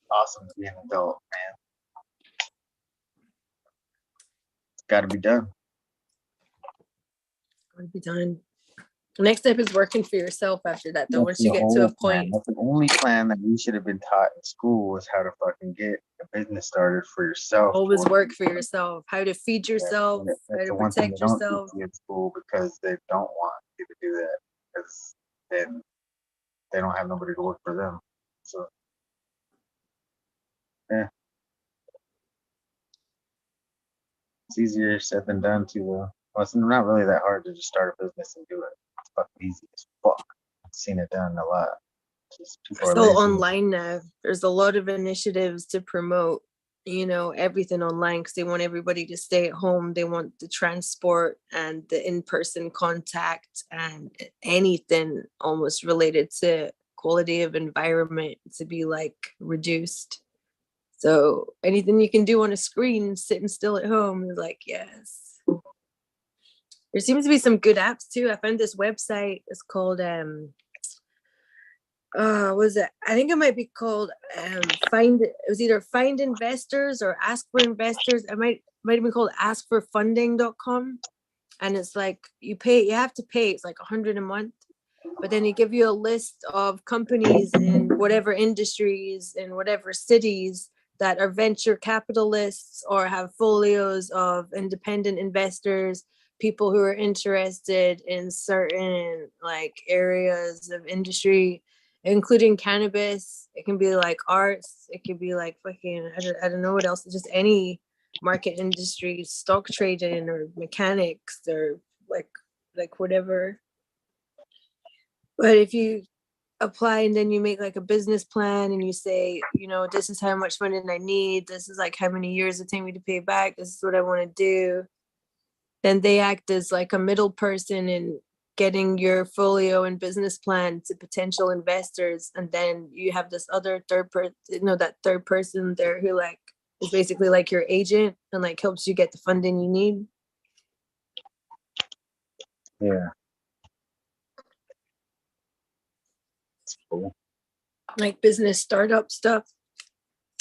Awesome to be an adult, man. It's got to be done. Gotta be done. Next step is working for yourself after that, though. That's Once you the get to a whole plan. point, That's the only plan that we should have been taught in school was how to fucking get a business started for yourself. always boy. work for yourself, how to feed Yeah, yourself, and how that's to the one thing they protect don't yourself. teach you in school because they don't want you to do that because then they don't have nobody to work for them. So, yeah. It's easier said than done to, well, it's not really that hard to just start a business and do it. It's fucking easy as fuck. I've seen it done a lot. Just people are It's all lazy. online now. There's a lot of initiatives to promote, everything online because they want everybody to stay at home. They want the transport and the in-person contact and anything almost related to quality of environment to be like reduced. So anything you can do on a screen sitting still at home is like, yes. There seems to be some good apps too. I found this website. It's called was it? I think it might be called it was either Find Investors or Ask for Investors. It might have been called askforfunding.com. And it's like you have to pay, it's like $100 a month, but then they give you a list of companies in whatever industries in whatever cities that are venture capitalists or have folios of independent investors, people who are interested in certain like areas of industry, including cannabis. It can be like arts. It could be like fucking, I don't know what else. It's just any market industry, stock trading or mechanics or like whatever. But if you apply and then you make like a business plan and you say, this is how much money I need, this is like how many years it take me to pay back, this is what I want to do, then they act as like a middle person in getting your folio and business plan to potential investors. And then you have this other third person there who like is basically like your agent and like helps you get the funding you need. Yeah. It's cool. Like business startup stuff.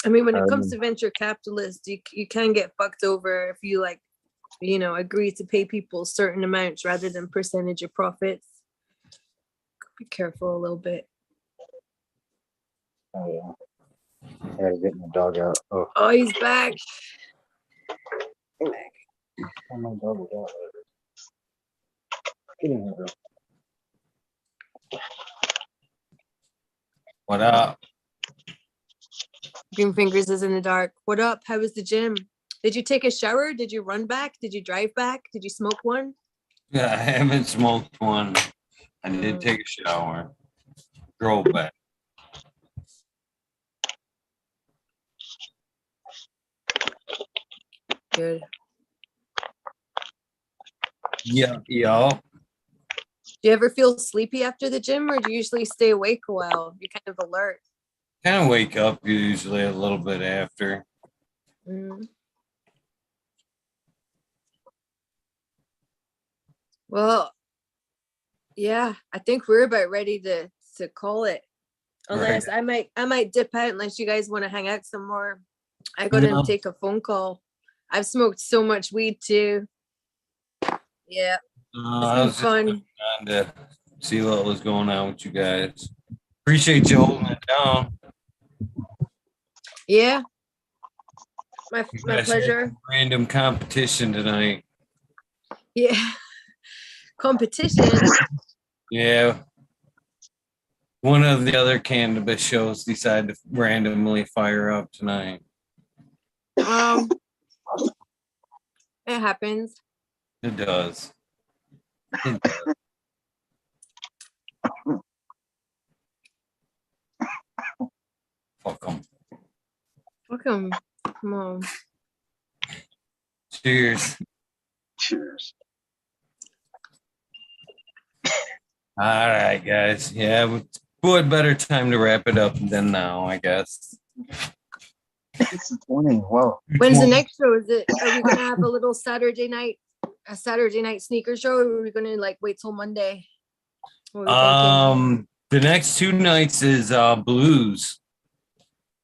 I mean, when it comes to venture capitalists, you can get fucked over if you like, agree to pay people certain amounts rather than percentage of profits. Be careful a little bit. Oh yeah. I gotta get my dog out. Oh, he's back. Oh, my dog is out. Get in here, bro. What up? Green Fingers is in the dark. What up? How was the gym? Did you take a shower? Did you run back? Did you drive back? Did you smoke one? Yeah, I haven't smoked one. I did take a shower. Drove back. Good. Yeah, y'all. Do you ever feel sleepy after the gym or do you usually stay awake a while? You're kind of alert. Kind of wake up usually a little bit after. Well, yeah, I think we're about ready to call it. Unless Right. I might dip out unless you guys want to hang out some more. I gotta take a phone call. I've smoked so much weed too. Yeah. I was It's been fun. just trying to see what was going on with you guys. Appreciate you holding it down. Yeah. My You guys had pleasure. Random competition tonight. Yeah. Competition. Yeah. One of the other cannabis shows decided to randomly fire up tonight. It happens. It does. It does. Fuck them. Fuck 'em. Come on. Cheers. Cheers. All right, guys. Yeah, what better time to wrap it up than now, I guess. It's 20. Whoa. When's the next show? Are we gonna have a little Saturday night a Saturday night sneaker show, or are we gonna like wait till Monday? What are we thinking? The next 2 nights is blues.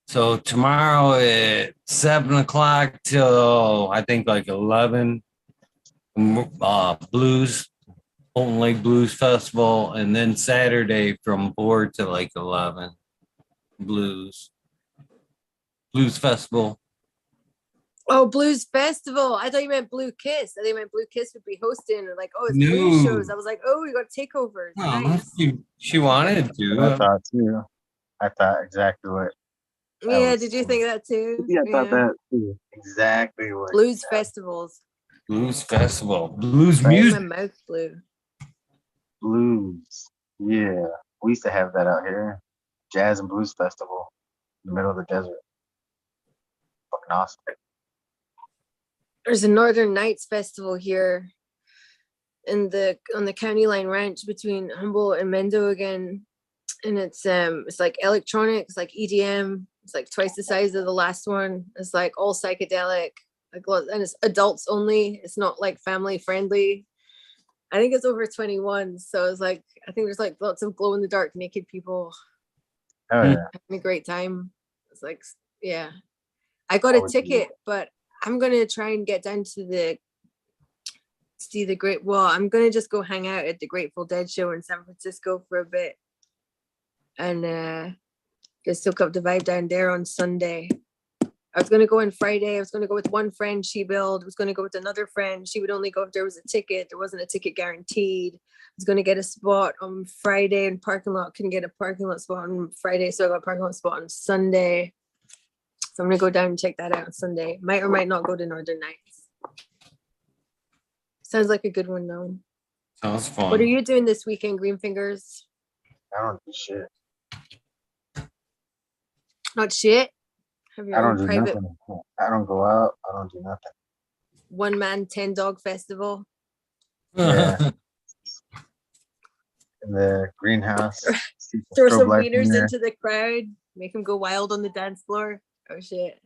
So tomorrow at 7 o'clock till I think like 11, blues, Holton Lake Blues Festival, and then Saturday from 4 to like 11, blues festival. Oh, Blues Festival. I thought you meant Blue Kiss. I thought you meant Blue Kiss would be hosting, or like, oh, it's blues No. shows. I was like, oh, we got takeovers. Oh, Nice. she wanted I to. thought too. I thought exactly what. Yeah, was did you cool. think that too? Yeah, I thought that too. Exactly what. Blues festivals. Blues festival, blues Make music. my mouth blue. Blues. Yeah, we used to have that out here. Jazz and Blues Festival in the middle of the desert. Fucking awesome. There's a Northern Nights festival here on the county line ranch between Humboldt and Mendo again, and it's like electronics, like EDM. It's like twice the size of the last one. It's like all psychedelic, and it's adults only. It's not like family friendly. I think it's over 21, so it's like I think there's like lots of glow in the dark naked people Oh yeah. having a great time. It's like, yeah, I got a ticket, but I'm gonna try and get down to I'm gonna just go hang out at the Grateful Dead show in San Francisco for a bit, and just soak up the vibe down there on Sunday. I was gonna go on Friday. I was gonna go with one friend, she billed. I was gonna go with another friend. She would only go if there was a ticket. There wasn't a ticket guaranteed. I was gonna get a spot on Friday in parking lot. Couldn't get a parking lot spot on Friday, so I got a parking lot spot on Sunday. So I'm gonna go down and check that out on Sunday. Might or might not go to Northern Nights. Sounds like a good one though. Sounds fun. What are you doing this weekend, Green Fingers? I don't do shit. Not shit. Have your I don't own do private nothing. I don't go out. I don't do nothing. 1 man 10 dog festival. Yeah. In the greenhouse. Throw Strobe some lights in wieners there. into the crowd. Make them go wild on the dance floor. Oh shit.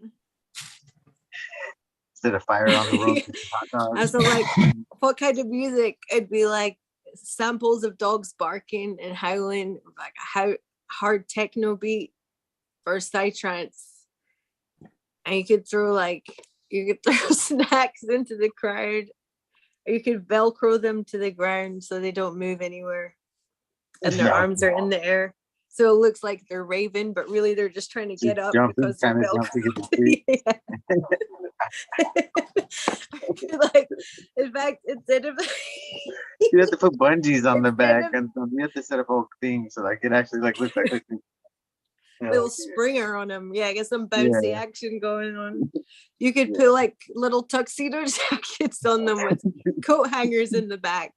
Instead of fire on the road. Get some hot I dogs. was like, what kind of music? It'd be like samples of dogs barking and howling, like a hard techno beat for psytrance. And you could throw snacks into the crowd. Or you could Velcro them to the ground so they don't move anywhere. And their arms are in the air. So it looks like they're raving, but really they're just trying to get up because they're Velcro. Like, in fact, instead of You have to put bungees on the back, and you have to set up a thing so like it actually like looks like little springer on them. Yeah, get some bouncy action going on. You could put like little tuxedo jackets on them with coat hangers in the back.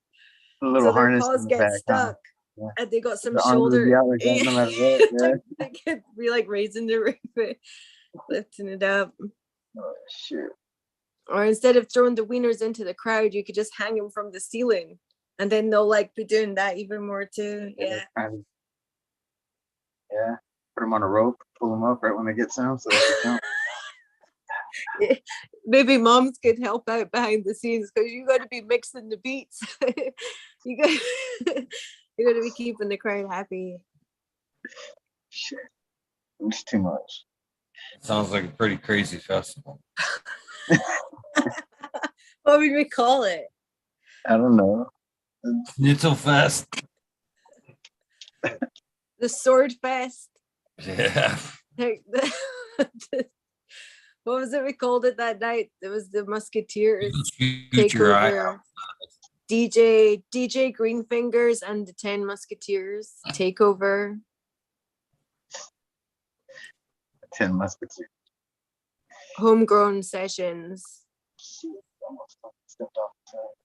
a little So their harness paws in the get back, stuck. huh? And they got some The arms would shoulder. be out like that, no matter what, yeah. They could be like raising the roof, lifting it up. Oh shit. Or instead of throwing the wieners into the crowd, you could just hang them from the ceiling. And then they'll like be doing that even more too. Yeah. Yeah. Put them on a rope, pull them up right when they get some so they can jump. Maybe moms could help out behind the scenes because you got to be mixing the beats. you got to be keeping the crowd happy. Shit. It's too much. Sounds like a pretty crazy festival. What would we call it? I don't know. Schnitzel Fest. The Sword Fest. Yeah. What was it we called it that night? It was the Musketeers Shoot your eye out. takeover. DJ Greenfingers and the 10 Musketeers takeover. 10 Musketeers. Homegrown sessions.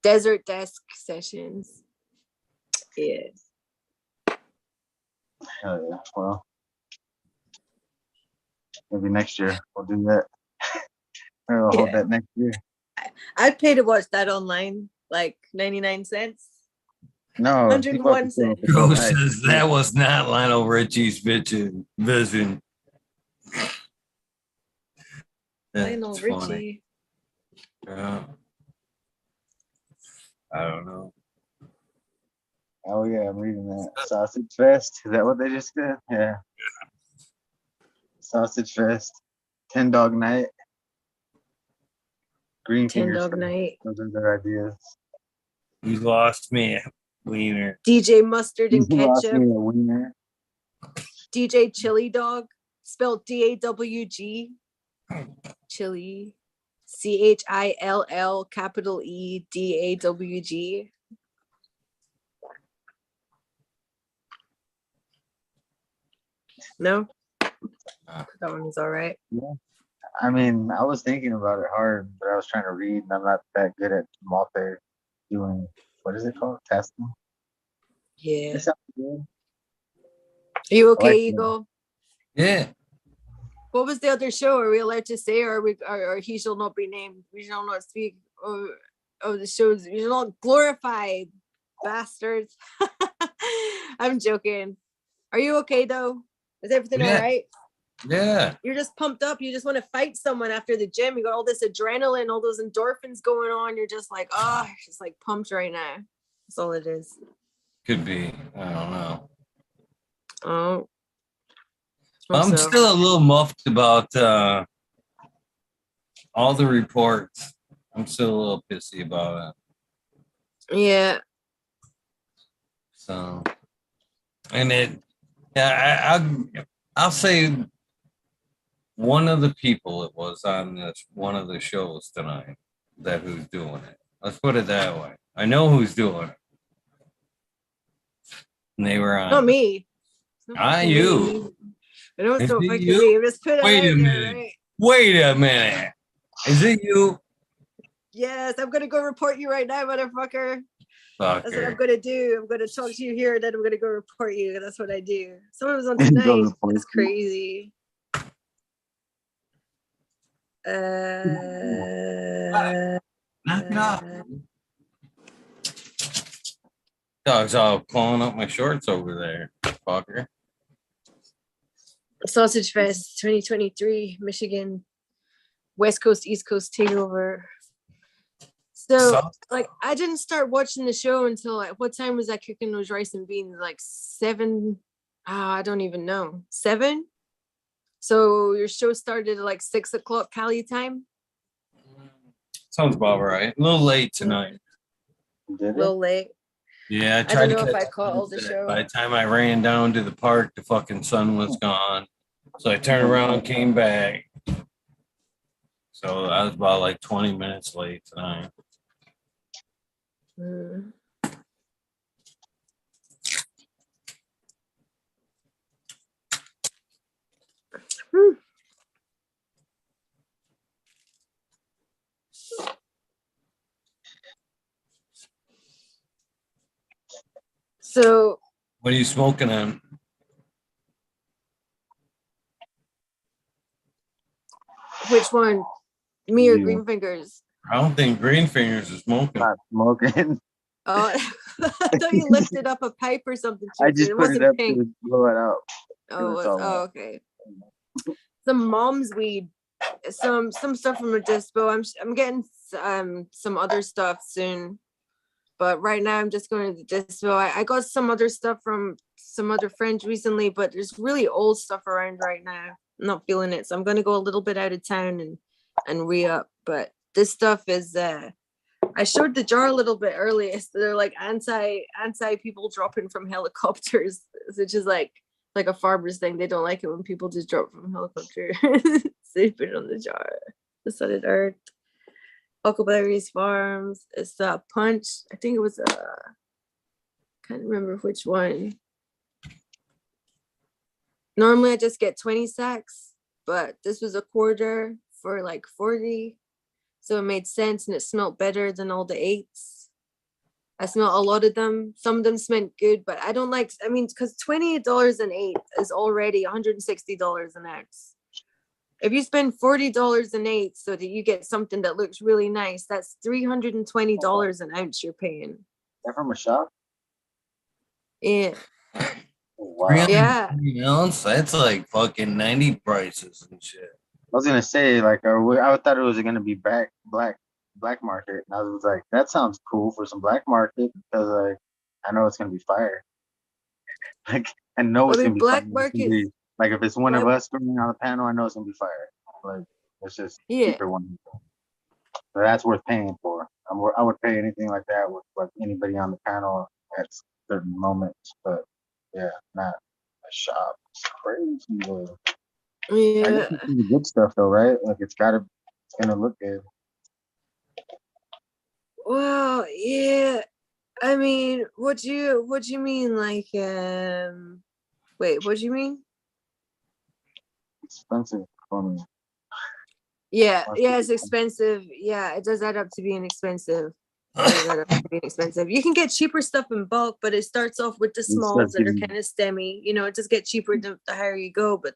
Desert desk sessions. Yeah. Hell yeah. Well, maybe next year we'll do that. Maybe we'll hold that next year. I'd pay to watch that online, like 99 cents. No, 101 cents. Bro says that was not Lionel Richie's vision. Lionel That's Richie. funny. Yeah. I don't know. Oh yeah, I'm reading that. Sausage Fest. Is that what they just said? Yeah. Sausage Fest. 10 Dog Night. Green 10 Fingers. Dog Night. Those are their ideas. You lost me, Wiener. DJ Mustard and You lost Ketchup. me a wiener. DJ Chili Dog. Spelled DAWG. Chili. CHILL capital EDAWG. No? That one's all right. Yeah. I mean, I was thinking about it hard, but I was trying to read, and I'm not that good at multi doing. What is it called? Testing. Yeah. It sounds good. Are you I okay, like Eagle? Yeah. What was the other show? Are we allowed to say, or or he shall not be named? We shall not speak of the shows. We shall not glorify, bastards. I'm joking. Are you okay though? Is everything all Yeah. right? Yeah. You're just pumped up. You just want to fight someone after the gym. You got all this adrenaline, all those endorphins going on. You're just like, oh, just like pumped right now. That's all it is. Could be. I don't know. Oh. I'm still a little muffed about all the reports. I'm still a little pissy about it. Yeah. So, and I'll say one of the people it was on this one of the shows tonight that who's doing it. Let's put it that way. I know who's doing it. And they were on. Not me. Not you. I know it's Is not it fucking you? me. I'm just putting Wait it a out there, minute. right? Wait a minute. Is it you? Yes, I'm gonna go report you right now, motherfucker. That's what I'm Fucker. gonna do. I'm gonna talk to you here, and then I'm gonna go report you. That's what I do. Someone was on Go tonight. report That's you. crazy. Knock it off. Dog's all clawing up my shorts over there. Fucker. Sausage Fest 2023, Michigan, West Coast, East Coast takeover. So, like, I didn't start watching the show until like, what time was I cooking those rice and beans? Like 7. I don't even know. 7. So your show started at like 6 o'clock Cali time. Sounds about right. A little late tonight. Did A it? little late. Yeah, I I tried don't to know if catch I caught all the sunset. show. By the time I ran down to the park, the fucking sun was gone. So I turned around, came back. So I was about like 20 minutes late tonight. Mm. So What are you smoking on? which one? Me or You. Green Fingers? I don't think Greenfingers is smoking. Not smoking. Oh, I thought you lifted up a pipe or something. I Tuesday. just It put it wasn't up pink. to blow it out. Oh, That's it was, all oh, okay. Some mom's weed, some stuff from a dispo. I'm getting some other stuff soon, but right now I'm just going to the dispo. I got some other stuff from some other friends recently, but there's really old stuff around right now. I'm not feeling it, so I'm going to go a little bit out of town and re-up. But this stuff is I showed the jar a little bit earlier. So they're like anti people dropping from helicopters, which is like a farmer's thing. They don't like it when people just drop from helicopter. So they put it on the jar. The Sunny Earth, Huckleberries Farms. It's a punch. I think it was can't remember which one. Normally I just get 20 sacks, but this was a quarter for like 40. So it made sense and it smelled better than all the 8s. I smell a lot of them. Some of them smelled good, but I don't like, I mean, because $28 an 8 is already $160 an ounce. If you spend $40 an 8 so that you get something that looks really nice, that's $320 an ounce you're paying. That from a shop? Yeah. Wow. Yeah. Ounce? That's like fucking 90 prices and shit. I was gonna say, like, I thought it was gonna be black black market. And I was like, that sounds cool for some black market because like I know it's gonna be fire. Like I know I it's mean, gonna be fire. black It's gonna market. be like if it's one of Black, us going on the panel, I know it's gonna be fire. Like it's just yeah. cheaper one. So that's worth paying for. I would pay anything like that with like anybody on the panel at certain moments, but yeah, not a shop. It's crazy. Though. I Yeah. guess it's the good stuff though, right? Like it's gonna look good. Well, yeah. I mean, what do you mean? Like, wait, what do you mean? Expensive for me. Yeah, it's expensive. Yeah, it does add up to being expensive. It does add up to being expensive. You can get cheaper stuff in bulk, but it starts off with the smalls that are kind of stemmy. You know, it just get cheaper the higher you go, but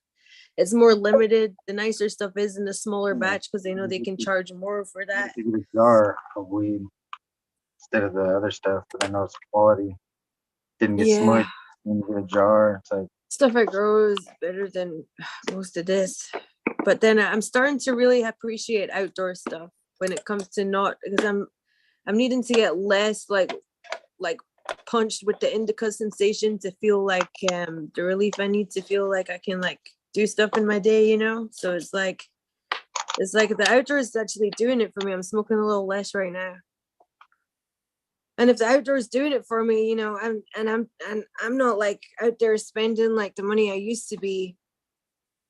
it's more limited. The nicer stuff is in the smaller batch because they know they can charge more for that. You get a jar of weed instead of the other stuff, but I know it's quality. Didn't get Yeah, smudged. When you get a jar, it's like stuff I grow is better than most of this. But then I'm starting to really appreciate outdoor stuff when it comes to not, because I'm needing to get less like punched with the indica sensation to feel like the relief I need to feel like I can like do stuff in my day, you know. So it's like the outdoors is actually doing it for me. I'm smoking a little less right now. And if the outdoors doing it for me, you know, I'm not like out there spending like the money I used to be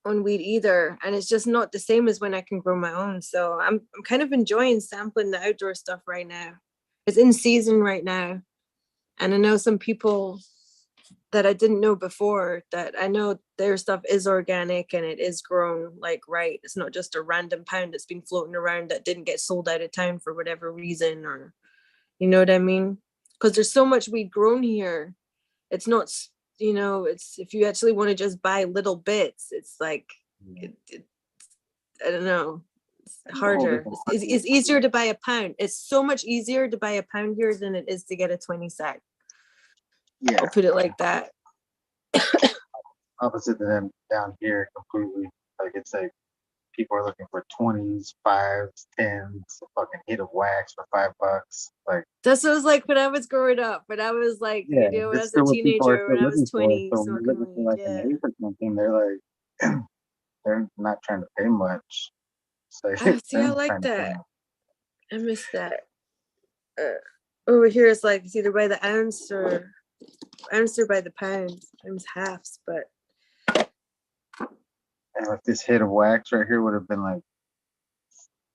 on weed either. And it's just not the same as when I can grow my own. So I'm kind of enjoying sampling the outdoor stuff right now. It's in season right now. And I know some people that I didn't know before that I know their stuff is organic and it is grown like right. It's not just a random pound that's been floating around that didn't get sold out of town for whatever reason, or you know what I mean? Because there's so much weed grown here. It's not, you know, it's if you actually want to just buy little bits, it's like, I don't know, it's harder. It's easier to buy a pound. It's so much easier to buy a pound here than it is to get a 20 sack. yeah, I'll put it like that. opposite to them down here completely. Like it's like people are looking for 20s, 5s, 10s, a fucking hit of wax for $5. Like That's what it was like when I was growing up. When I was like, yeah, you know, when I that's was a still what people are teenager, still when I was looking for. 20, So when you're looking smoking for weed, like an yeah. eighth or something, they're like they're not trying to pay much. So Oh, see, I like that. I miss that. Over here, it's like it's either by the ounce or by the pound. Times halves, but and like this hit of wax right here would have been like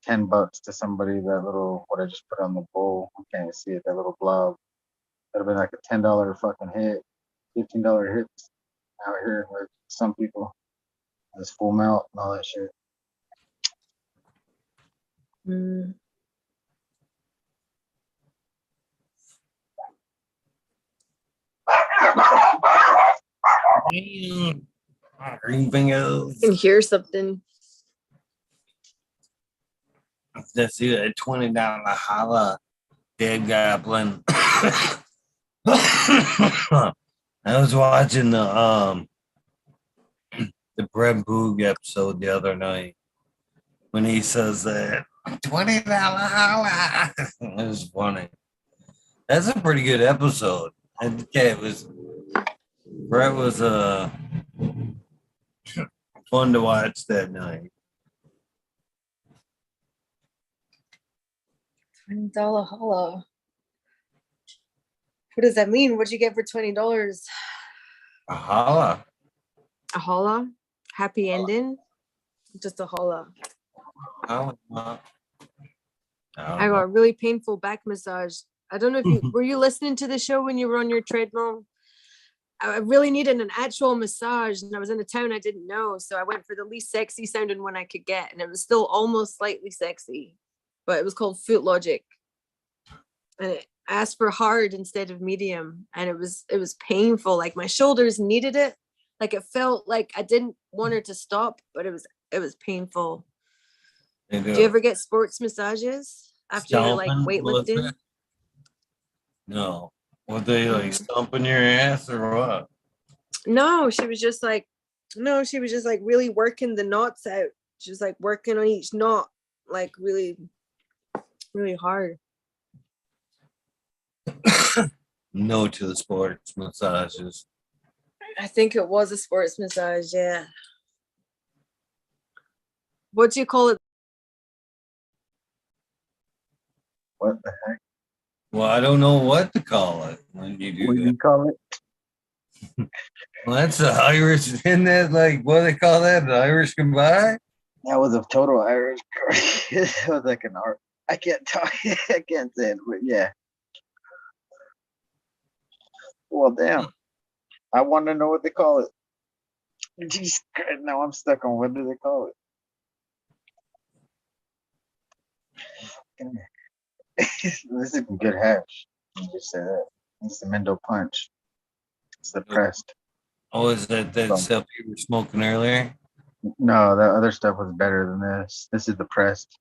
$10 to somebody. That little what I just put on the bowl, I can't see it. That little blob. That'd have been like a $10 fucking hit, $15 hits out here with some people. This full melt and all that shit. Green fingers. I can hear something. Let's see that $20 holla, dead goblin. I was watching the Brett Boog episode the other night when he says that $20 holla. It was funny. That's a pretty good episode. And yeah, it was Brett was fun to watch that night. $20 holla. What does that mean? What'd you get for $20? A holla. A holla? Happy ending? Just a holla. I I got a really painful back massage. I don't know if you were you listening to the show when you were on your treadmill? I really needed an actual massage, and I was in a town I didn't know, so I went for the least sexy sounding one I could get, and it was still almost slightly sexy, but it was called Foot Logic, and it asked for hard instead of medium, and it was painful. Like my shoulders needed it, like it felt like I didn't want her to stop, but it was painful. Do you ever get sports massages after you're like weightlifting? No. Were they like stomping your ass or what? No, she was just like really working the knots out. She was like working on each knot, like really really hard. No to the sports massages. I think it was a sports massage, yeah. What do you call it? What the heck? Well, I don't know what to call it when you do What do that. you call it? Well, that's the Irish, isn't that like what do they call that? The Irish goodbye? That was a total Irish. It was like an art. I can't talk. I can't say it, but yeah. Well, damn. I want to know what they call it. Jeez, now I'm stuck on what do they call it. This is a good hash. You just say that. It's the Mendo Punch. It's the pressed. Oh, is that stuff you were smoking earlier? No, the other stuff was better than this. This is the pressed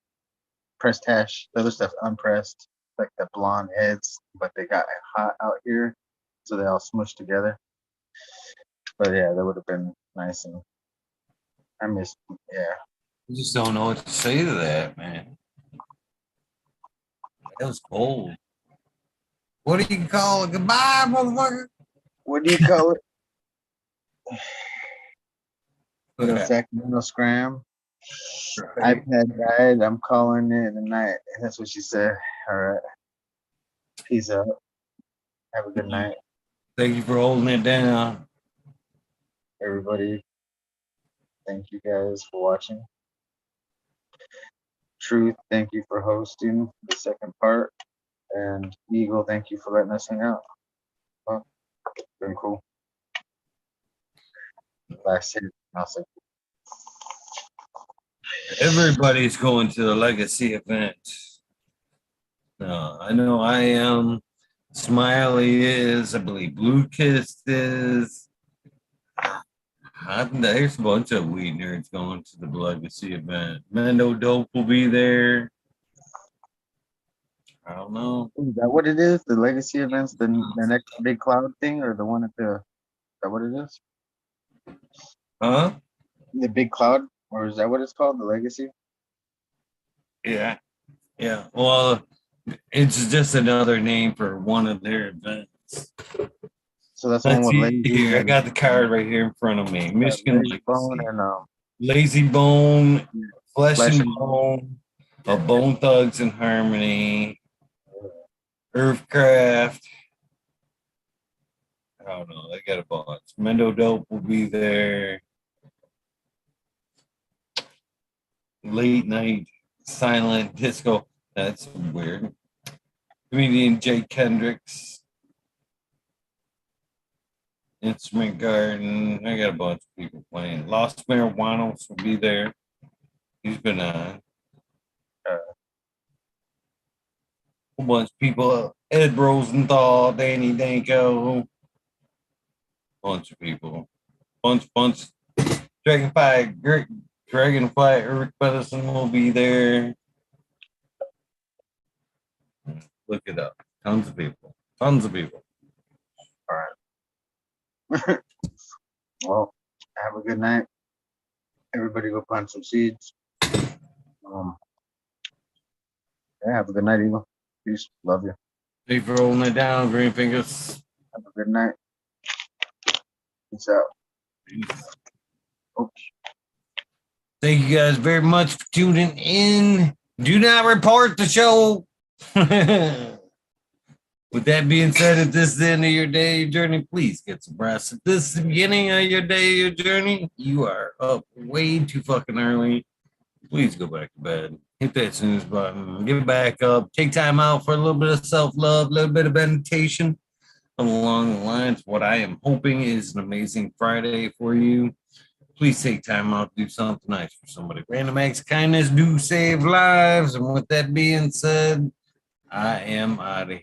hash. The other stuff unpressed, like the blonde heads, but they got hot out here, so they all smushed together. But yeah, that would have been nice. And I miss, yeah. I just don't know what to say to that, man. That was cold. What do you call it? Goodbye, motherfucker. What do you call it? Little Sacramento Scram. Right. iPad died. I'm calling it tonight. That's what she said. All right. Peace out. Have a good night, Thank you for holding it down. everybody. Thank you guys for watching. Truth, thank you for hosting the second part. And Eagle, thank you for letting us hang out. Well, it's been cool. Last hit, I'll say. Everybody's going to the legacy event. I know I am. Smiley is. I believe Blue Kissed is. There's a bunch of weed nerds going to the legacy event. Mendo Dope will be there. I don't know. Is that what it is? The legacy events, the next big cloud thing, or the one at the? Is that what it is? Huh? The big cloud, or is that what it's called? The legacy? Yeah. Yeah. Well, it's just another name for one of their events. So that's the one Let's with see lazy. here. I got the card right here in front of me. Michigan Lazy Bone and Lazy Bone, Flesh Flesh and and Bone, Bone Thugs and Harmony, Earthcraft. I don't know. They got a bunch. Mendo Dope will be there. Late Night Silent Disco. That's weird. Comedian Jake Kendricks. Instrument Garden. I got a bunch of people playing. Lost Marijuanos will be there. He's been on. A whole bunch of people. Ed Rosenthal, Danny Danko. Bunch of people. Bunch. Dragonfly Eric Medicine will be there. Look it up. Tons of people. All right. Well, have a good night. Everybody go plant some seeds. Yeah, have a good night, Eagle. Peace. Love you. Thank you for holding it down, Green Fingers. Have a good night. Peace out. Oops. Thank you guys very much for tuning in. Do not report the show. With that being said, if this is the end of your day, your journey, please get some rest. If this is the beginning of your day, your journey, you are up way too fucking early. Please go back to bed. Hit that snooze button. Get back up. Take time out for a little bit of self-love, a little bit of meditation along the lines. What I am hoping is an amazing Friday for you. Please take time out to do something nice for somebody. Random acts of kindness do save lives. And with that being said, I am out of here.